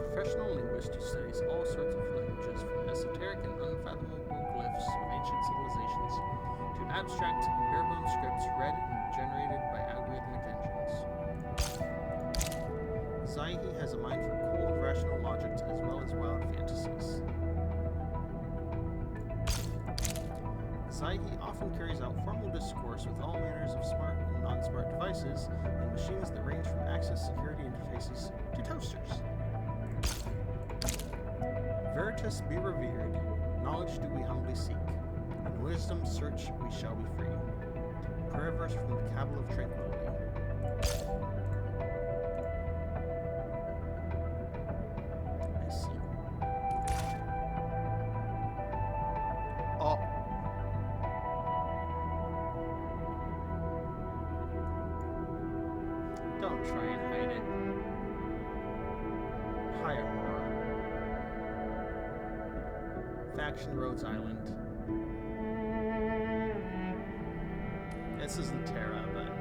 Professional linguist who studies all sorts of languages, from esoteric and unfathomable glyphs of ancient civilizations to abstract, bare-bone scripts read and generated by algorithmic engines. Zaihi has a mind for cold, rational logics as well as wild fantasies. Zaihi often carries out formal discourse with all manners of smart and non-smart devices and machines that range from access security interfaces to toasters. Veritas be revered, knowledge do we humbly seek, and wisdom search we shall be free. Prayer verse from the Cabal of Tranquility. I see. Oh. Don't try and hide it. Hi, Aurora. Faction Rhodes Island. This isn't Terra, but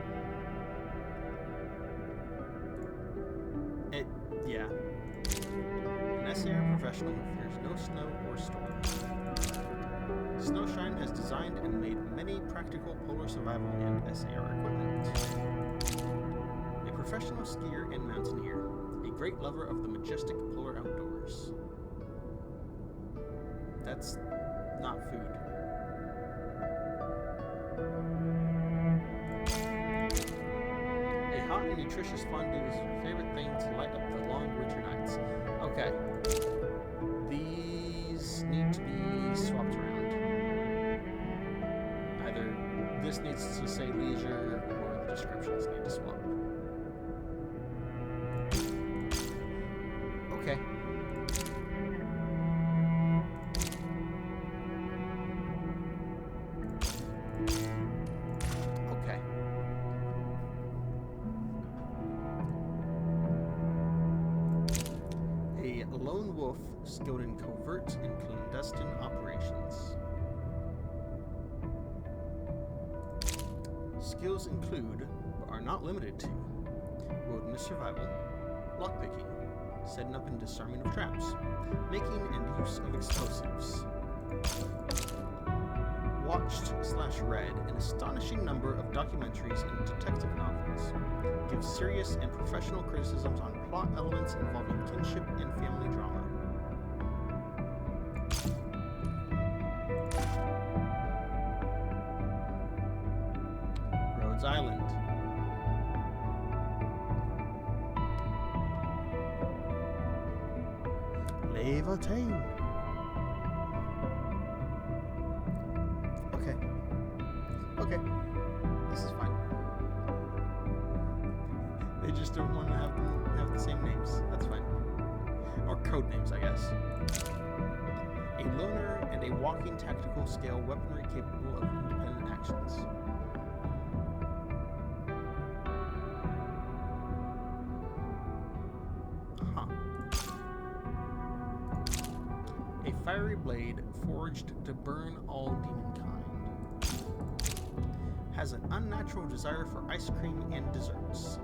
it, yeah. An SAR professional who fears no snow or storm. Snowshine has designed and made many practical polar survival and SAR equipment. A professional skier and mountaineer, a great lover of the majestic polar outdoors. That's not food. A hot and nutritious fondue is your favorite thing to light up the long winter nights. Okay. These need to be swapped around. Either this needs to say leisure or the descriptions need to swap. Okay. Okay. A lone wolf skilled in covert and clandestine operations. Skills include, but are not limited to, wilderness survival, lockpicking, setting up and disarming of traps, making and use of explosives. Watched/read an astonishing number of documentaries and detective novels. Gives serious and professional criticisms on plot elements involving kinship and family drama. Rhodes Island. Levitain. Okay. Okay. This is fine. They just don't want to have the same names. That's fine. Or code names, I guess. A loner and a walking tactical scale weaponry capable of independent actions. Huh. A fiery blade forged to burn all demonkind. has an unnatural desire for ice cream and desserts.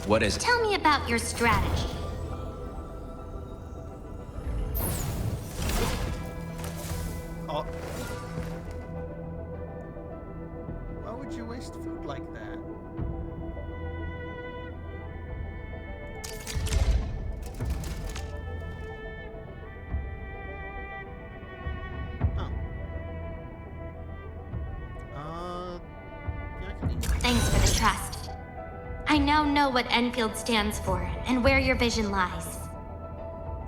What is it? Tell me about your strategy. Oh. Why would you waste food like that? Thanks for the trust. I now know what Endfield stands for and where your vision lies.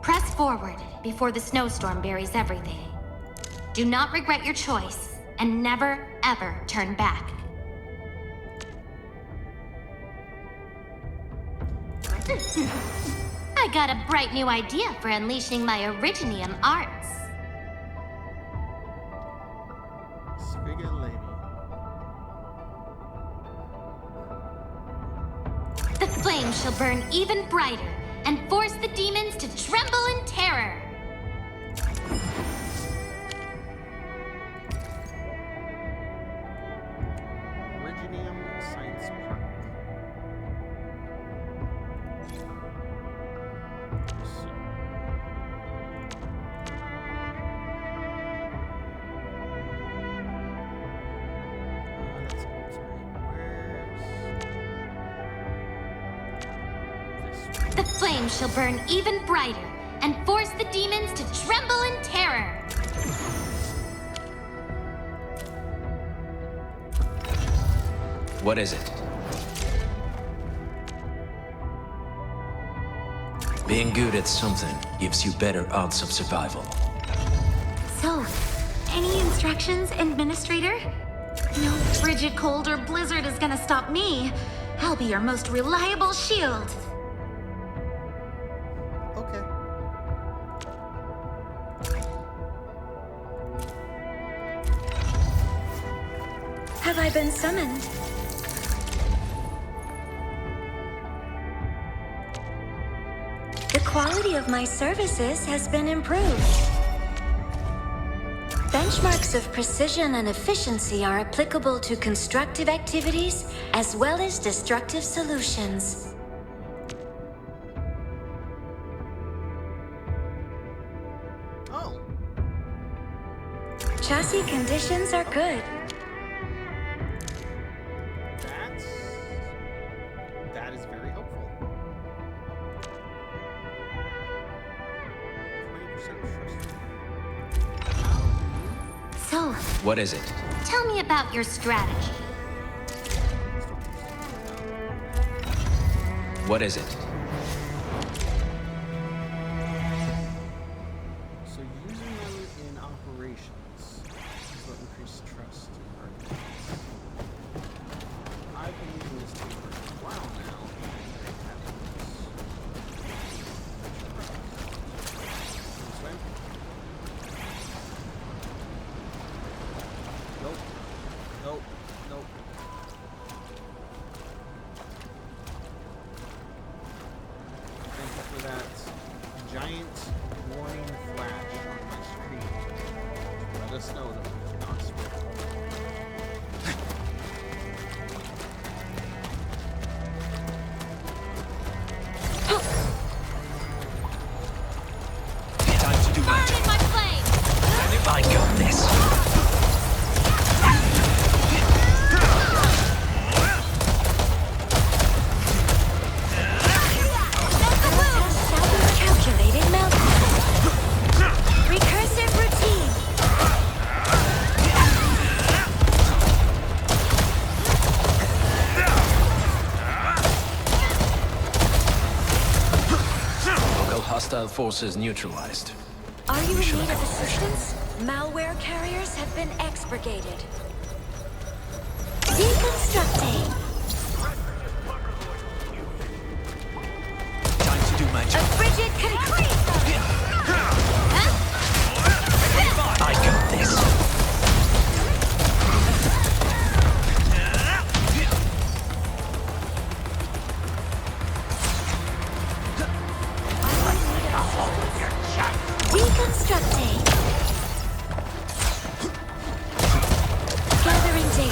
Press forward before the snowstorm buries everything. Do not regret your choice and never, ever turn back. I got a bright new idea for unleashing my Originium arts. The flame shall burn even brighter and force the demons to tremble in terror. Originium Science Park. The flame shall burn even brighter and force the demons to tremble in terror. What is it? Being good at something gives you better odds of survival. So, any instructions, Administrator? No frigid cold or blizzard is gonna stop me. I'll be your most reliable shield. Okay. Have I been summoned? The quality of my services has been improved. Benchmarks of precision and efficiency are applicable to constructive activities as well as destructive solutions. Oh. Chassis conditions are good. That is very helpful. 20% trust. So, What is it? tell me about your strategy. What is it? So using them in operations will increase trust in Arknights. I've been using this tool for a while now. Swim? Nope. Nope. Nope. Thank you for that giant warning flash on my screen. Let us know that we cannot swim. Time to do my job. My flame! I got this. Calculated meltdown. Recursive routine. Local hostile forces neutralized. Are you in need of assistance? Malware carriers have been expurgated. Deconstructing. Time to do my A job. frigid concrete. I got this. Deconstructing. Gathering data.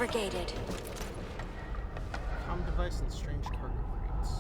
expurgated. Comm device and strange cargo crates.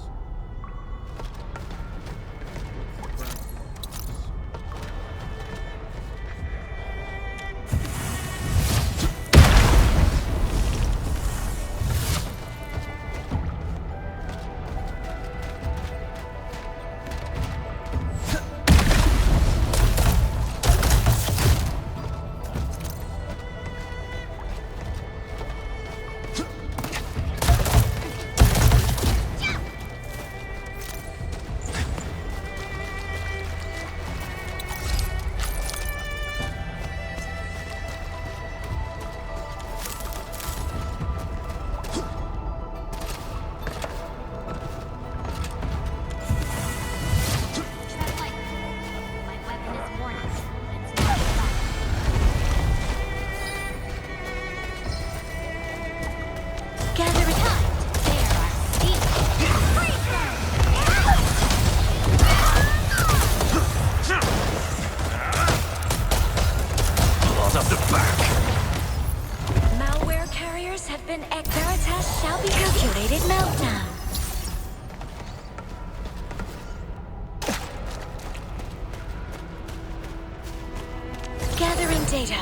Data.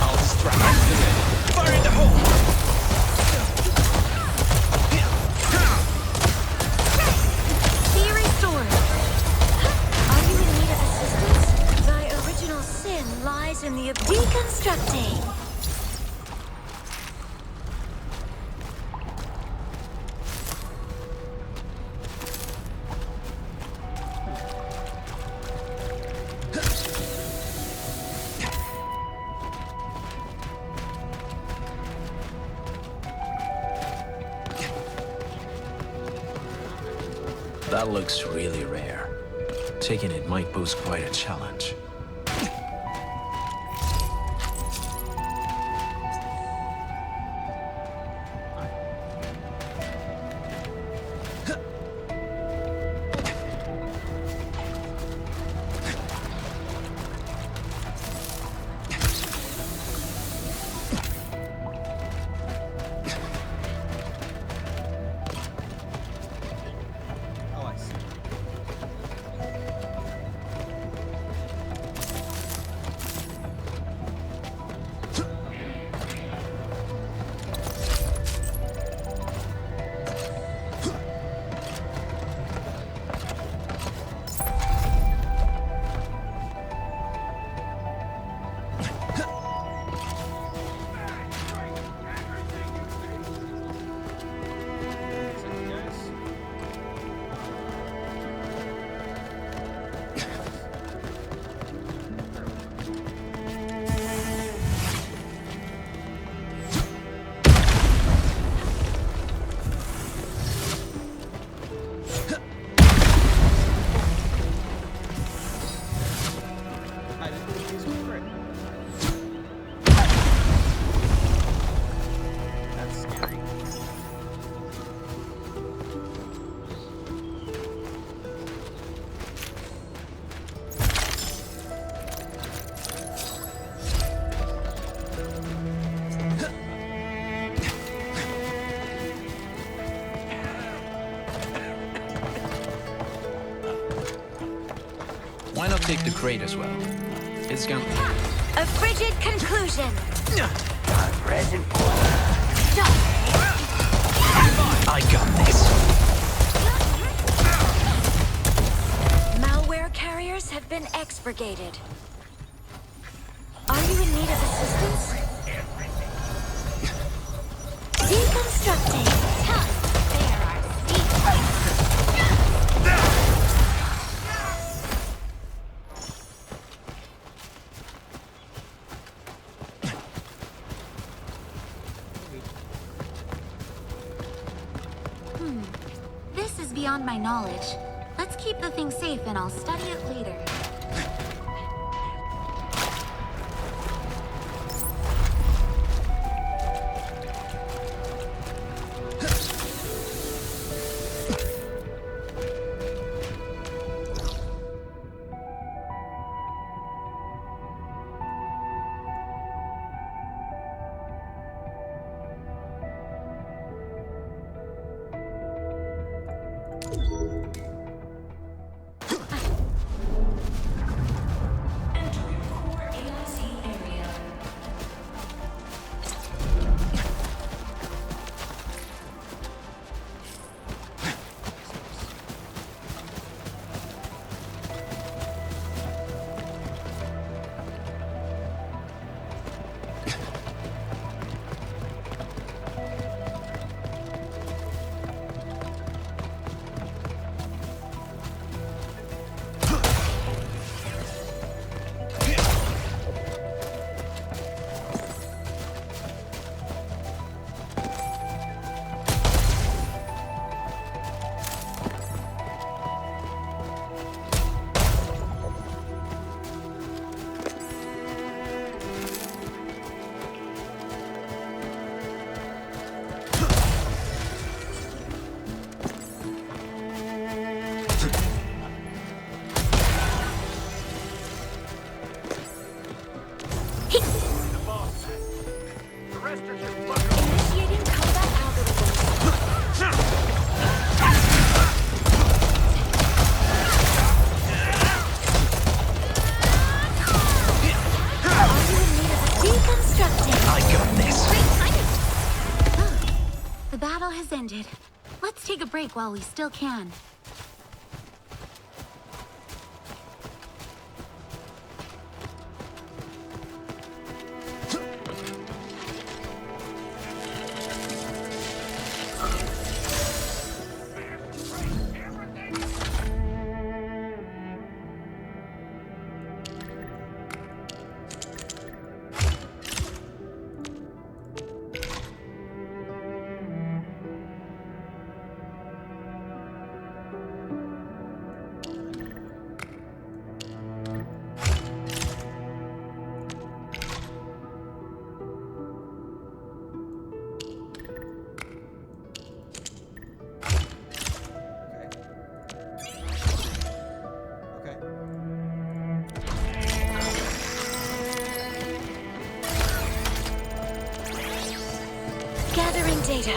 I'll distract them. Fire in the hole! Be restored. Are you in need of assistance? Thy original sin lies in the deconstructing. That looks really rare. Taking it might pose quite a challenge. Why not take the crate as well? It's gonna... A frigid conclusion. Present. I got this. Malware carriers have been expurgated. Are you in need of assistance? Deconstructing. This is beyond my knowledge. Let's keep the thing safe and I'll study it later. Initiating combat Deconstructing. I got this. The battle has ended. Let's take a break while we still can. Gathering data.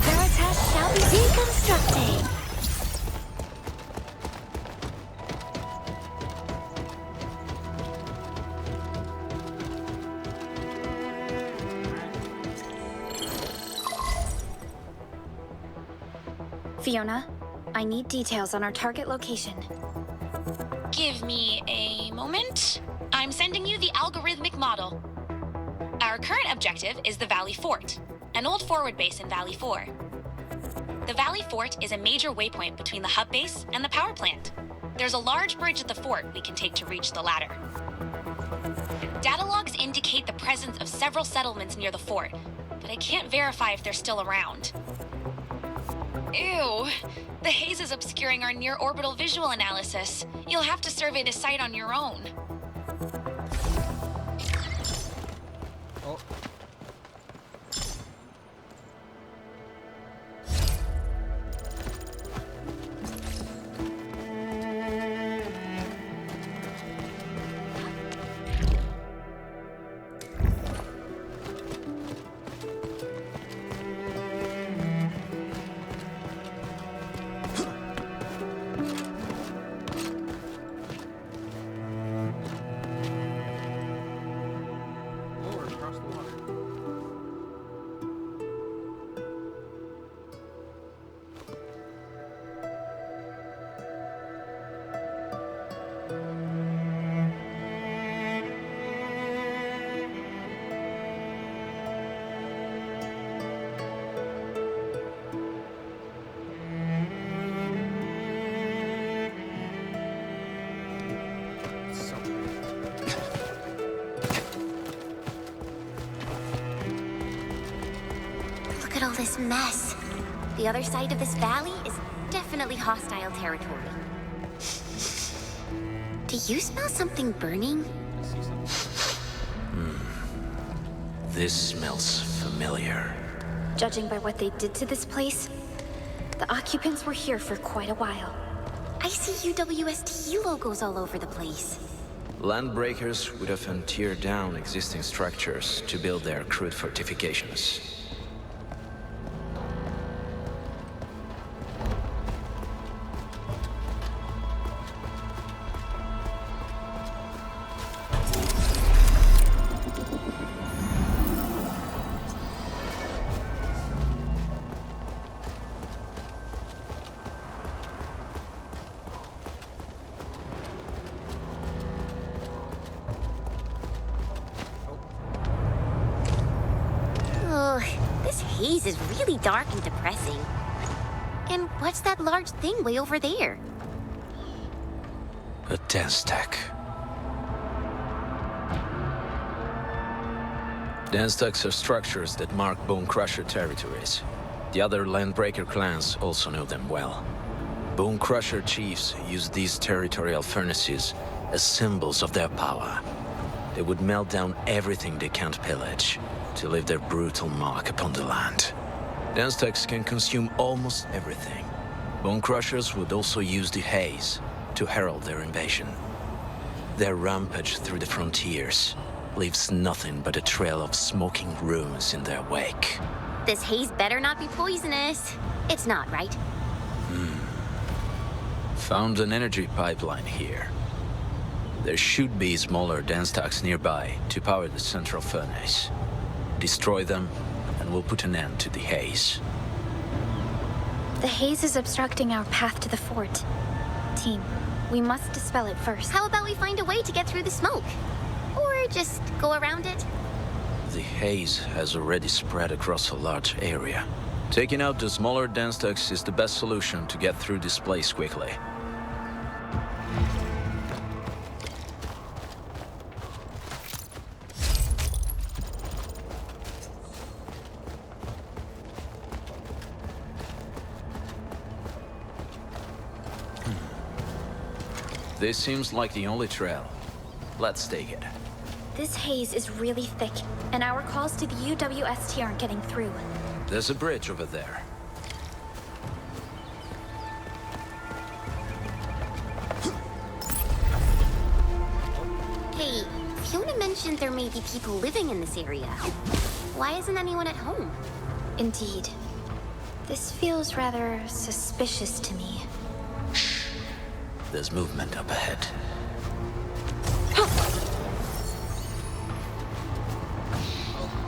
Veritas shall be deconstructing. Fiona, I need details on our target location. Give me a moment. I'm sending you the algorithmic model. Our current objective is the Valley Fort, an old forward base in Valley 4. The Valley Fort is a major waypoint between the hub base and the power plant. There's a large bridge at the fort we can take to reach the latter. Data logs indicate the presence of several settlements near the fort, but I can't verify if they're still around. Ew. The haze is obscuring our near-orbital visual analysis. You'll have to survey the site on your own. Oh. Look at all this mess. The other side of this valley is definitely hostile territory. Do you smell something burning? This smells familiar. Judging by what they did to this place, the occupants were here for quite a while. I see UWST logos all over the place. Landbreakers would often tear down existing structures to build their crude fortifications. Oh, this haze is really dark and depressing. And what's that large thing way over there? A dense tech. Dense techs are structures that mark Bone Crusher territories. The other Landbreaker clans also know them well. Bone Crusher chiefs use these territorial furnaces as symbols of their power. They would melt down everything they can't pillage to leave their brutal mark upon the land. Denstechs can consume almost everything. Bone Crushers would also use the haze to herald their invasion. Their rampage through the frontiers leaves nothing but a trail of smoking ruins in their wake. This haze better not be poisonous. It's not, right? Found an energy pipeline here. There should be smaller Denstechs nearby to power the central furnace. Destroy them, and we'll put an end to the haze. The haze is obstructing our path to the fort. Team, we must dispel it first. How about we find a way to get through the smoke? Or just go around it? The haze has already spread across a large area. Taking out the smaller Denstechs is the best solution to get through this place quickly. This seems like the only trail. Let's take it. This haze is really thick, and our calls to the UWST aren't getting through. There's a bridge over there. Hey, Fiona mentioned there may be people living in this area. Why isn't anyone at home? Indeed. This feels rather suspicious to me. There's movement up ahead.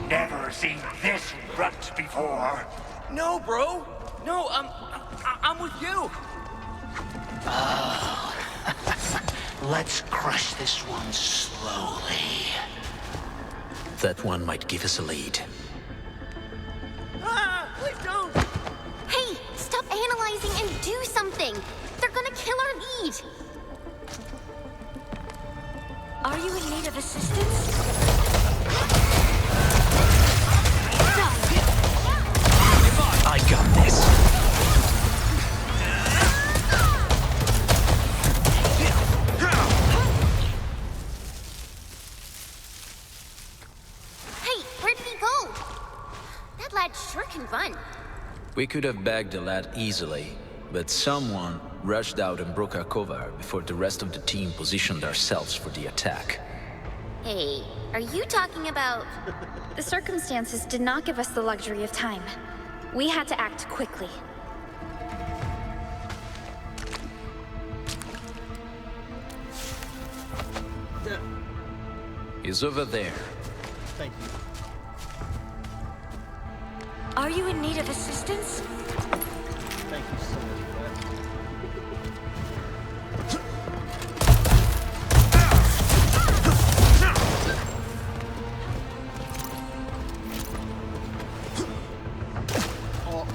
Never seen this runt before. No, bro. No, I'm with you. Oh. Let's crush this one slowly. That one might give us a lead. Please don't. Hey, stop analyzing and do something. They're gonna kill our lead. Are you in need of assistance? I got this. Hey, where did he go? That lad sure can run. We could have bagged the lad easily, but someone rushed out and broke our cover before the rest of the team positioned ourselves for the attack. Hey, are you talking about... The circumstances did not give us the luxury of time. We had to act quickly. He's over there. Thank you. Are you in need of assistance? Thank you so much for that. Oh.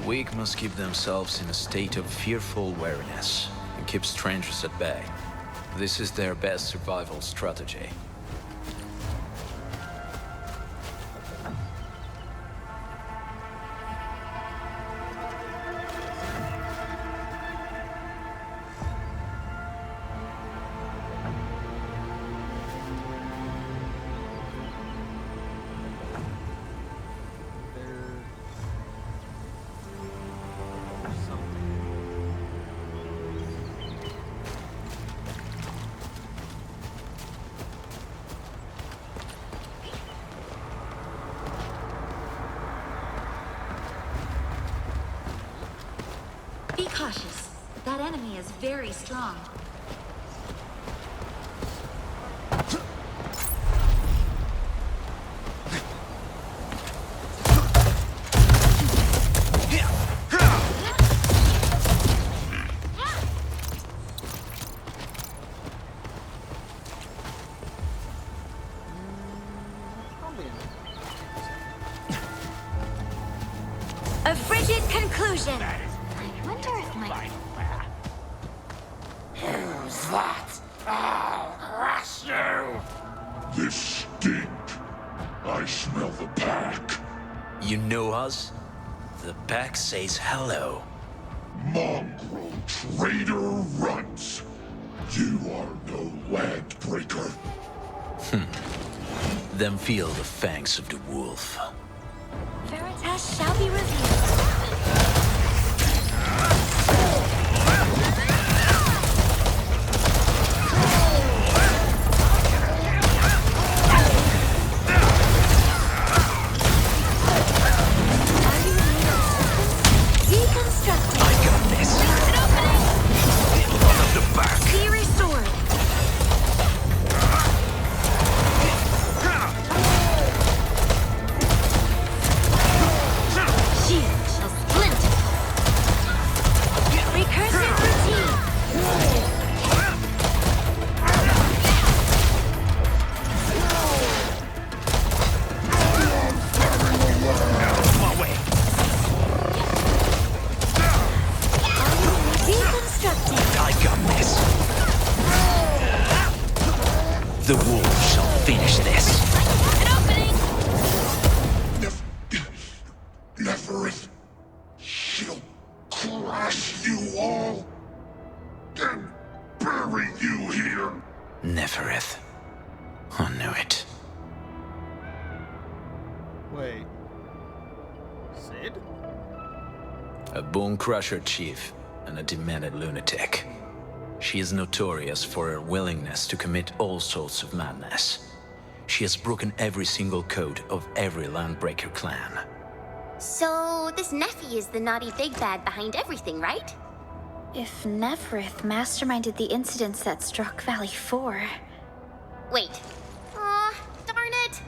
weak must keep themselves in a state of fearful wariness and keep strangers at bay. This is their best survival strategy. is very strong. A frigid conclusion. I wonder if my... Who's that? I'll crush you! This stink. I smell the pack. You know us? The pack says hello. Mongrel traitor runts. You are no landbreaker. Then feel the fangs of the wolf. Veritas shall be revealed. Deconstructing. I got this. An opening. One of the back. Be restored. Shield shall splinter. Recursive routine. My way. Deconstructing. I got this. The wolf shall finish this. An opening. Neferith. She'll crush you all. And bury you here. Neferith. I knew it. Wait. Sid? A bone crusher chief and a demented lunatic. She is notorious for her willingness to commit all sorts of madness. She has broken every single code of every Landbreaker clan. So, this Nephi is the naughty big bad behind everything, right? If Neferith masterminded the incidents that struck Valley 4... Wait. Aw, darn it!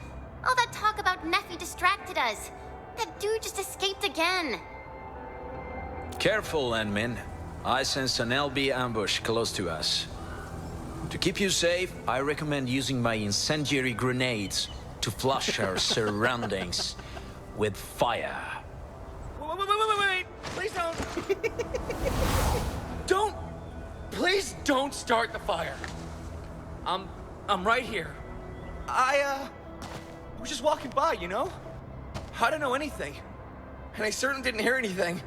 All that talk about Nephi distracted us. That dude just escaped again. Careful, Enmin. I sense an LB ambush close to us. To keep you safe, I recommend using my incendiary grenades to flush our surroundings with fire. Wait. Please don't. Please don't start the fire. I'm right here. I was just walking by, you know? I don't know anything. And I certainly didn't hear anything.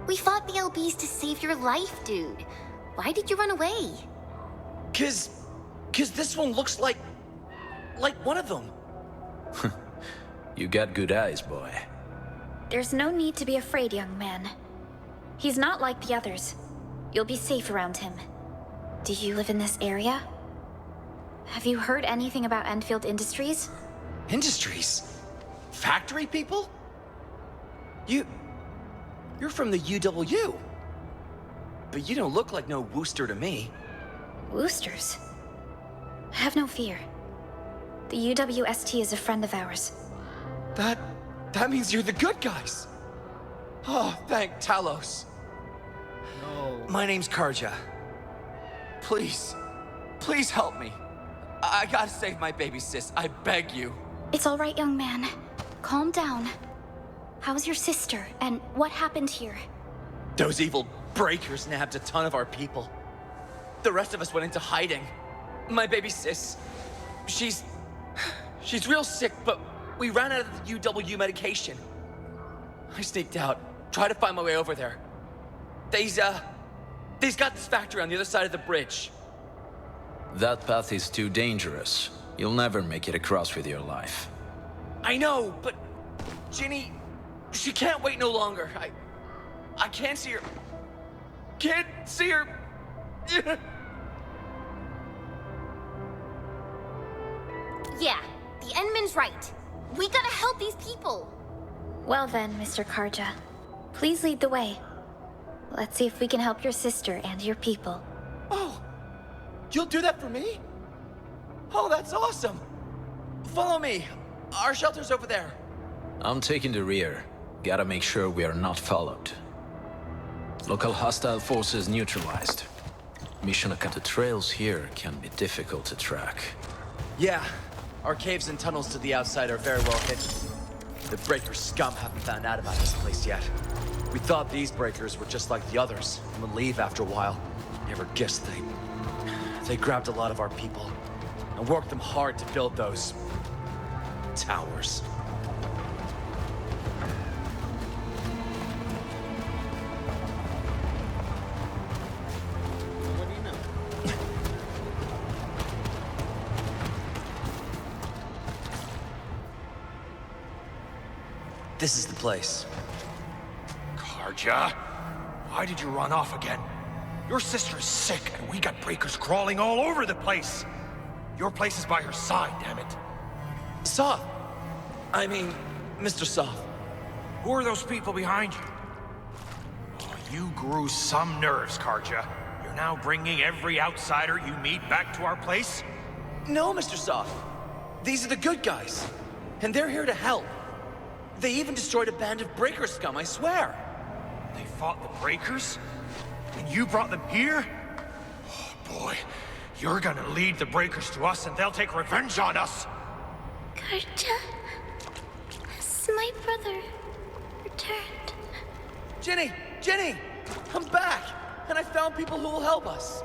We fought the LBs to save your life, dude. Why did you run away? Cause this one looks like one of them. You got good eyes, boy. There's no need to be afraid, young man. He's not like the others. You'll be safe around him. Do you live in this area? Have you heard anything about Endfield Industries? Industries? Factory people? You're from the UW. But you don't look like no Wooster to me. Woosters? Have no fear. The UWST is a friend of ours. That means you're the good guys. Oh, thank Talos. No. My name's Karja. Please help me. I gotta save my baby sis. I beg you. It's all right, young man. Calm down. How's your sister, and what happened here? Those evil breakers nabbed a ton of our people. The rest of us went into hiding. My baby sis, she's real sick, but we ran out of the UW medication. I sneaked out, tried to find my way over there. They's got this factory on the other side of the bridge. That path is too dangerous. You'll never make it across with your life. I know, but Ginny, she can't wait no longer. I can't see her. Can't see her. Yeah, the Endman's right. We gotta help these people. Well then, Mr. Karja. Please lead the way. Let's see if we can help your sister and your people. Oh, you'll do that for me? Oh, that's awesome. Follow me. Our shelter's over there. I'm taking the rear. Gotta make sure we are not followed. Local hostile forces neutralized. Mission cut the trails here can be difficult to track. Yeah, our caves and tunnels to the outside are very well hidden. The Breaker scum haven't found out about this place yet. We thought these Breakers were just like the others and would leave after a while. Never guessed they grabbed a lot of our people and worked them hard to build those towers. What do you know? This is the place. Karja? Why did you run off again? Your sister is sick, and we got breakers crawling all over the place. Your place is by her side, damn it. Soth! I mean, Mr. Soth. Who are those people behind you? Oh, you grew some nerves, Karja. You're now bringing every outsider you meet back to our place? No, Mr. Soth. These are the good guys. And they're here to help. They even destroyed a band of Breaker scum, I swear. They fought the Breakers? And you brought them here? Oh, boy. You're gonna lead the Breakers to us and they'll take revenge on us! Karja, has my brother returned? Ginny! Ginny! I'm back! And I found people who will help us.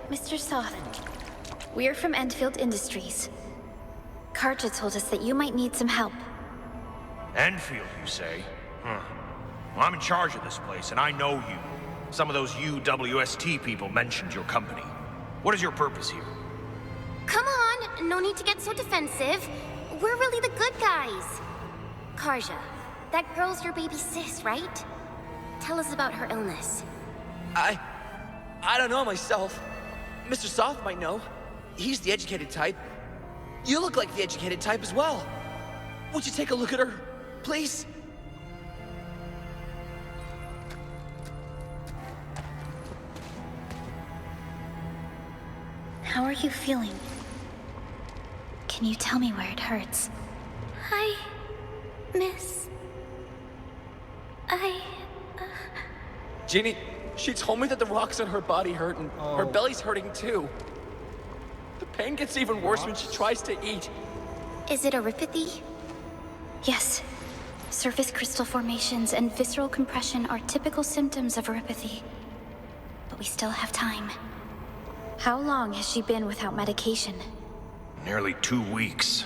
Mr. Soth, we're from Endfield Industries. Karja told us that you might need some help. Endfield, you say? Huh. Well, I'm in charge of this place, and I know you. Some of those UWST people mentioned your company. What is your purpose here? Come on, no need to get so defensive. We're really the good guys. Karja, that girl's your baby sis, right? Tell us about her illness. I don't know myself. Mr. Soth might know. He's the educated type. You look like the educated type as well. Would you take a look at her, please? How are you feeling? Can you tell me where it hurts? Hi, miss. Ginny, she told me that the rocks on her body hurt and her belly's hurting too. The pain gets even worse when she tries to eat. Is it erypathy? Yes. Surface crystal formations and visceral compression are typical symptoms of erypathy. But we still have time. How long has she been without medication? Nearly 2 weeks.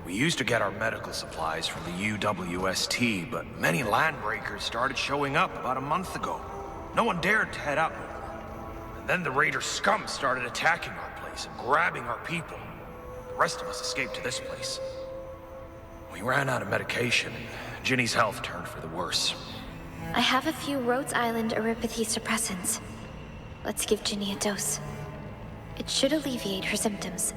We used to get our medical supplies from the UWST, but many landbreakers started showing up about a month ago. No one dared to head out. And then the Raider scum started attacking our place and grabbing our people. The rest of us escaped to this place. We ran out of medication, and Ginny's health turned for the worse. I have a few Rhodes Island erypathy suppressants. Let's give Ginny a dose. It should alleviate her symptoms.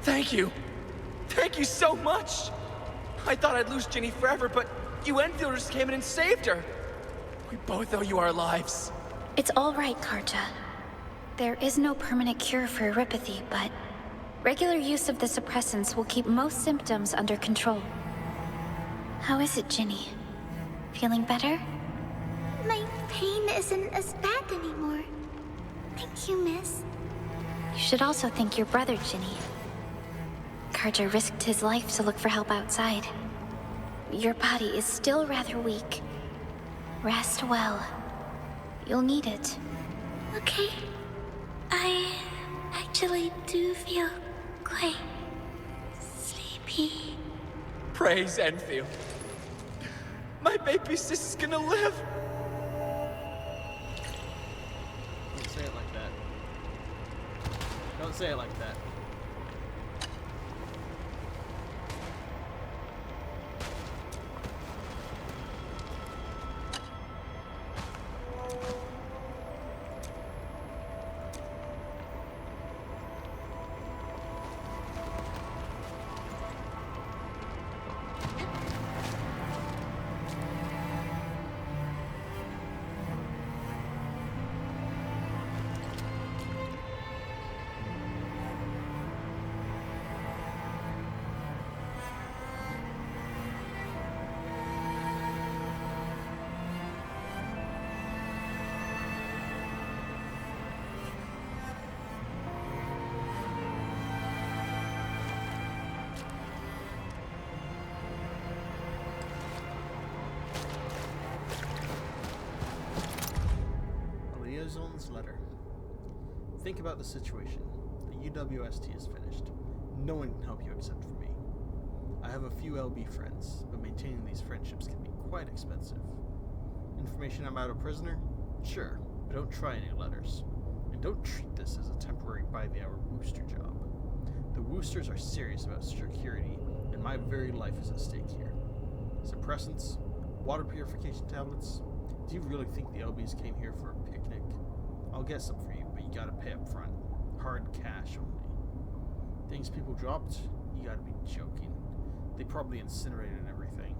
Thank you. Thank you so much. I thought I'd lose Ginny forever, but you Enfielders came in and saved her. We both owe you our lives. It's all right, Karja. There is no permanent cure for erypathy, but regular use of the suppressants will keep most symptoms under control. How is it, Ginny? Feeling better? My pain isn't as bad anymore. Thank you, miss. You should also thank your brother, Ginny. Karja risked his life to look for help outside. Your body is still rather weak. Rest well. You'll need it. Okay. I actually do feel quite sleepy. Praise Enfield. My baby sis is gonna live. Don't say it like that. Don't say it like that. Think about the situation. The UWST is finished. No one can help you except for me. I have a few LB friends, but maintaining these friendships can be quite expensive. Information I'm out a prisoner? Sure, but don't try any letters. And don't treat this as a temporary by-the-hour Wooster job. The Woosters are serious about security, and my very life is at stake here. Suppressants? Water purification tablets? Do you really think the LBs came here for a picnic? I'll get some for you, but you gotta pay up front. Hard cash only. Things people dropped? You gotta be joking. They probably incinerated everything.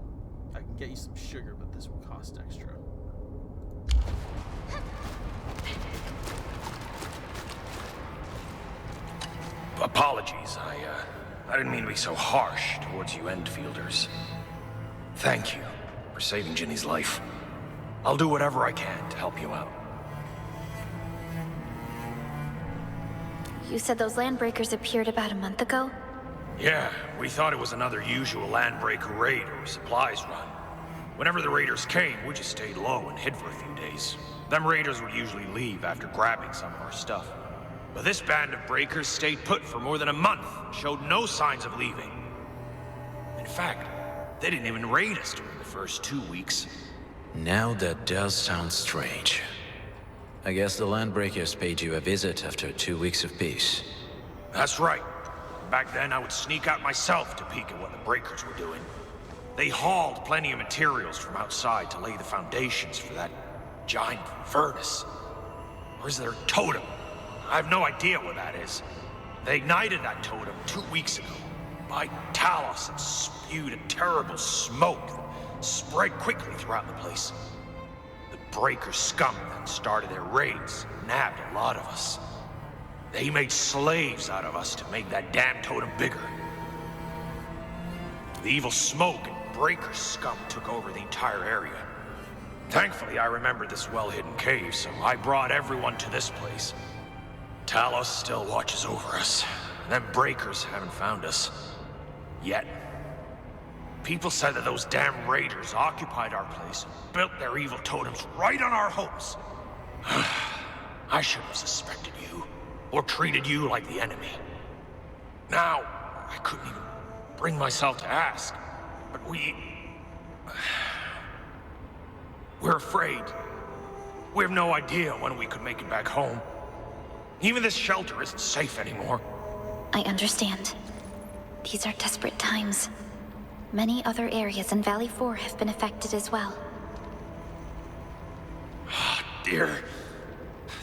I can get you some sugar, but this will cost extra. Apologies, I didn't mean to be so harsh towards you Endfielders. Thank you for saving Ginny's life. I'll do whatever I can to help you out. You said those landbreakers appeared about a month ago? Yeah, we thought it was another usual landbreaker raid or supplies run. Whenever the raiders came, we just stayed low and hid for a few days. Them raiders would usually leave after grabbing some of our stuff. But this band of breakers stayed put for more than a month and showed no signs of leaving. In fact, they didn't even raid us during the first 2 weeks. Now that does sound strange. I guess the Landbreakers paid you a visit after 2 weeks of peace. That's right. Back then, I would sneak out myself to peek at what the breakers were doing. They hauled plenty of materials from outside to lay the foundations for that giant furnace. Or is there a totem? I have no idea what that is. They ignited that totem 2 weeks ago by Talos and spewed a terrible smoke that spread quickly throughout the place. The breaker scum that started their raids nabbed a lot of us. They made slaves out of us to make that damn totem bigger. The evil smoke and breaker scum took over the entire area. Thankfully, I remembered this well-hidden cave, so I brought everyone to this place. Talos still watches over us. Them breakers haven't found us. Yet. People said that those damn raiders occupied our place and built their evil totems right on our homes. I should have suspected you, or treated you like the enemy. Now, I couldn't even bring myself to ask, but we're afraid. We have no idea when we could make it back home. Even this shelter isn't safe anymore. I understand. These are desperate times. Many other areas in Valley 4 have been affected as well. Dear,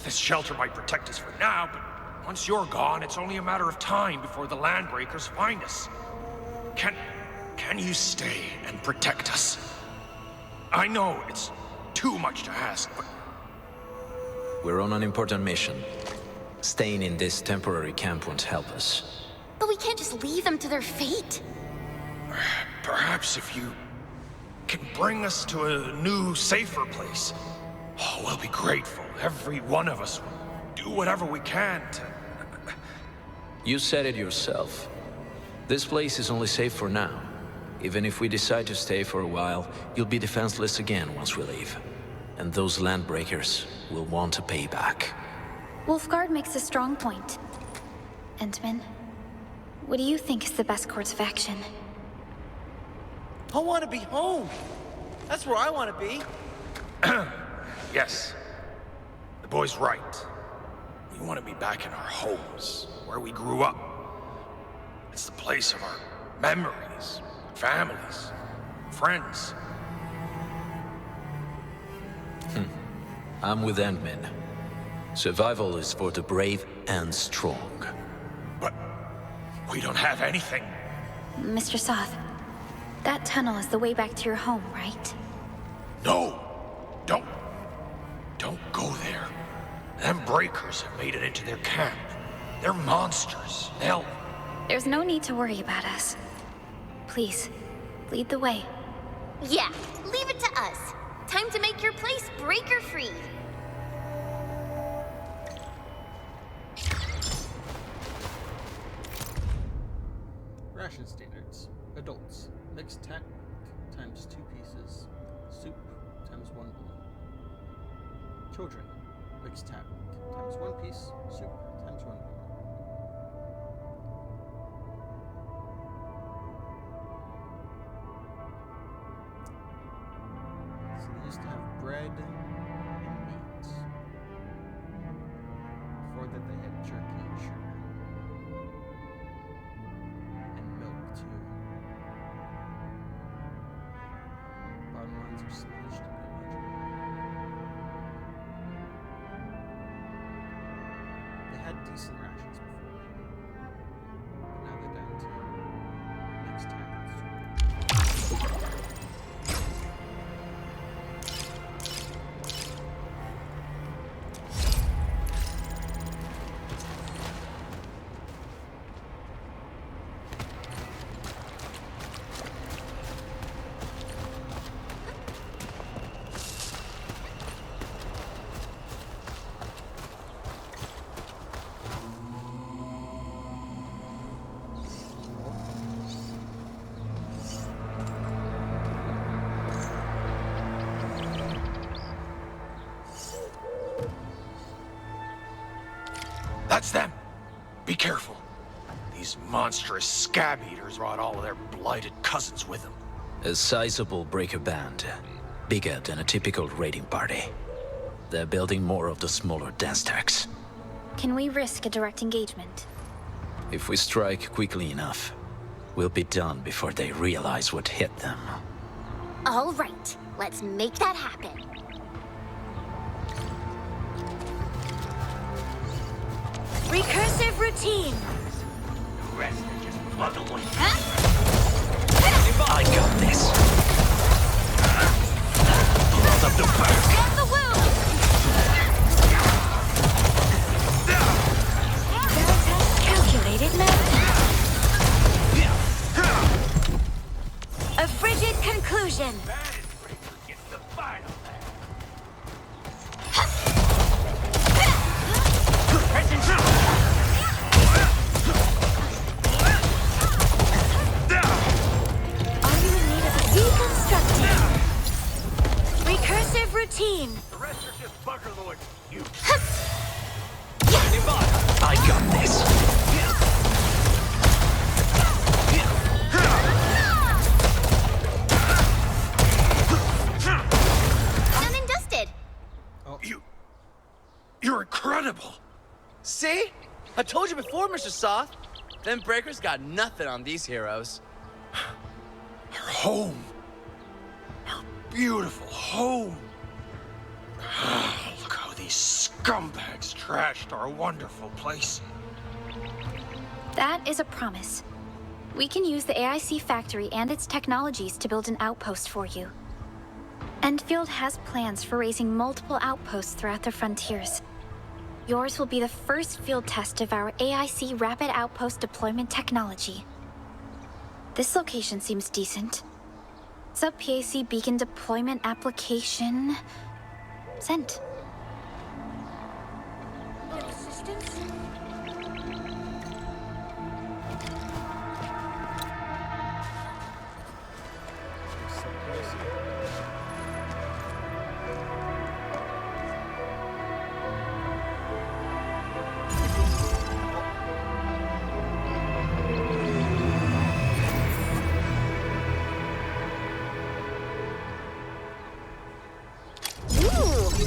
this shelter might protect us for now, but once you're gone, it's only a matter of time before the Landbreakers find us. Can you stay and protect us? I know it's too much to ask, but... We're on an important mission. Staying in this temporary camp won't help us. But we can't just leave them to their fate. Perhaps if you can bring us to a new, safer place, we'll be grateful. Every one of us will do whatever we can to... You said it yourself. This place is only safe for now. Even if we decide to stay for a while, you'll be defenseless again once we leave. And those Landbreakers will want to pay back. Wolfguard makes a strong point. Endman, what do you think is the best course of action? I want to be home. That's where I want to be. Yes. The boy's right. We want to be back in our homes, where we grew up. It's the place of our memories, families, friends. I'm with Endman. Survival is for the brave and strong. But we don't have anything. Mr. Soth, that tunnel is the way back to your home, right? No. Don't go there. Them breakers have made it into their camp. They're monsters. There's no need to worry about us. Please, lead the way. Yeah, leave it to us. Time to make your place breaker-free. Ration standards. Adults. Mixed tack times 2 pieces. Soup times 1 bowl. Children. Mixed tack times 1 piece. Soup Which one? So they used to have bread and meat. Before that they had jerky and sugar. And milk too. Bottom lines are smashed, I imagine. They had decent rations before, but now they're down to next tackles. That's them! Be careful. These monstrous scab eaters brought all of their blighted cousins with them. A sizable breaker band. Bigger than a typical raiding party. They're building more of the smaller dance tags. Can we risk a direct engagement? If we strike quickly enough, we'll be done before they realize what hit them. All right, let's make that happen. Recursive routine. The rest are just plug away. I got this. Load up the back. Get the wound. Veritas calculated method. A frigid conclusion. Gets the final laugh. Are you in need of a deconstructing? Recursive routine. The rest are just buggerlords. You. I got this. Done and dusted. You're incredible! See? I told you before, Mr. Soth. Them breakers got nothing on these heroes. Our home. Our beautiful home. Look how these scumbags trashed our wonderful place. That is a promise. We can use the AIC factory and its technologies to build an outpost for you. Endfield has plans for raising multiple outposts throughout the frontiers. Yours will be the first field test of our AIC rapid outpost deployment technology. This location seems decent. Sub-PAC beacon deployment application... sent.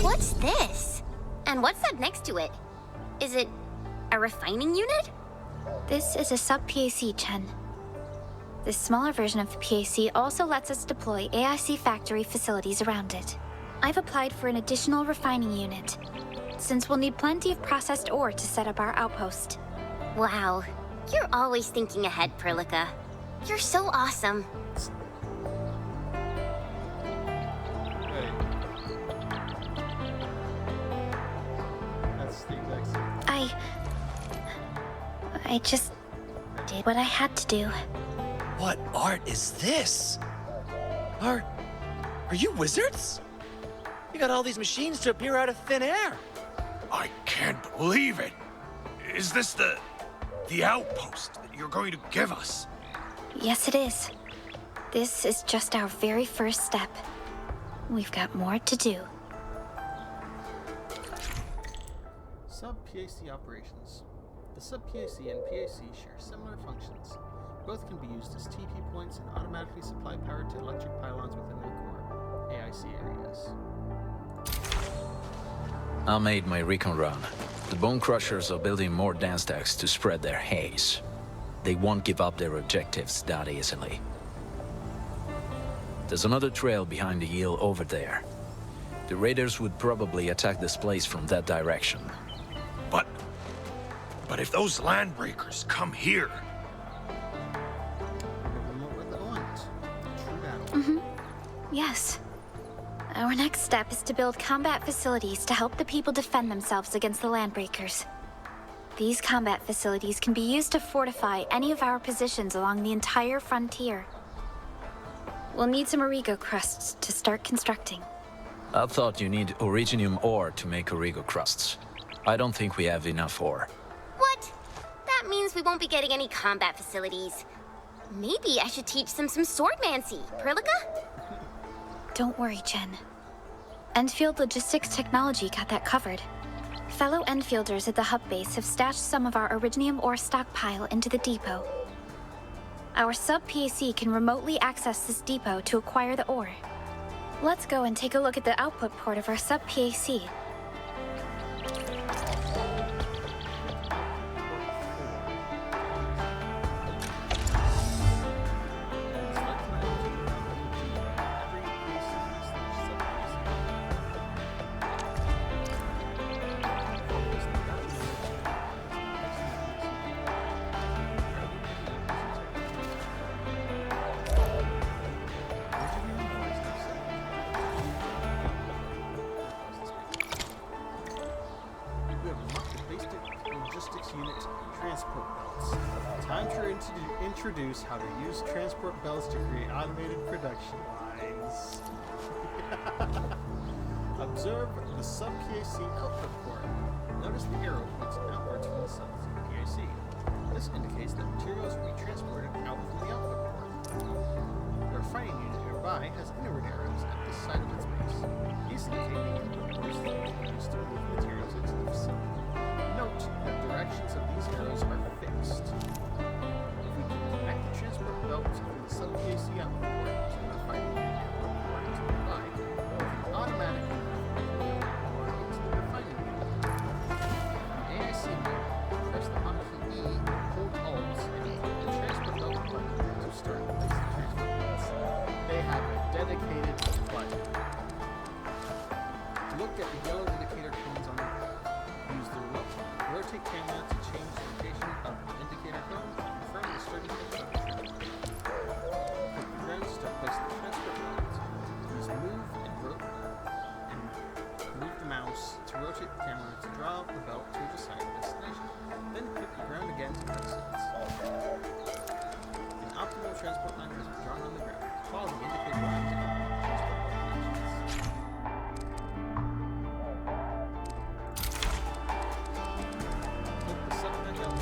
What's this? And what's that next to it? Is it a refining unit? This is a sub-PAC, Chen. This smaller version of the PAC also lets us deploy AIC factory facilities around it. I've applied for an additional refining unit, since we'll need plenty of processed ore to set up our outpost. Wow, you're always thinking ahead, Perlica. You're so awesome. I just did what I had to do. What art is this? Are you wizards? You got all these machines to appear out of thin air. I can't believe it. Is this the outpost that you're going to give us? Yes, it is. This is just our very first step. We've got more to do. Sub-PAC operations. The sub-PAC and PAC share similar functions. Both can be used as TP points and automatically supply power to electric pylons within their core AIC areas. I made my recon run. The Bone Crushers are building more dance stacks to spread their haze. They won't give up their objectives that easily. There's another trail behind the hill over there. The raiders would probably attack this place from that direction. But if those landbreakers come here... Yes. Our next step is to build combat facilities to help the people defend themselves against the Landbreakers. These combat facilities can be used to fortify any of our positions along the entire frontier. We'll need some Origo crusts to start constructing. I thought you need originium ore to make Origo crusts. I don't think we have enough ore. What? That means we won't be getting any combat facilities. Maybe I should teach them some swordmancy, Perlica? Don't worry, Jen. Endfield Logistics Technology got that covered. Fellow Enfielders at the hub base have stashed some of our originium ore stockpile into the depot. Our sub-PAC can remotely access this depot to acquire the ore. Let's go and take a look at the output port of our sub-PAC. Introduce how to use transport belts to create automated production lines. Observe the sub-PAC output port. Notice the arrow points outwards from the sub-PAC. This indicates that materials will be transported out from the output port. The refining unit nearby has inward arrows at the side of its base. These indicate the input ports that will be used to move materials into the facility. Note that directions of these arrows are fixed. Transport belts from the sub-PAC output port to the refining unit output port to provide, we can automatically move the output port into the refining unit. The AIC mode, press the hotkey E, hold Alt, and click the transport belt button to start placing transport belts. They have a dedicated button. Look at the yellow indicator cones on the ground. Use the remote. Rotate camera to change the location of the indicator cone, confirm the starting position. Start placing the transport belts. Use move and move the mouse to rotate the camera to draw the belt to a desired destination. Then click the ground again to press it. An optimal transport line has been drawn on the ground. Follow the indicator line to complete transport belt connections. Click the sub-belt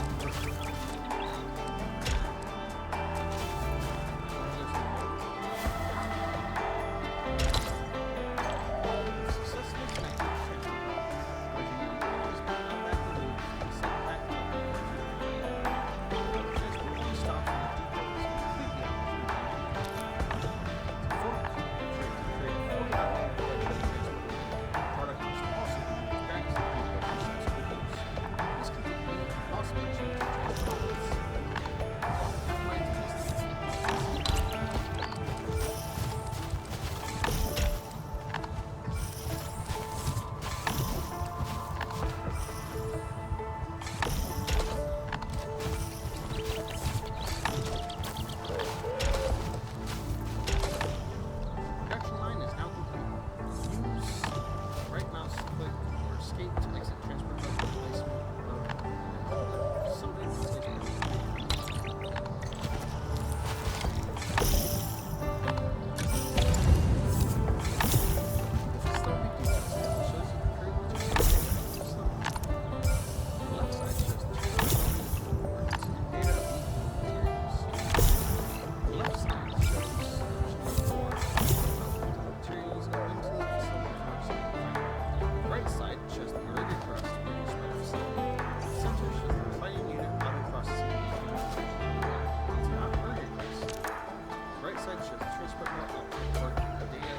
card shows the transport belt for the data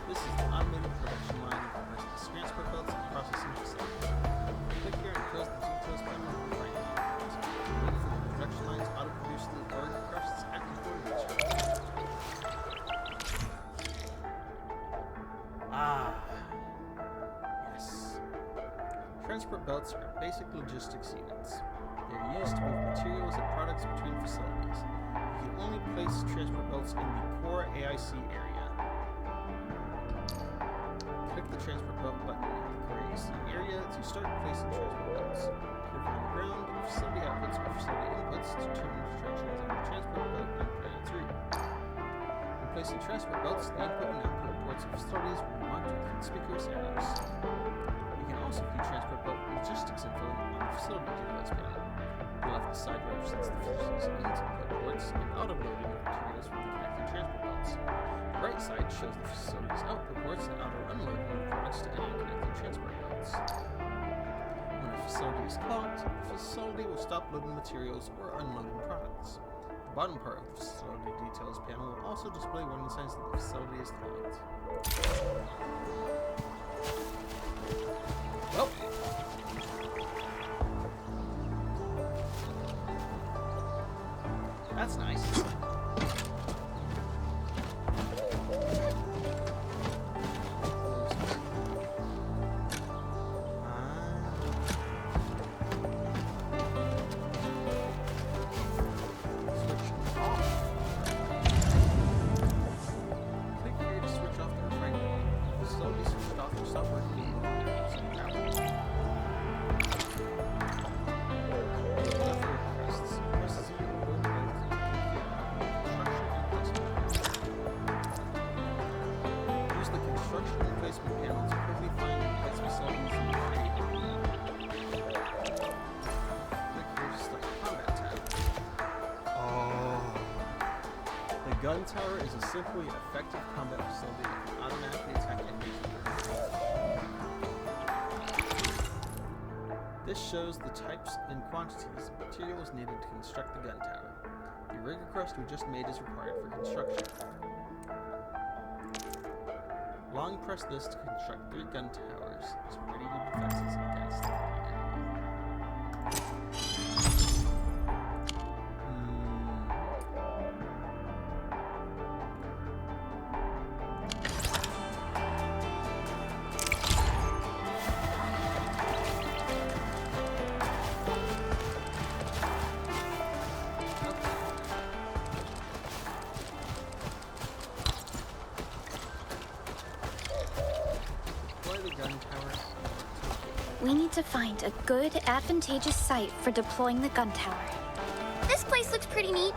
This is the automated production line for the transport belts and processing facilities. Click here and close the details panel on the right hand. Wait for the production lines auto-produce the org requests at the coordinates. Yes. Transport belts are basic logistics units. They are used to move materials and products between facilities. You can only place transport belts in the core AIC area. Click the transport belt button in the core AIC area to start placing transport belts. Click on the ground, facility outputs or facility inputs to determine the directions of the transport belt and plan its route. When placing transport belts, the input and output ports of facilities will be marked with conspicuous arrows. You can also view transport belt logistics info on the facility details panel. The left side represents the facility's input ports and auto-loading materials from the connected transport belts. The right side shows the facility's output ports and auto-unloading of products to any connected transport belts. When a facility is clogged, the facility will stop loading materials or unloading products. The bottom part of the facility details panel will also display warning signs that the facility is clogged. Well, that's nice. Gun tower is a simple yet effective combat facility that can automatically attack enemies. This shows the types and quantities of materials needed to construct the gun tower. The rigger crust we just made is required for construction. Long press this to construct 3 gun towers as ready to defenses against the enemy. We need to find a good, advantageous site for deploying the gun tower. This place looks pretty neat.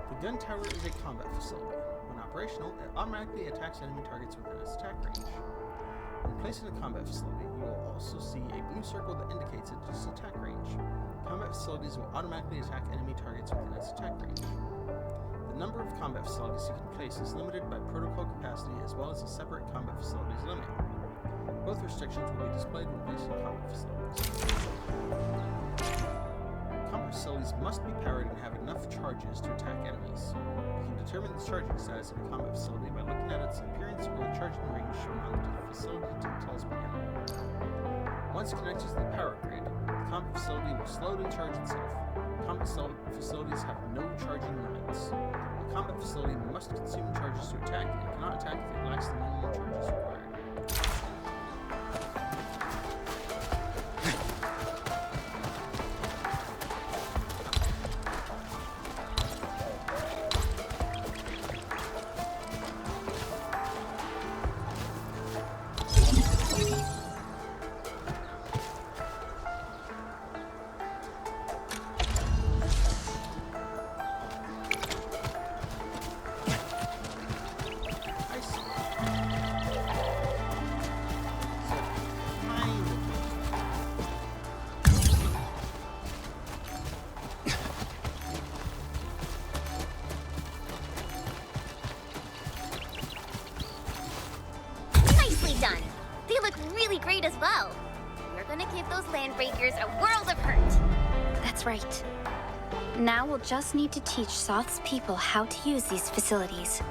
The gun tower is a combat facility. When operational, it automatically attacks enemy targets within its attack range. When placed in a combat facility, you will also see a blue circle that indicates its attack range. Combat facilities will automatically attack enemy targets within its attack range. The number of combat facilities you can place is limited by protocol capacity as well as a separate combat facilities limit. Both restrictions will be displayed when placing combat facilities. Combat facilities must be powered and have enough charges to attack enemies. You can determine the charging status of a combat facility by looking at its appearance or the charging range shown on the facility details panel. Once connected to the power grid, the combat facility will slowly charge itself. Combat facilities have no charging limits. A combat facility must consume charges to attack and cannot attack if it lacks the minimum charges required. breakers a world of hurt. That's right. Now we'll just need to teach Soth's people how to use these facilities.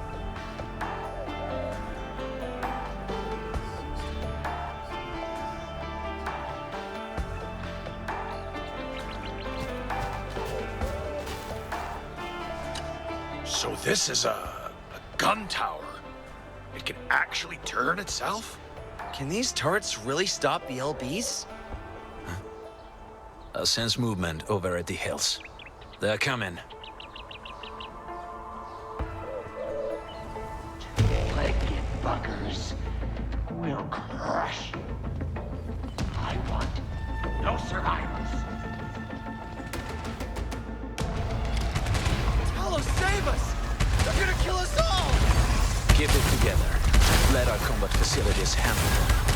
So this is a gun tower. It can actually turn itself? Can these turrets really stop the LBs? I sense movement over at the hills. They're coming. Two-legged buggers will crush you. I want no survivors. Talos, save us! They're gonna kill us all! Keep it together. Let our combat facilities handle them.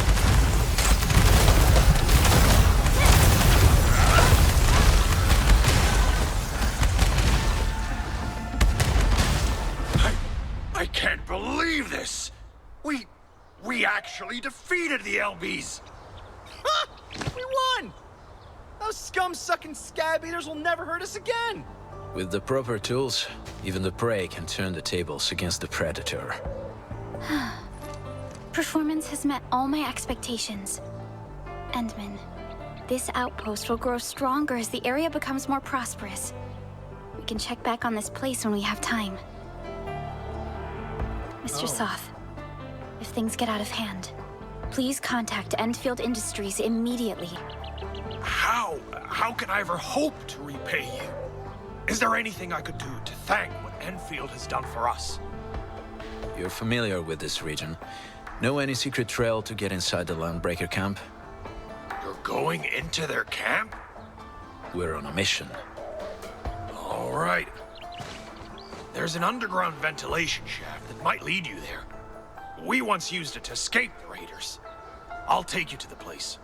I can't believe this! We actually defeated the LBs! Ha! We won! Those scum-sucking scab eaters will never hurt us again! With the proper tools, even the prey can turn the tables against the predator. Performance has met all my expectations. Endman, this outpost will grow stronger as the area becomes more prosperous. We can check back on this place when we have time. Mr. Soth, if things get out of hand, please contact Endfield Industries immediately. How can I ever hope to repay you? Is there anything I could do to thank what Endfield has done for us? You're familiar with this region. Know any secret trail to get inside the Landbreaker camp? You're going into their camp? We're on a mission. All right. There's an underground ventilation shaft that might lead you there. We once used it to escape the raiders. I'll take you to the place.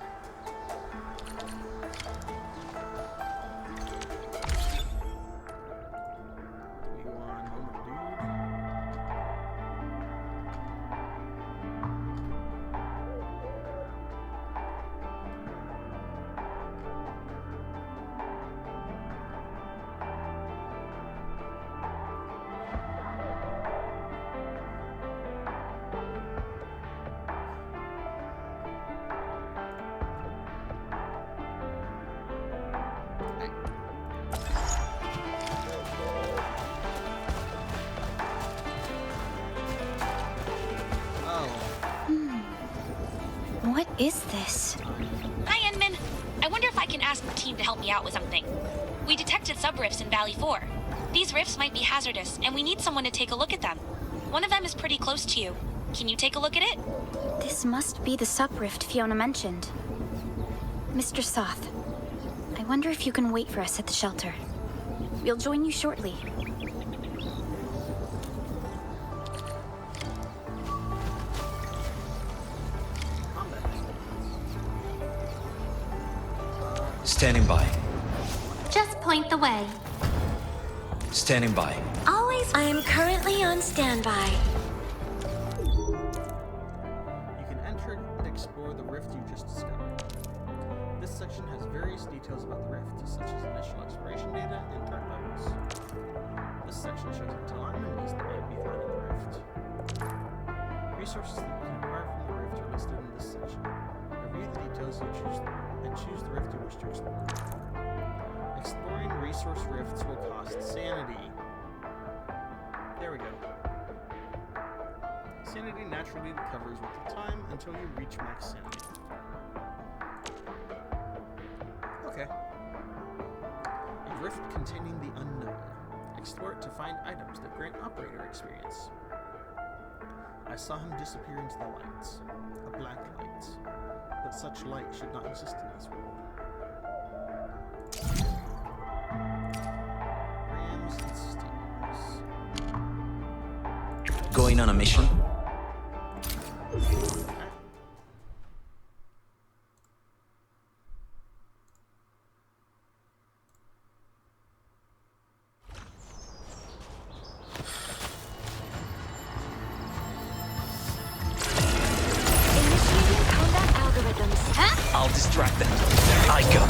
What is this? Hi, Endman. I wonder if I can ask the team to help me out with something. We detected subrifts in Valley 4. These rifts might be hazardous, and we need someone to take a look at them. One of them is pretty close to you. Can you take a look at it? This must be the subrift Fiona mentioned. Mr. Soth, I wonder if you can wait for us at the shelter. We'll join you shortly. Standing by. Just point the way. Standing by. Always. I am currently on standby. You can enter and explore the rift you just discovered. This section has various details about the rift, such as initial exploration data and threat levels. This section shows intel on enemies that might be found in the rift. Resources that you can acquire from the rift are listed in this section. Review the details you choose the rift you wish to explore. Exploring resource rifts will cost sanity. There we go. Sanity naturally recovers with time until you reach max sanity. Okay. A rift containing the unknown. Explore it to find items that grant operator experience. I saw him disappear into the lights. A black light. But such light should not exist in this world. Rams and steams. Going on a mission? Initiating combat algorithms. I'll distract them. I got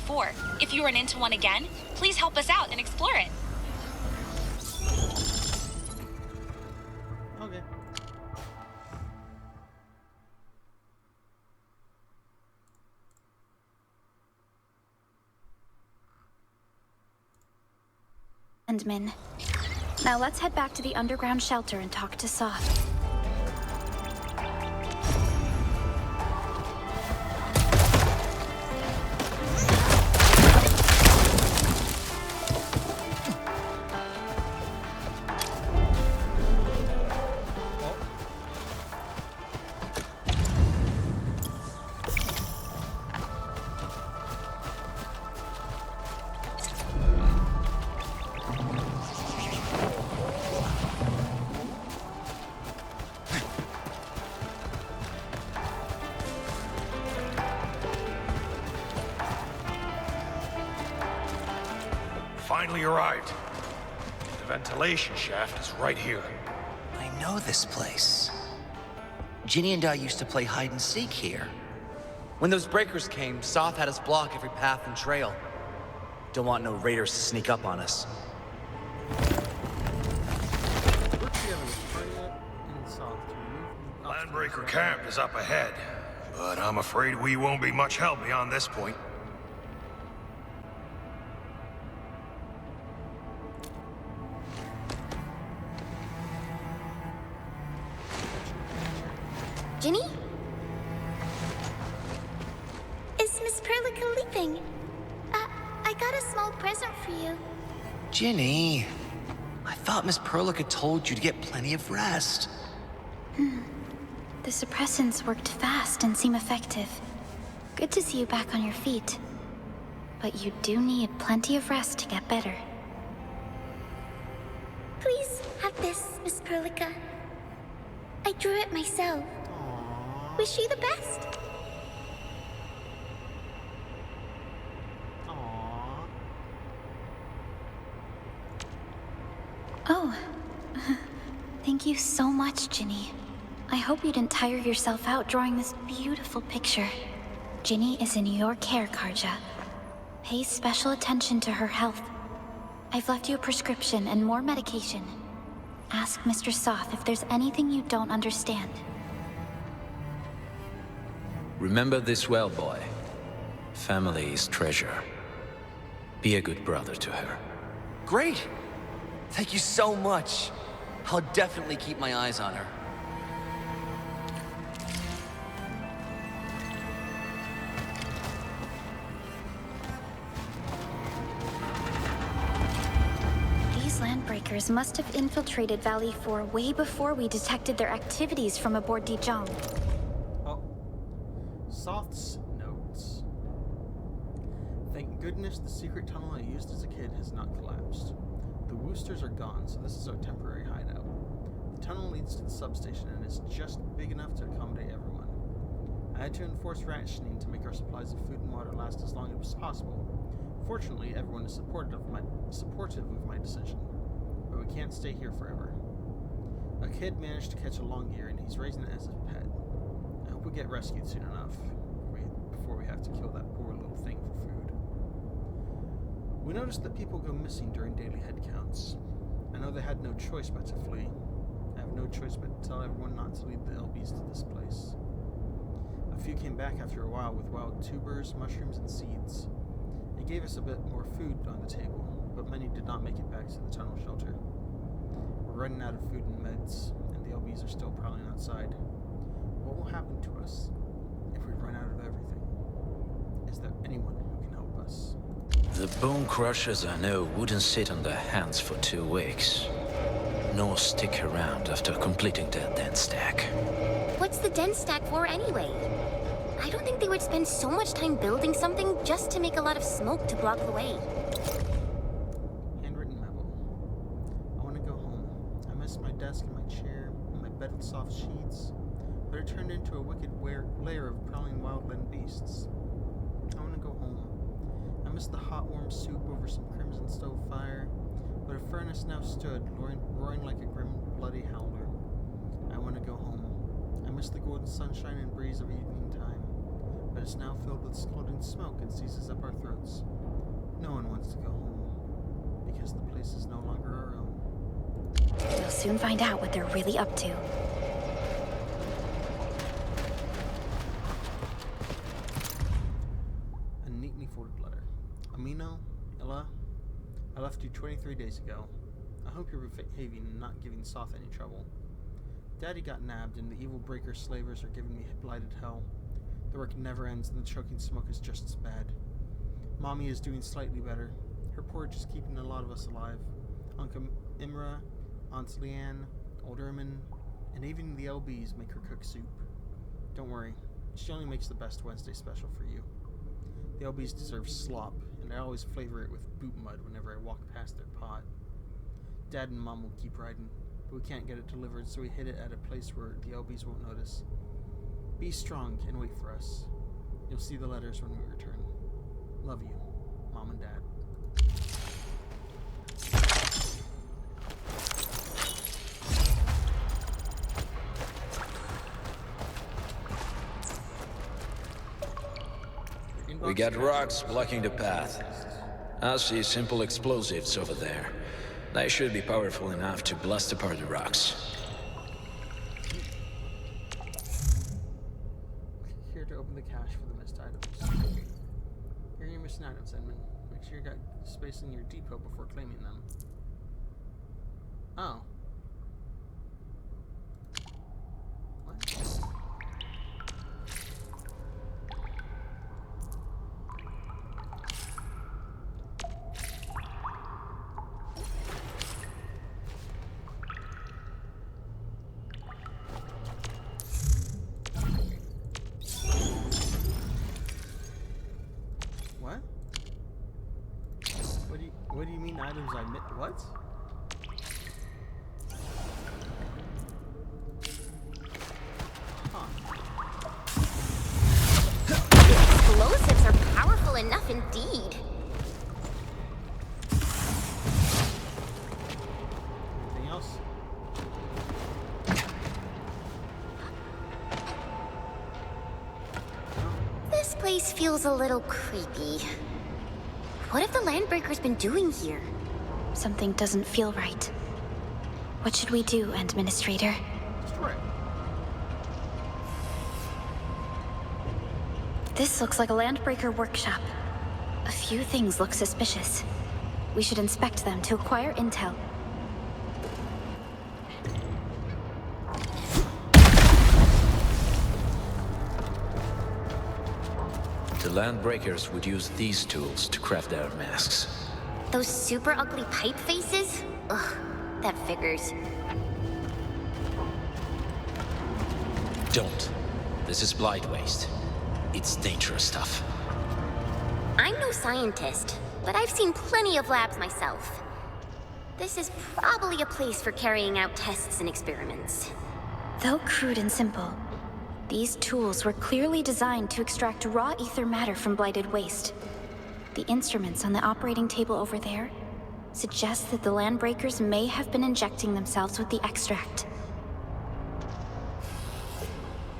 4. If you run into one again, please help us out and explore it. Okay. And Min. Now let's head back to the underground shelter and talk to Soth. Finally arrived. The ventilation shaft is right here. I know this place. Ginny and I used to play hide and seek here. When those breakers came, Soth had us block every path and trail. Don't want no raiders to sneak up on us. Landbreaker camp is up ahead, but I'm afraid we won't be much help beyond this point. Ginny? Is Miss Perlica leaving? I got a small present for you. Ginny, I thought Miss Perlica told you to get plenty of rest. The suppressants worked fast and seem effective. Good to see you back on your feet. But you do need plenty of rest to get better. Please have this, Miss Perlica. I drew it myself. Wish you the best. Oh. Thank you so much, Ginny. I hope you didn't tire yourself out drawing this beautiful picture. Ginny is in your care, Karja. Pay special attention to her health. I've left you a prescription and more medication. Ask Mr. Soth if there's anything you don't understand. Remember this well, boy. Family is treasure. Be a good brother to her. Great! Thank you so much. I'll definitely keep my eyes on her. These landbreakers must have infiltrated Valley 4 way before we detected their activities from aboard Dijong. Soth's notes. Thank goodness the secret tunnel I used as a kid has not collapsed. The Woosters are gone, so this is our temporary hideout. The tunnel leads to the substation and is just big enough to accommodate everyone. I had to enforce rationing to make our supplies of food and water last as long as possible. Fortunately, everyone is supportive of my decision, but we can't stay here forever. A kid managed to catch a long-ear and he's raising it as his pet. I hope we get rescued soon enough before we have to kill that poor little thing for food. We noticed that people go missing during daily head counts. I know they had no choice but to flee. I have no choice but to tell everyone not to lead the LBs to this place. A few came back after a while with wild tubers, mushrooms, and seeds. It gave us a bit more food on the table, but many did not make it back to the tunnel shelter. We're running out of food and meds, and the LBs are still prowling outside. What will happen to us if we run out of everything? Is there anyone who can help us? The Bone Crushers I know wouldn't sit on their hands for 2 weeks. Nor stick around after completing their den stack. What's the den stack for anyway? I don't think they would spend so much time building something just to make a lot of smoke to block the way. Handwritten memo. I want to go home. I miss my desk and my chair and my bed with soft sheets, but it turned into a wicked lair of prowling wildland beasts. I want to go home. I miss the hot warm soup over some crimson stove fire, but a furnace now stood, roaring like a grim, bloody howler. I want to go home. I miss the golden sunshine and breeze of evening time, but it's now filled with scalding smoke and seizes up our throats. No one wants to go home, because the place is no longer our own. We'll soon find out what they're really up to. A neatly folded letter. Amino, Ella, I left you 23 days ago. I hope you're behaving and not giving Soth any trouble. Daddy got nabbed and the evil breaker slavers are giving me blighted hell. The work never ends and the choking smoke is just as bad. Mommy is doing slightly better. Her porridge is keeping a lot of us alive. Uncle Imra, Aunt Leanne, Old Ermin, and even the LBs make her cook soup. Don't worry, she only makes the best Wednesday special for you. The LBs deserve slop, and I always flavor it with boot mud whenever I walk past their pot. Dad and Mom will keep riding, but we can't get it delivered, so we hid it at a place where the LBs won't notice. Be strong and wait for us. You'll see the letters when we return. Love you, Mom and Dad. We got rocks blocking the path. I see simple explosives over there. They should be powerful enough to blast apart the rocks. Here to open the cache for the missed items. Here are your missing items, Edmund. Make sure you got space in your depot before claiming them. Oh. What? What do you mean items I missed? What? Explosives are powerful enough indeed. Anything else? This place feels a little creepy. What have the Landbreakers been doing here? Something doesn't feel right. What should we do, Administrator? Destroy it. This looks like a Landbreaker workshop. A few things look suspicious. We should inspect them to acquire intel. The Landbreakers would use these tools to craft their masks. Those super ugly pipe faces? Ugh, that figures. Don't. This is blight waste. It's dangerous stuff. I'm no scientist, but I've seen plenty of labs myself. This is probably a place for carrying out tests and experiments. Though crude and simple, these tools were clearly designed to extract raw ether matter from blighted waste. The instruments on the operating table over there suggest that the Landbreakers may have been injecting themselves with the extract.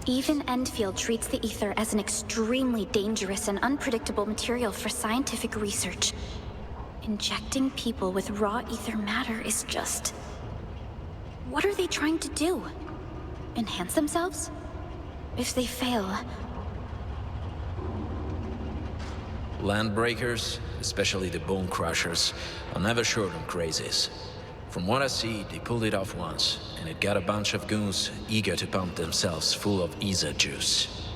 Even Endfield treats the ether as an extremely dangerous and unpredictable material for scientific research. Injecting people with raw ether matter is just... What are they trying to do? Enhance themselves? If they fail... Landbreakers, especially the Bone Crushers, are never short on crazes. From what I see, they pulled it off once, and it got a bunch of goons eager to pump themselves full of Isa juice.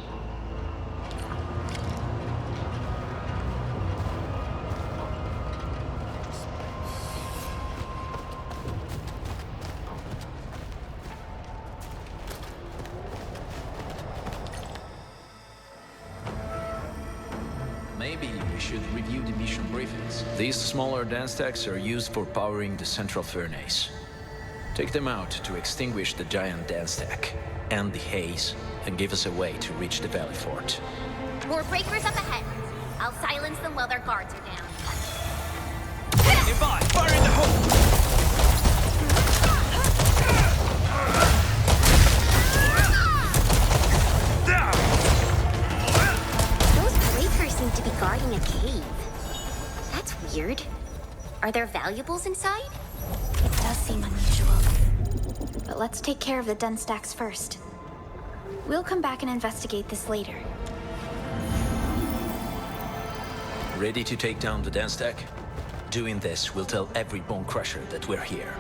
Maybe we should review the mission briefings. These smaller dance stacks are used for powering the central furnace. Take them out to extinguish the giant dance stack, end the haze, and give us a way to reach the Valley Fort. More breakers up ahead. I'll silence them while their guards are down. Nearby! Fire in the hole! That's weird. Are there valuables inside? It does seem unusual. But let's take care of the den stacks first. We'll come back and investigate this later. Ready to take down the den stack? Doing this will tell every bone crusher that we're here.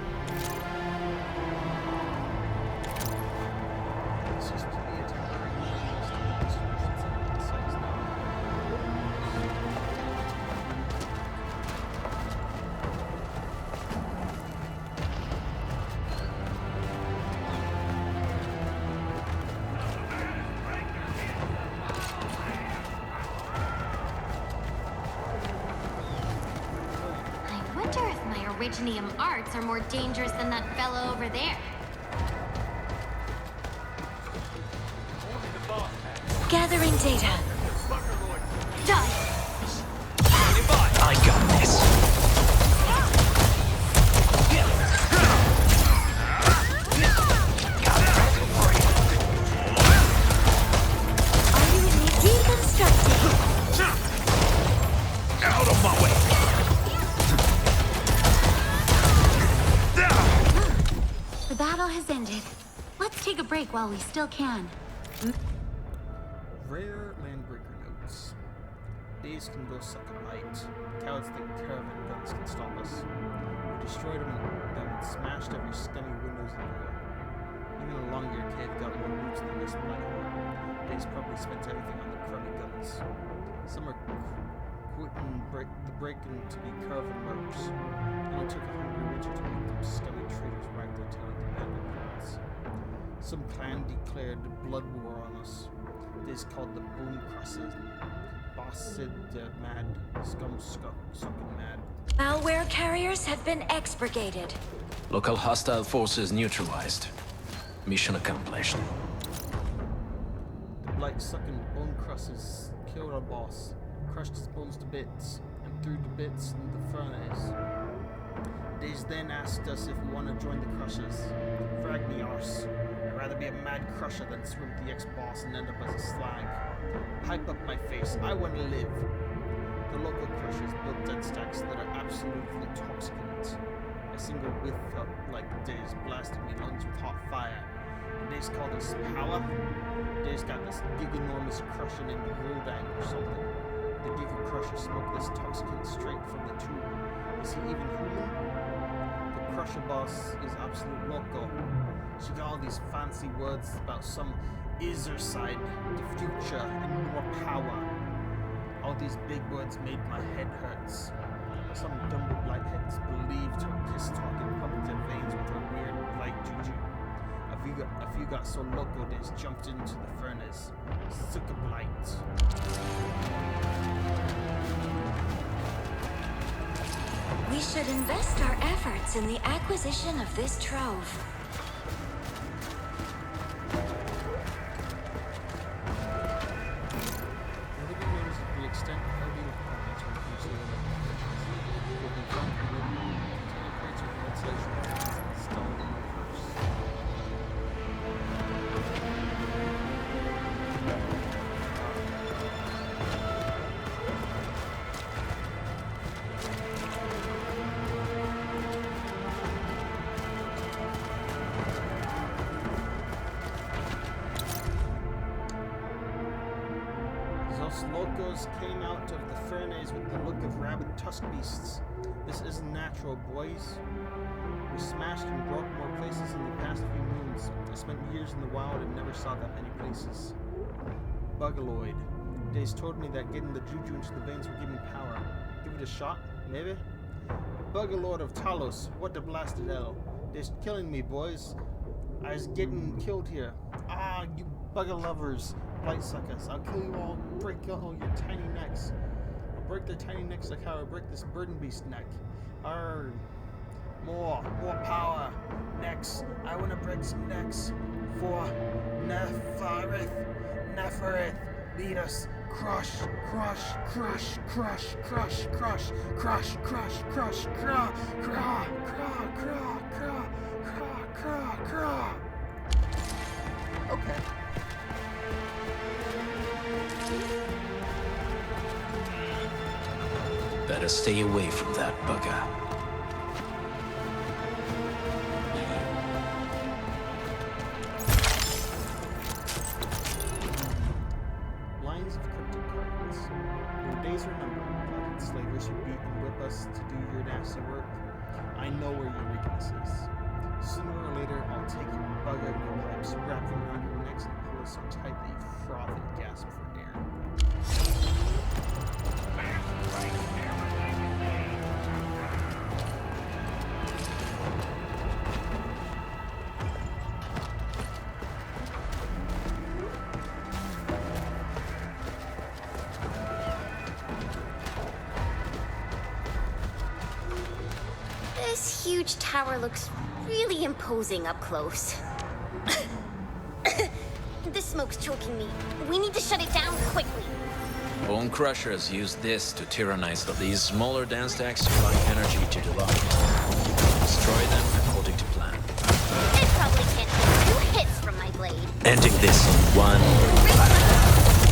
Originium arts are more dangerous than that fellow over there. Gathering data. Done. I got this. Are you in need? Deconstructing. Out of my way! The battle has ended. Let's take a break while we still can. Rare landbreaker notes. Days can go suck a light. Cowards think caravan guns can stop us. We destroyed them and smashed every scummy windows and door. Even a long-eared kid got more roots than this blighthorn. Days probably spent everything on the crummy guns. Some are quitting the break-in to be caravan mercs. It only took a hungry winter to make them scummy traitors wag their tail at the bandit clans. Some clan declared blood war on us. This called the Bone Crosses. Boss said mad, sucking mad. Malware carriers have been expurgated. Local hostile forces neutralized. Mission accomplished. The blight-sucking Bone Crosses killed our boss, crushed his bones to bits, and threw the bits into the furnace. Days then asked us if we want to join the Crushers. Frag me arse. I'd rather be a mad crusher than swim with the ex-boss and end up as a slag. Pipe up my face, I want to live. The local crushers built den stacks that are absolutely toxicant. A single whiff up like Days blasted me lungs with hot fire. And Days call this power? Days got this giganormous crusher named Rodang or something. The Giga Crusher smoked this toxicant straight from the tube. Is he even human? The Crusher boss is absolute loco. She got all these fancy words about some Iser side, the future, and more power. All these big words made my head hurts. Some dumb blightheads believed her piss talk and pumped their veins with her weird blight juju. A few got so loco they just jumped into the furnace. Suck a blight. We should invest our efforts in the acquisition of this trove. Locos came out of the furnace with the look of rabid tusk beasts. This isn't natural, boys. We smashed and broke more places in the past few moons. I spent years in the wild and never saw that many places. Bugaloid. Days told me that getting the juju into the veins would give me power. Give it a shot, maybe? Bugalord of Talos, what the blasted hell? They're killing me, boys. I was getting killed here. Ah, you bugger lovers. Blight suckers. I'll kill you all, break all your tiny necks. I'll break their tiny necks like how I break this burden beast neck. Arrgh. More power. Necks. I want to break some necks. For Neferith. Lead us. Crush. Okay. That better stay away from that bugger. Lines of cryptic cards. Your days are numbered, blooded slavers who beat and whip us to do your nasty work. I know where your weakness is. Sooner or later, I'll take your bug out of your pipes, wrap them around your necks, and pull us so tight that you froth and gasp for air. This huge tower looks really imposing up close. This smoke's choking me. We need to shut it down quickly. Bone Crushers use this to tyrannize these smaller dance stacks, supplying energy to the lock. Destroy them according to plan. It probably can't take 2 hits from my blade. Ending this in one.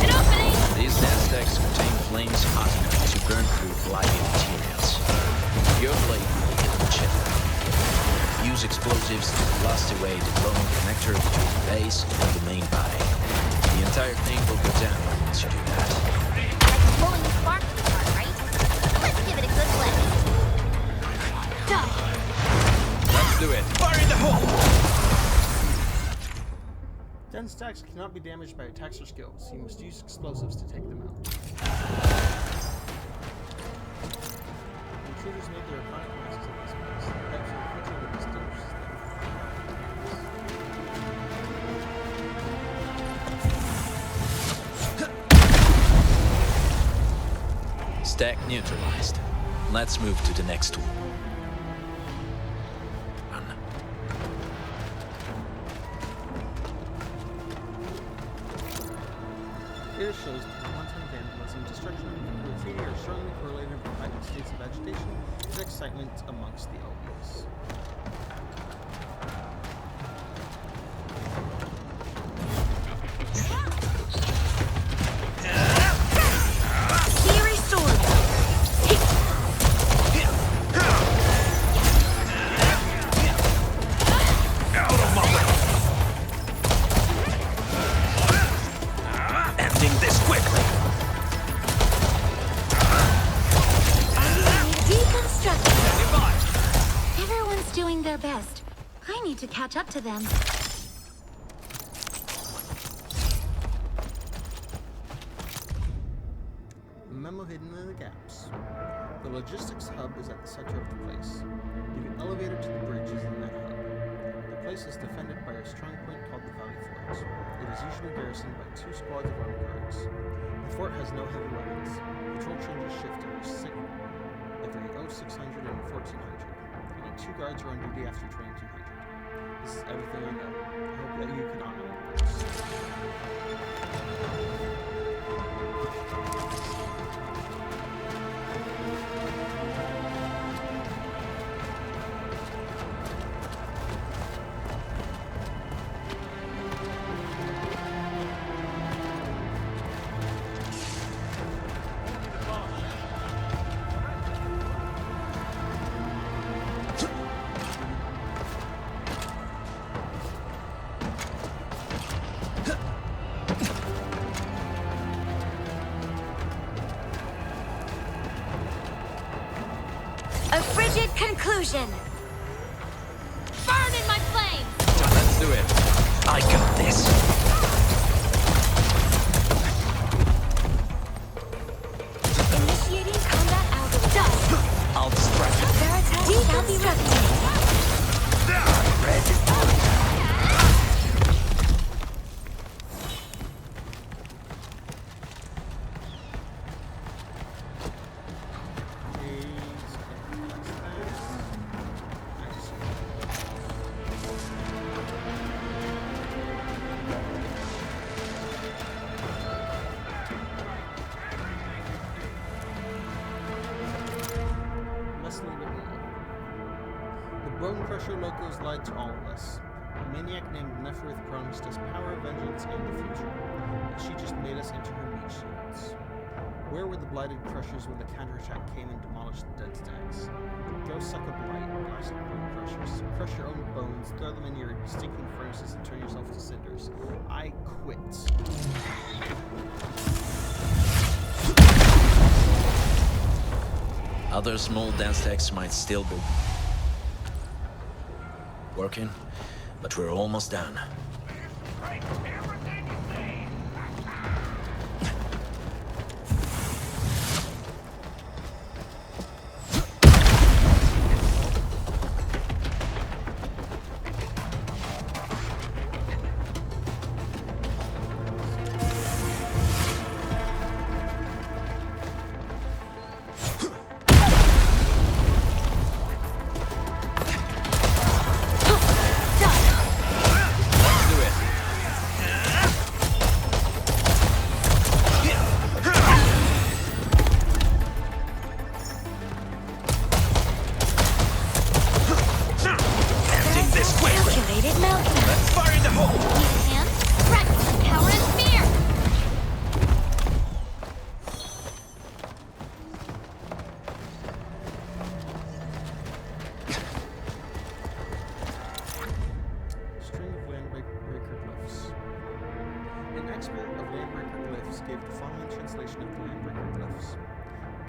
An opening! These dance stacks contain flames hot enough to burn through blinding materials. Your blade will hit the chip. Use explosives to blast away the glowing connector between the base and the main body. The entire thing will go down once you do that. Like blowing the spark apart, right? Let's give it a good blast. Go! Let's do it. Fire in the hole! Dense stacks cannot be damaged by attacks or skills. You must use explosives to take them out. Intruders made their iconic masks in this place. The pipes of the creature that distinguishes them. Stack neutralized. Let's move to the next one. Here shows that wanton vandalism, destruction, and graffiti are strongly correlated with heightened states of agitation and excitement amongst the LBs. Fury sword! Out of my way! Ending this quickly! Deconstructing. Everyone's doing their best. I need to catch up to them. Memo hidden in the gaps. The logistics hub is at the center of the place. The elevator to the bridge is in that hub. The place is defended by a strong point called the Valley Fort. It is usually garrisoned by 2 squads of armed guards. The fort has no heavy weapons. Patrol changes shift every 0600 and 1400. Only 2 guards are on duty after 2200. This is everything I know. I hope that you can honor it. A frigid conclusion. Burn in my flame! Let's do it. I got this. Initiating combat algorithm. I'll distract you. Veritable shall be replicated. Bone Crusher locals lied to all of us. A maniac named Neferith promised us power, vengeance, and the future, but she just made us into her meat shields. Where were the blighted crushers when the counterattack came and demolished the dead stacks? Go suck a blight, blasted bone crushers. Crush your own bones, throw them in your stinking furnaces, and turn yourself to cinders. I quit. Other small dance stacks might still be working, but we're almost done.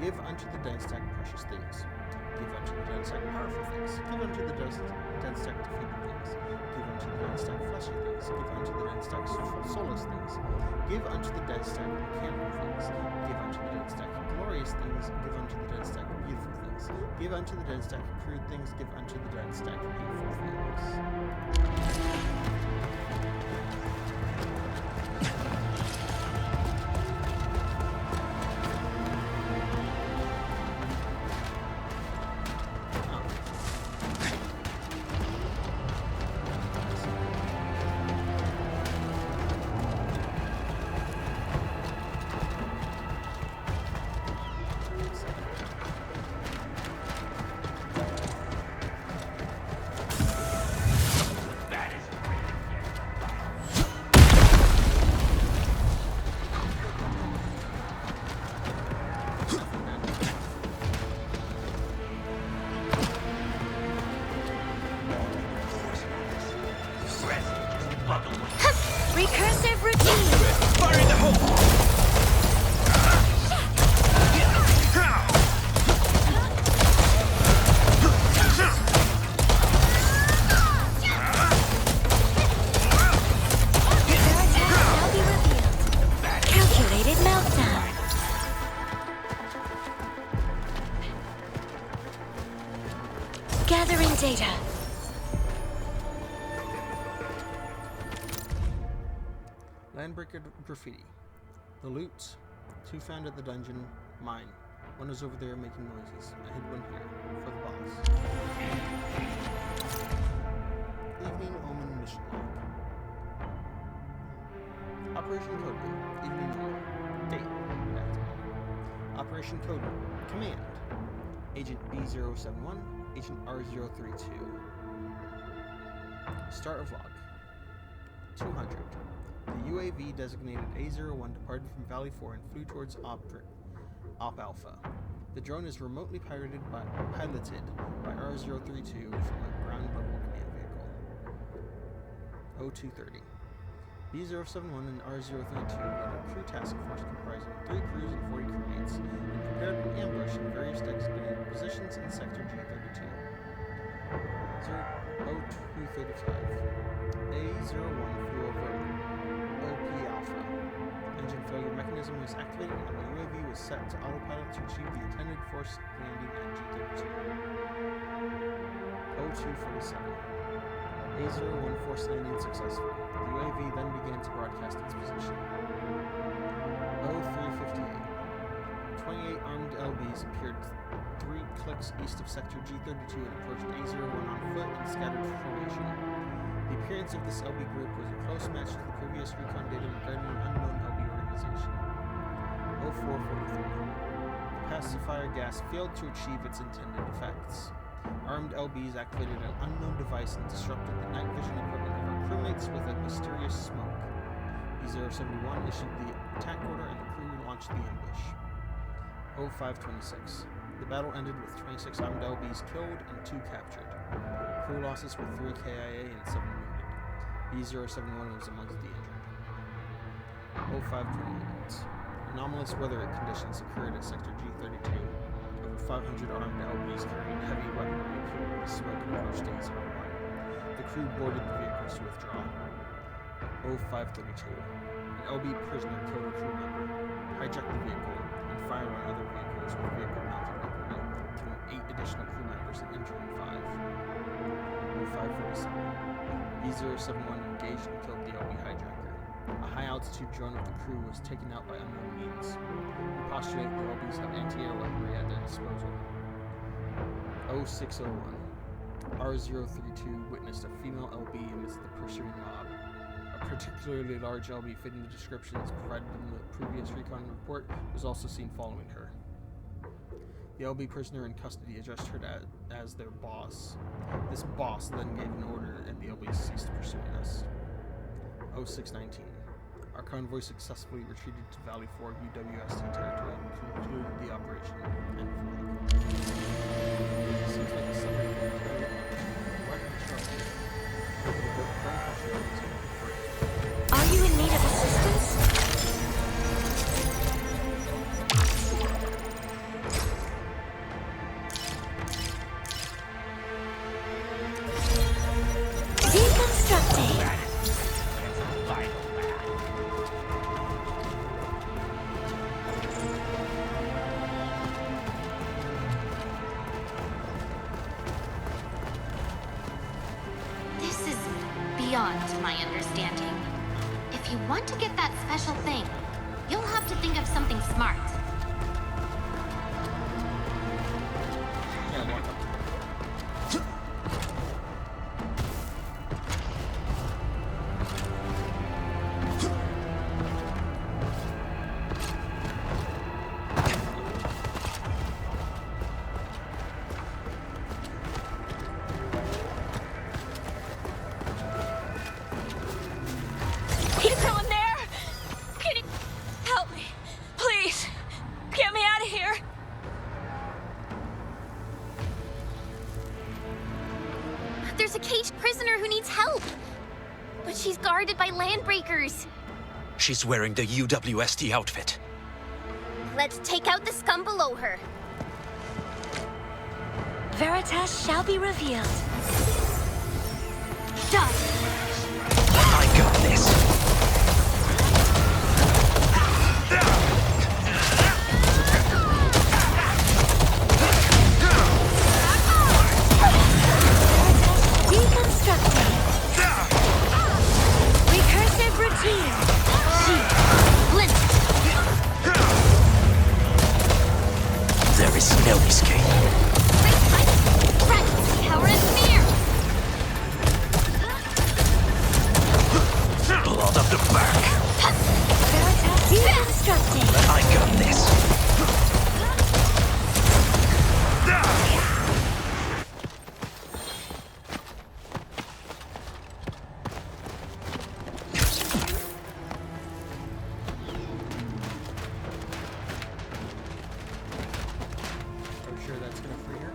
Give unto the dead stack precious things. Give unto the dead stack powerful things. Give unto the dead stack defeated things. Give unto the dead stack fleshy things. Give unto the dead stack soulless things. Give unto the dead stack mechanical things. Give unto the dead stack glorious things. Give unto the dead stack beautiful things. Give unto the dead stack crude things. Give unto the dead stack hateful things. Recursive routine. Fire in the hole! Calculated meltdown. Gathering data. Landbreaker graffiti. The loot. 2 found at the dungeon. Mine. One is over there making noises. I hid one here. For the boss. Evening Omen mission log. Operation Codeman. Evening Omen. Date. Operation Codeman. Command. Agent B071. Agent R032. Start of log. 200. The UAV designated A01 departed from Valley 4 and flew towards Op Alpha. The drone is remotely piloted by R032 from a ground-level command vehicle. O230. B071 and R032 led a crew task force comprising 3 crews and 40 crewmates and prepared an ambush in various designated positions in Sector G32. O235. A01 flew over OP Alpha. Engine failure mechanism was activated and the UAV was set to autopilot to achieve the intended forced landing at G32. O247. A01 forced landing successful. The UAV then began to broadcast its position. O358. 28 armed LBs appeared 3 clicks east of Sector G32 and approached A01 on foot in scattered formation. The appearance of this LB group was a close match to the previous recon data regarding an unknown LB organization. O443. The pacifier gas failed to achieve its intended effects. Armed LBs activated an unknown device and disrupted the night vision equipment of our crewmates with a mysterious smoke. B071 issued the attack order and the crew launched the ambush. 0526. The battle ended with 26 armed LBs killed and 2 captured. Crew losses were 3 KIA and 7 wounded. B071 was amongst the injured. 0528. Anomalous weather conditions occurred at Sector G32. Over 500 armed LBs carrying heavy weaponry appeared with smoke and approached A01. The crew boarded the vehicles to withdraw. 0532. An LB prisoner killed a crew member, hijacked the vehicle, and fired on other vehicles with vehicle-mounted weaponry, killing 8 additional crew members and injuring 5. 0547. B071 engaged and killed the LB hijacker. A high-altitude drone of the crew was taken out by unknown means. We postulate the LBs have anti-air weaponry at their disposal. 0601. R032 witnessed a female LB amidst the pursuing mob. A particularly large LB fitting the descriptions provided in the previous recon report was also seen following her. The LB prisoner in custody addressed her as their boss. This boss then gave an order and the LB ceased pursuing us. 0619. Our convoy successfully retreated to Valley 4 UWST territory and concluded the operation. Endfield. Seems like a separate territory. What construction? Are you in need of assistance? Deconstructing. This is beyond my understanding. If you want to get that special thing, you'll have to think of something smart. Keep going there! Can you help me? Please! Get me out of here! There's a caged prisoner who needs help. But she's guarded by landbreakers. She's wearing the UWST outfit. Let's take out the scum below her. Veritas shall be revealed. Done. I got this. Deconstructing. Recursive routine. There is no escape. Right, power and fear. Blood up the back. Deconstructing. I got this. Are you sure that's gonna free her?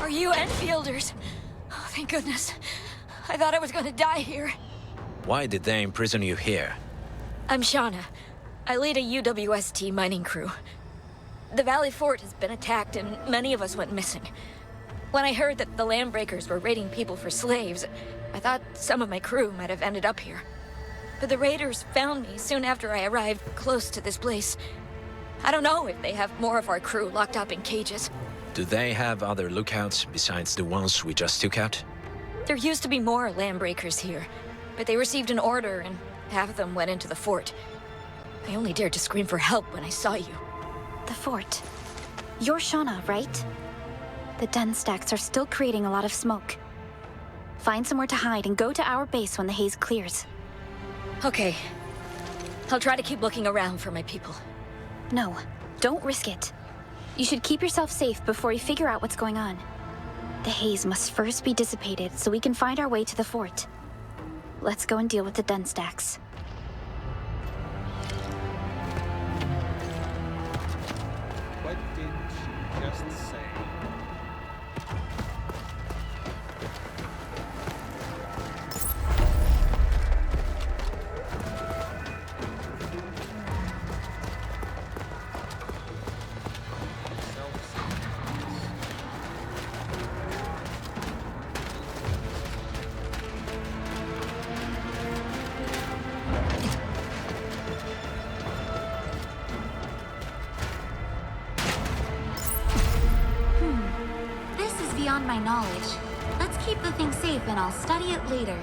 Are you Enfielders? Oh, thank goodness. I thought I was gonna die here. Why did they imprison you here? I'm Shauna. I lead a UWST mining crew. The Valley Fort has been attacked and many of us went missing. When I heard that the Landbreakers were raiding people for slaves, I thought some of my crew might have ended up here. But the raiders found me soon after I arrived close to this place. I don't know if they have more of our crew locked up in cages. Do they have other lookouts besides the ones we just took out? There used to be more Landbreakers here, but they received an order and half of them went into the fort. I only dared to scream for help when I saw you. The fort. You're Shauna, right? The den stacks are still creating a lot of smoke. Find somewhere to hide and go to our base when the haze clears. Okay. I'll try to keep looking around for my people. No, don't risk it. You should keep yourself safe before you figure out what's going on. The haze must first be dissipated so we can find our way to the fort. Let's go and deal with the den stacks. What did she just say? This is beyond my knowledge. Let's keep the thing safe and I'll study it later.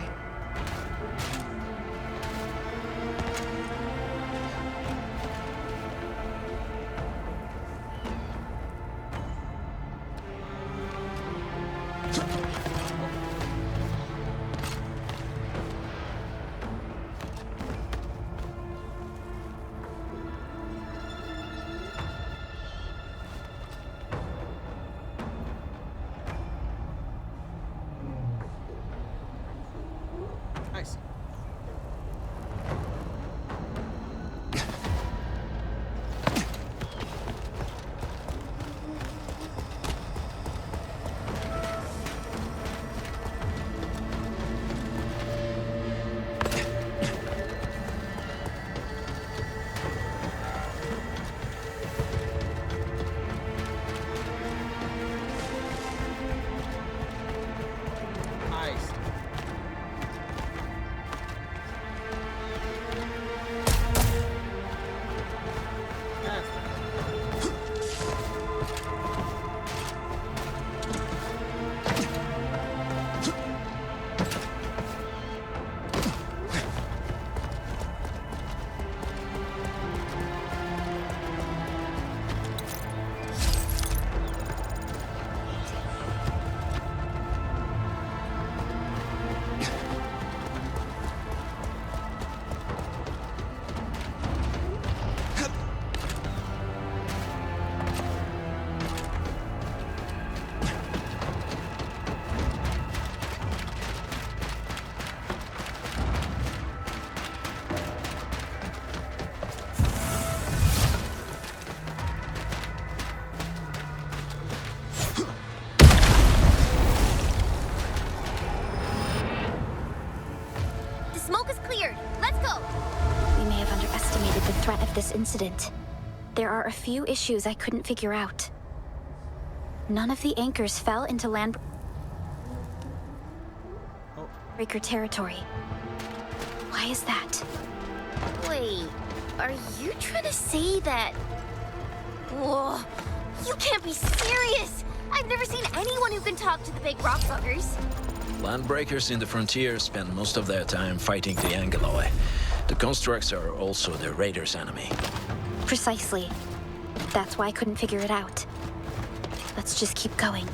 I see. I see. The smoke is cleared. Let's go. We may have underestimated the threat of this incident. There are a few issues I couldn't figure out. None of the anchors fell into landbreaker territory. Why is that? Wait, are you trying to say that... Whoa, you can't be serious! I've never seen anyone who can talk to the big rock buggers. Landbreakers in the frontier spend most of their time fighting the Angeloi. The constructs are also the raiders' enemy. Precisely. That's why I couldn't figure it out. Let's just keep going.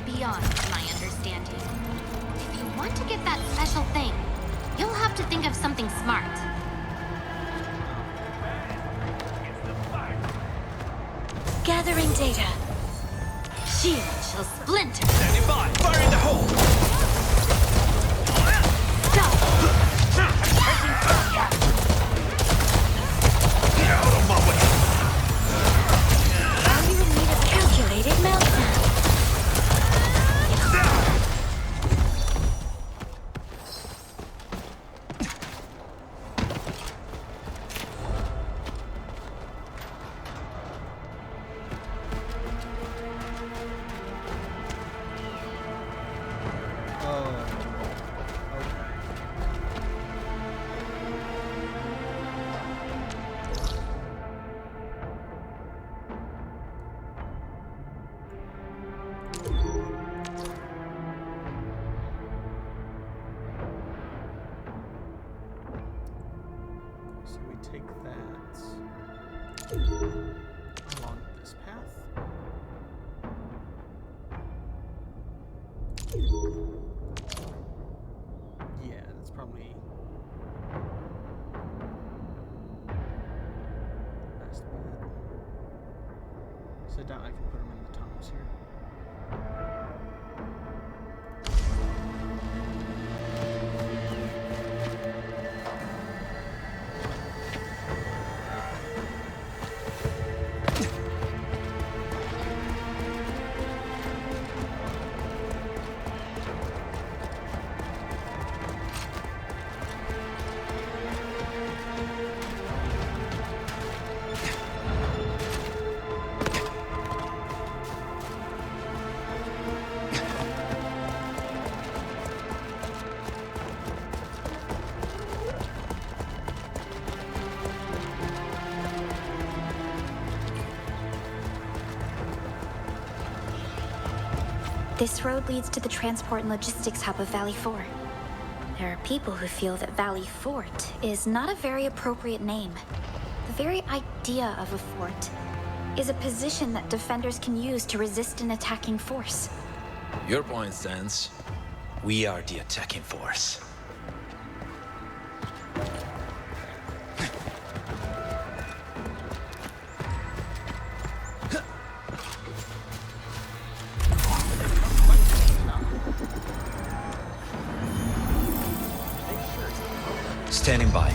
Beyond my understanding. If you want to get that special thing, you'll have to think of something smart. Gathering data. Shield shall splinter. Standing by! Fire in the hole! Get out of my way! All you would need is calculated meltdown. take that along this path. Yeah, that's probably best bet. So I doubt I can put them in the tunnels here. This road leads to the transport and logistics hub of Valley 4. There are people who feel that Valley Fort is not a very appropriate name. The very idea of a fort is a position that defenders can use to resist an attacking force. Your point stands. We are the attacking force. Standing by.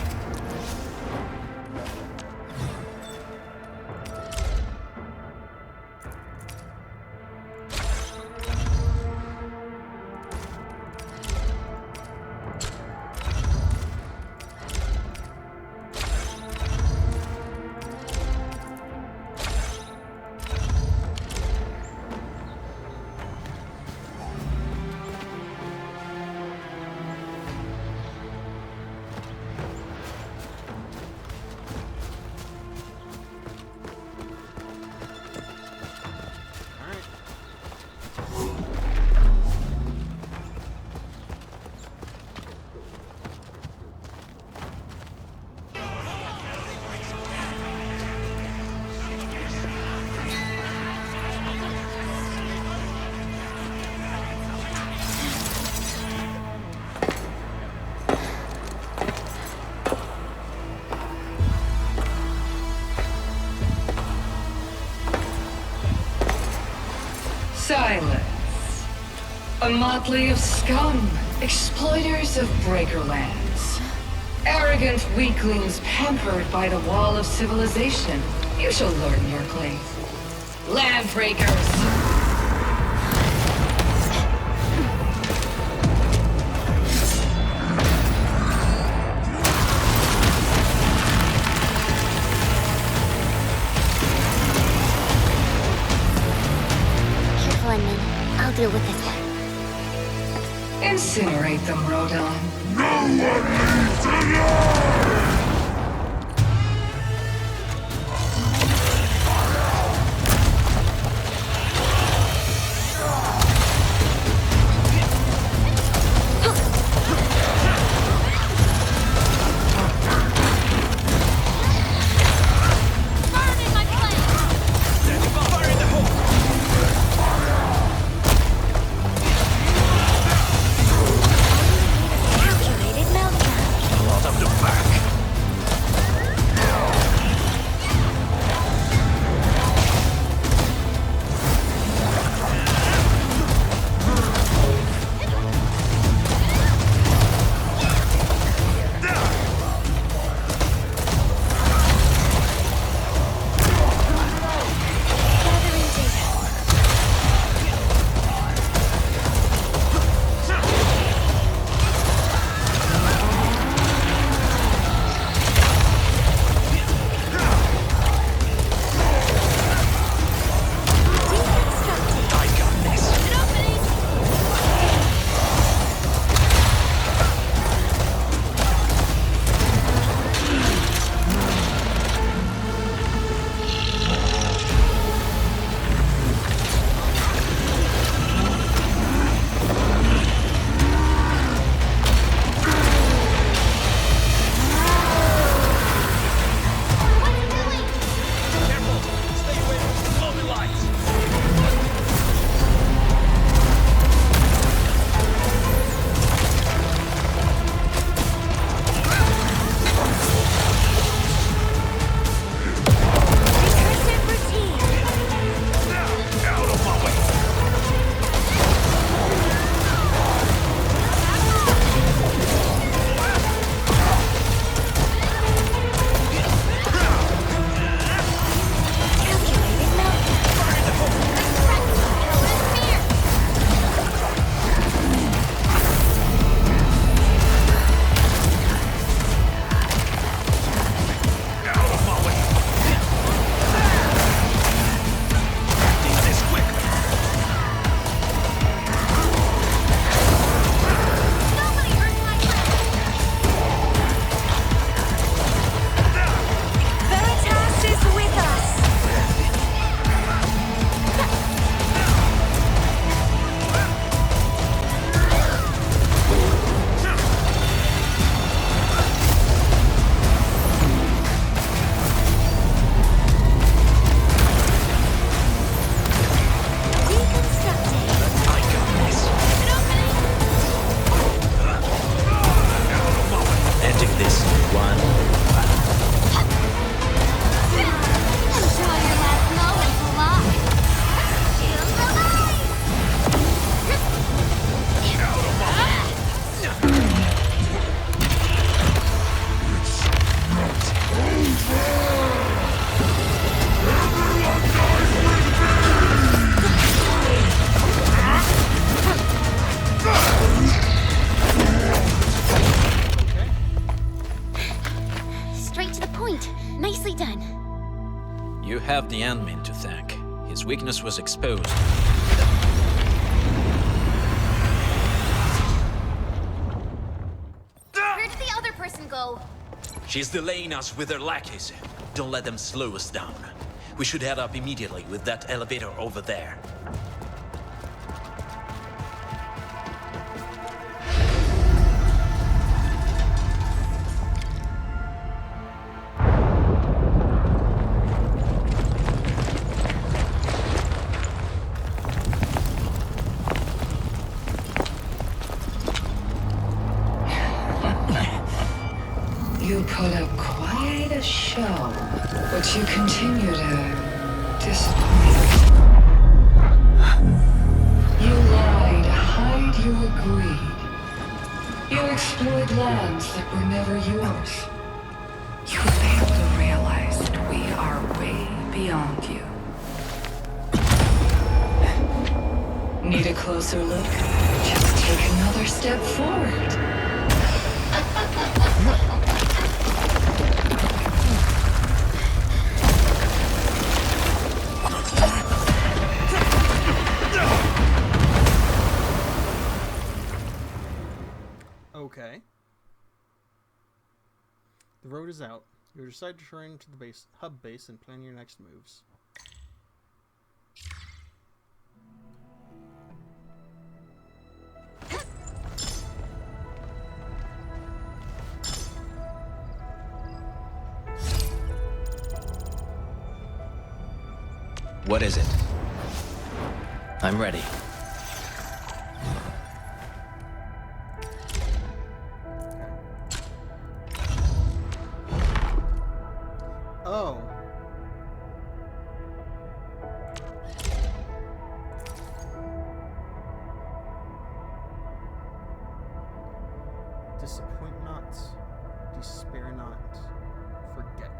Silence. A motley of scum, exploiters of Breakerlands. Arrogant weaklings pampered by the wall of civilization. You shall learn your place. Landbreakers! I'll deal with this one. Incinerate them, Rodon. No one leaves alive! Saturated meltdown. take this one back. Enjoy your last moments alive. Shield alive. Straight to the point. Nicely done. You have the admin to thank. His weakness was exposed. Where did the other person go? She's delaying us with her lackeys. Don't let them slow us down. We should head up immediately with that elevator over there. You put up quite a show, but you continue to disappoint. You lie to hide your greed. You exploit lands that were never yours. You fail to realize that we are way beyond you. Need a closer look? Just take another step forward. Okay. The road is out. You decide to turn to the hub base and plan your next moves. What is it? I'm ready. Oh. Disappoint not, despair not, forget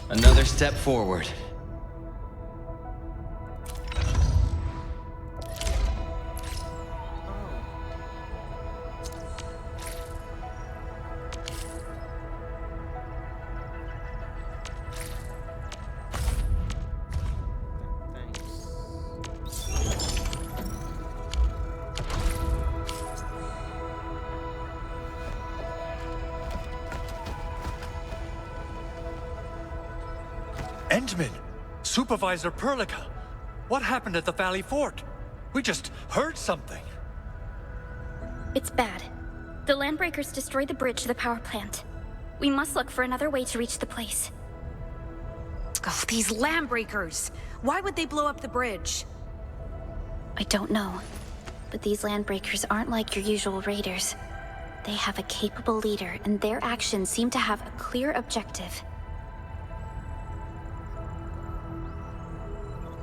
not. Another step forward. Endman! Supervisor Perlica! What happened at the Valley Fort? We just heard something. It's bad. The Landbreakers destroyed the bridge to the power plant. We must look for another way to reach the place. Oh, these Landbreakers! Why would they blow up the bridge? I don't know. But these Landbreakers aren't like your usual raiders. They have a capable leader, and their actions seem to have a clear objective.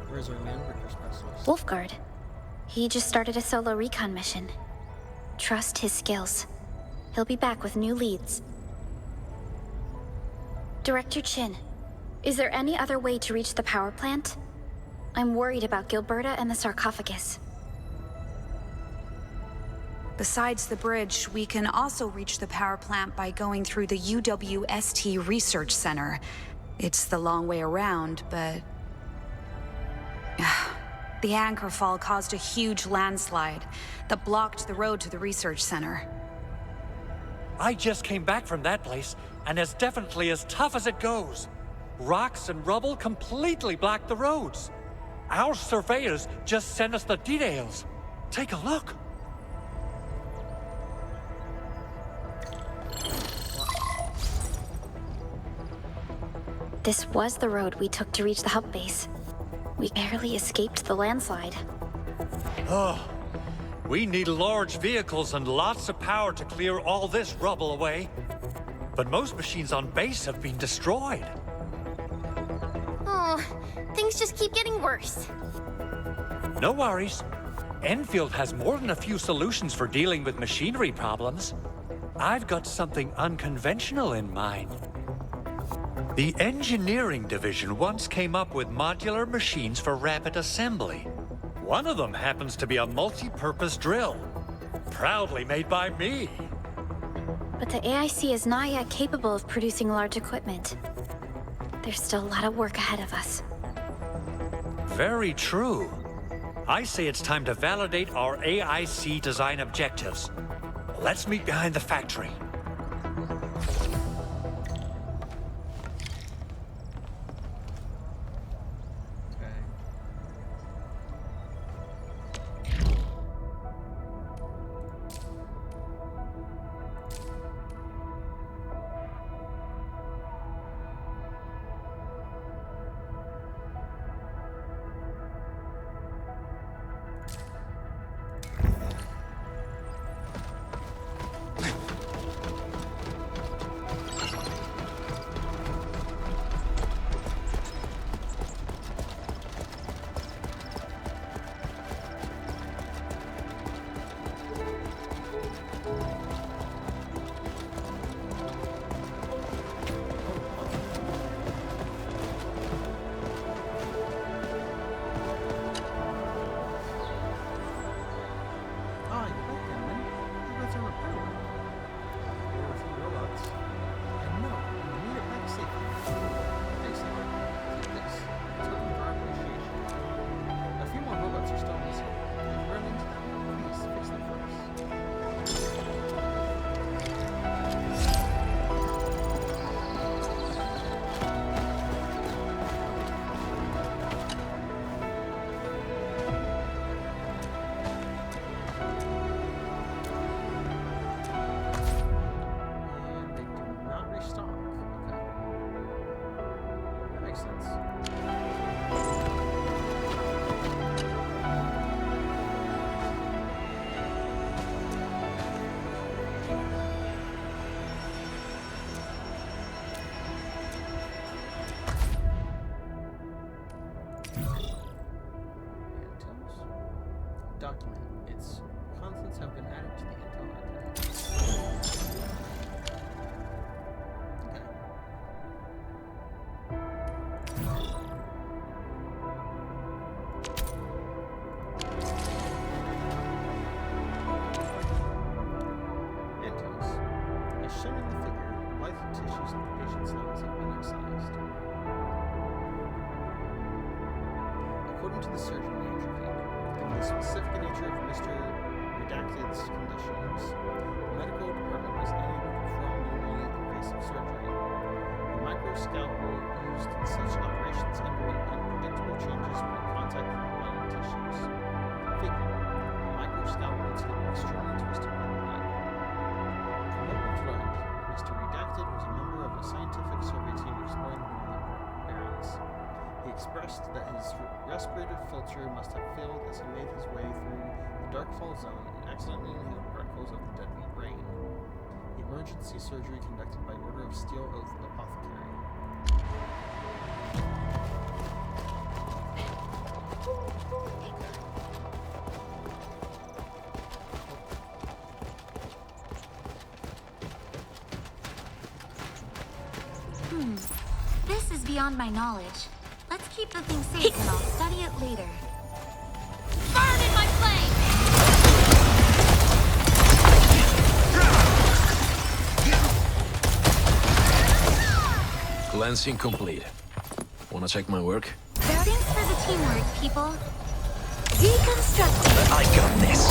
Where's our Landbreaker specialist? Wolfguard. He just started a solo recon mission. Trust his skills. He'll be back with new leads. Director Chin, is there any other way to reach the power plant? I'm worried about Gilberta and the sarcophagus. Besides the bridge, we can also reach the power plant by going through the UWST Research Center. It's the long way around, but... the anchor fall caused a huge landslide that blocked the road to the research center. I just came back from that place, and it's definitely as tough as it goes. Rocks and rubble completely blocked the roads. Our surveyors just sent us the details. Take a look. This was the road we took to reach the hub base. We barely escaped the landslide. Oh, We need large vehicles and lots of power to clear all this rubble away. But most machines on base have been destroyed. Oh, things just keep getting worse. No worries. Endfield has more than a few solutions for dealing with machinery problems. I've got something unconventional in mind. The engineering division once came up with modular machines for rapid assembly. One of them happens to be a multi-purpose drill, proudly made by me. But the AIC is not yet capable of producing large equipment. There's still a lot of work ahead of us. Very true. I say it's time to validate our AIC design objectives. Let's meet behind the factory. Document. Its contents have been added to the Intel archive. Antos. As shown in the figure, vital tissues of the patient's lungs have been excised. According to the surgeon we interviewed, given the specific nature of Mr. Redacted's conditions, the medical department was unable to perform minimally invasive surgery. The microscalpel used in such operations underwent unpredictable changes when in contact with the vital tissues. Figure. The microscalpel tip extremely twisted by the blood. From what we've learned, Mr. Redacted was a member of a scientific survey team exploring one of the barrens. He expressed that his respirator filter must have failed as he made his way through the Darkfall zone and accidentally inhaled particles of the deadly brain. Emergency surgery conducted by order of Steel Oath Apothecary. This is beyond my knowledge. Let's keep the thing safe and I'll study it later. Burn in my flame! Cleansing complete. Wanna check my work? Thanks for the teamwork, people. Deconstruct. I got this.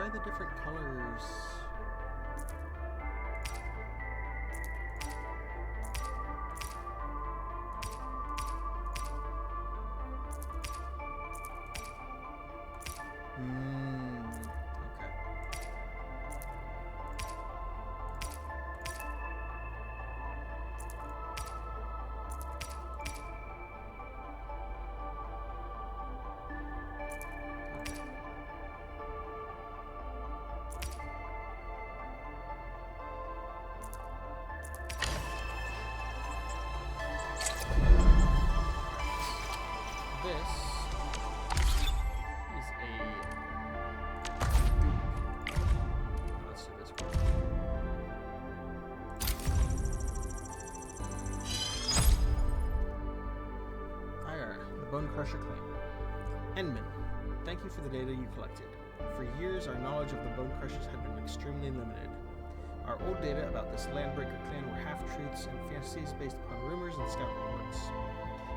are the different colors? Okay. This is a let's do this one. IR, the Bone Crusher Claim. Endman, thank you for the data you collected. For years, our knowledge of the Bone Crushers had been extremely limited. Our old data about this Landbreaker clan were half-truths and fantasies based upon rumors and scout reports.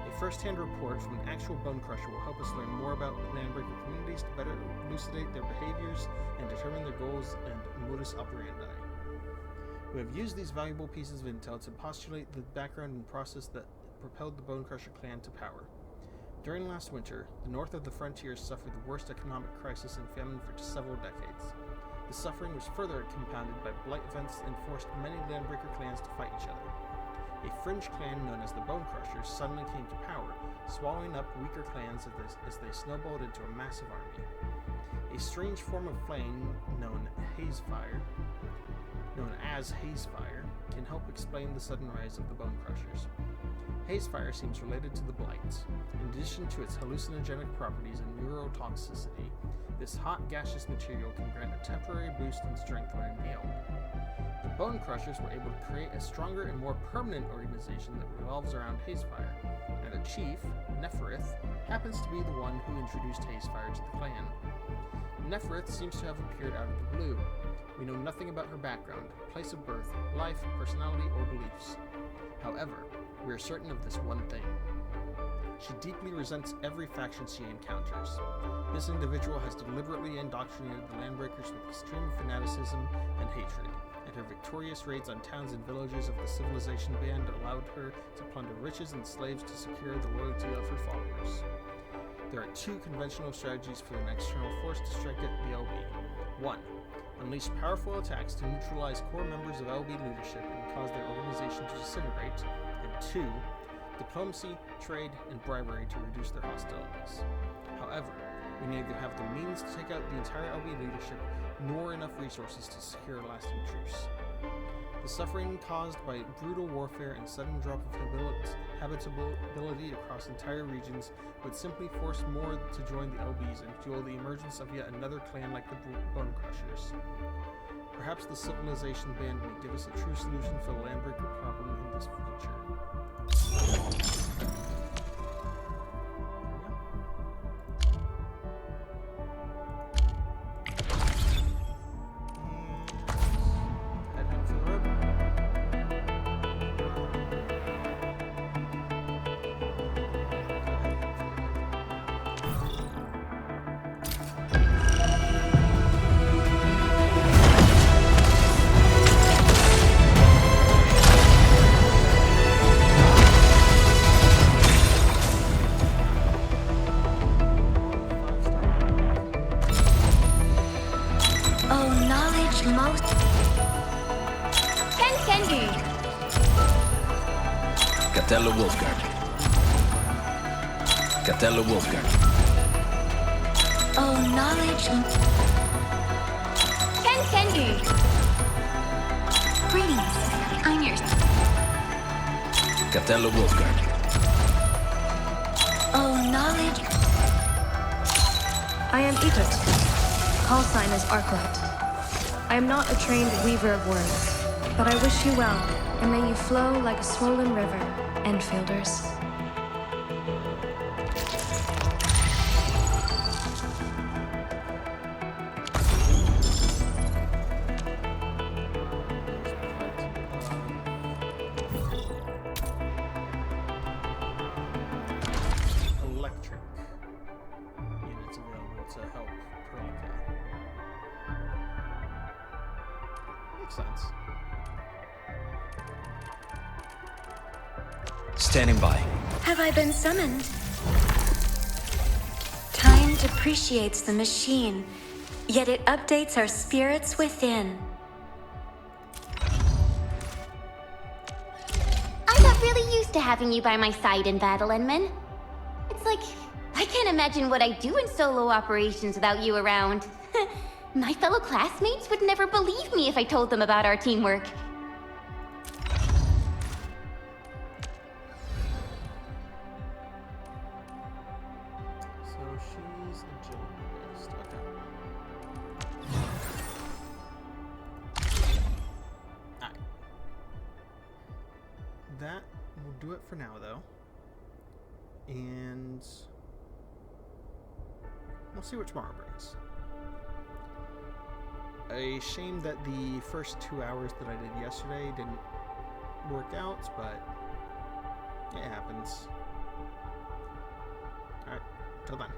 A first-hand report from an actual Bone Crusher will help us learn more about Landbreaker communities to better elucidate their behaviors and determine their goals and modus operandi. We have used these valuable pieces of intel to postulate the background and process that propelled the Bone Crusher clan to power. During last winter, the north of the frontiers suffered the worst economic crisis and famine for several decades. The suffering was further compounded by blight events and forced many Landbreaker clans to fight each other. A fringe clan known as the Bone Crushers suddenly came to power, swallowing up weaker clans as they snowballed into a massive army. A strange form of flame known as Hazefire can help explain the sudden rise of the Bone Crushers. Hazefire seems related to the Blight. In addition to its hallucinogenic properties and neurotoxicity, this hot gaseous material can grant a temporary boost in strength when inhaled. The Bone Crushers were able to create a stronger and more permanent organization that revolves around Hazefire, and their chief, Neferith, happens to be the one who introduced Hazefire to the clan. Neferith seems to have appeared out of the blue. We know nothing about her background, place of birth, life, personality, or beliefs. However, we are certain of this one thing. She deeply resents every faction she encounters. This individual has deliberately indoctrinated the Landbreakers with extreme fanaticism and hatred, and her victorious raids on towns and villages of the Civilization Band allowed her to plunder riches and slaves to secure the loyalty of her followers. There are two conventional strategies for an external force to strike at the LB. 1. Unleash powerful attacks to neutralize core members of LB leadership and cause their organization to disintegrate, and 2. Diplomacy, trade, and bribery to reduce their hostilities. However, we neither have the means to take out the entire LB leadership nor enough resources to secure a lasting truce. The suffering caused by brutal warfare and sudden drop of habitability across entire regions would simply force more to join the LBs and fuel the emergence of yet another clan like the Bone Crushers. Perhaps the Civilization Band may give us a true solution for the Landbreaker problem in this future. Catella Wolfgang. Oh, knowledge. Ken you. Greetings. I'm yours. Catella Wolfgang. Oh, knowledge. I am Egypt. Call sign is Arknight. I am not a trained weaver of words, but I wish you well, and may you flow like a swollen river, Enfielders. sense. Standing by. Have I been summoned? Time depreciates the machine, yet it updates our spirits within. I got really used to having you by my side in battle, Enman. It's like, I can't imagine what I'd do in solo operations without you around. My fellow classmates would never believe me if I told them about our teamwork. So she's agility-based. Okay. Alright. That will do it for now, though. And we'll see what tomorrow brings. A shame that the first 2 hours that I did yesterday didn't work out, but it happens. Alright, till then.